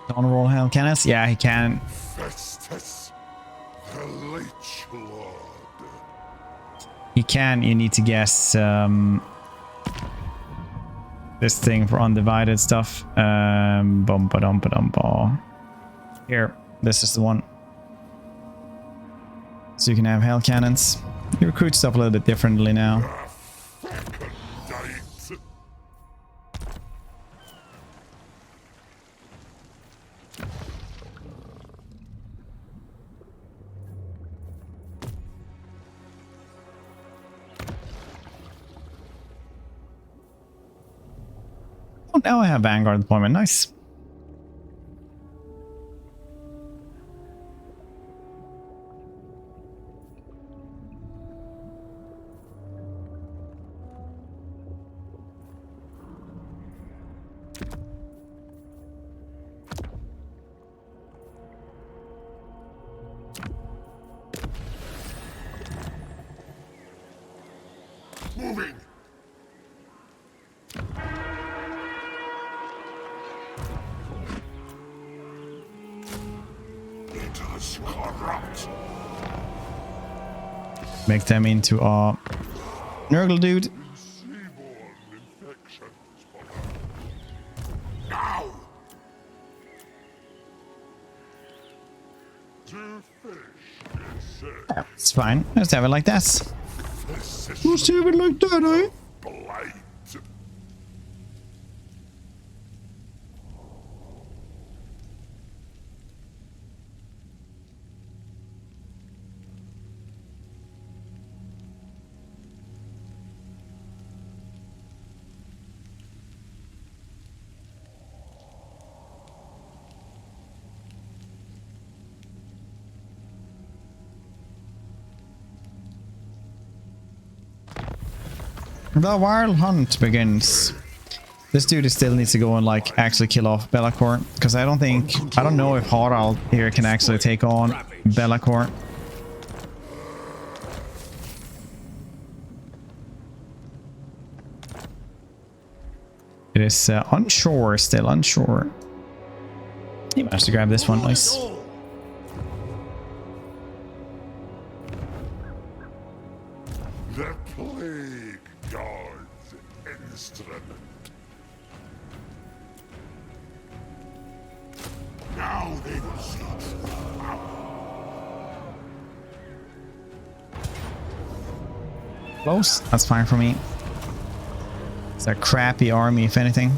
Don't roll hell cannons? Yeah, he can. Festus, the Leech Lord. He can. You need to guess this thing for undivided stuff. Bum ba dum ba dum ba. Here, this is the one. So you can have hell cannons. You recruit stuff a little bit differently now. Date. Oh, now I have Vanguard deployment. Nice. Moving. It is corrupt. Make them into a Nurgle dude. Seaborne infections. Now. To fish is sick. It's fine. Let's have it like that. Let's have it like that, eh? Blight. The wild hunt begins. This dude still needs to go and like actually kill off Be'lakor, because I don't know if Harald here can actually take on Be'lakor. It is unsure, still unsure. He managed to grab this one, nice. The plague god's instrument. Close. That's fine for me. It's a crappy army, if anything.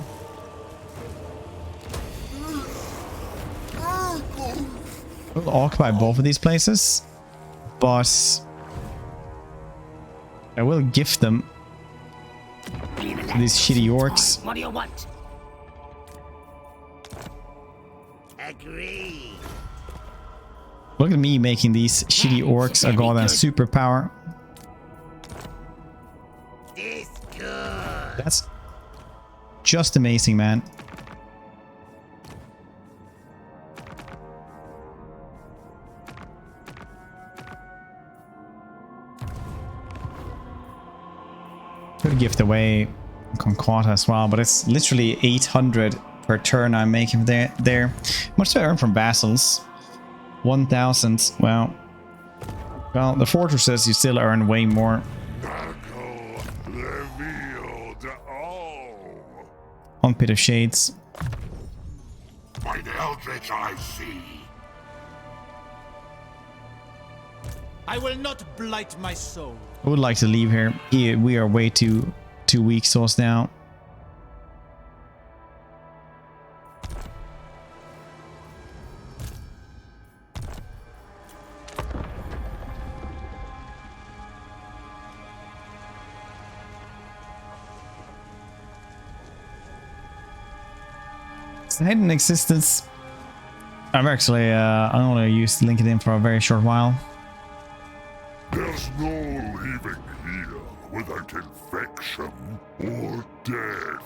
We'll occupy both of these places, but I will gift them to these shitty orcs. What do you want? Agree. Look at me making these shitty orcs a goddamn superpower. This good. That's just amazing, man. Could gift away Conquata as well, but it's literally 800 per turn I'm making there. Much to earn from vassals. 1,000. Well, the fortresses you still earn way more. On Pit of Shades. By the eldritch I see. I will not blight my soul. I would like to leave here. We are way too weak sauce now. It's a hidden existence. I'm actually I'm gonna use LinkedIn for a very short while. There's no leaving here without infection or death.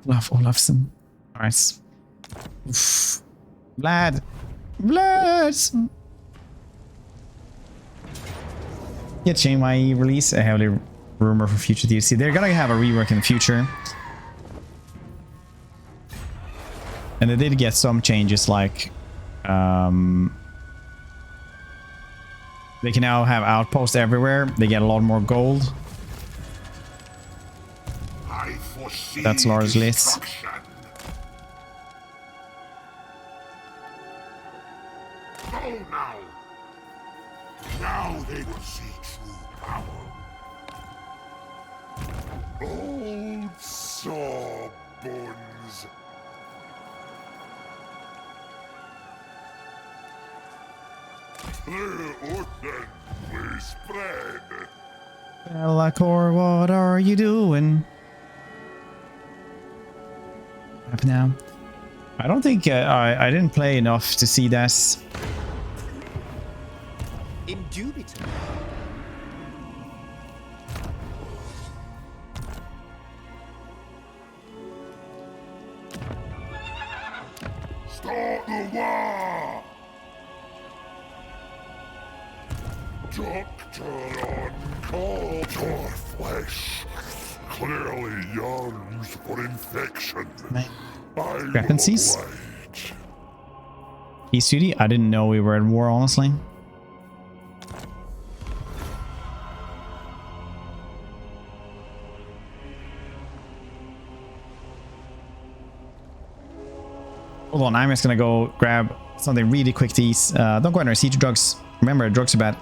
Olaf Olafsson. Nice. Oof. Vlad. Yeah, Chain YE release a heavily rumor for future DLC. They're gonna have a rework in the future. And they did get some changes like they can now have outposts everywhere. They get a lot more gold. That's largely it. Go now. Now they will see true power. Old sawbones. We spread. Elacor, what are you doing? Up now. I don't think I didn't play enough to see this. Indubitably. Start the war! Doctor on call. Your flesh clearly yearns for infection. Discrepancies? Peace Duty? I didn't know we were at war, honestly. Hold on, I'm just gonna go grab something really quick to eat. Don't go under siege drugs. Remember, drugs are bad.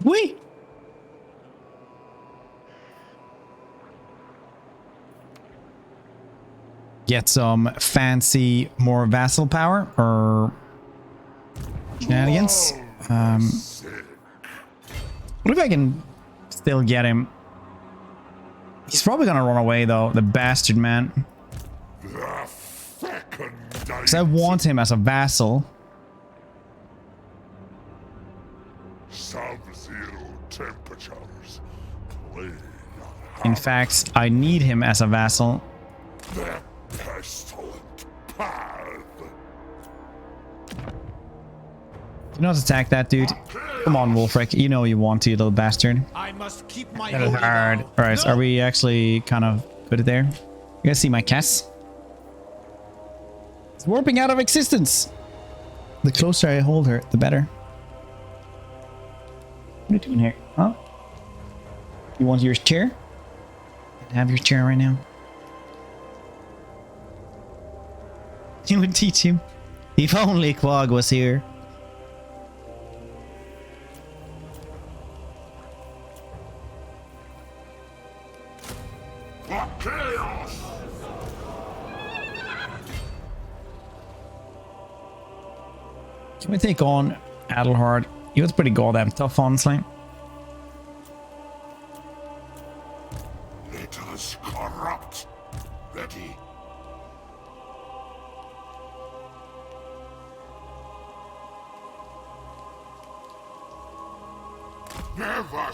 Whee! Get some fancy more vassal power or shenanigans. What if I can still get him? He's probably gonna run away though, the bastard man. Because I want him as a vassal. Sub-zero temperatures. In fact, I need him as a vassal. The pestilent path. Do not attack that dude. Come on, Wolfric. You know you want to, you little bastard. I must keep my That is hard. Alright, so are we actually kind of good there? You guys see my Cass? It's warping out of existence. The closer I hold her, the better. What are you doing here? Huh? You want your chair? Have your chair right now. You would teach him. If only Quag was here. Chaos. Can we take on Adelhard? He was pretty goddamn tough, honestly. Let us corrupt. Ready.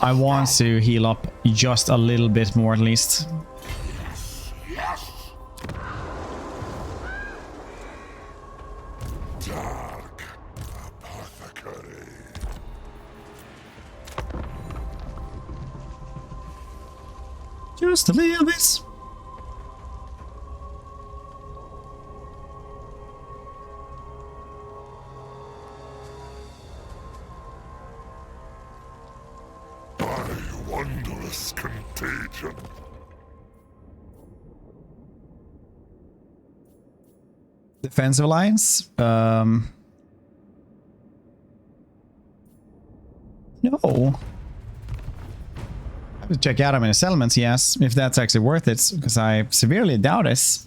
I want to heal up just a little bit more at least. Yes. Dark apothecary. Just a little bit. Wondrous contagion. Defensive alliance? No. I have to check out how many settlements he has, if that's actually worth it, because I severely doubt it.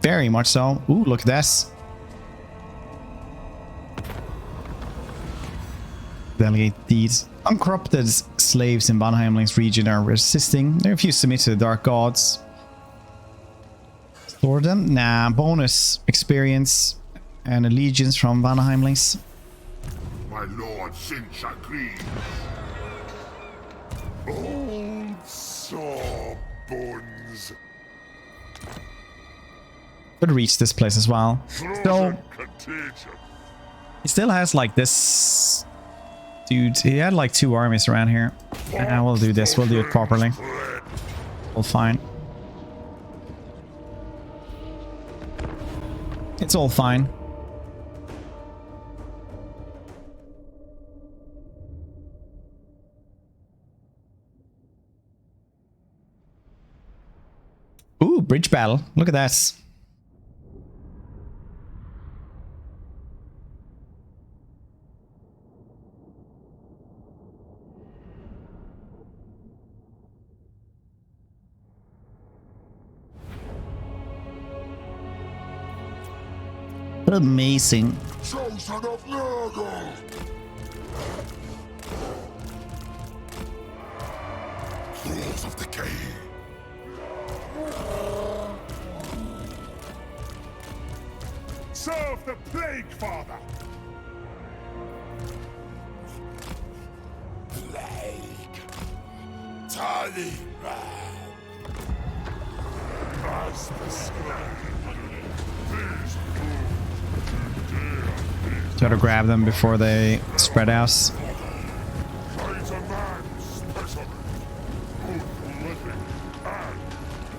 Very much so. Ooh, look at this. Delegate these. Uncorrupted slaves in Vanheimling's region are resisting. They refuse to submit to the Dark Gods. Store them? Nah, bonus experience and allegiance from Vanheimlings. My lord Sinch agrees. Old saw bones. Could reach this place as well. So Contagion. he still has like this. Dude, he had like 2 armies around here. We'll do this. We'll do it properly. We'll fine. It's all fine. Ooh, bridge battle. Look at that. Amazing. Chosen of Nurgle. Thralls of decay. Serve the Plague Father! Plague. Taliban. As prescribed. These Try to grab them before they spread out. Finds a man specimen, both living and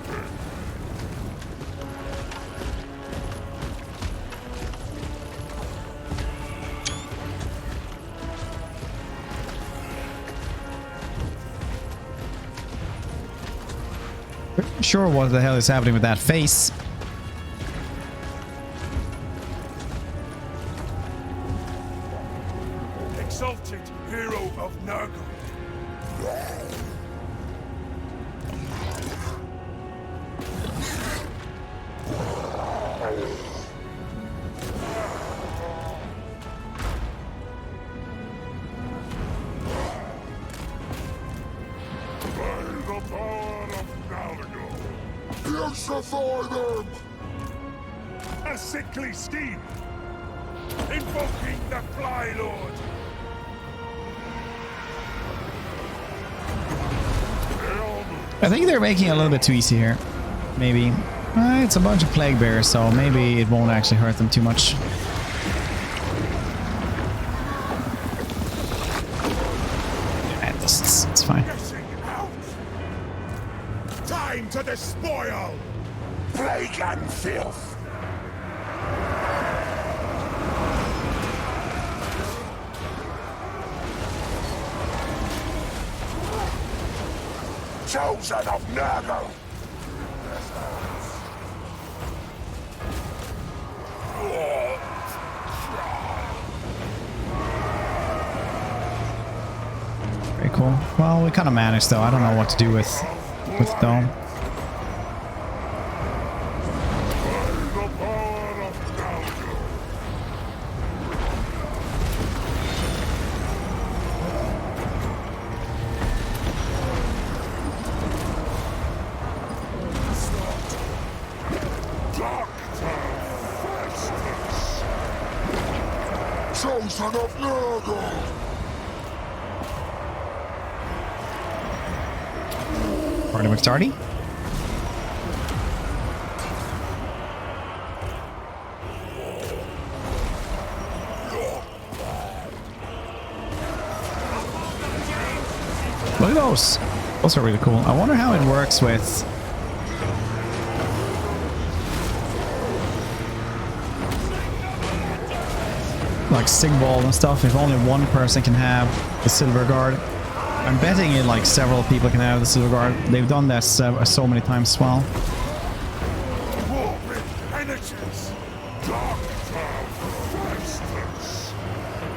dead. Pretty sure what the hell is happening with that face. power of Nalgo. Purify them! A sickly scheme! Invoking the Fly Lord! I think they're making it a little bit too easy here. Maybe. It's a bunch of plague bears, so maybe it won't actually hurt them too much. Yeah, it's fine. Time to despoil! Plague and filth! Chosen of Nurgle! Very cool. Well, we kind of managed though. I don't know what to do with Dome. Chosen of Nurgle! Party McStarty? Look at those. Those are really cool. I wonder how it works with like Sigvald and stuff. If only one person can have the Silver Guard. I'm betting it like several people can have the Silver Guard. They've done that so many times as well.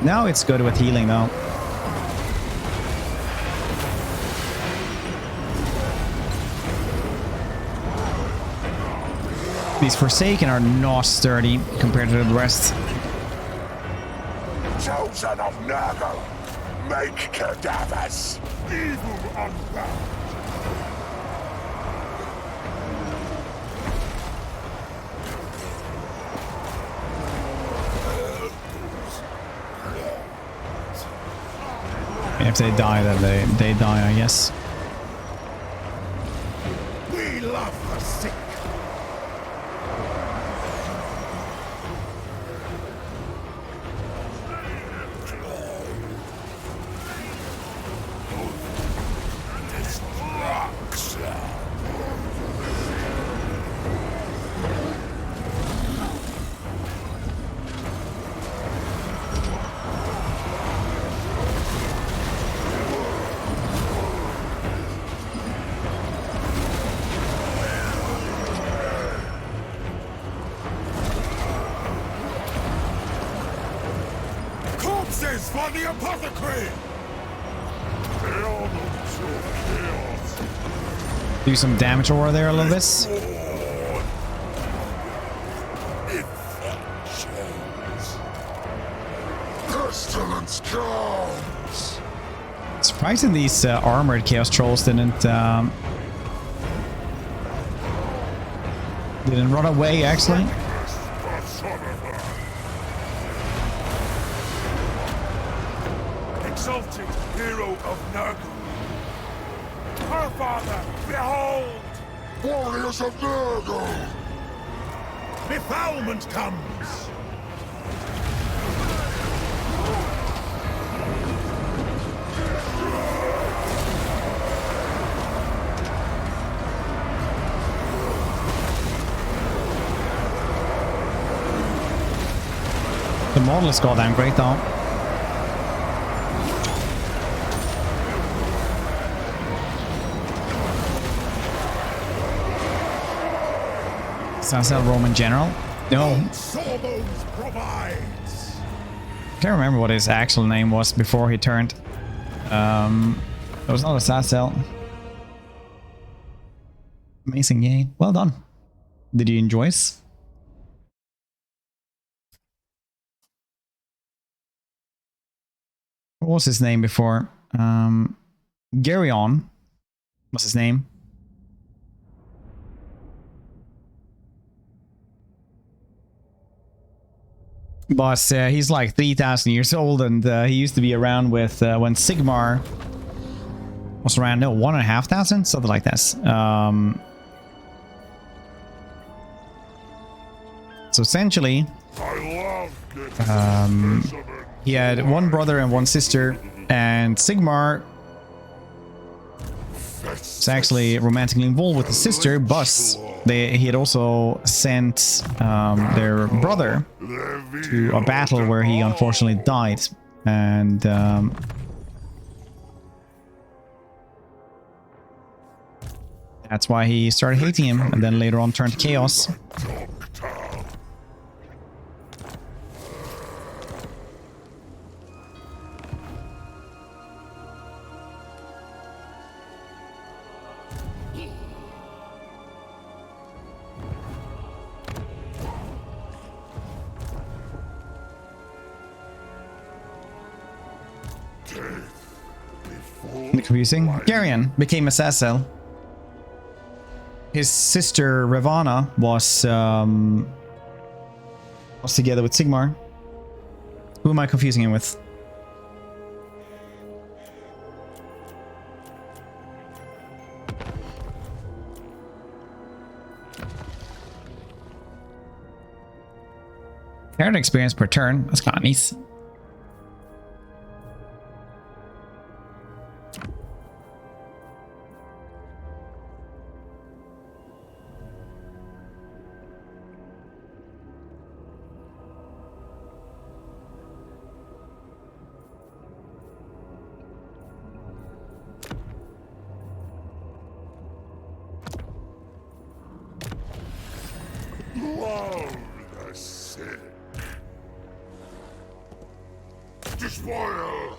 Now it's good with healing though. These Forsaken are not sturdy compared to the rest. Chosen of Nurgle! Make cadavers! Evil unbound! If they die, then they die, I guess. We love the sick! Corpses for the apothecary! Do some damage over there a little bit. Pestilence comes! Surprising these armored Chaos Trolls didn't run away actually. Exalted hero of Nurgle! Our father, behold! Warriors of Nurgle! Befoulment comes! The model is goddamn great though. Sounds like Roman general. No. Sawbones provides. Can't remember what his actual name was before he turned. It was not a Sassel. Amazing game. Well done. Did you enjoy it? What was his name before? Garyon. What's his name? But he's like 3,000 years old, and he used to be around with when Sigmar was around, no, 1,500, something like this. So essentially, he had one brother and one sister, and Sigmar was actually romantically involved with his sister, but he had also sent their brother to a battle where he unfortunately died, and that's why he started hating him, and then later on turned to chaos. Confusing. Garion became a Sasel. His sister Ravana was together with Sigmar. Who am I confusing him with? Character experience per turn. That's kind of nice. Love the sick. Despoil.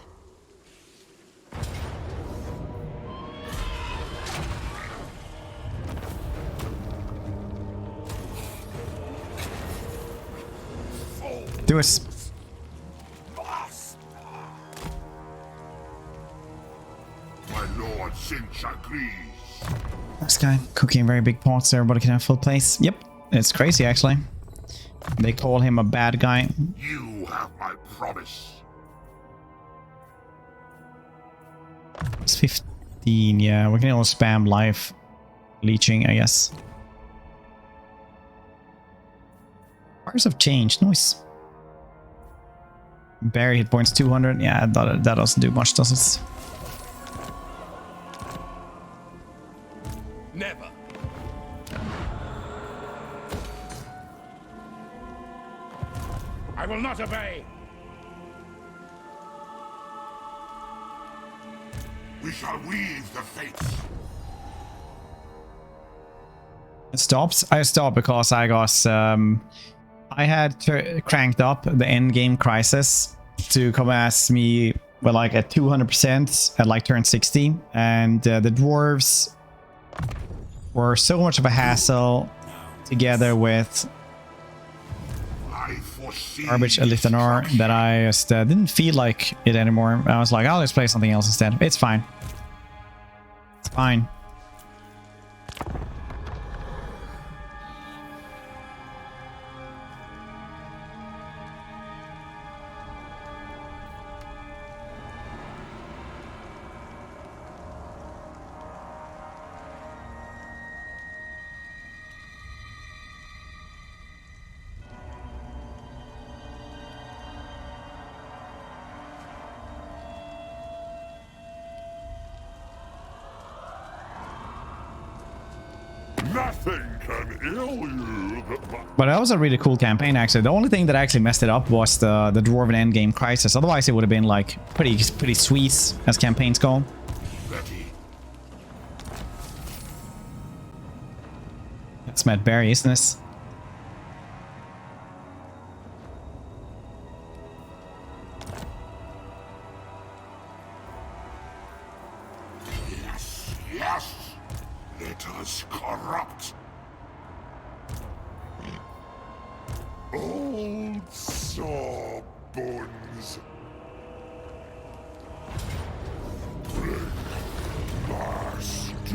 Do it. My lord Sinch agrees. This guy cooking very big pots so everybody can have full place. Yep, it's crazy actually. They call him a bad guy. You have my promise. It's 15, yeah, we can all spam life leeching, I guess. Bars have changed, nice. Barry hit points 200, yeah, that doesn't do much, does it? Never. I will not obey. We shall weave the fates. It stops. I stopped because I got I had cranked up the end game crisis to come as me with like at 200% at like turn 60, and the dwarves were so much of a hassle together with garbage Elithanar that I just didn't feel like it anymore. I was like, I'll just play something else instead. It's fine. It's fine. Nothing can ill you. But that was a really cool campaign, actually. The only thing that actually messed it up was the Dwarven endgame crisis. Otherwise, it would have been like pretty sweet as campaigns go. That's Matt Barry, isn't this? Yes, yes. Let us corrupt. Old saw bones. Bring my strength.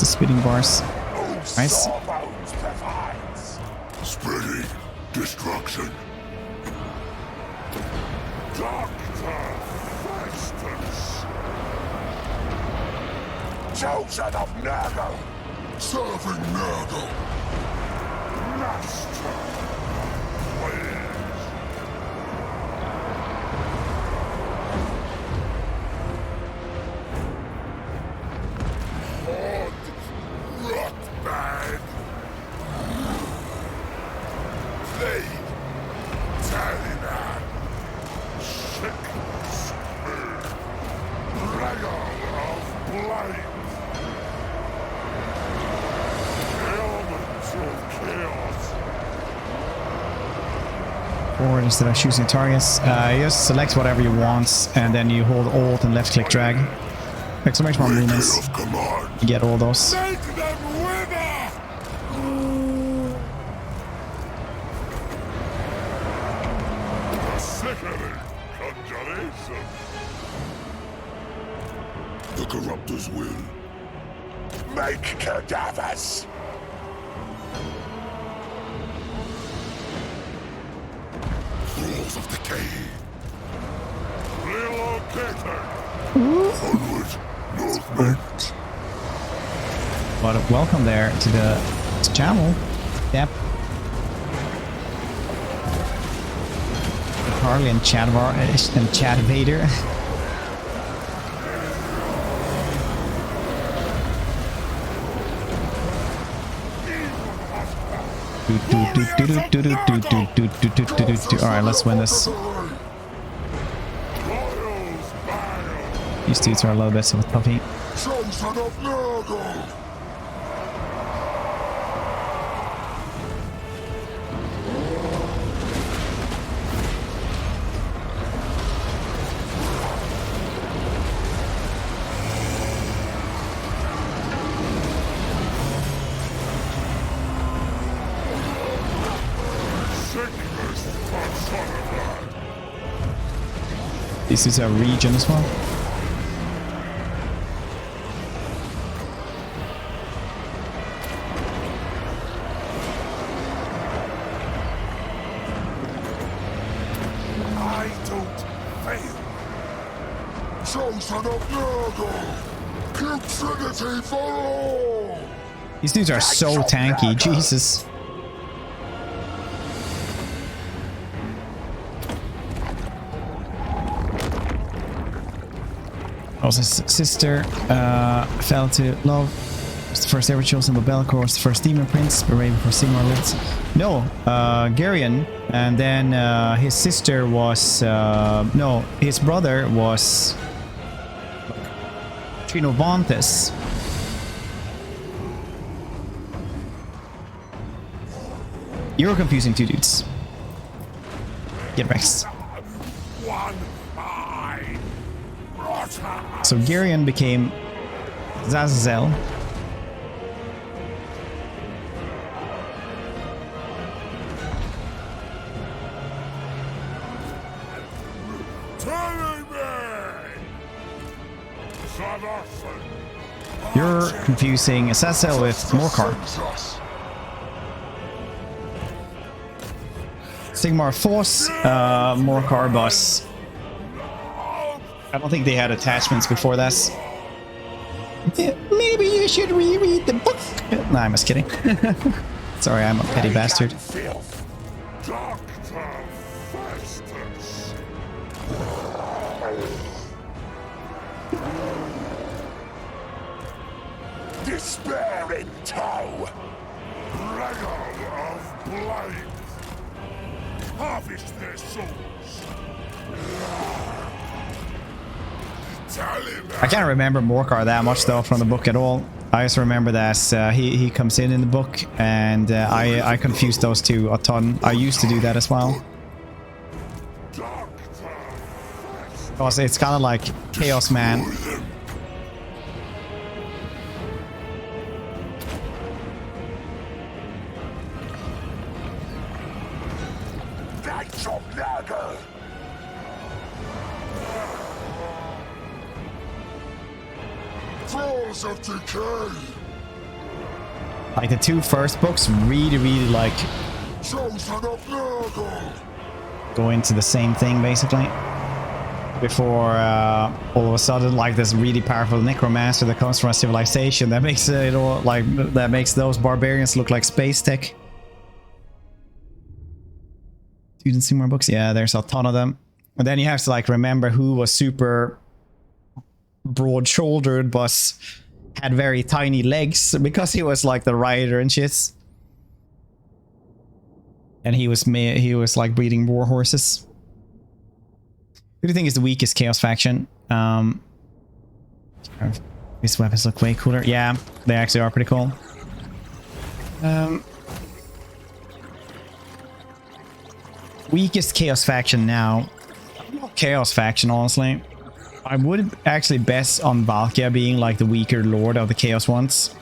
the spitting bars. Nice. Sawbones provides. Spreading destruction. Dr. Festus. Chosen of Nurgle. Serving Nurgle. Master. Please. Hard. Rot bag. Plague. Taliban. Sickness. Dragon of blight. Elements of chaos. Or instead of choosing targets, you just select whatever you want, and then you hold Alt and left click drag. Exclamation mark movements. You get all those. Make them wither! Sickening conjuration. The corruptor's will. Make cadavers! Rules of decay. Relocated. Onward, movement. But welcome there to the channel. Yep. Harley and Chad Vader. Alright, let's win this. These dudes are a little bit of a toughie. Chosen of Nurgle. This is a region as well. I don't fail. Chosen of Nurgle. Putridity for all. These dudes are so tanky, Jesus. Also, his sister fell to love. Was the first ever chosen by Belcor, was the first demon prince, but right before Sigmar lived. No, Garion, and then his sister was no, his brother was Trinovantes. You're confusing two dudes. Get wrecked. So Garion became Zazazel. You're confusing Azazel with Morcar. Sigmar Force, Morcar Boss. I don't think they had attachments before this. Maybe you should reread the book. Nah, I'm just kidding. Sorry, I'm a petty bastard. Dr. Festus. Despair in tow. Dragon of blight. Harvest their souls. I can't remember Morcar that much though from the book at all. I just remember that he comes in the book, and I confused those two a ton. I used to do that as well. Because it's kind of like Chaos Man. Thralls of decay. Like the 2 first books really like Chosen of Nurgle! go into the same thing basically. Before all of a sudden, like this really powerful necromancer that comes from a civilization that makes it all like that makes those barbarians look like space tech. You didn't see more books? Yeah, there's a ton of them. And then you have to like remember who was super broad-shouldered but had very tiny legs because he was like the rider and shit. And he was like breeding war horses. Who do you think is the weakest Chaos faction? These weapons look way cooler. Yeah, they actually are pretty cool. Weakest Chaos faction now. Chaos faction, honestly. I would actually bet on Valkia being like the weaker lord of the Chaos ones.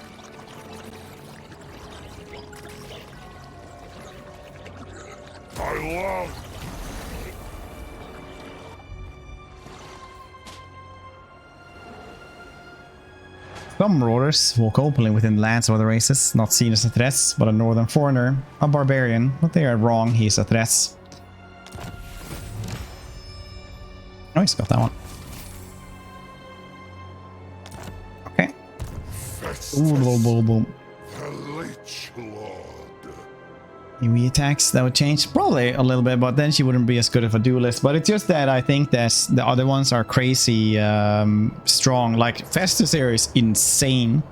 Some marauders walk openly within the lands of other races, not seen as a threat, but a northern foreigner, a barbarian, but they are wrong, he is a threat. Oh, he's got that one. Okay. Festus, Ooh, boom, boom, boom. the Leech Lord. AoE attacks, that would change probably a little bit, but then she wouldn't be as good of a duelist. But it's just that I think that the other ones are crazy strong. Like Festus here is insane.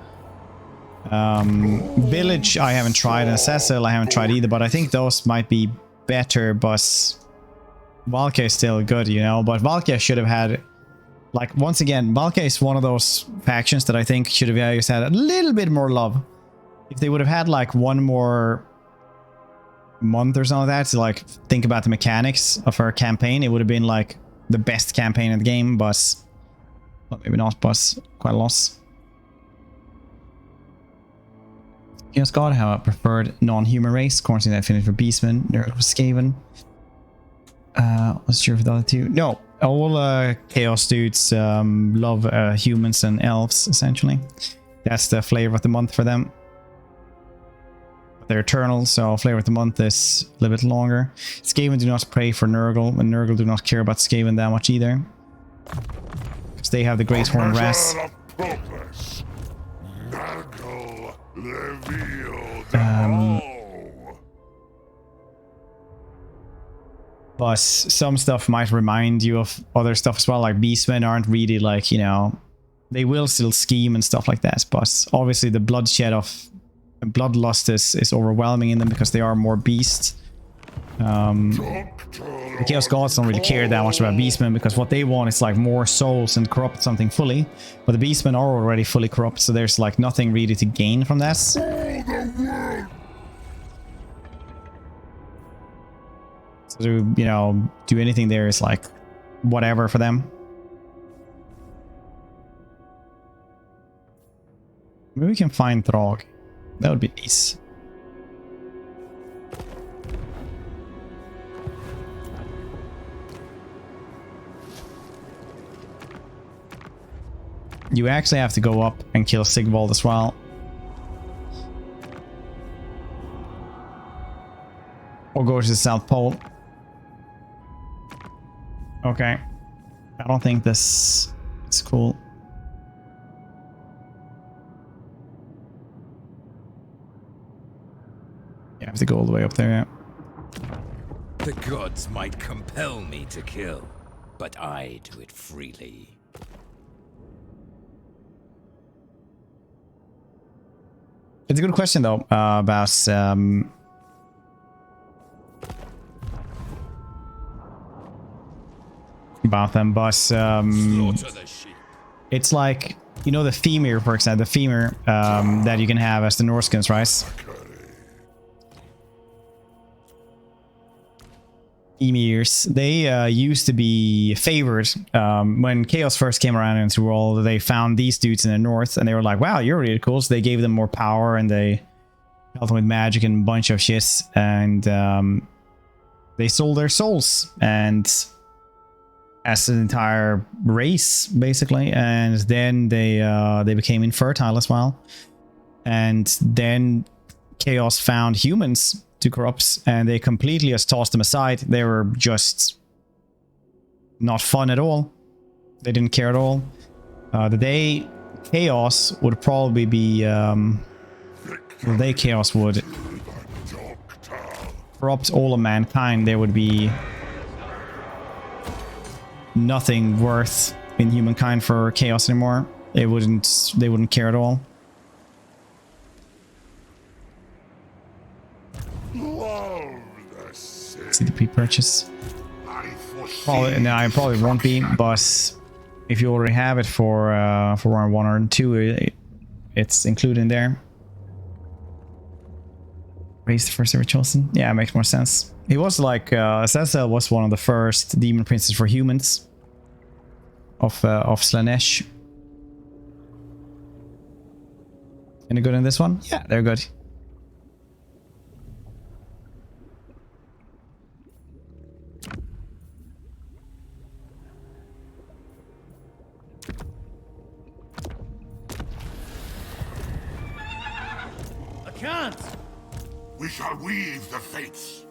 Village I haven't tried, and Cecil I haven't tried either, but I think those might be better. But Valkia is still good, you know. But Valkia should have had, like, once again, Valkia is one of those factions that I think should have just had a little bit more love. If they would have had like one more month or something like that to like think about the mechanics of her campaign, it would have been like the best campaign in the game, but well, maybe not, but quite a loss. Chaos God have a preferred non-human race, according to that finish for Beastman, Nerd for Skaven. What's sure for the other two? No, all Chaos dudes love humans and elves, essentially. That's the flavor of the month for them. They're eternal, so flavor of the month is a little bit longer. Skaven do not pray for Nurgle, and Nurgle do not care about Skaven that much either. Because they have the Great Horn Ras. But some stuff might remind you of other stuff as well, like Beastmen aren't really like, you know, they will still scheme and stuff like that, but obviously the bloodshed of bloodlust is overwhelming in them because they are more beasts. The Chaos Gods don't really care that much about Beastmen because what they want is like more souls and corrupt something fully, but the Beastmen are already fully corrupt, so there's like nothing really to gain from that. So to, you know, do anything there is like whatever for them. Maybe we can find Throg. That would be nice. You actually have to go up and kill Sigvald as well. Or go to the South Pole. Okay. I don't think this is cool. I have to go all the way up there, yeah. The gods might compel me to kill, but I do it freely. It's a good question, though, about them, but it's like, you know, the femur, for example, the femur that you can have as the Norskins, right? Emirs, they used to be favored. When Chaos first came around into the world, they found these dudes in the north and they were like, wow, you're really cool. So they gave them more power and they helped them with magic and a bunch of shit, and they sold their souls and as an entire race basically, and then they became infertile as well. And then Chaos found humans to corrupt, and they completely just tossed them aside. They were just not fun at all. They didn't care at all. The day Chaos would probably be... the day Chaos would corrupt all of mankind, there would be nothing worth in humankind for Chaos anymore. They wouldn't care at all. See the pre-purchase. Probably, no, I probably won't be, but if you already have it for round 1 or 2, it's included in there. Raise the first ever chosen. Yeah, it makes more sense. He was like Azazel was one of the first demon princes for humans of Slanesh. Any good in this one? Yeah, they're good. I can't! We shall weave the fates.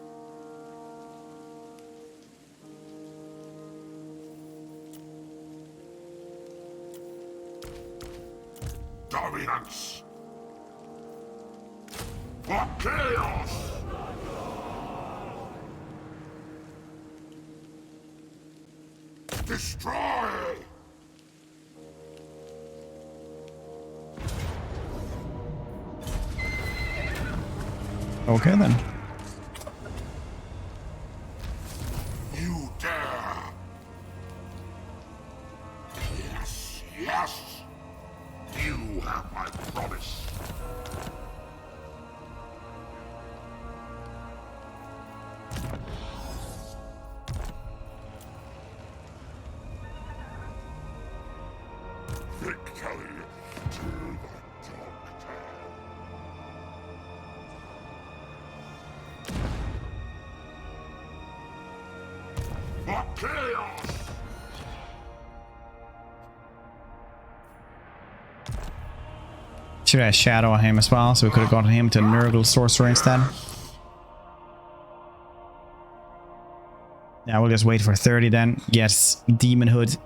Dominance. For chaos. Destroy. Okay then. You dare. Yes, yes. You have my promise. Victory to the doctor. For chaos! Should have shadow on him as well, so we could have gotten him to Nurgle Sorcerer instead. Now we'll just wait for 30 then. Yes, Demon Hood.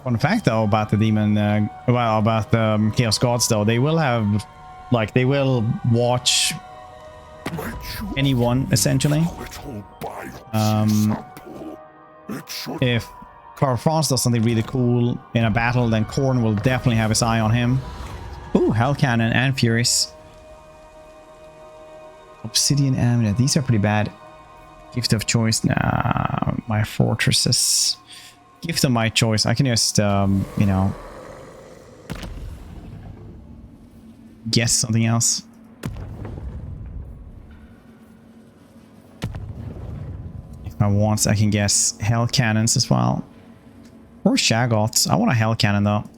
Fun fact though about the demon, about the Chaos Gods though, they will have, like, they will watch anyone essentially. If Karl Franz does something really cool in a battle, then Khorne will definitely have his eye on him. Ooh, Hell Cannon and Furies. Obsidian Amulet, these are pretty bad. Gift of choice, nah, my fortresses. Gift of my choice. I can just, you know, guess something else. If I want, I can guess Hell Cannons as well. Or Shaggoths. I want a Hell Cannon though.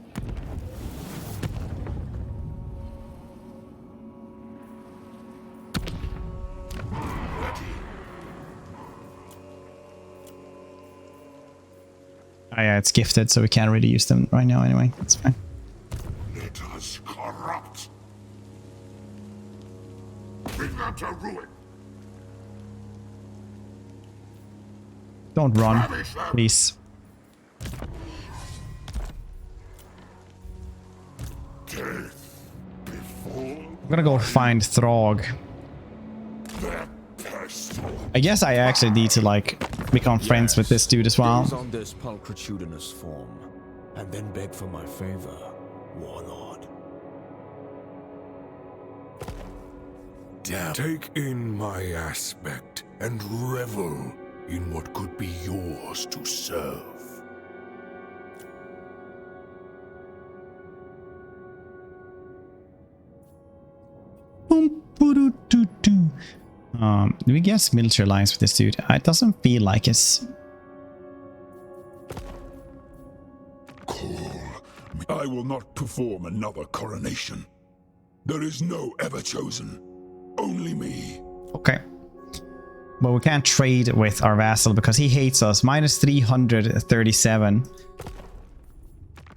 Oh yeah, it's gifted, so we can't really use them right now anyway. That's fine. Let us corrupt. Bring them to ruin. Don't run, please. Death before I'm gonna go find Throg. their pest. I guess I actually need to, like, become friends with this dude as well. Gaze on this pulchritudinous form, and then beg for my favor, Warlord. Damn. Take in my aspect and revel in what could be yours to serve. Do we get military alliance with this dude? It doesn't feel like it's... I will not perform another coronation. There is no ever-chosen. Only me. Okay. But we can't trade with our vassal because he hates us. Minus 337.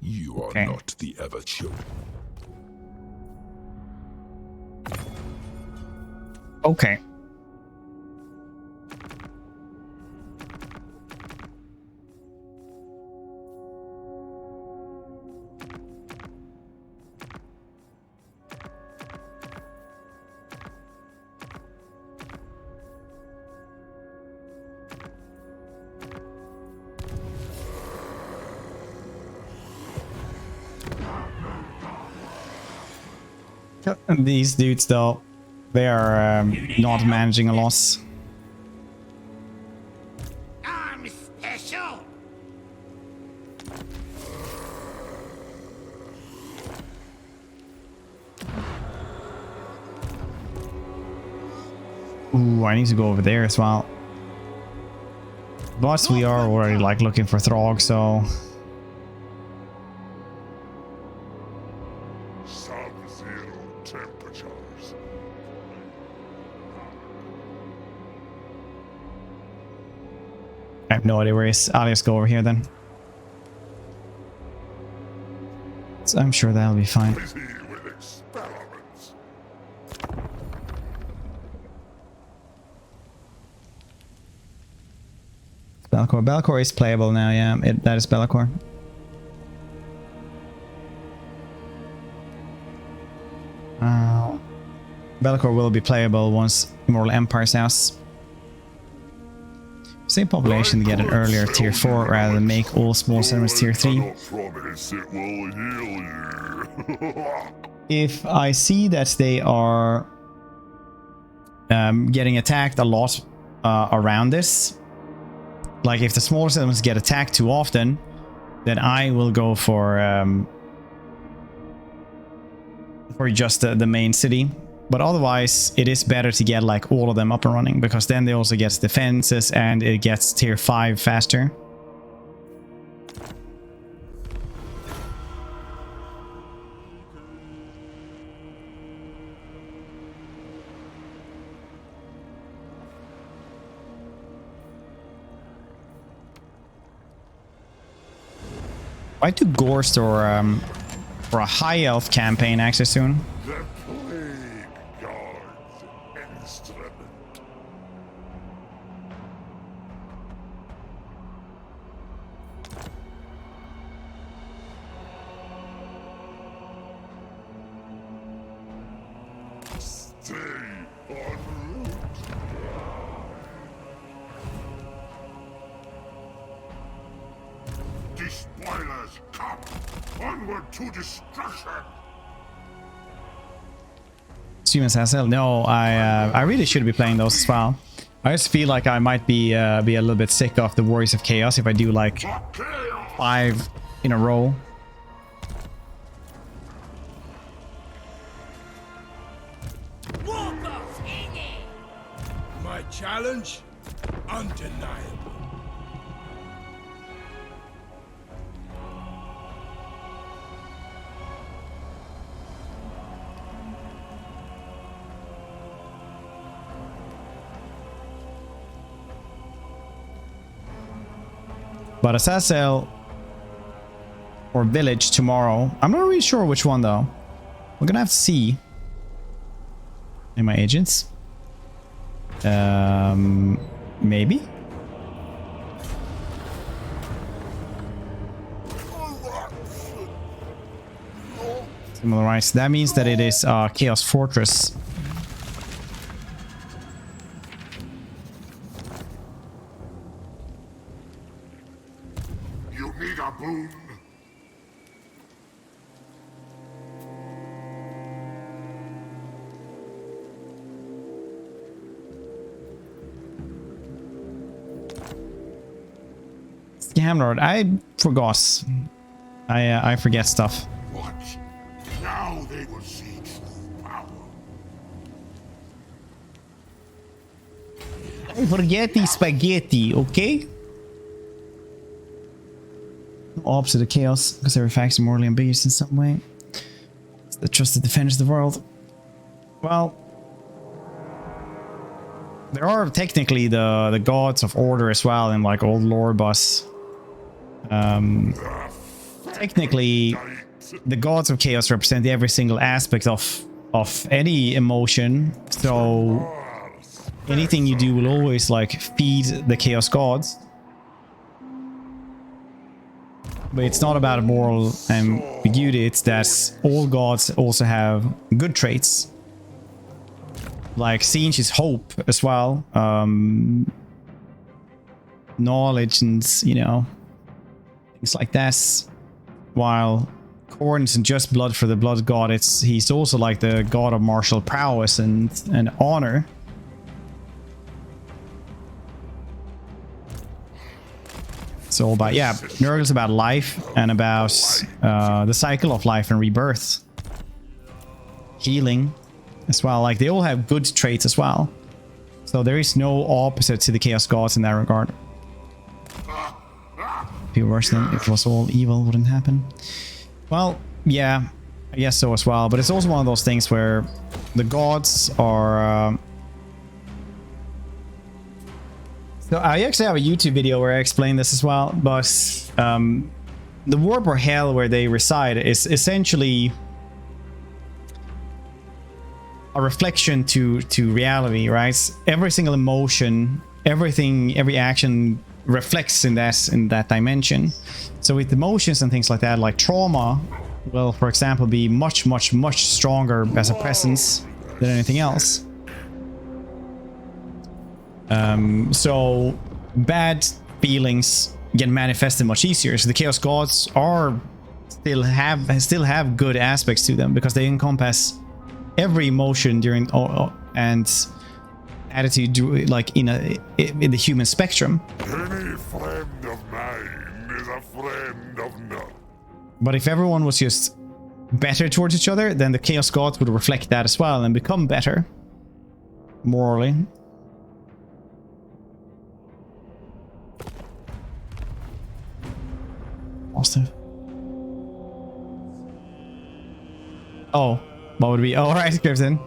You are Okay. not the ever-chosen. Okay. These dudes, though, they are not managing a loss. I'm special. Ooh, I need to go over there as well. But we are already like looking for Throg, so... Sub-zero temperatures. I have no idea where he is. I'll just go over here then. So I'm sure that'll be fine. Busy with experiments. Bellicor. Bellicor is playable now, yeah. That is Bellicor. Bellicor will be playable once Immortal Empire's out. Same population to get an earlier tier 4 rather than make all small settlements tier 3. I promise it will heal you. If I see that they are getting attacked a lot around this, like if the smaller settlements get attacked too often, then I will go for just the main city. But otherwise, it is better to get like all of them up and running, because then they also get defenses and it gets tier 5 faster. I do Gorst or for a high elf campaign actually soon. The plague god's instrument. Stay en route. Despoilers come! Onward to destruction! Siemens SL. No, I really should be playing those as well. I just feel like I might be a little bit sick of the Warriors of Chaos if I do like 5 in a row. My challenge? Undeniable. But a Sassel or Village tomorrow. I'm not really sure which one though. We're gonna have to see. In my agents. Maybe? Similar rights. That means that it is Chaos Fortress. You need a boon? Scamlord, I forgot. I forget stuff. What? Now they will see true power. Forget the spaghetti, okay? Opposite of chaos, because every faction morally ambiguous in some way. It's the trusted defenders of the world. Well, there are technically the gods of order as well in like old lore boss. Technically, the gods of chaos represent every single aspect of any emotion. So anything you do will always like feed the chaos gods. But it's not about moral ambiguity. It's that all gods also have good traits. Like Singe is hope as well. Knowledge and, you know, things like that. While Khorne isn't just blood for the blood god, he's also like the god of martial prowess and honor. It's all about, yeah, Nurgle's about life and about the cycle of life and rebirth. Healing as well. Like, they all have good traits as well. So there is no opposite to the Chaos Gods in that regard. Be worse than if it was all evil, wouldn't happen. Well, yeah, I guess so as well. But it's also one of those things where the gods are... So I actually have a YouTube video where I explain this as well, but the warp or hell where they reside is essentially a reflection to reality, right? Every single emotion, everything, every action reflects in that dimension. So with emotions and things like that, like trauma will, for example, be much stronger as a presence than anything else. So bad feelings get manifested much easier. So the Chaos Gods still have good aspects to them because they encompass every emotion during and attitude, like in the human spectrum. Any friend of mine is a friend of none. But if everyone was just better towards each other, then the Chaos Gods would reflect that as well and become better morally. Positive. Oh, what would we? Oh, right, Griffin.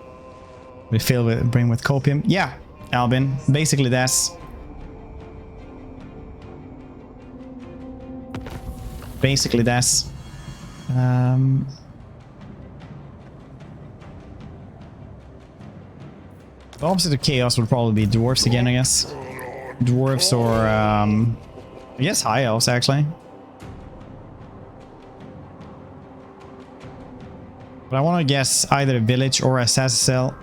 We fill with bring with copium. Yeah, Albin. Basically, that's the opposite of chaos would probably be dwarves again, I guess. Dwarves or I guess high elves actually. But I want to guess either a village or a Sazicel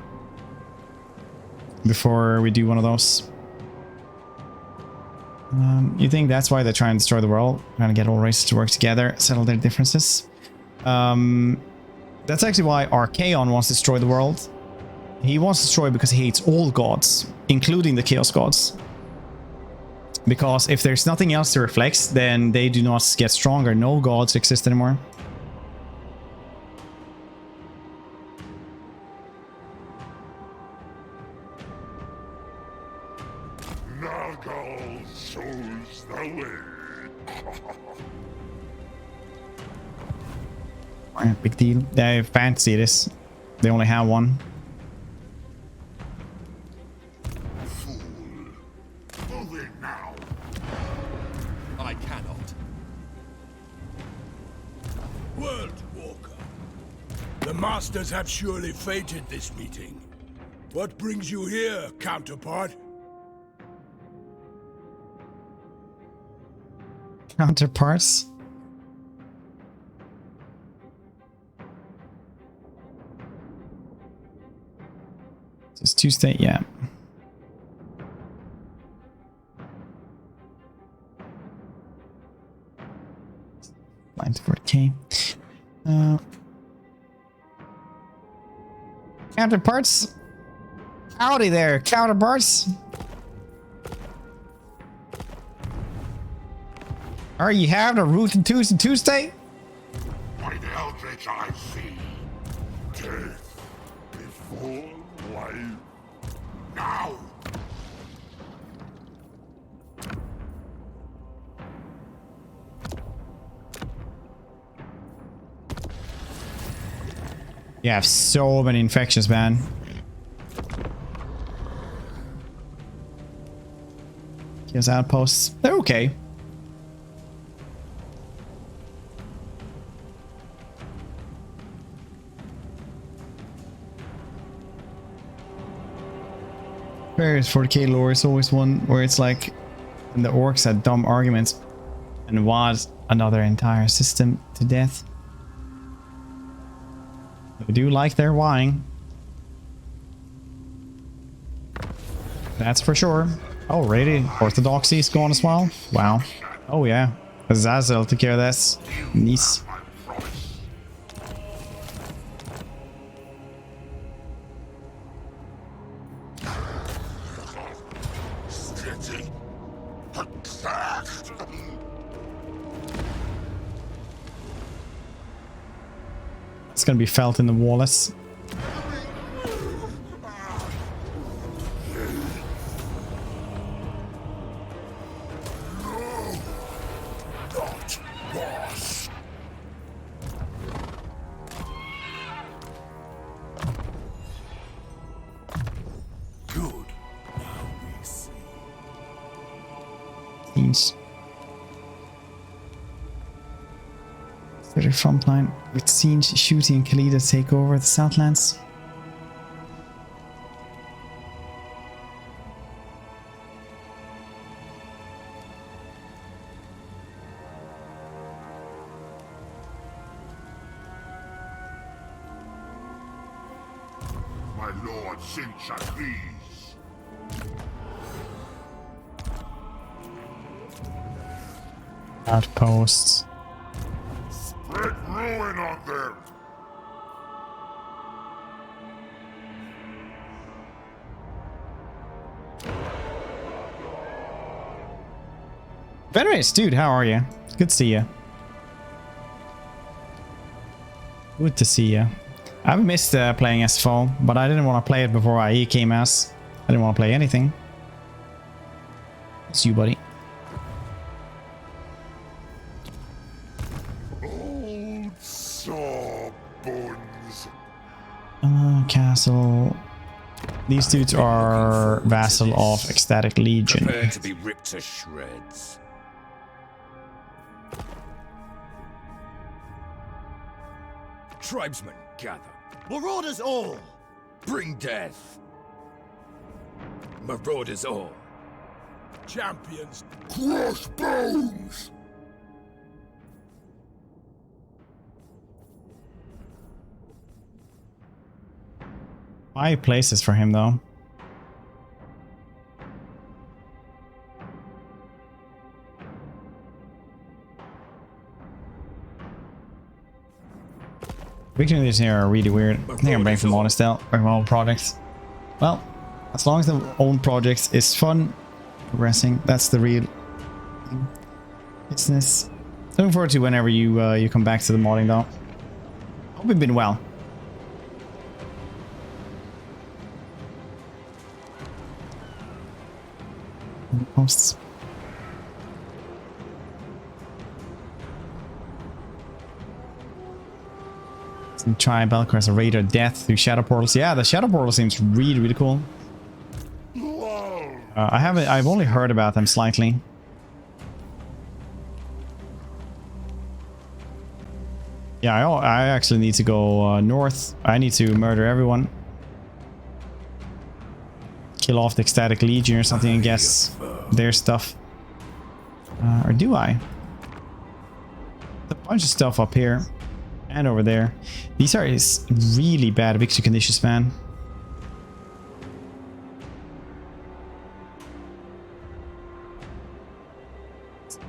before we do one of those. You think that's why they're trying to destroy the world? Trying to get all races to work together, settle their differences. That's actually why Archaon wants to destroy the world. He wants to destroy because he hates all gods, including the Chaos Gods. Because if there's nothing else to reflect, then they do not get stronger. No gods exist anymore. Shows the way. Big deal. They fancy this. They only have one. Fool. Move it now. I cannot. World Walker. The Masters have surely fated this meeting. What brings you here, counterpart? Counterparts. It's Tuesday, yeah. Line to 40K. Counterparts. Howdy there, counterparts. Are you having a Rootin' Tuesday? By the eldritch I see. Death before life. Now. You have so many infections, man. Here's outposts. They're okay. Various 40k lore is always one where it's like when the orcs had dumb arguments and was another entire system to death. We do like their wine. That's for sure. Oh, really? Orthodoxy is gone as well? Wow. Oh, yeah. Azazel took care of this. Nice. It's gonna be felt in the Wallace. Their front line with Siege, Shooty and Khalida take over the Southlands. My lord Sinch at ease. Outposts. Spread ruin on them. Venerates, dude, how are you? Good to see you. Good to see you. I've missed playing SFO, but I didn't want to play it before IE came out. I didn't want to play anything. It's you, buddy. Old saw bones. Castle. These dudes are vassal of Ecstatic Legion. Prepare to be ripped to shreds. Tribesmen, gather. Marauders all! Bring death. Marauders all. Champions, Crush bones. 5 places for him, though. Victories here are really weird. I think I'm bringing from all still, or all projects. Well, as long as the own projects is fun, progressing, that's the real business. Looking forward to whenever you come back to the modding, though. Hope you've been well. Posts. Some try Belcor as a raider death through shadow portals. Yeah, the shadow portal seems really, really cool. I've only heard about them slightly. Yeah, I actually need to go north. I need to murder everyone. Kill off the Ecstatic Legion or something and guess their stuff. Or do I? A bunch of stuff up here and over there. These are really bad victory conditions, man.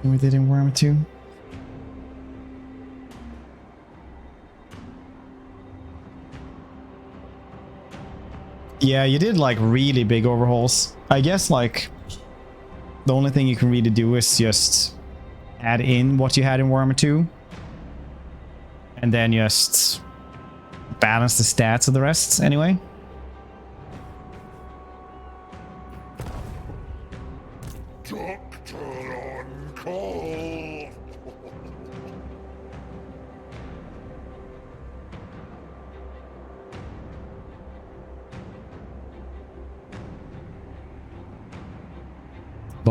We did in Warhammer 2. Yeah, you did like really big overhauls. I guess like the only thing you can really do is just add in what you had in Warhammer 2 and then just balance the stats of the rest anyway. Doctor on call.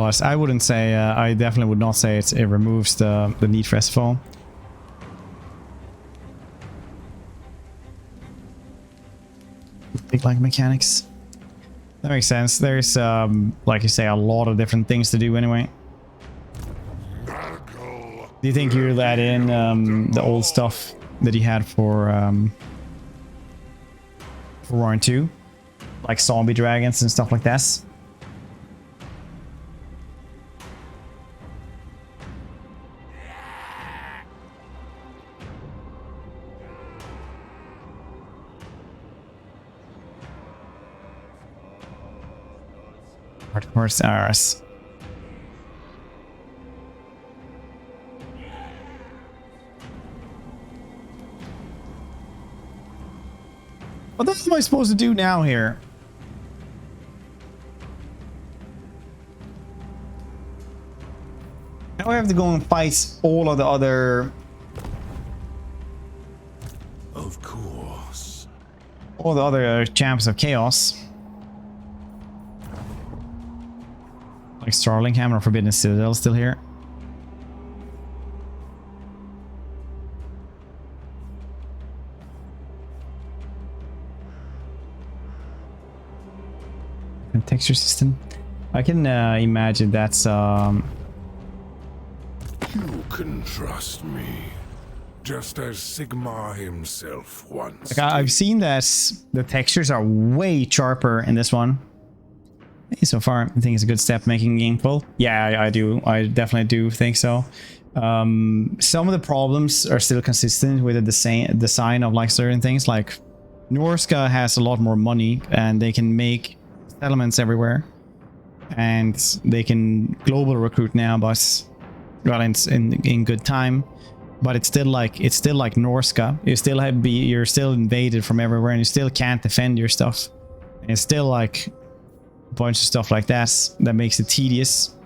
But I wouldn't say, I definitely would not say it removes the need for SFO. Big like mechanics. That makes sense. There's, like you say, a lot of different things to do anyway. Do you think you'll add in the old stuff that he had for Warren 2? Like zombie dragons and stuff like that? Hardcore stars. What the hell am I supposed to do now here? Now I have to go and fight all of the other... Of course. All the other champs of chaos. Like Starling Hammer or Forbidden Citadel still here. And texture system. I can imagine that's You can trust me. Just as Sigmar himself once. like I've seen that the textures are way sharper in this one. So far, I think it's a good step making game full. Yeah, I do. I definitely do think so. Some of the problems are still consistent with the design of like certain things. Like Norska has a lot more money and they can make settlements everywhere, and they can global recruit now, but well, in good time. But it's still like Norska. You're still invaded from everywhere, and you still can't defend your stuff. And it's still like a bunch of stuff like that makes it tedious.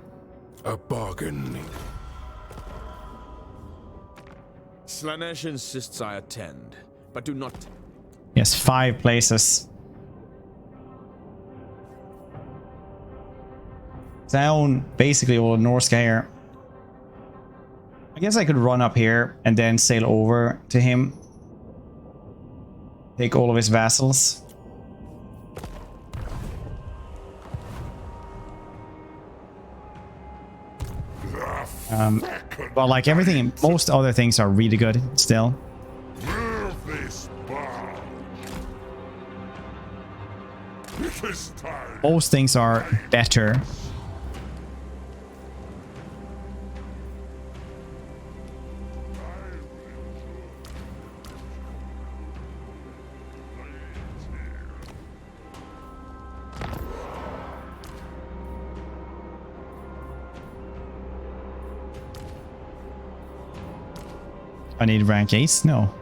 A bargain. Slanesh insists I attend, but do not. Yes, 5 places. So I own basically all of Norska here. I guess I could run up here and then sail over to him. Take all of his vassals. But like everything, most other things are really good still. Most things are better. I need rank 8? No.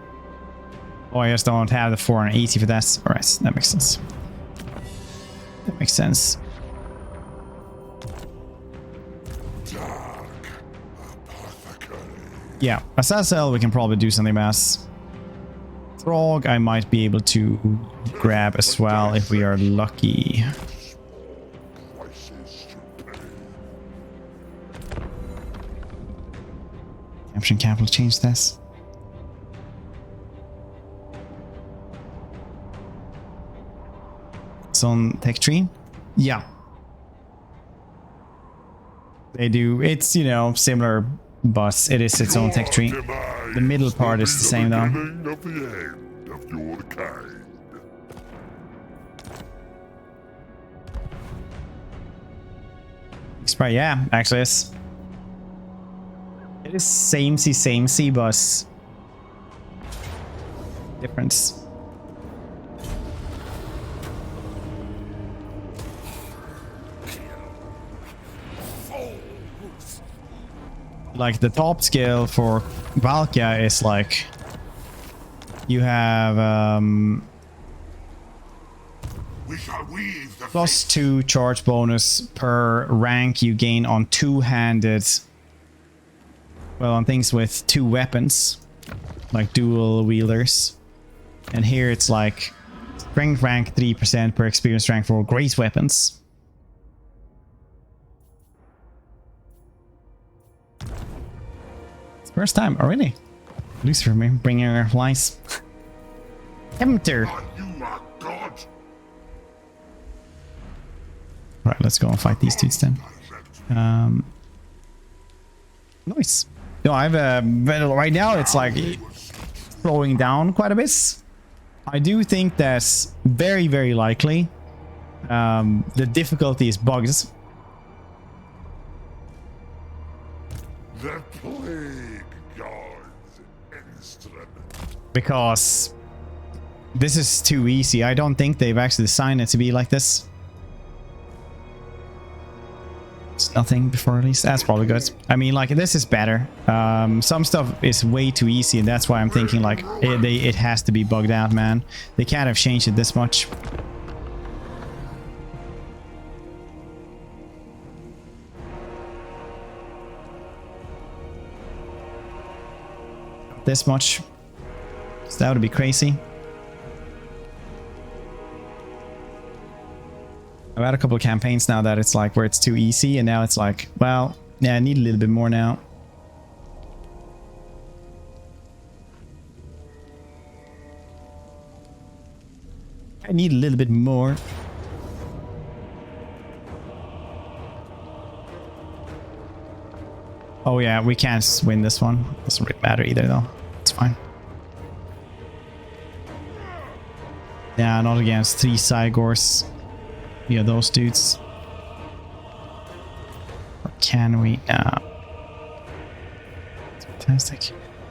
Oh, I just don't have the 480 for that. Alright, that makes sense. That makes sense. Yeah, Azazel we can probably do something mass. Throg I might be able to grab as well if we are lucky. Caption capital change this. It's on tech tree. Yeah. They do. It's, you know, similar, but it is its own tech tree. The middle part is the same though. Sprite, yeah, actually it's. It is samey, but difference. Like the top skill for Valkia is like you have +2 charge bonus per rank you gain on two-handed, well, on things with 2 weapons, like dual wielders. And here it's like strength rank 3% per experience rank for great weapons. First time already. Lucifer, man, bringing her flies. Tempter. You are God. Right, let's go and fight these dudes then. Nice. No, I've right now it's like slowing down quite a bit. I do think that's very, very likely. The difficulty is bugs. The plague god's instrument. Because this is too easy. I don't think they've actually designed it to be like this. It's nothing before release. That's probably good. I mean, like, this is better. Some stuff is way too easy, and that's why I'm thinking, like, it has to be bugged out, man. They can't have changed it this much. This much. So that would be crazy. I've had a couple of campaigns now that it's like where it's too easy, and now it's like, well, yeah, I need a little bit more now. I need a little bit more. Oh yeah, we can't win this one. Doesn't really matter either though. It's fine. Yeah, not against 3 Cygors. Yeah, those dudes. Or can we? It's fantastic.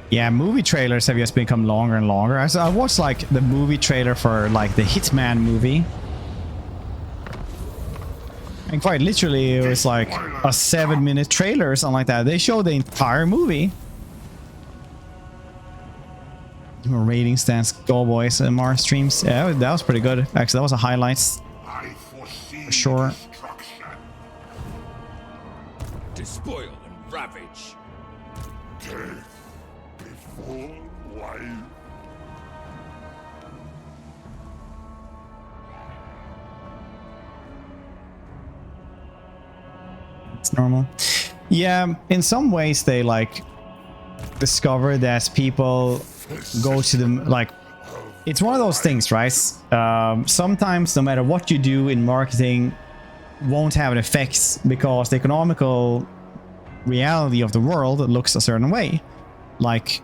Yeah, movie trailers have just become longer and longer. I watched like the movie trailer for like the Hitman movie. And quite literally, it was like a 7-minute trailer or something like that. They showed the entire movie. More rating stats, go boys, and more streams. Yeah, that was pretty good. Actually, that was a highlights. For sure. Despoil and ravage. Death before life. It's normal. Yeah, in some ways they like discover that people go to them, like, it's one of those things, right? Sometimes no matter what you do in marketing won't have an effect because the economical reality of the world looks a certain way. Like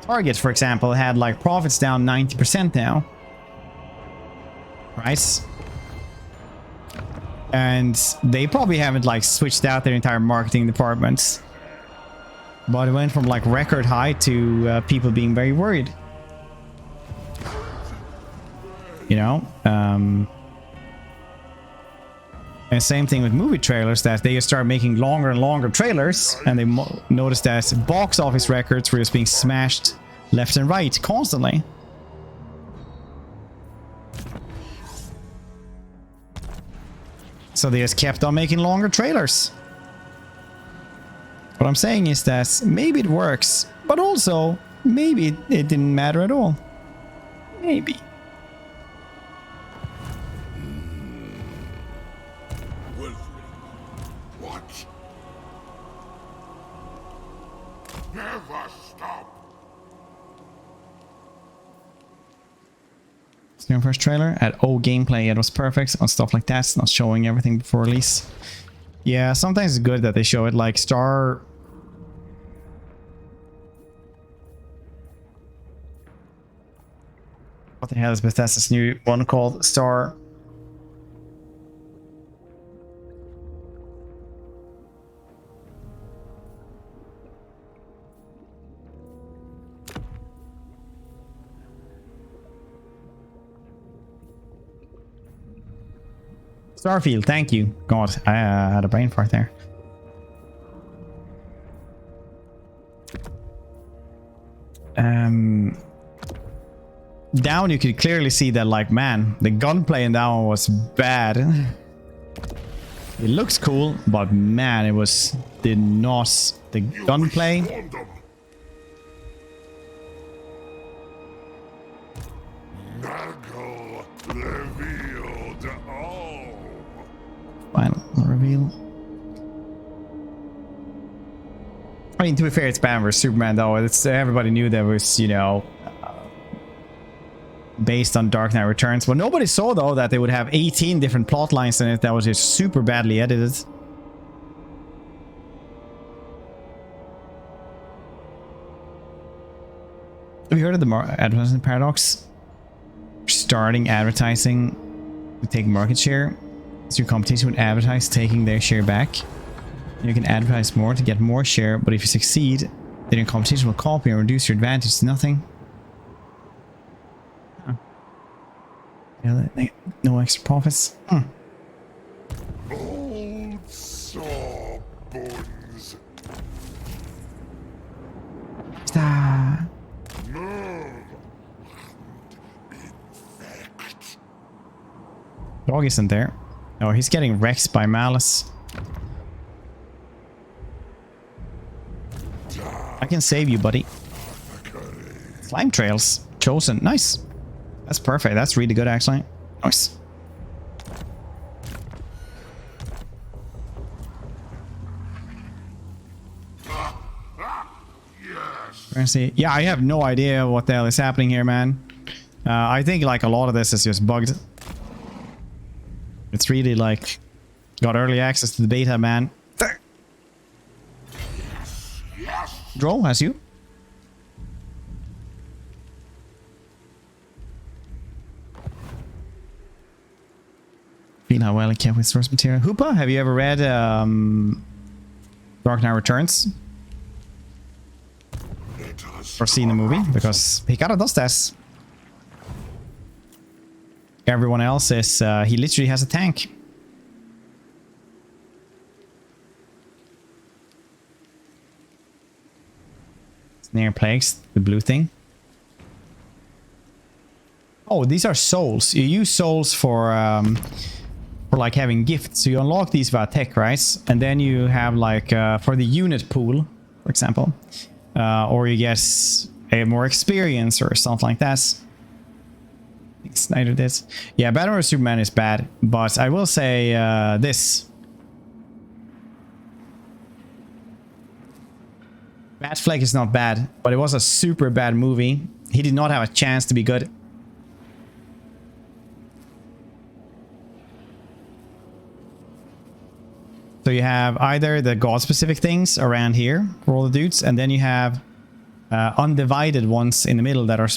Target, for example, had like profits down 90% now, right? And they probably haven't like switched out their entire marketing departments, but it went from like record high to people being very worried, you know. And same thing with movie trailers, that they start making longer and longer trailers, and they noticed that box office records were just being smashed left and right constantly. So they just kept on making longer trailers. What I'm saying is that maybe it works, but also maybe it didn't matter at all. Maybe. What? Never stop. Your first trailer at gameplay, it was perfect on stuff like that. It's not showing everything before release. Yeah, sometimes it's good that they show it, like Star. What the hell is Bethesda's new one called? Star. Starfield, thank you. God, I had a brain fart there. Down, you could clearly see that, like, man, the gunplay in that one was bad. It looks cool, but man, it was the gunplay. Nurgle revealed all. Final reveal. I mean, to be fair, it's Batman vs Superman, though. It's everybody knew that was, you know, based on Dark Knight Returns. But nobody saw, though, that they would have 18 different plot lines in it that was just super badly edited. Have you heard of the advertising paradox? Starting advertising to take market share. So your competition would advertise taking their share back. You can advertise more to get more share, but if you succeed, then your competition will copy and reduce your advantage to nothing. Huh. Yeah, no extra profits. Old saw bones. Ah. Dog isn't there. Oh, he's getting wrecked by Malice. I can save you, buddy. Slime trails. Chosen. Nice. That's perfect. That's really good, actually. Nice. Yeah, I have no idea what the hell is happening here, man. I think like a lot of this is just bugged. It's really like got early access to the beta, man. Droll, has you? Feel how well it kept with source material. Hoopa, have you ever read Dark Knight Returns? Or seen the movie? Because Hikaru does this. Everyone else is, he literally has a tank. Snare plagues, the blue thing. Oh, these are souls. You use souls for like having gifts. So you unlock these via tech, right? And then you have like for the unit pool, for example, or you get more experience or something like that. I think Snyder did. Yeah, Batman vs Superman is bad, but I will say this. Batfleck is not bad, but it was a super bad movie. He did not have a chance to be good. So you have either the god-specific things around here for all the dudes, and then you have undivided ones in the middle that are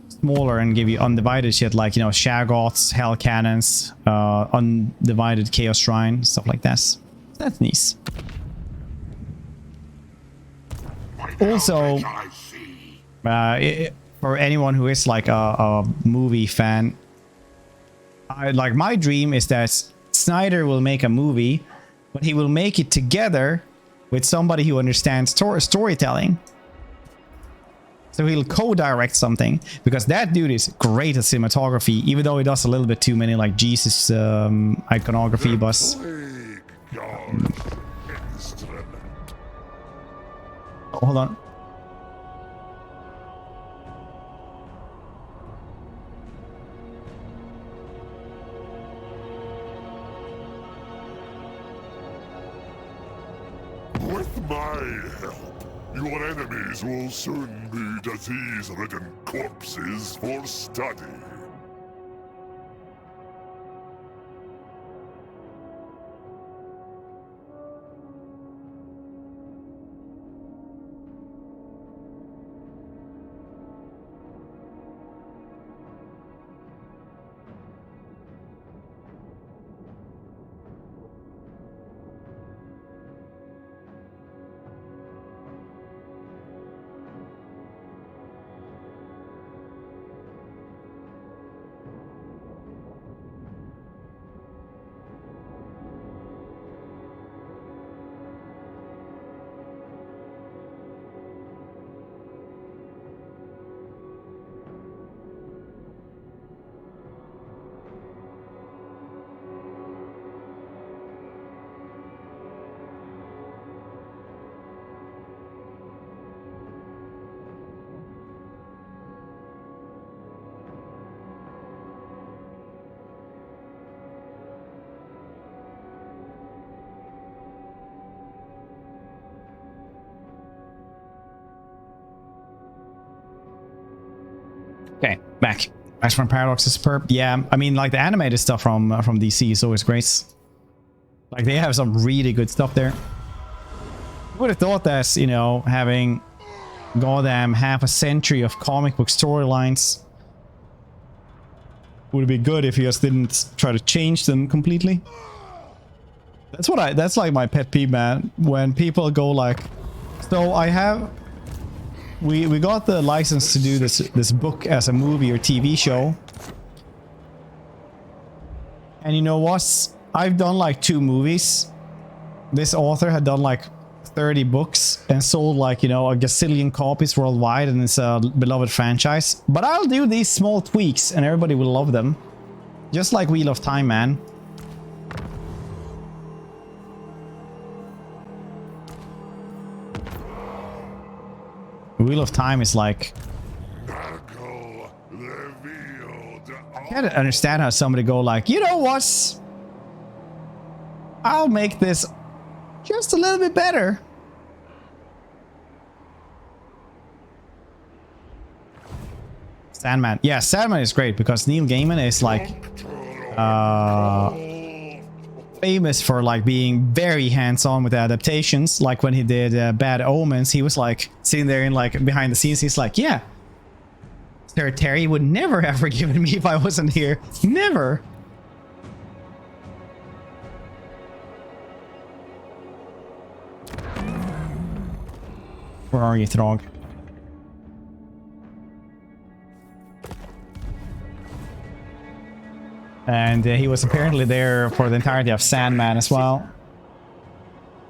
smaller and give you undivided shit like, you know, Shaggoths, Hell Cannons, undivided Chaos Shrine, stuff like that. So that's nice. Also, for anyone who is like a movie fan, like my dream is that Snyder will make a movie, but he will make it together with somebody who understands storytelling. So he'll co-direct something, because that dude is great at cinematography, even though he does a little bit too many like Jesus iconography, but oh, hold on. With my help, your enemies will soon be disease-ridden corpses for study. Okay, back. Maximum Paradox is superb. Yeah, I mean, like the animated stuff from DC is always great. Like they have some really good stuff there. I would have thought that, you know, having goddamn half a century of comic book storylines would be good if you just didn't try to change them completely. That's like my pet peeve, man. When people go like, so we got the license to do this book as a movie or TV show. And you know what? I've done like 2 movies. This author had done like 30 books and sold like, you know, a gazillion copies worldwide, and it's a beloved franchise. But I'll do these small tweaks and everybody will love them. Just like Wheel of Time, man. Wheel of Time is like... I can't understand how somebody go like, you know what? I'll make this just a little bit better. Sandman. Yeah, Sandman is great because Neil Gaiman is like famous for like being very hands-on with adaptations. Like when he did Bad Omens, he was like sitting there in like behind the scenes. He's like, yeah, Sir Terry would never have forgiven me if I wasn't here. Never. Where are you, Throg? And he was apparently there for the entirety of Sandman as well.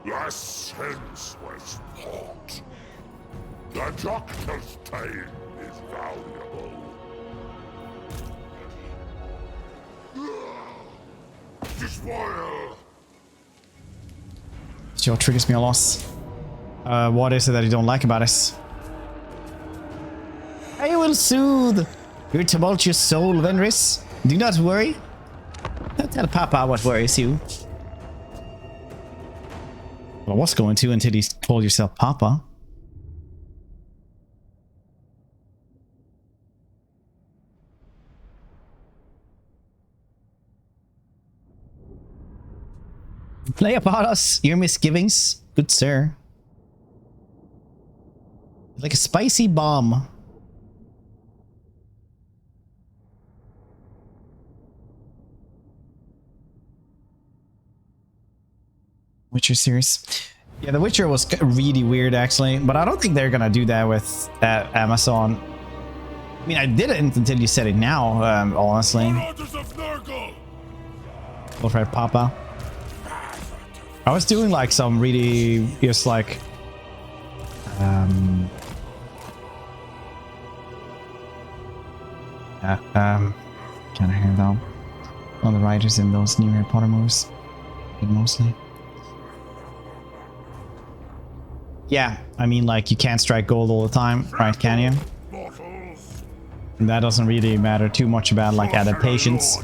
The senseless thought. The doctor's time is valuable. Disloyal. Sure triggers me a loss. What is it that you don't like about us? I will soothe your tumultuous soul, Venris. Do not worry. Don't tell Papa what worries you. Well, I was going to until he called yourself Papa. Play upon us your misgivings, good sir. Like a spicy bomb. Witcher series. Yeah, The Witcher was really weird actually, but I don't think they're gonna do that with Amazon. I mean, I didn't until you said it now, honestly. Wolfred Papa. I was doing like some really just like can't hear though. All the writers in those new Harry Potter movies, mostly. Yeah, I mean, like, you can't strike gold all the time, right, can you? And that doesn't really matter too much about, like, adaptations.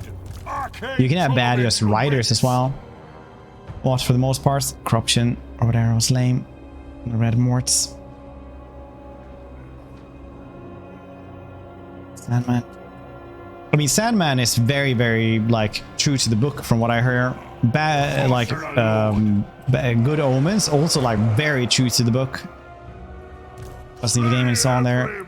You can have bad just writers as well. What, for the most part? Corruption, or whatever was lame. The Red Morts. Sandman. I mean, Sandman is very, very, like, true to the book from what I heard. Bad, like, Good Omens, also, like, very true to the book. Plus, the game is on there.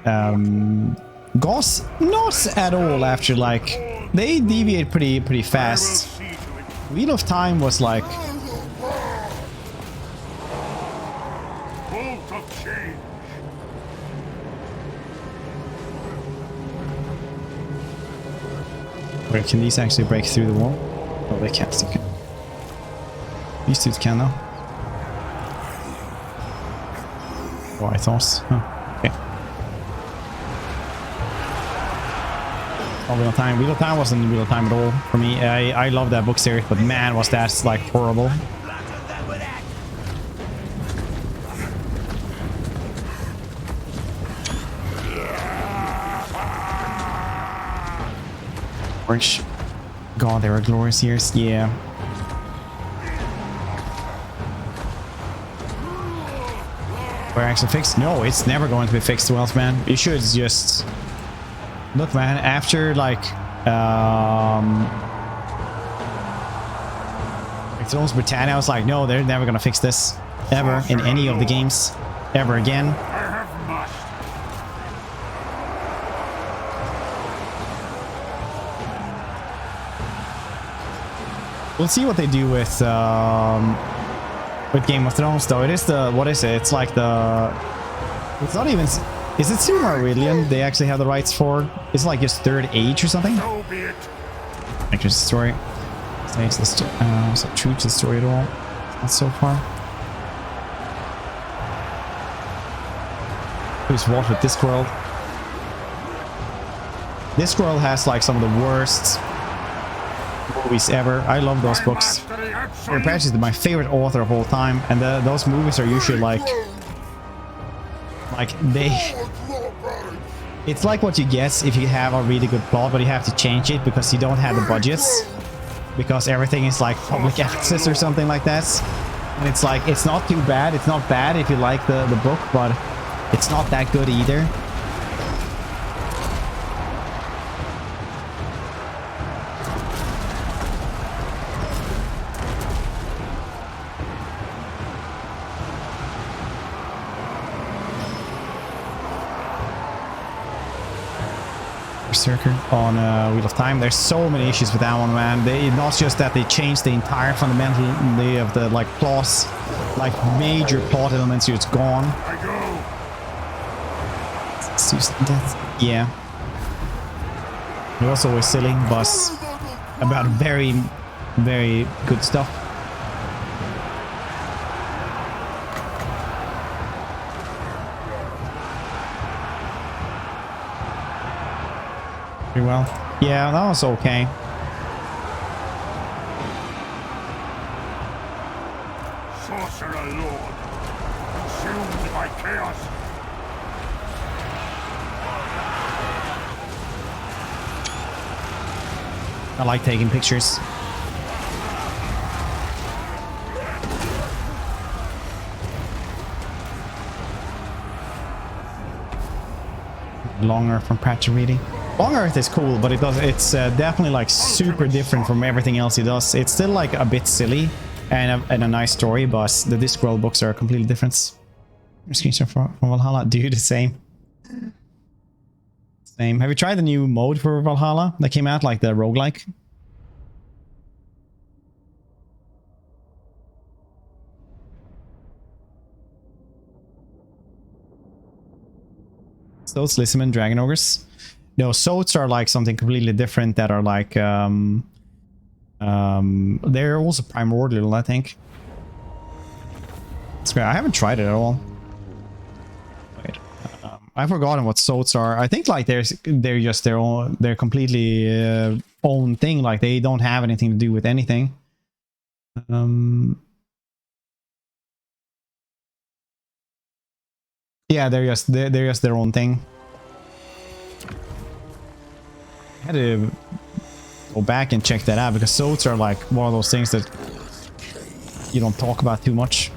Goss, not at all after, like, they deviate pretty fast. Wheel of Time was, like... Where can these actually break through the wall? Oh, they can't. Okay. These two can though. Oh, I thought. Oh, okay. Oh, Wheel of Time. Wheel of Time wasn't Wheel of Time at all for me. I love that book series, but man, was that like horrible. Orange. God, they were glorious years. Yeah. We're actually fixed? No, it's never going to be fixed, Welshman. You should just Look, man, after like Thrones Britannia, I was like, no, they're never gonna fix this ever in any of the games ever again. We'll see what they do with Game of Thrones, though. It is the, what is it? It's like the, it's not even, is it Silmarillion they actually have the rights for? It's like just Third Age or something? Like just the story. It's the so true to the story at all. Not so far. Who's what with Discworld? Discworld has like some of the worst movies ever. I love those books. Peter Patch is my favorite author of all time, and those movies are usually like they. It's like what you get if you have a really good plot, but you have to change it because you don't have the budgets, because everything is like public access or something like that. And it's like, it's not too bad. It's not bad if you like the book, but it's not that good either. Berserker on Wheel of Time. There's so many issues with that one, man. They not just that they changed the entire fundamental of the like plots, like major plot elements. It's gone. It's just yeah. It was always silly, but about very, very good stuff. Pretty well. Yeah, that was okay. Sorcerer Lord, consumed by chaos. I like taking pictures. Long Earth from Pratchett reading. Long Earth is cool, but it's definitely like super different from everything else he does. It's still like a bit silly and a nice story, but the Discworld books are completely different. Screenshot from Valhalla. Do the same. Same. Have you tried the new mode for Valhalla that came out, like the roguelike? Those Lissaman Dragon Ogres. No, Soats are like something completely different that are like they're also primordial, I think. It's great. I haven't tried it at all. Wait, I've forgotten what Soats are. I think like they're just their own, they're completely own thing, like they don't have anything to do with anything. Yeah, they're just their own thing. I had to go back and check that out because Soats are like one of those things that you don't talk about too much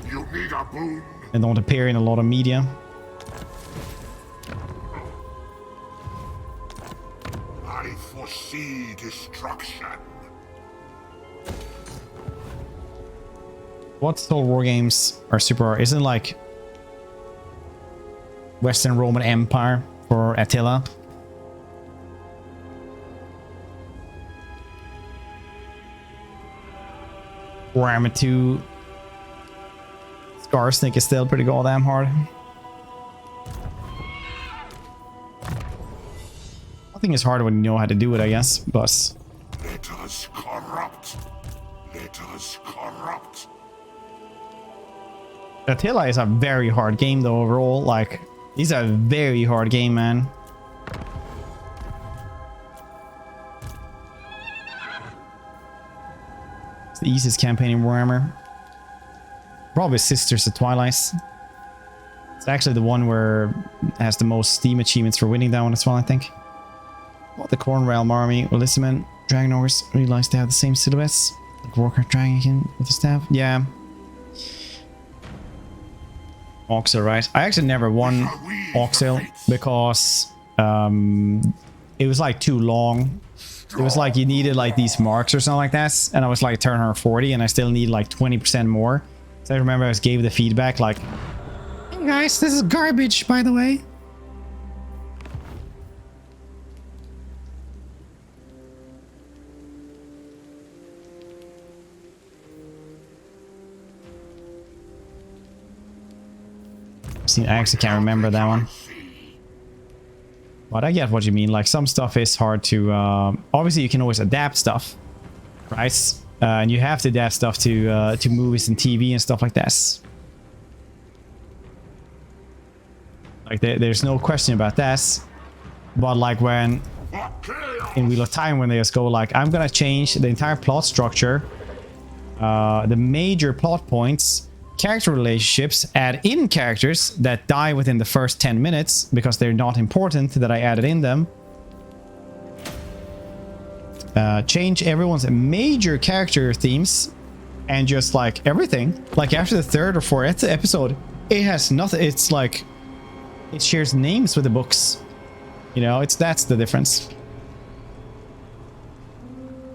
and don't appear in a lot of media. I foresee destruction. What Total War games are super hard? Isn't like Western Roman Empire for Attila? Warhammer 2 Scarsnick is still pretty goddamn hard. Nothing is harder when you know how to do it, I guess, but Let us corrupt. Let us corrupt. Attila is a very hard game though overall. Like, he's a very hard game, man. It's the easiest campaign in Warhammer. Probably Sisters of Twilight. It's actually the one where it has the most Steam achievements for winning that one as well, I think. What the Corn Realm Army, Ulyssemen, Dragon Ogres, realize they have the same silhouettes. Like Warcraft Dragon with the staff. Yeah. Oxel, right? I actually never won Oxel because it was like too long. It was like you needed like these marks or something like that, and I was like turn her 40, and I still need like 20% more. So I remember I just gave the feedback like, Hey guys, this is garbage, by the way. see, I actually can't remember that one. But I get what you mean. Like some stuff is hard to. Obviously, you can always adapt stuff, right? And you have to adapt stuff to movies and TV and stuff like that. Like there's no question about that. But like when in Wheel of Time, when they just go like, I'm gonna change the entire plot structure, the major plot points, character relationships, add in characters that die within the first 10 minutes because they're not important that I added in them. Change everyone's major character themes and just like everything. Like after the third or fourth episode, it has nothing. It's like it shares names with the books. You know, that's the difference.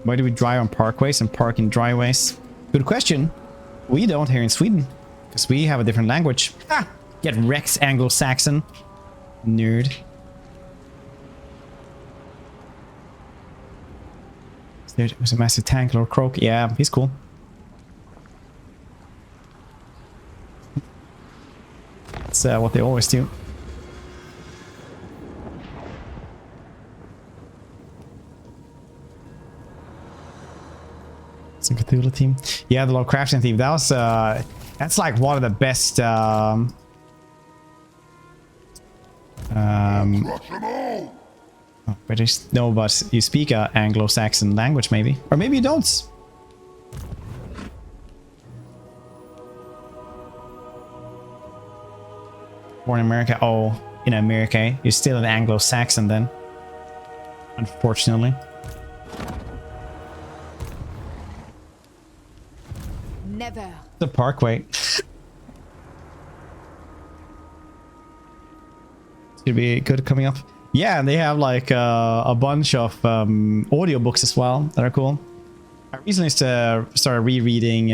Why do we drive on parkways and park in dryways? Good question. We don't here in Sweden because we have a different language. Ah, get Rex Anglo-Saxon. Nerd. There was a massive tank, Lord Croak. Yeah, he's cool. That's what they always do. It's a Cthulhu team. Yeah, the Lovecraftian team. That was that's like one of the best British. No, but you speak a Anglo-Saxon language, maybe, or maybe you don't. Born in America. Oh, in America, you're still an Anglo-Saxon then. Unfortunately. Never. The parkway. It's gonna be good coming up. Yeah, and they have like a bunch of audiobooks as well that are cool. I recently started rereading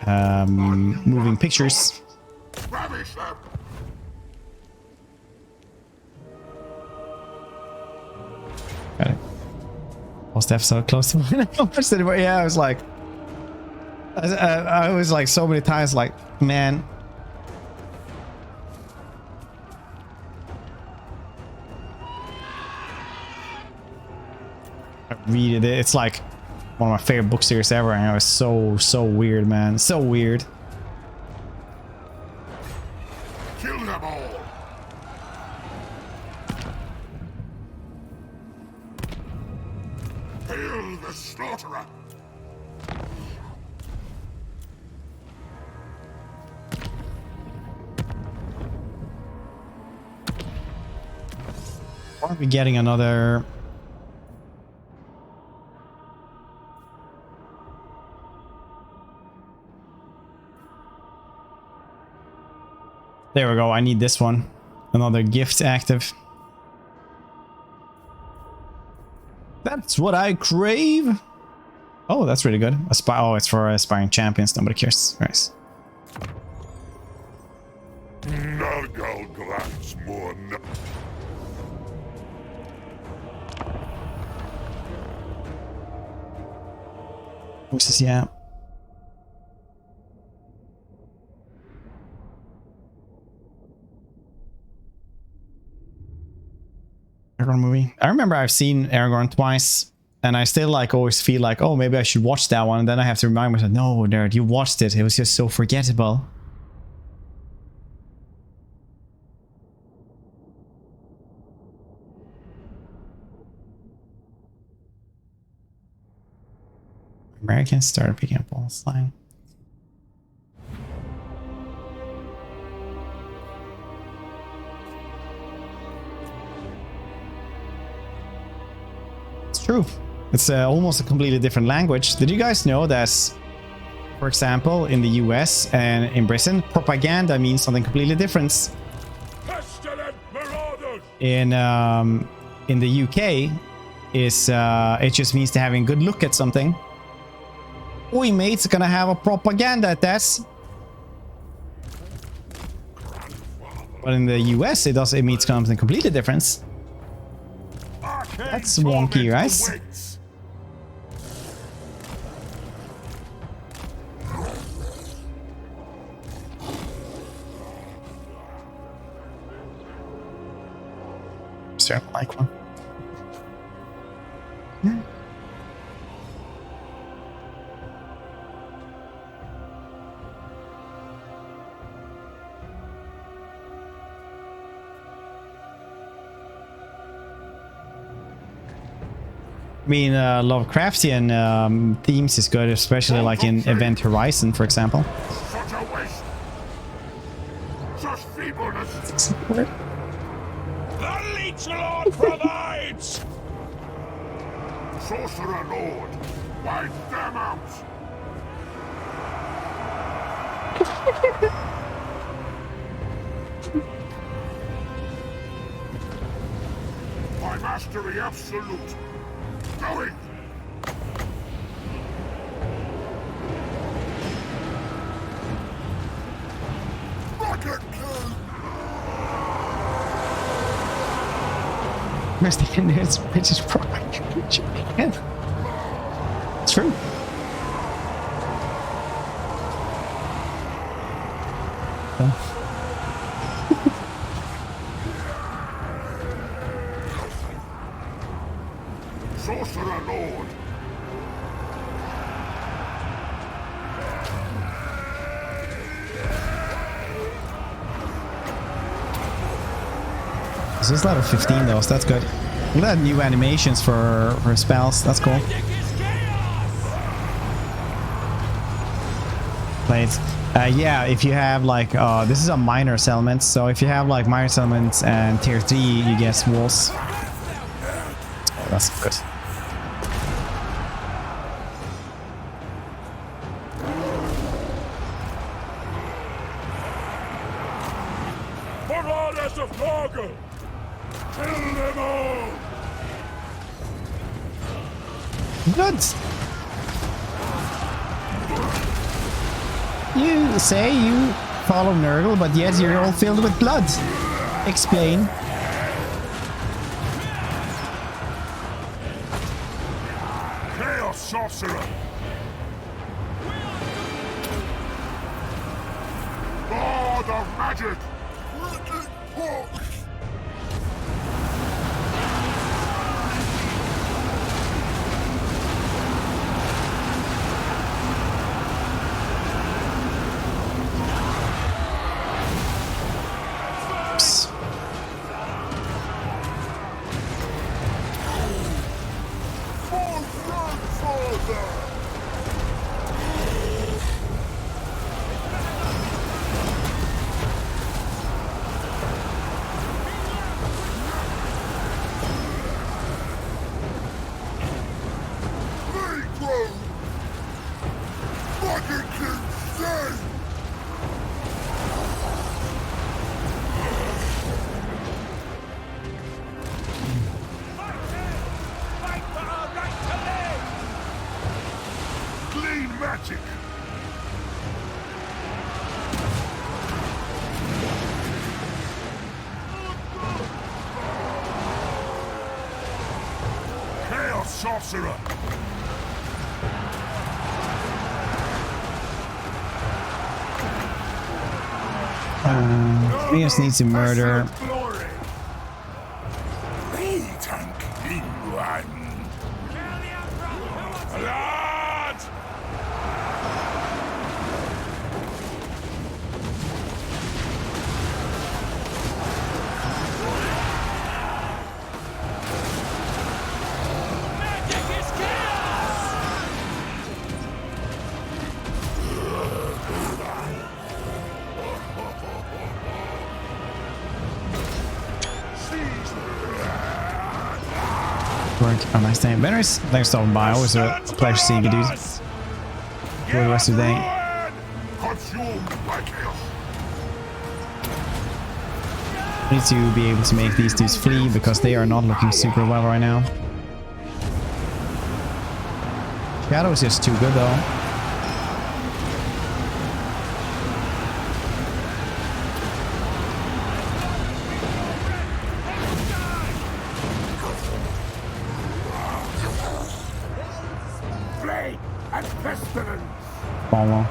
Moving Pictures. Got it. Lost episode close to mine. I watched it anymore. Yeah, I was like, I was like so many times like, man. I read it. It's like one of my favorite book series ever, and it was so weird, man. So weird. Kill them all. Hail the slaughterer. Are we getting another? There we go. I need this one. Another gift active. That's what I crave. Oh, that's really good. Oh, it's for aspiring champions. Nobody cares. Nice. What's this? Yeah. Aragorn movie. I remember I've seen Aragorn twice, and I still like always feel like, oh, maybe I should watch that one, and then I have to remind myself, no, nerd, you watched it. It was just so forgettable. Americans started picking up all slang. True. It's almost a completely different language. Did you guys know that, for example, in the US and in Britain, propaganda means something completely different? Pestilent marauders! in the UK is it just means to having a good look at something. Oi, mate's gonna have a propaganda at this. But in the US, it means something completely different. That's wonky, guys. Certainly like one. Yeah. I mean, Lovecraftian themes is good, especially like in Event Horizon, for example. Such a waste! Such feebleness! The Leech Lord provides! Sorcerer Lord, wipe them out! My mastery absolute! Going! Rocket kill! Where's the end? It's just product. It's true. Sorcerer Lord! This is level 15 though, so that's good. Look at new animations for spells, that's cool. Plates. Yeah, if you have like, this is a minor settlement, so if you have like minor settlements and tier 3, you get walls. Oh, that's good. For orders of Torgal! Kill them all! Good. You say you follow Nurgle, but yet you're all filled with blood. Explain. Chaos Sorcerer! Lord of Magic! Wicked Hawk! Magic! Chaos Sorcerer! We just need to murder. Oh, nice name. Banners, thanks for stopping by. Always a pleasure seeing you, dude. Enjoy the rest of the day. Consumed by chaos. We need to be able to make these dudes flee because they are not looking super well right now. Shadow is just too good though. Blade and pestilence! Follow.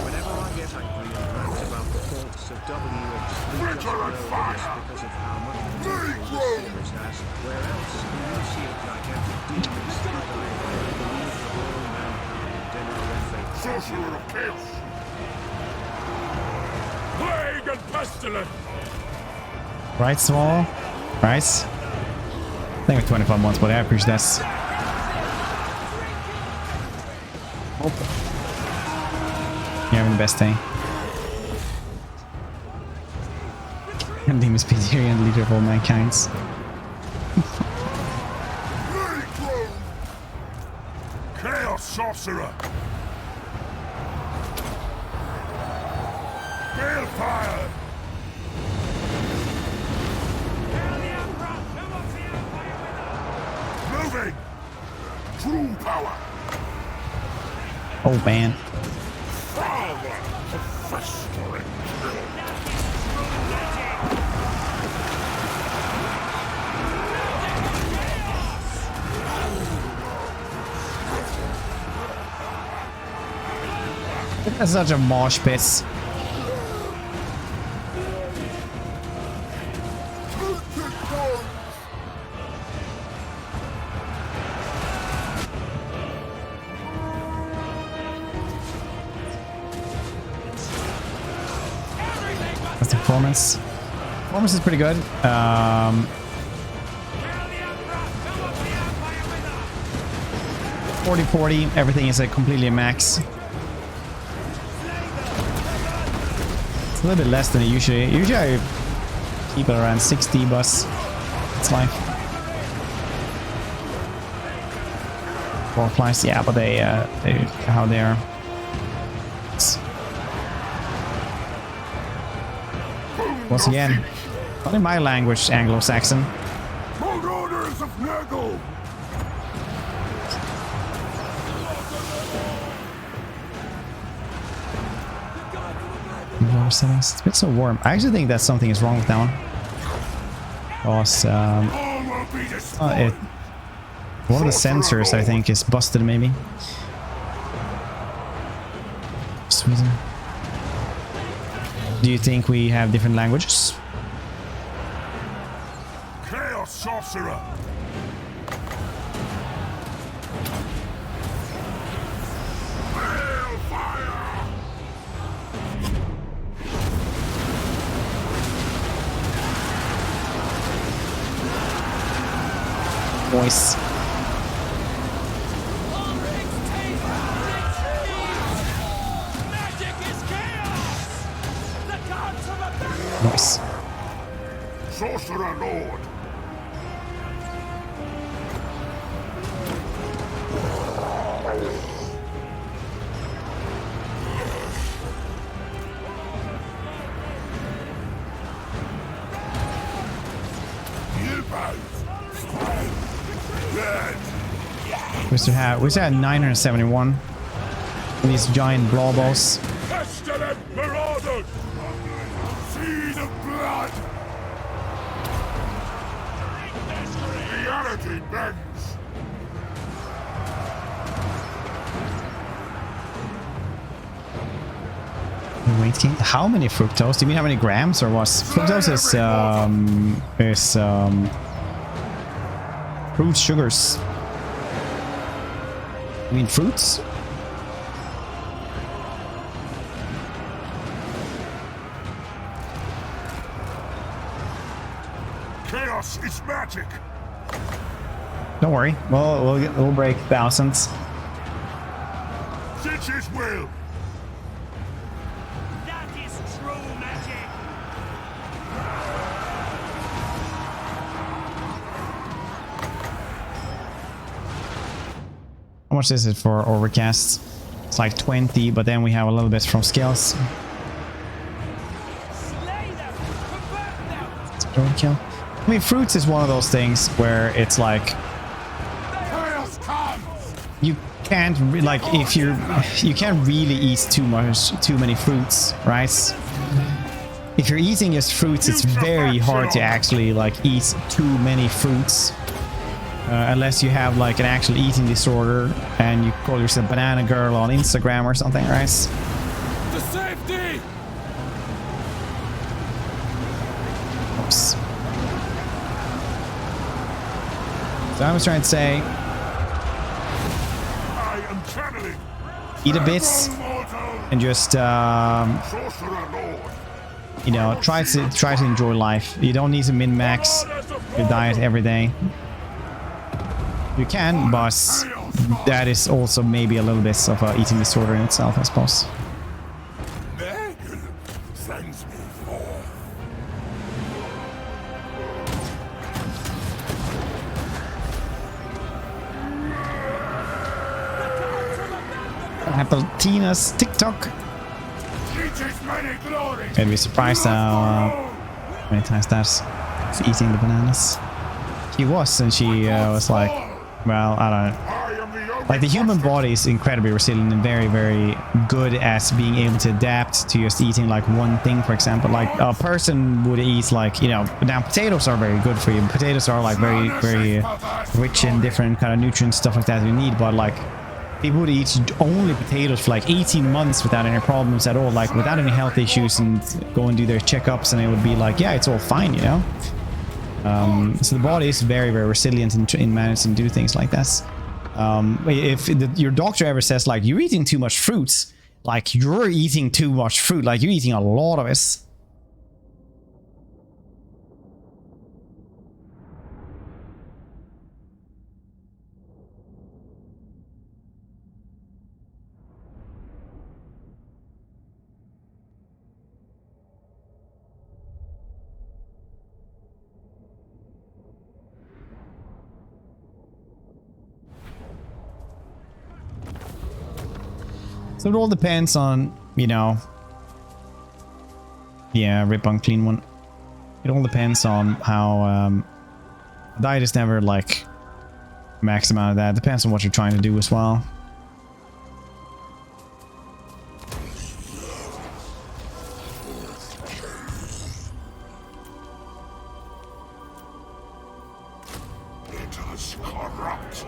Whenever I get angry and rant about the faults of WHC just know it's because of how much potential this series has. Where else can you see a gigantic demon skydive and believe the whole mankind in our fate? Sorcerer of Chaos! Plague and pestilence! Right, Swallow? Right. I think we're 25 months, but I appreciate this. You're having the best day. And Demon Speederian, leader of all mankind. Chaos Sorcerer! Balefire! Moving! True power! Oh man. Father of festering That's such a mosh pit. That's the performance. Performance is pretty good. 40-40, everything is completely max. It's a little bit less than it usually. Usually I keep it around 60, but it's life. Four flies, yeah, but they how they are. Once again, not in my language, Anglo-Saxon. Marauders of Nurgle! Lower settings. It's been so warm. I actually think that something is wrong with that one. Because one of the sensors, I think, is busted maybe. Sweden. Do you think we have different languages? Chaos Sorcerer! Voice. Nice. Sorcerer Lord! We still had 971. These giant blobos. Pestilent marauders! Seed of blood! Reality bends! Wait, how many fructose? Do you mean how many grams or what? Fructose is fruit sugars. You mean fruits? Chaos is magic! Don't worry, we'll break thousands. Such is will! That is true magic! How much is it for overcast? It's like 20, but then we have a little bit from skills. It's overkill. I mean, fruits is one of those things where it's like you can't like if you can't really eat too many fruits, right? If you're eating just fruits, it's very hard to actually like eat too many fruits. Unless you have like an actual eating disorder and you call yourself banana girl on Instagram or something, right? The safety! Oops. So I was trying to say, I am channeling. eat a bit and just you know, try to enjoy life. You don't need to min-max your diet every day. You can, but that is also maybe a little bit of an eating disorder in itself, I suppose. Apple Tina's TikTok. I'd be surprised how many times that's eating the bananas. She was, and she was like, well, I don't know. Like the human body is incredibly resilient and very, very good at being able to adapt to just eating like one thing, for example. Like a person would eat like, you know, now potatoes are very good for you. Potatoes are like very, very rich in different kind of nutrients, stuff like that you need. But like people would eat only potatoes for like 18 months without any problems at all, like without any health issues, and go and do their checkups, and it would be like, yeah, it's all fine, you know. So the body is very, very resilient in managing to do things like that. If your doctor ever says like you're eating too much fruits, like you're eating too much fruit, like you're eating a lot of it. So it all depends on, you know, yeah, rip on clean one. It all depends on how diet is never like max amount of that. It depends on what you're trying to do as well. It is corrupt.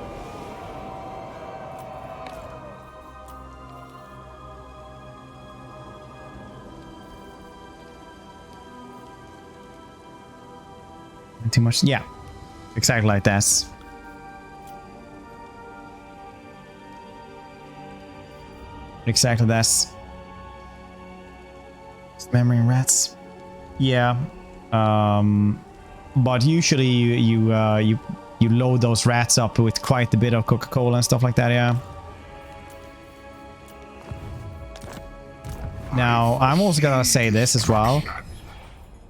Too much, yeah, exactly like that. Exactly that's memory rats. Yeah, but usually you load those rats up with quite a bit of Coca-Cola and stuff like that. Yeah. Now I'm also gonna say this as well.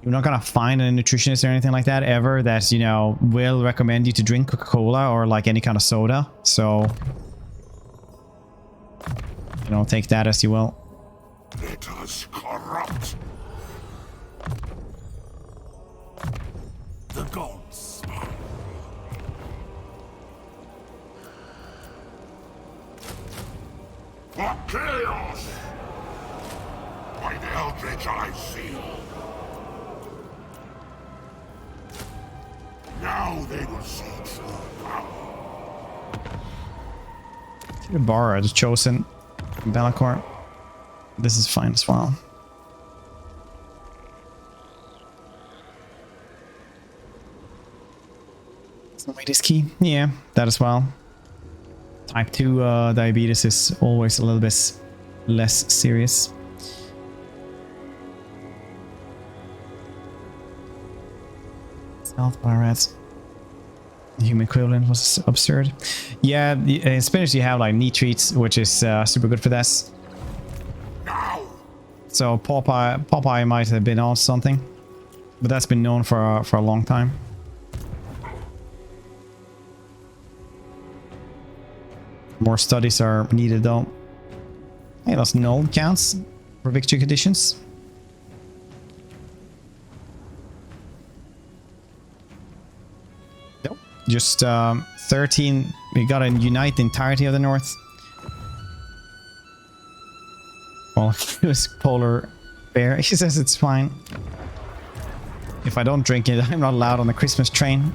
You're not gonna find a nutritionist or anything like that ever that, you know, will recommend you to drink Coca-Cola or like any kind of soda. So, you know, take that as you will. It is corrupt. The gods. For chaos! By the eldritch I see. Now they will see true power. Barra is chosen. Bellicor. This is fine as well. Weight is key. Yeah, that as well. Type 2 diabetes is always a little bit less serious. Health bar rats. The human equivalent was absurd. Yeah, in spinach you have like nitrates, which is super good for this. So Popeye might have been on something, but that's been known for a long time. More studies are needed though. Hey, those null counts for victory conditions. Nope. Just 13. We gotta unite the entirety of the north. Well, this polar bear. He says it's fine. If I don't drink it, I'm not allowed on the Christmas train.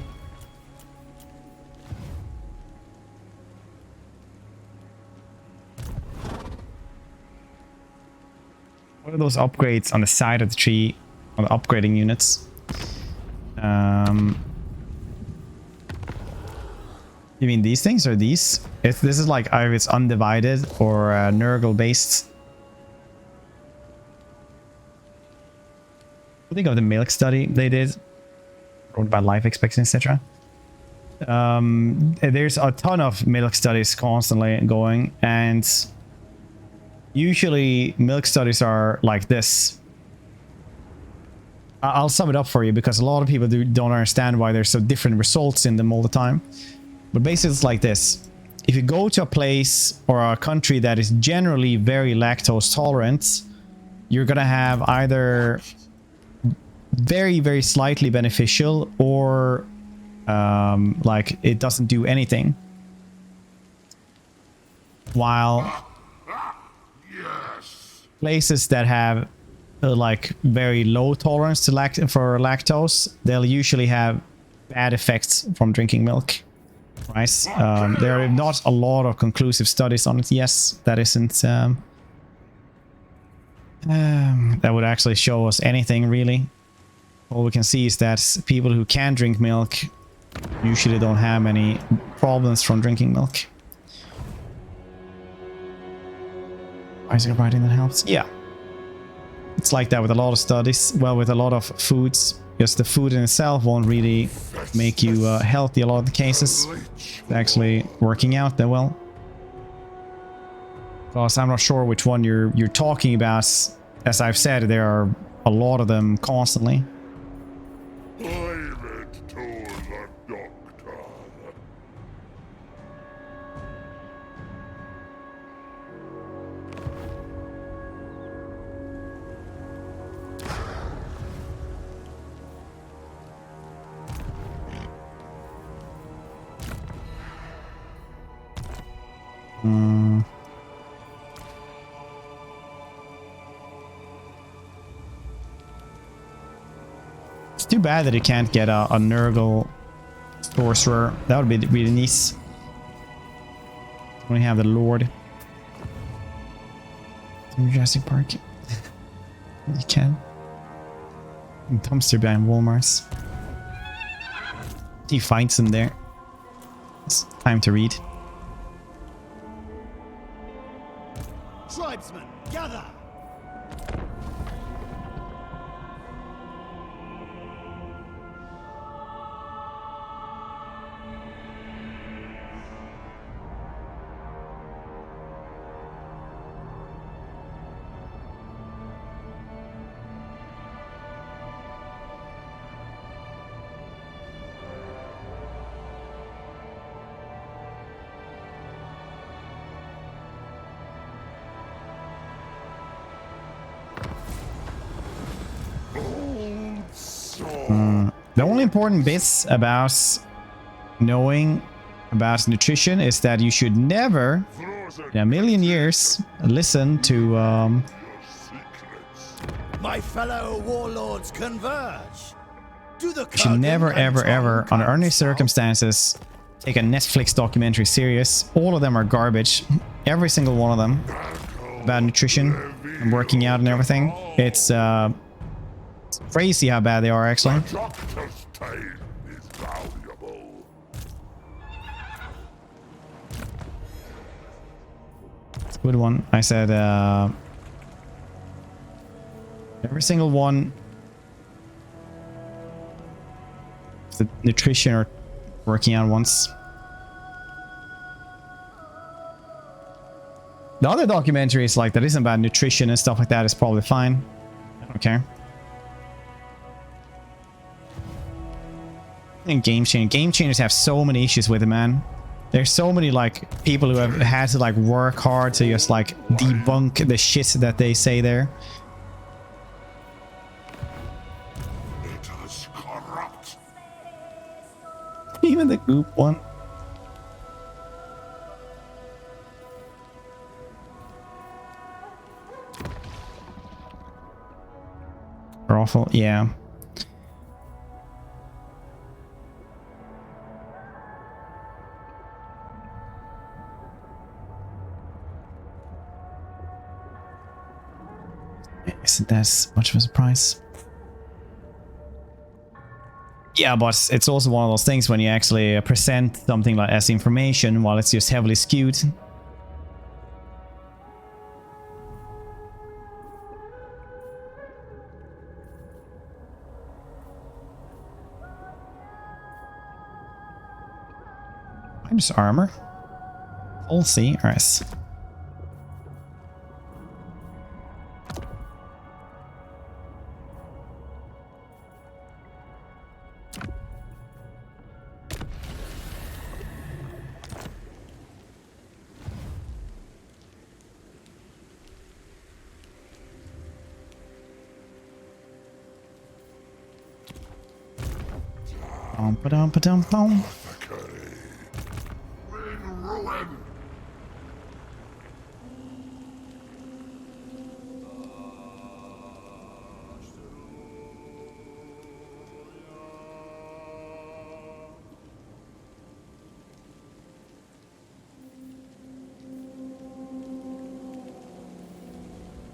What are those upgrades on the side of the tree? On the upgrading units? You mean these things or these? This is like either it's undivided or Nurgle based. Think of the milk study they did, wrote about life expectancy, etc. There's a ton of milk studies constantly going, and usually milk studies are like this. I'll sum it up for you because a lot of people don't understand why there's so different results in them all the time. But basically it's like this. If you go to a place or a country that is generally very lactose tolerant, you're gonna have either very, very slightly beneficial or like it doesn't do anything. While places that have like very low tolerance to lactose, they'll usually have bad effects from drinking milk. Right? There are not a lot of conclusive studies on it. Yes, that isn't that would actually show us anything really. All we can see is that people who can drink milk usually don't have any problems from drinking milk. Isaac writing that helps. Yeah. It's like that with a lot of studies. Well, with a lot of foods. Just the food in itself won't really make you healthy a lot of the cases. It's actually working out that well. Because I'm not sure which one you're talking about. As I've said, there are a lot of them constantly. It's too bad that you can't get a Nurgle sorcerer. That would be really nice. We have the Lord. In Jurassic Park. You can. Dumpster behind Walmart's. He finds them there. It's time to read. Tribesmen, gather! The only important bits about knowing about nutrition is that you should never, in a million years, listen to My fellow warlords converge. Do the you should never, ever, under any circumstances, take a Netflix documentary serious. All of them are garbage. Every single one of them about nutrition and working out and everything. It's crazy how bad they are, actually. Doctor's time is valuable. It's a good one. I said every single one. The nutrition or working out once. The other documentaries like that isn't about nutrition and stuff like that is probably fine. I don't care. And Game Changers have so many issues with it, man. There's so many like people who have had to like work hard to just like debunk the shit that they say there. It is corrupt. Even the goop one. Awful, yeah. Isn't that much of a surprise? Yeah, but it's also one of those things when you actually present something like as information while it's just heavily skewed. Minus armor. All C, alright. Ba-dum-ba-dum-bum.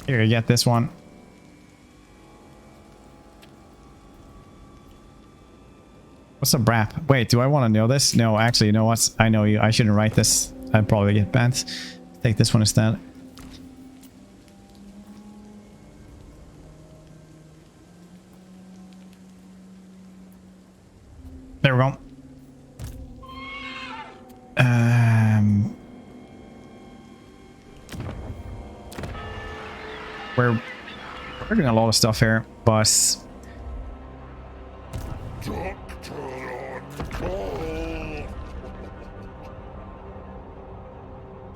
Here, get this one. What's a brap? Wait, do I want to know this? No, actually, you know what? I know you. I shouldn't write this. I'd probably get banned. Take this one instead. There we go. We're doing a lot of stuff here, but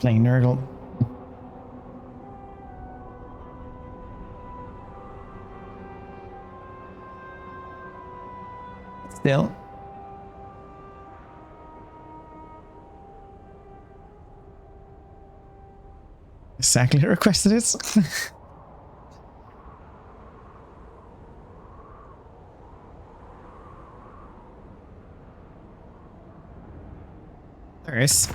playing Nurgle. Still. Exactly requested it. There is.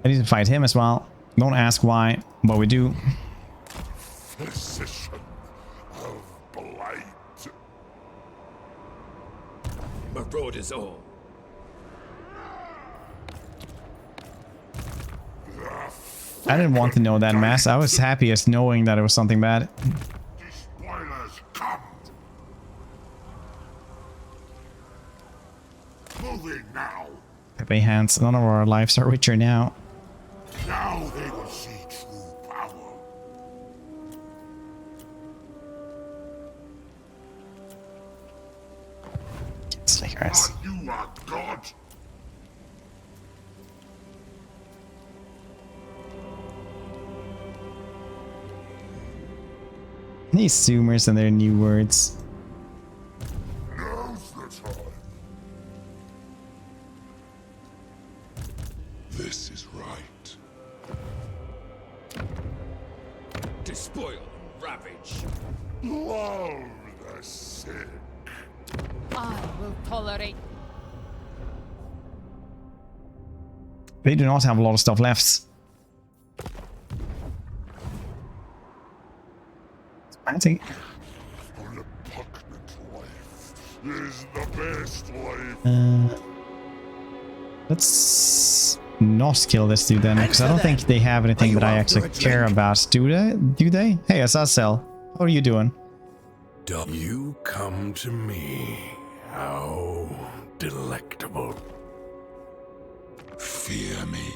I need to fight him as well. Don't ask why, but we do. Physician of blight. Marauders all. I didn't want to know that mess. I was happiest knowing that it was something bad. Spoilers come. Moving now. Pepe hands. None of our lives are richer now. Now they will see true power. Slickers. Are you a god? These Zoomers and their new words. Now's the time. This is right. Despoil and ravage. Lull the sick. I will tolerate. They do not have a lot of stuff left. I think. Repugnant life is the best life. Let's not kill this dude then, because I don't think they have anything that I actually care about. Do they? Do they? Hey, Azazel, how are you doing? You come to me. How delectable. Fear me.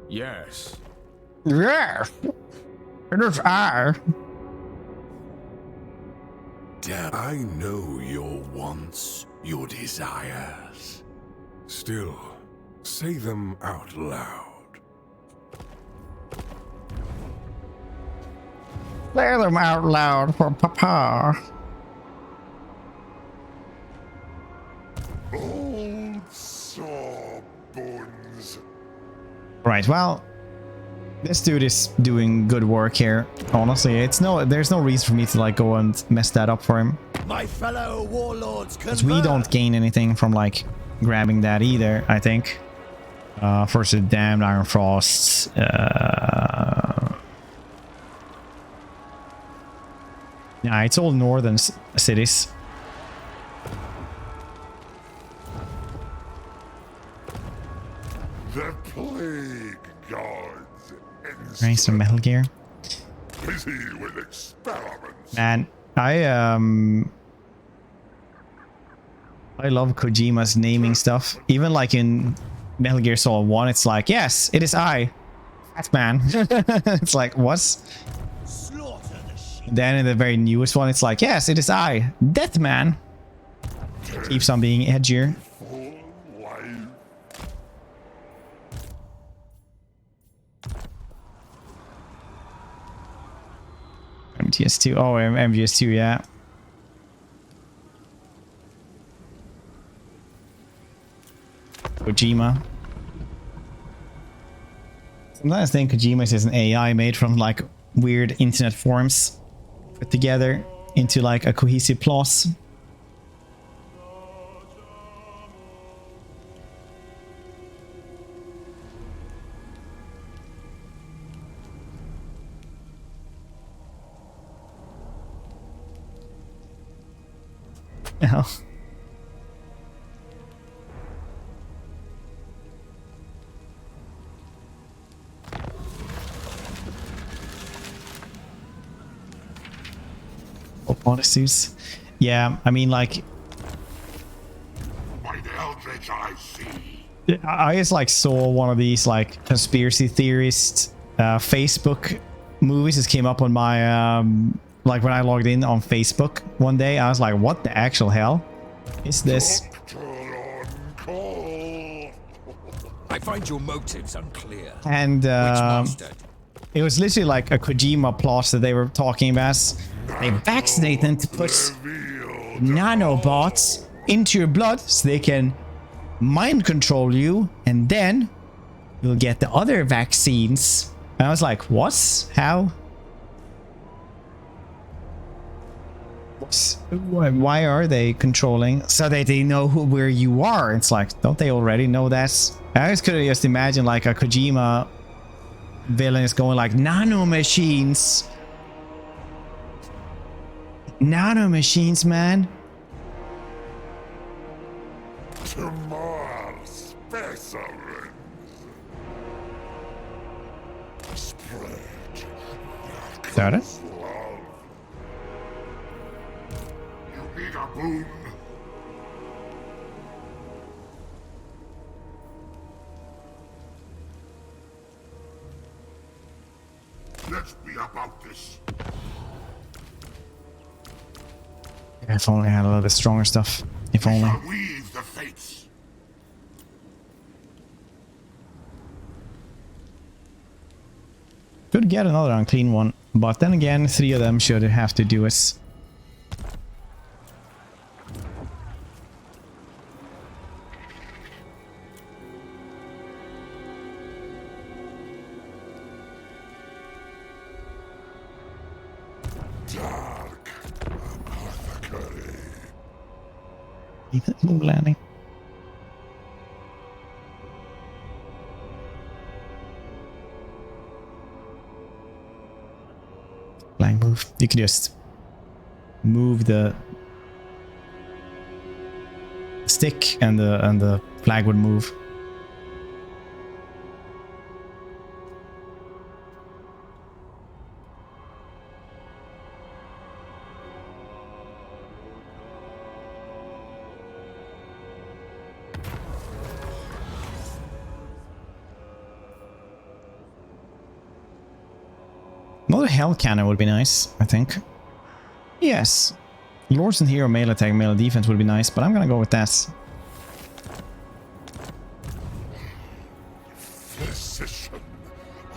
Yes. Yeah. It is I. Damn. I know your wants, your desires. Still, say them out loud. Say them out loud for Papa. Old sore bones. Right, well, this dude is doing good work here. Honestly, there's no reason for me to like go and mess that up for him. My fellow warlords, Because we don't gain anything from like grabbing that either, I think. First the damned Iron Frosts. Yeah, it's all northern cities. The plague gods. Right, some Metal Gear. Busy with experiments. Man, I love Kojima's naming stuff. Even like in Metal Gear Solid 1, it's like, yes, it is I, Batman. It's like, what? Then in the very newest one, it's like, yes, it is I, Deathman. Keeps on being edgier. MGS2. Oh, MGS2, yeah. Kojima. Sometimes I think Kojima is an AI made from like weird internet forums put together into like a cohesive plot. Oh. Odysseus. Yeah, I mean, like, By the eldritch I see. I just like saw one of these like conspiracy theorist Facebook movies. This came up on my like when I logged in on Facebook one day. I was like, what the actual hell is this? I find your motives unclear. And it was literally like a Kojima plot that they were talking about. They vaccinate them to put nanobots into your blood so they can mind control you, and then you'll get the other vaccines. And I was like, what? How? Why are they controlling? So that they know where you are. It's like, don't they already know that? I just could have just imagined like a Kojima villain is going like, nano machines. Nano machines, man. To more specimens. Spread Got it? love. You need a boon. Let's be about this. Yeah, if only I had a little bit stronger stuff. If only. Weave the fates. Could get another unclean one, but then again, 3 of them should have to do it. Dark apothecary. Move landing. Blank move. You could just move the stick and the flag would move. Another hell cannon would be nice, I think. Yes. Lords and Hero melee attack, melee defense would be nice, but I'm gonna go with that. Physician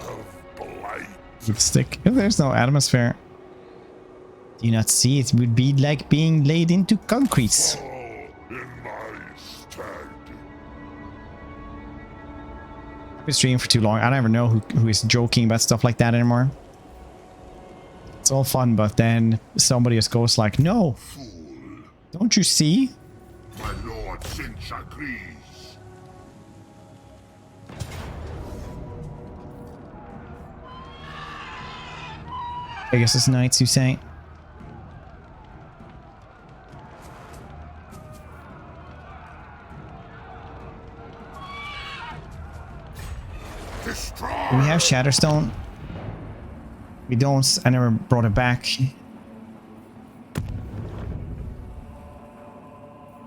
of blight. With stick. If there's no atmosphere. Do you not see? It would be like being laid into concrete. In my stead. I've been streaming for too long. I don't ever know who is joking about stuff like that anymore. It's all fun, but then somebody just goes like, no. Fool. Don't you see? My lord Cinch agrees. I guess it's knights you say. Destroy. Do we have Shatterstone? We don't. I never brought it back.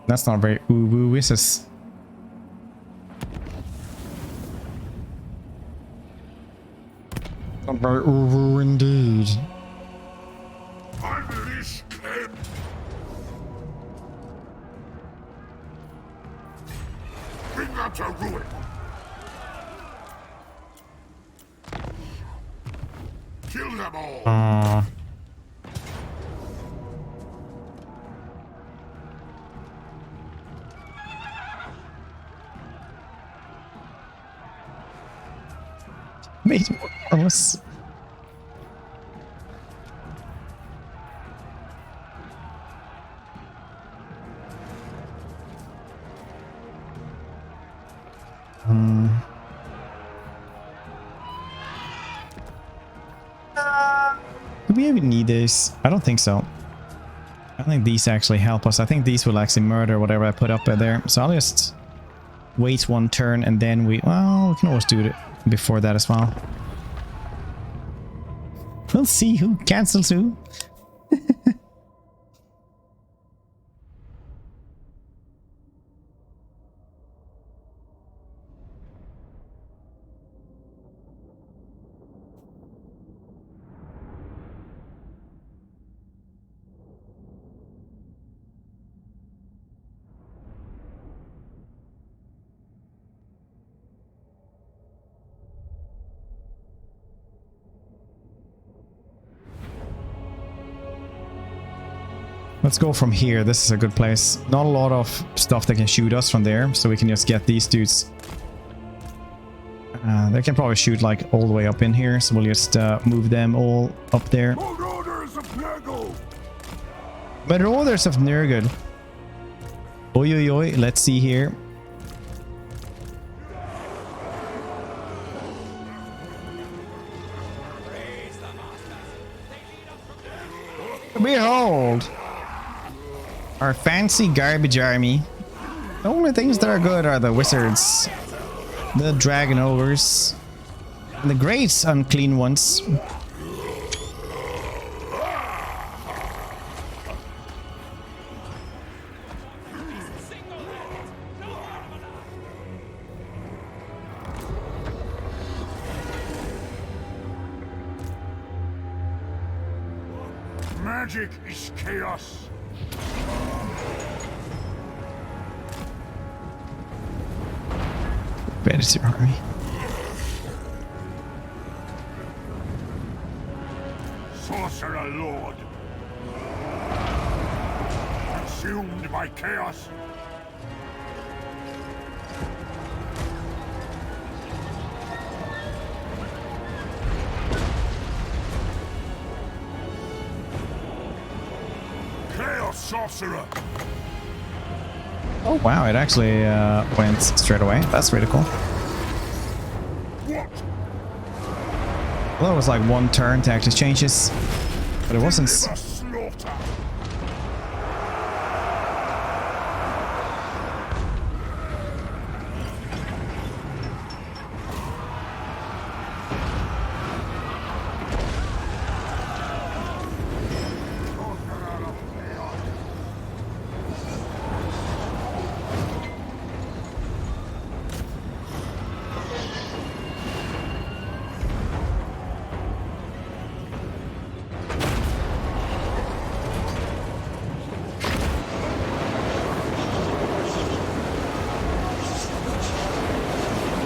That's not very ooh-woo, is this? Not very ooh-woo indeed. Unleash him. Bring them to ruin. Kill them all. Made more promise. Do we even need this? I don't think so. I think these actually help us. I think these will actually murder whatever I put up there. So I'll just wait one turn and then we can always do it before that as well. We'll see who cancels who. Let's go from here. This is a good place. Not a lot of stuff that can shoot us from there, so we can just get these dudes. They can probably shoot like all the way up in here, so we'll just move them all up there. Marauders of Nurgle. Marauders of Nurgle. Oi, oi, oi. Let's see here. Behold! Our fancy garbage army. The only things that are good are the wizards, the dragon ogres, and the great unclean ones. Magic is chaos. Predator army. Sorcerer Lord. Consumed by chaos. Chaos Sorcerer. Oh wow, it actually went straight away. That's really cool. What? Well, it was like one turn to actually change this, but it wasn't. Slaughter.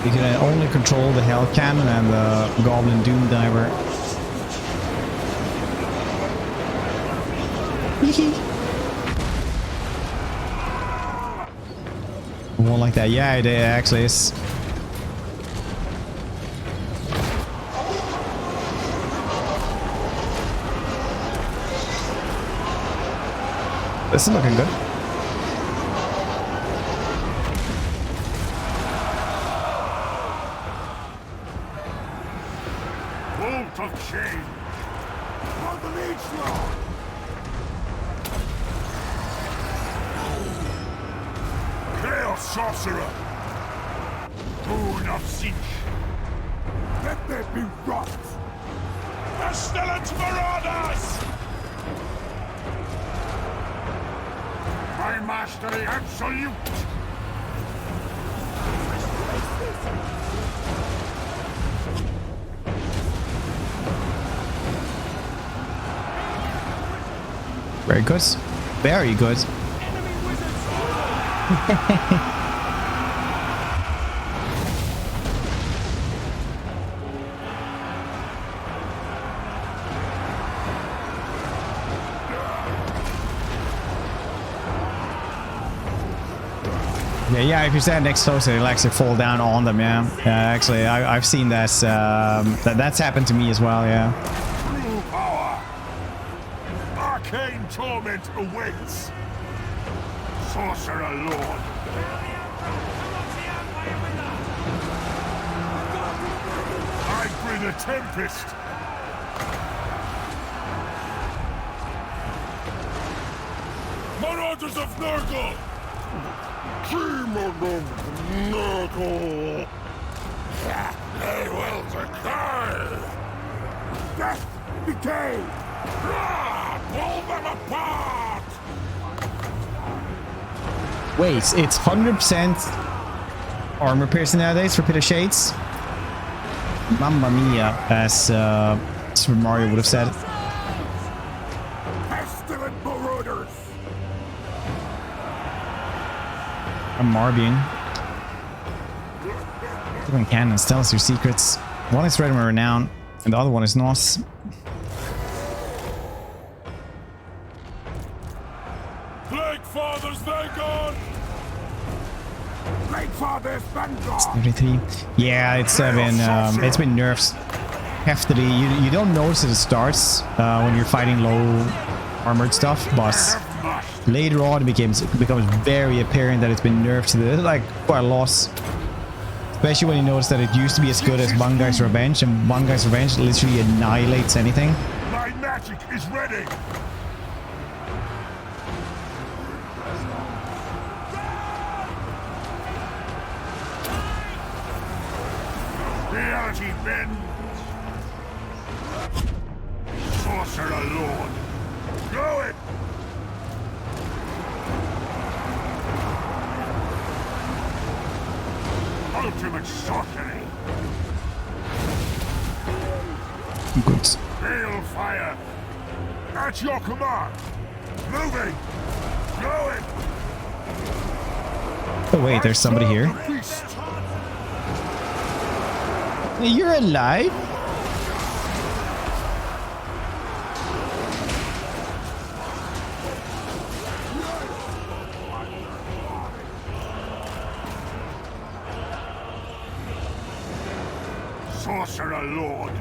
You can only control the Hell Cannon and the Goblin Doom Diver. More like that. Yeah, it actually is. This is looking good. Bolt of shame! For the Leech Lord! Chaos Sorcerer! Boon of Sinch! Let there be rot! Pestilent Marauders! My mastery absolute! Very good. Very good. Yeah, if you stand next to it, it'll actually fall down on them, yeah. Actually, I've seen that, that's happened to me as well, yeah. True power! Arcane torment awaits! Sorcerer Lord! I bring a tempest! Marauders of Nurgle! Demon of Nurgle! They will decay! Death! Decay! Pull them apart! Wait, it's 100% armor piercing nowadays for Pit of Shades? Mamma mia, as Super Mario would have said. Pestilent marauders! I'm Marbian. Different cannons tell us your secrets. One is Red Renown, and the other one is Nos. Plague Fathers, thank God! Plague Fathers, thank God! 33. Yeah, it's been nerfed heftily. You don't notice it starts when you're fighting low armored stuff, but later on it becomes very apparent that it's been nerfed to like quite a loss. Especially when you notice that it used to be as good as One Guy's Revenge, and One Guy's Revenge literally annihilates anything. My magic is ready! Reality bends! Sorcerer Lord! Go it! Ultimate sorcery! Good. Hail fire! At your command! Moving! Going! Oh wait, there's somebody here. You're alive? Sorcerer Lord!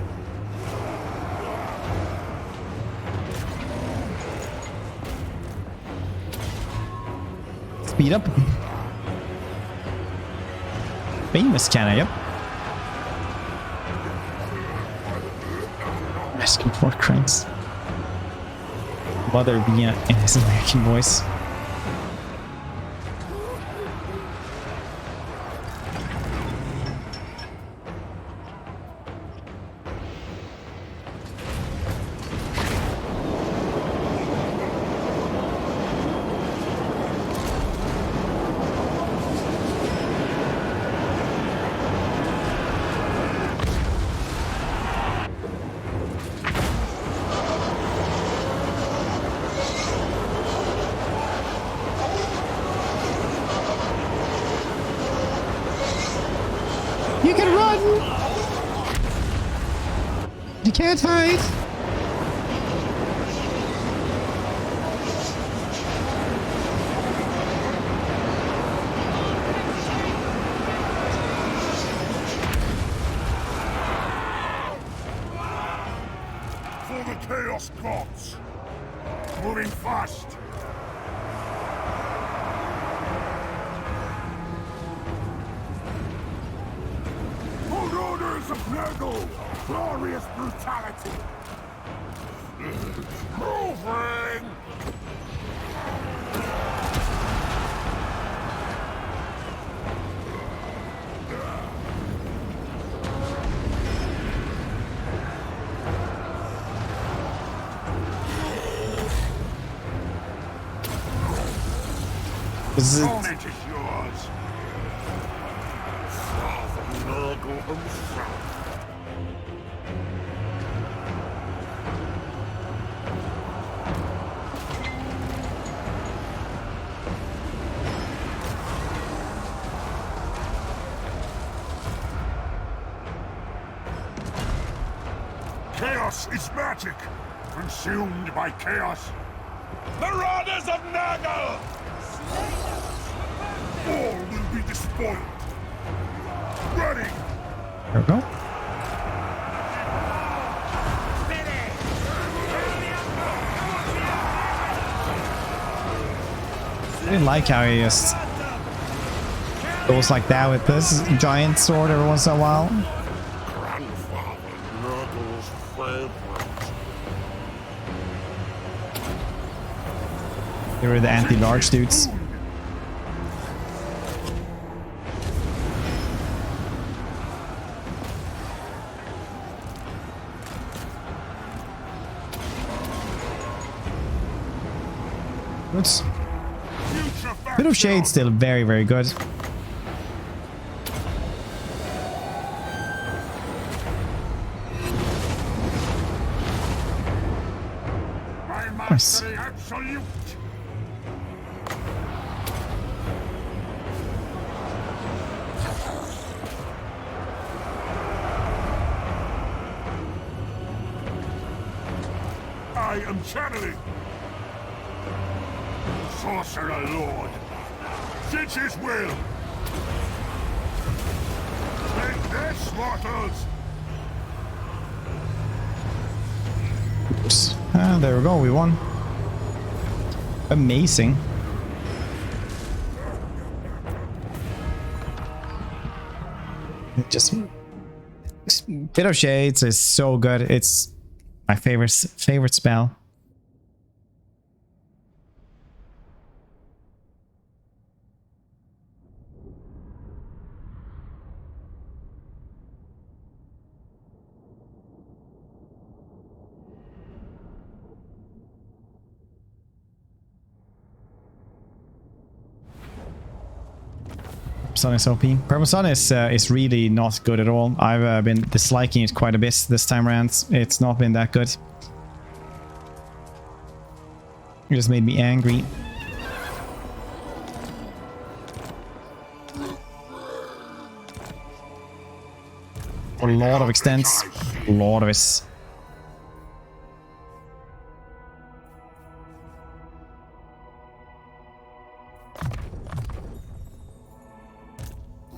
Speed up. Famous cannon, yep. Asking for cranks. Bother via in his American voice. You can run! You can't hide! For the Chaos Gods! Moving fast! Marauders of Nurgle! Glorious brutality! Moving! Carnage is yours! Father Nurgle himself! Chaos is magic, consumed by chaos. Marauders of Nurgle! All will be despoiled. Ready! There we go. I didn't like how he just goes like that with this giant sword every once in a while. Grandfather Nurgle's favorite. They were the anti-large dudes. Oops. Bit of shade still very, very good. Nice. Absolute. I am channeling. Sorcerer Lord. Since his will. Take this, mortals. Oops. Ah, there we go, we won. Amazing. Just Bit of Shades is so good. It's my favorite spell. Sun is OP. Purple Sun is really not good at all. I've been disliking it quite a bit this time around. It's not been that good. It just made me angry. A lot of extents. A lot of it.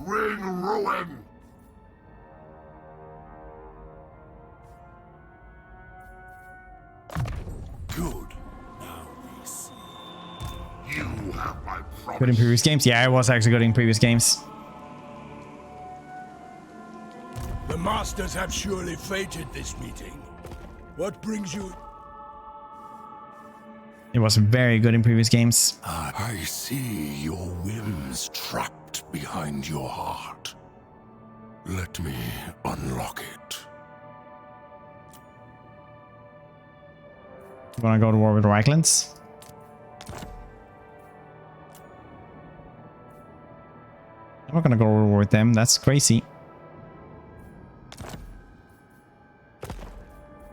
Bring ruin! Good. Now we see. You have my promise. Good in previous games? Yeah, it was actually good in previous games. The Masters have surely fated this meeting. What brings you... It was very good in previous games. I see your whims trapped behind your heart. Let me unlock it. You wanna go to war with Reichlands? I'm not gonna go to war with them, that's crazy.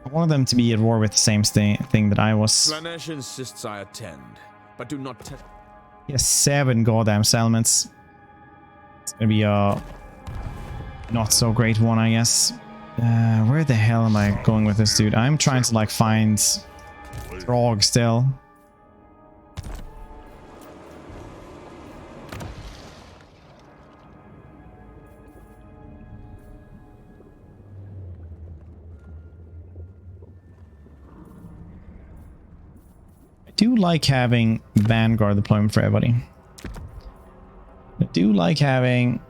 I wanted them to be at war with the same thing that I was. Slanesh insists I attend, but do not tell. He has 7 goddamn settlements. It's gonna be not so great one, I guess. Where the hell am I going with this dude? I'm trying to like find Throg still. I do like having Vanguard deployment for everybody. I do like having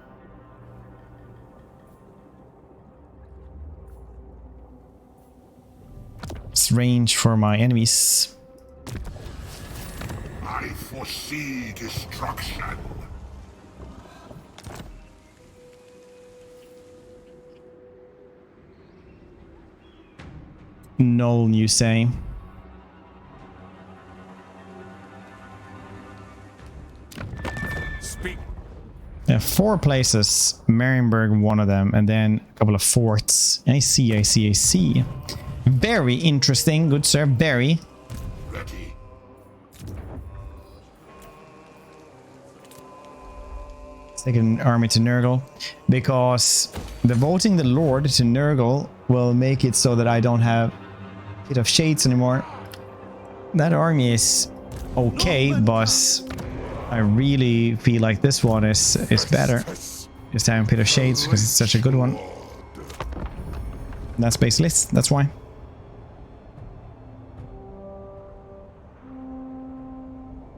range for my enemies. I foresee destruction. Null, you say? Speak. Yeah, 4 places. Marienburg, one of them, and then a couple of forts. I see. Very interesting, good sir. Very. Ready. Let's take an army to Nurgle, because devoting the Lord to Nurgle will make it so that I don't have Pit of Shades anymore. That army is okay, but I really feel like this one is better. Just having Pit of Shades because it's such a good one. And that's basically it. That's why.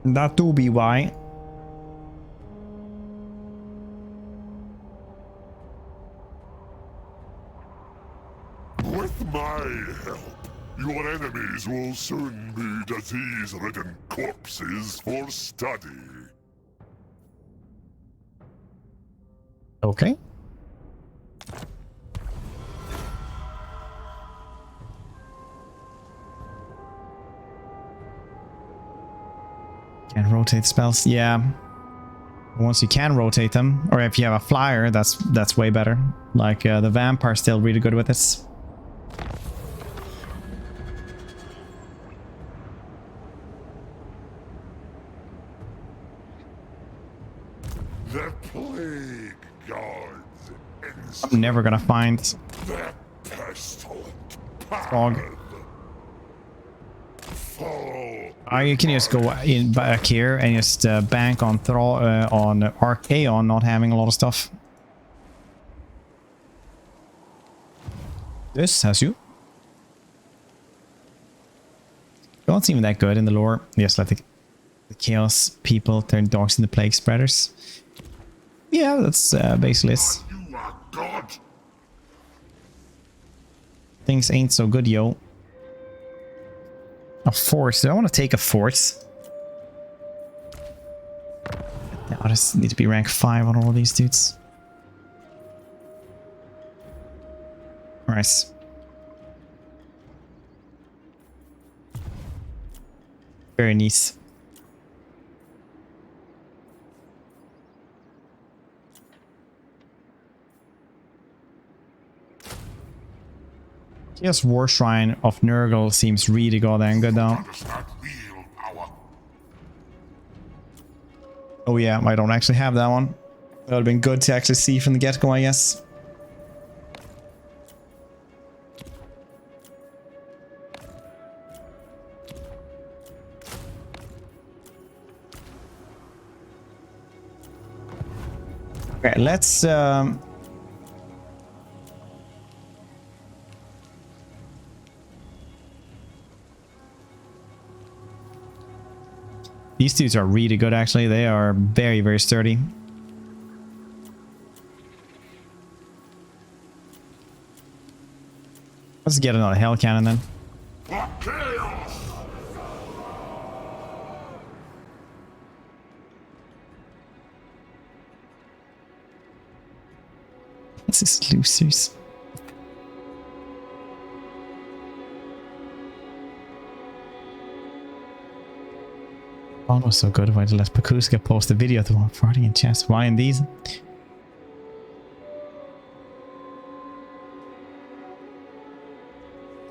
That do be why. With my help, your enemies will soon be disease-ridden corpses for study. Okay. Can rotate spells, yeah. Once you can rotate them, or if you have a flyer, that's way better. Like the vampire's still really good with this. The plague gods. I'm never gonna find The pestilent Frog. You can just go in back here and just bank on Arc Aeon not having a lot of stuff. This has you. Well, it's even that good in the lore. Yes, let the chaos people turn dogs into plague spreaders. Yeah, that's basically it. You are God. Things ain't so good, yo. A force. Do I want to take a force? I just need to be rank 5 on all of these dudes. Nice. Very nice. Chaos War Shrine of Nurgle seems really goddamn good though. Oh yeah, I don't actually have that one. That would have been good to actually see from the get-go, I guess. Okay, let's these dudes are really good, actually. They are very, very sturdy. Let's get another hell cannon then. This is losers. Oh, was so good. Why did let Pakuska post a video to one farting in chest? Why in these?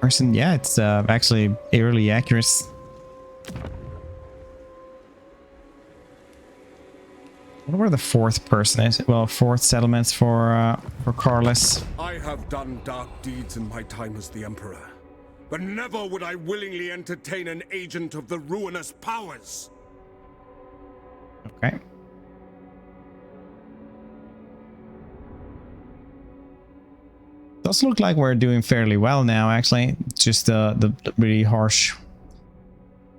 Person, yeah, it's actually eerily accurate. wonder where the fourth person is. Well, fourth settlements for Carlos. I have done dark deeds in my time as the Emperor, but never would I willingly entertain an agent of the ruinous powers. Okay. Does look like we're doing fairly well now, actually. Just the really harsh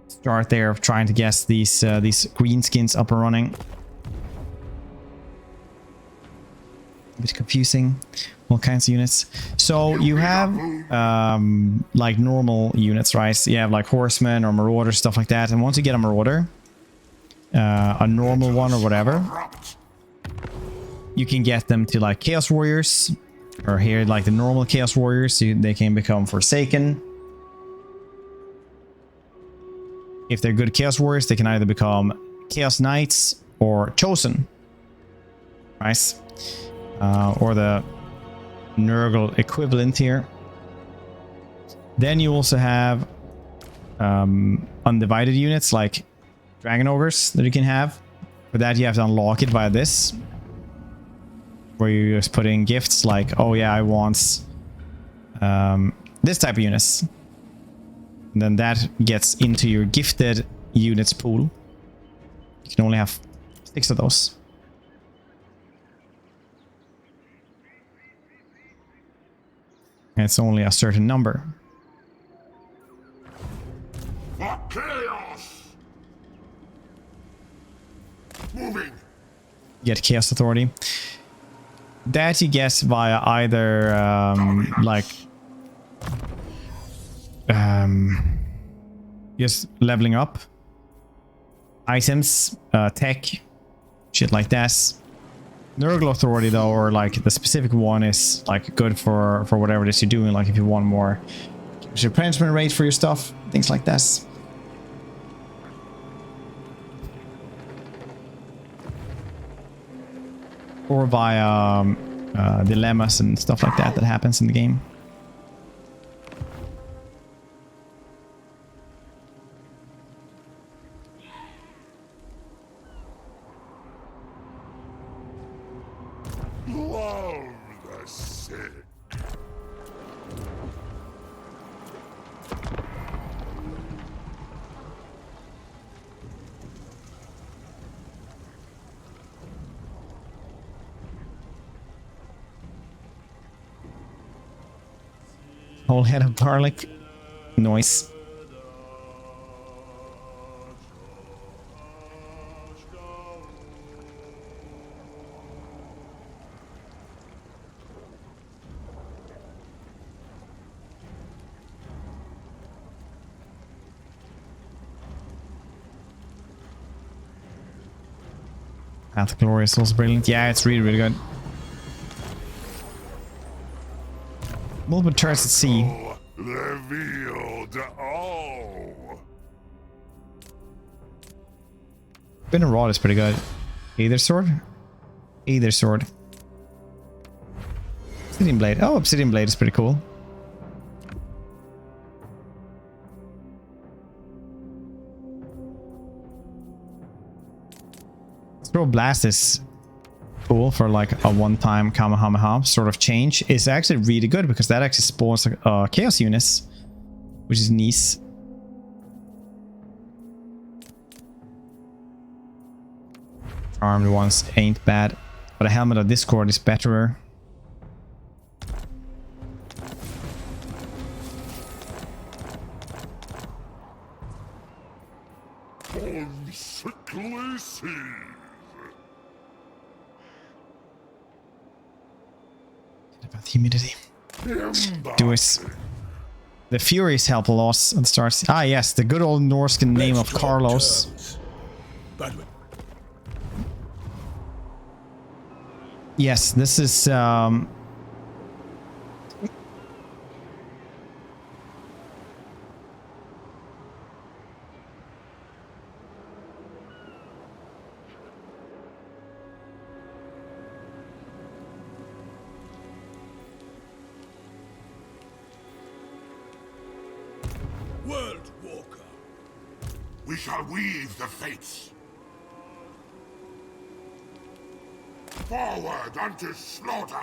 start there of trying to guess these greenskins up and running. A bit confusing. All kinds of units. So you have like normal units, right? So you have like horsemen or marauders, stuff like that. And once you get a marauder, a normal one or whatever, you can get them to like chaos warriors, or here like the normal chaos warriors. So they can become forsaken. If they're good chaos warriors, they can either become chaos knights or chosen, right? Or the Nurgle equivalent here. Then you also have undivided units like dragon ogres that you can have. For that you have to unlock it via this, where you just put in gifts like, oh yeah, I want this type of units. And then that gets into your gifted units pool. You can only have 6 of those. And it's only a certain number. For chaos! Moving! You get Chaos Authority. That you guess via either like just leveling up items, tech, shit like that. Nurgle Authority though, or like the specific one, is like good for whatever it is you're doing, like if you want more replenishment rate for your stuff, things like that. Or via dilemmas and stuff like that happens in the game. Love the sick. Whole head of garlic. Noise. Path of Glory is also brilliant. Yeah, it's really, really good. Multiple turns at sea. Revealed all. Spinner Rod is pretty good. Either sword? Either sword. Obsidian Blade. Oh, Obsidian Blade is pretty cool. Throw Blast is cool for like a one-time Kamehameha sort of change. It's actually really good because that actually spawns chaos units, which is nice. Armed ones ain't bad, but a Helmet of Discord is better. On sickly seas. About humidity. Do it. The Furies help a lot at the start. Ah, yes, the good old Norse name of Carlos. Yes, this is World Walker. We shall weave the fates. Forward unto slaughter!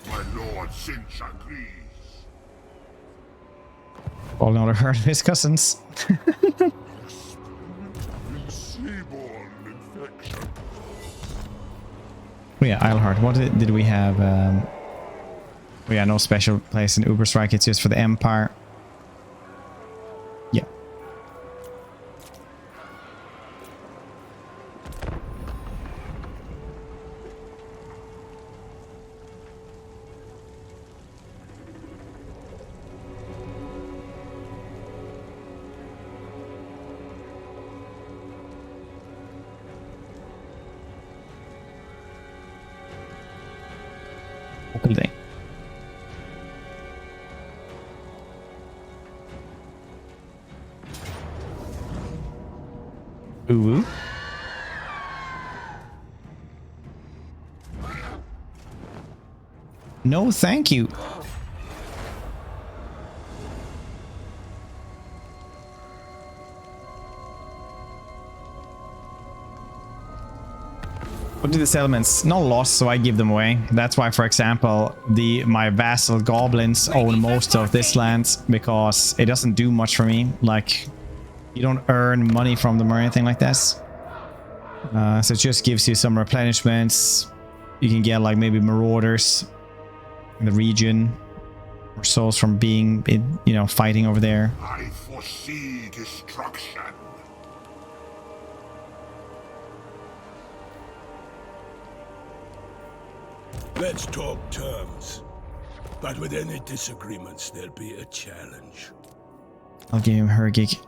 My lord Sinch agrees. Probably not heard of his cousins. Seaborne infection. Oh yeah, Eilhart. What did we have? Oh yeah, no special place in Uber Strike. It's just for the Empire. Yeah. Day. Ooh. No, thank you. What do the settlements? No loss, so I give them away. That's why, for example, my vassal goblins own most of this land, because it doesn't do much for me. Like, you don't earn money from them or anything like this. So it just gives you some replenishments. You can get like maybe marauders in the region, or souls from being, you know, fighting over there. I foresee destruction. Let's talk terms. But with any disagreements, there'll be a challenge. I'll give him her gig.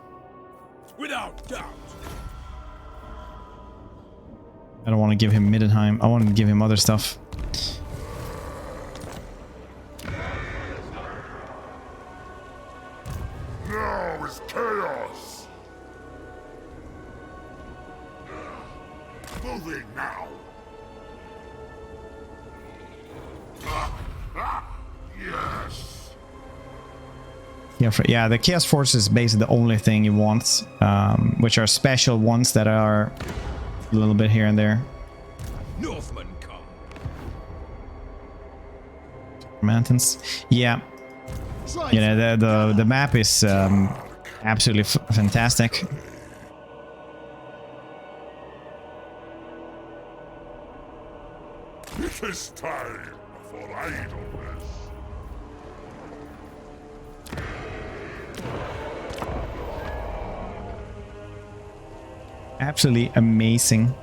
Without doubt. I don't want to give him Middenheim. I want to give him other stuff. Now is chaos. Moving now. Yes. Yeah, the Chaos Force is basically the only thing he wants, which are special ones that are a little bit here and there. Northmen come. Mountains. Yeah. You know, the map is absolutely fantastic. It is time for idleness. Absolutely amazing.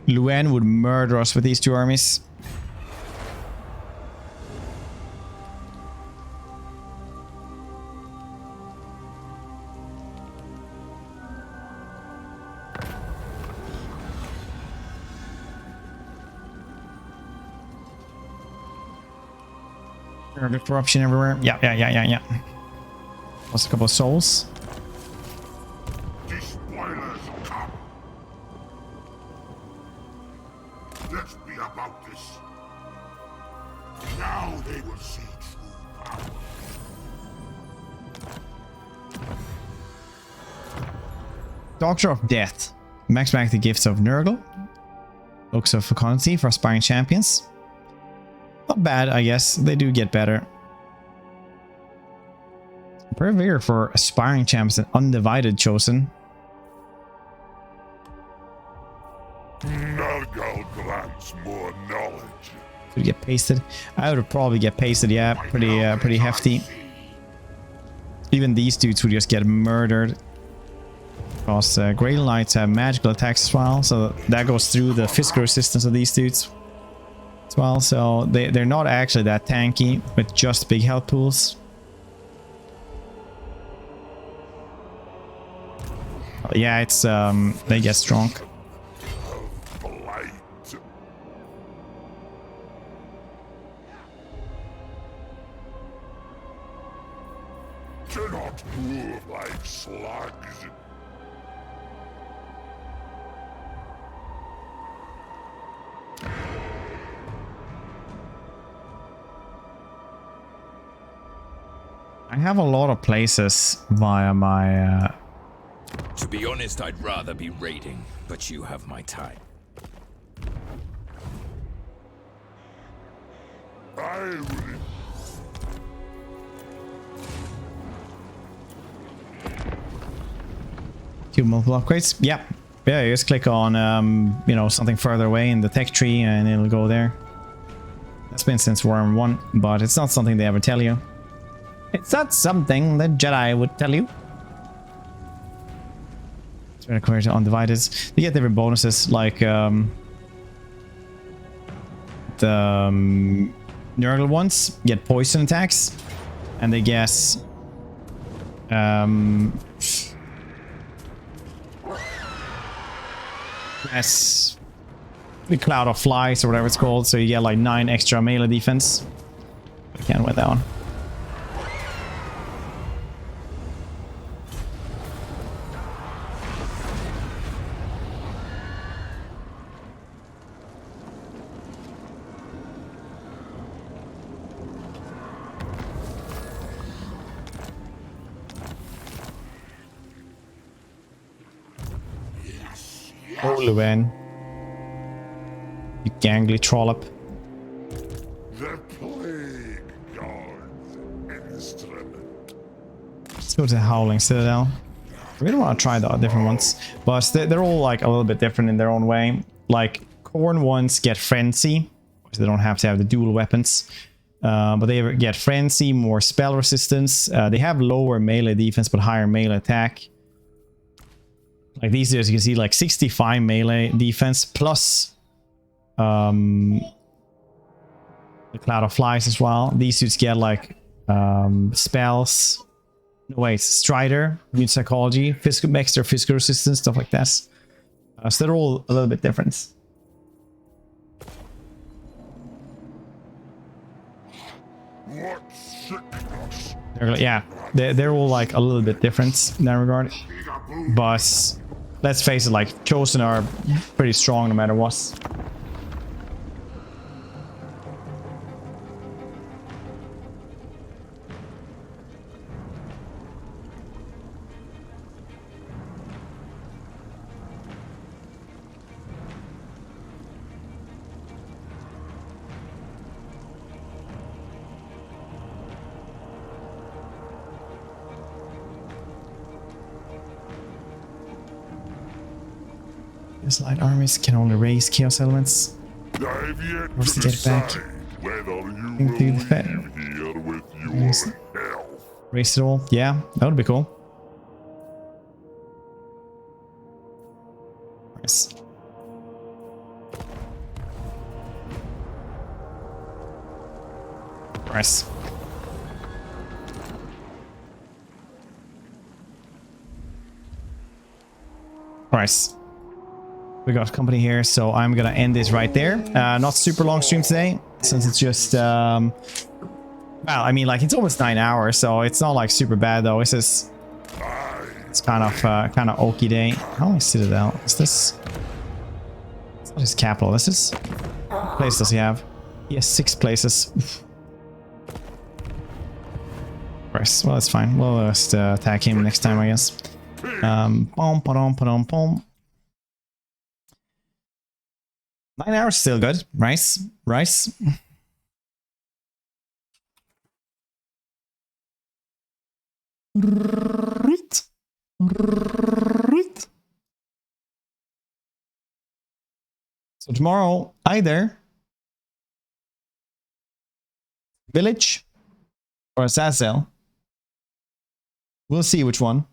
Luan would murder us with these two armies. The corruption everywhere. Yeah. Lost a couple of souls. Despoilers come. Let's be about this. Now they will see true power. Doctor of Death. Max back the gifts of Nurgle. Books of Fecundity for aspiring champions. Not bad, I guess. They do get better. Persevere for aspiring champions and undivided chosen. Nurgle grants more knowledge. Could get pasted. I would probably get pasted, yeah. Pretty hefty. Even these dudes would just get murdered. Because Grail Knights have magical attacks as well, so that goes through the physical resistance of these dudes as well. So they're not actually that tanky with just big health pools. Yeah, it's they get strong. cannot move like slugs. I have a lot of places via my... To be honest, I'd rather be raiding, but you have my time. Two multiple upgrades? Yeah. Yeah, you just click on, you know, something further away in the tech tree and it'll go there. That's been since Worm 1, but it's not something they ever tell you. It's not something the Jedi would tell you. It's very clear to undivided. You get different bonuses, like the Nurgle ones get poison attacks, and they get as the Cloud of Flies or whatever it's called, so you get like 9 extra melee defense. I can't win that one. Oh, Luan. You gangly trollop. The plague god's instrument. Let's go to the Howling Citadel. I really want to try the different ones, but they're all like a little bit different in their own way. Like Khorne ones get Frenzy, so they don't have to have the dual weapons. But they get Frenzy, more spell resistance. They have lower melee defense but higher melee attack. Like these days you can see like 65 melee defense plus the Cloud of Flies as well. These suits get like spells. No, wait, Strider, Immune Psychology, physical extra physical resistance, stuff like that. So they're all a little bit different. What sickness? Yeah, they're all like a little bit different in that regard. But let's face it, like Chosen are pretty strong no matter what. Light armies can only raise chaos elements. I've yet Or to get it back. whether you Think will through the leave fat. here with your health. Raise it all. Yeah, that would be cool. Nice. Nice. Nice. We got company here, so I'm gonna end this right there. Not super long stream today, since it's just well, I mean, like it's almost 9 hours, so it's not like super bad though. It's just it's kind of okie day. How long is Citadel? Is this? It's not his capital. This is. What place does he have? He has 6 places. Right, well, that's fine. We'll just attack him next time, I guess. Pom, pom, pom, pom. 9 hours still good. Rice. So tomorrow, either Village or Azazel. We'll see which one.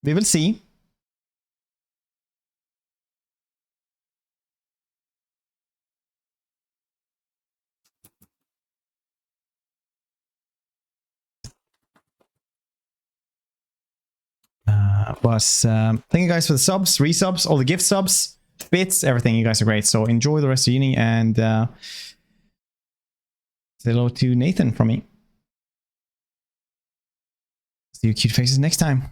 We will see. Thank you guys for the subs, resubs, all the gift subs, bits, everything. You guys are great. So enjoy the rest of uni and say hello to Nathan from me. See you cute faces next time.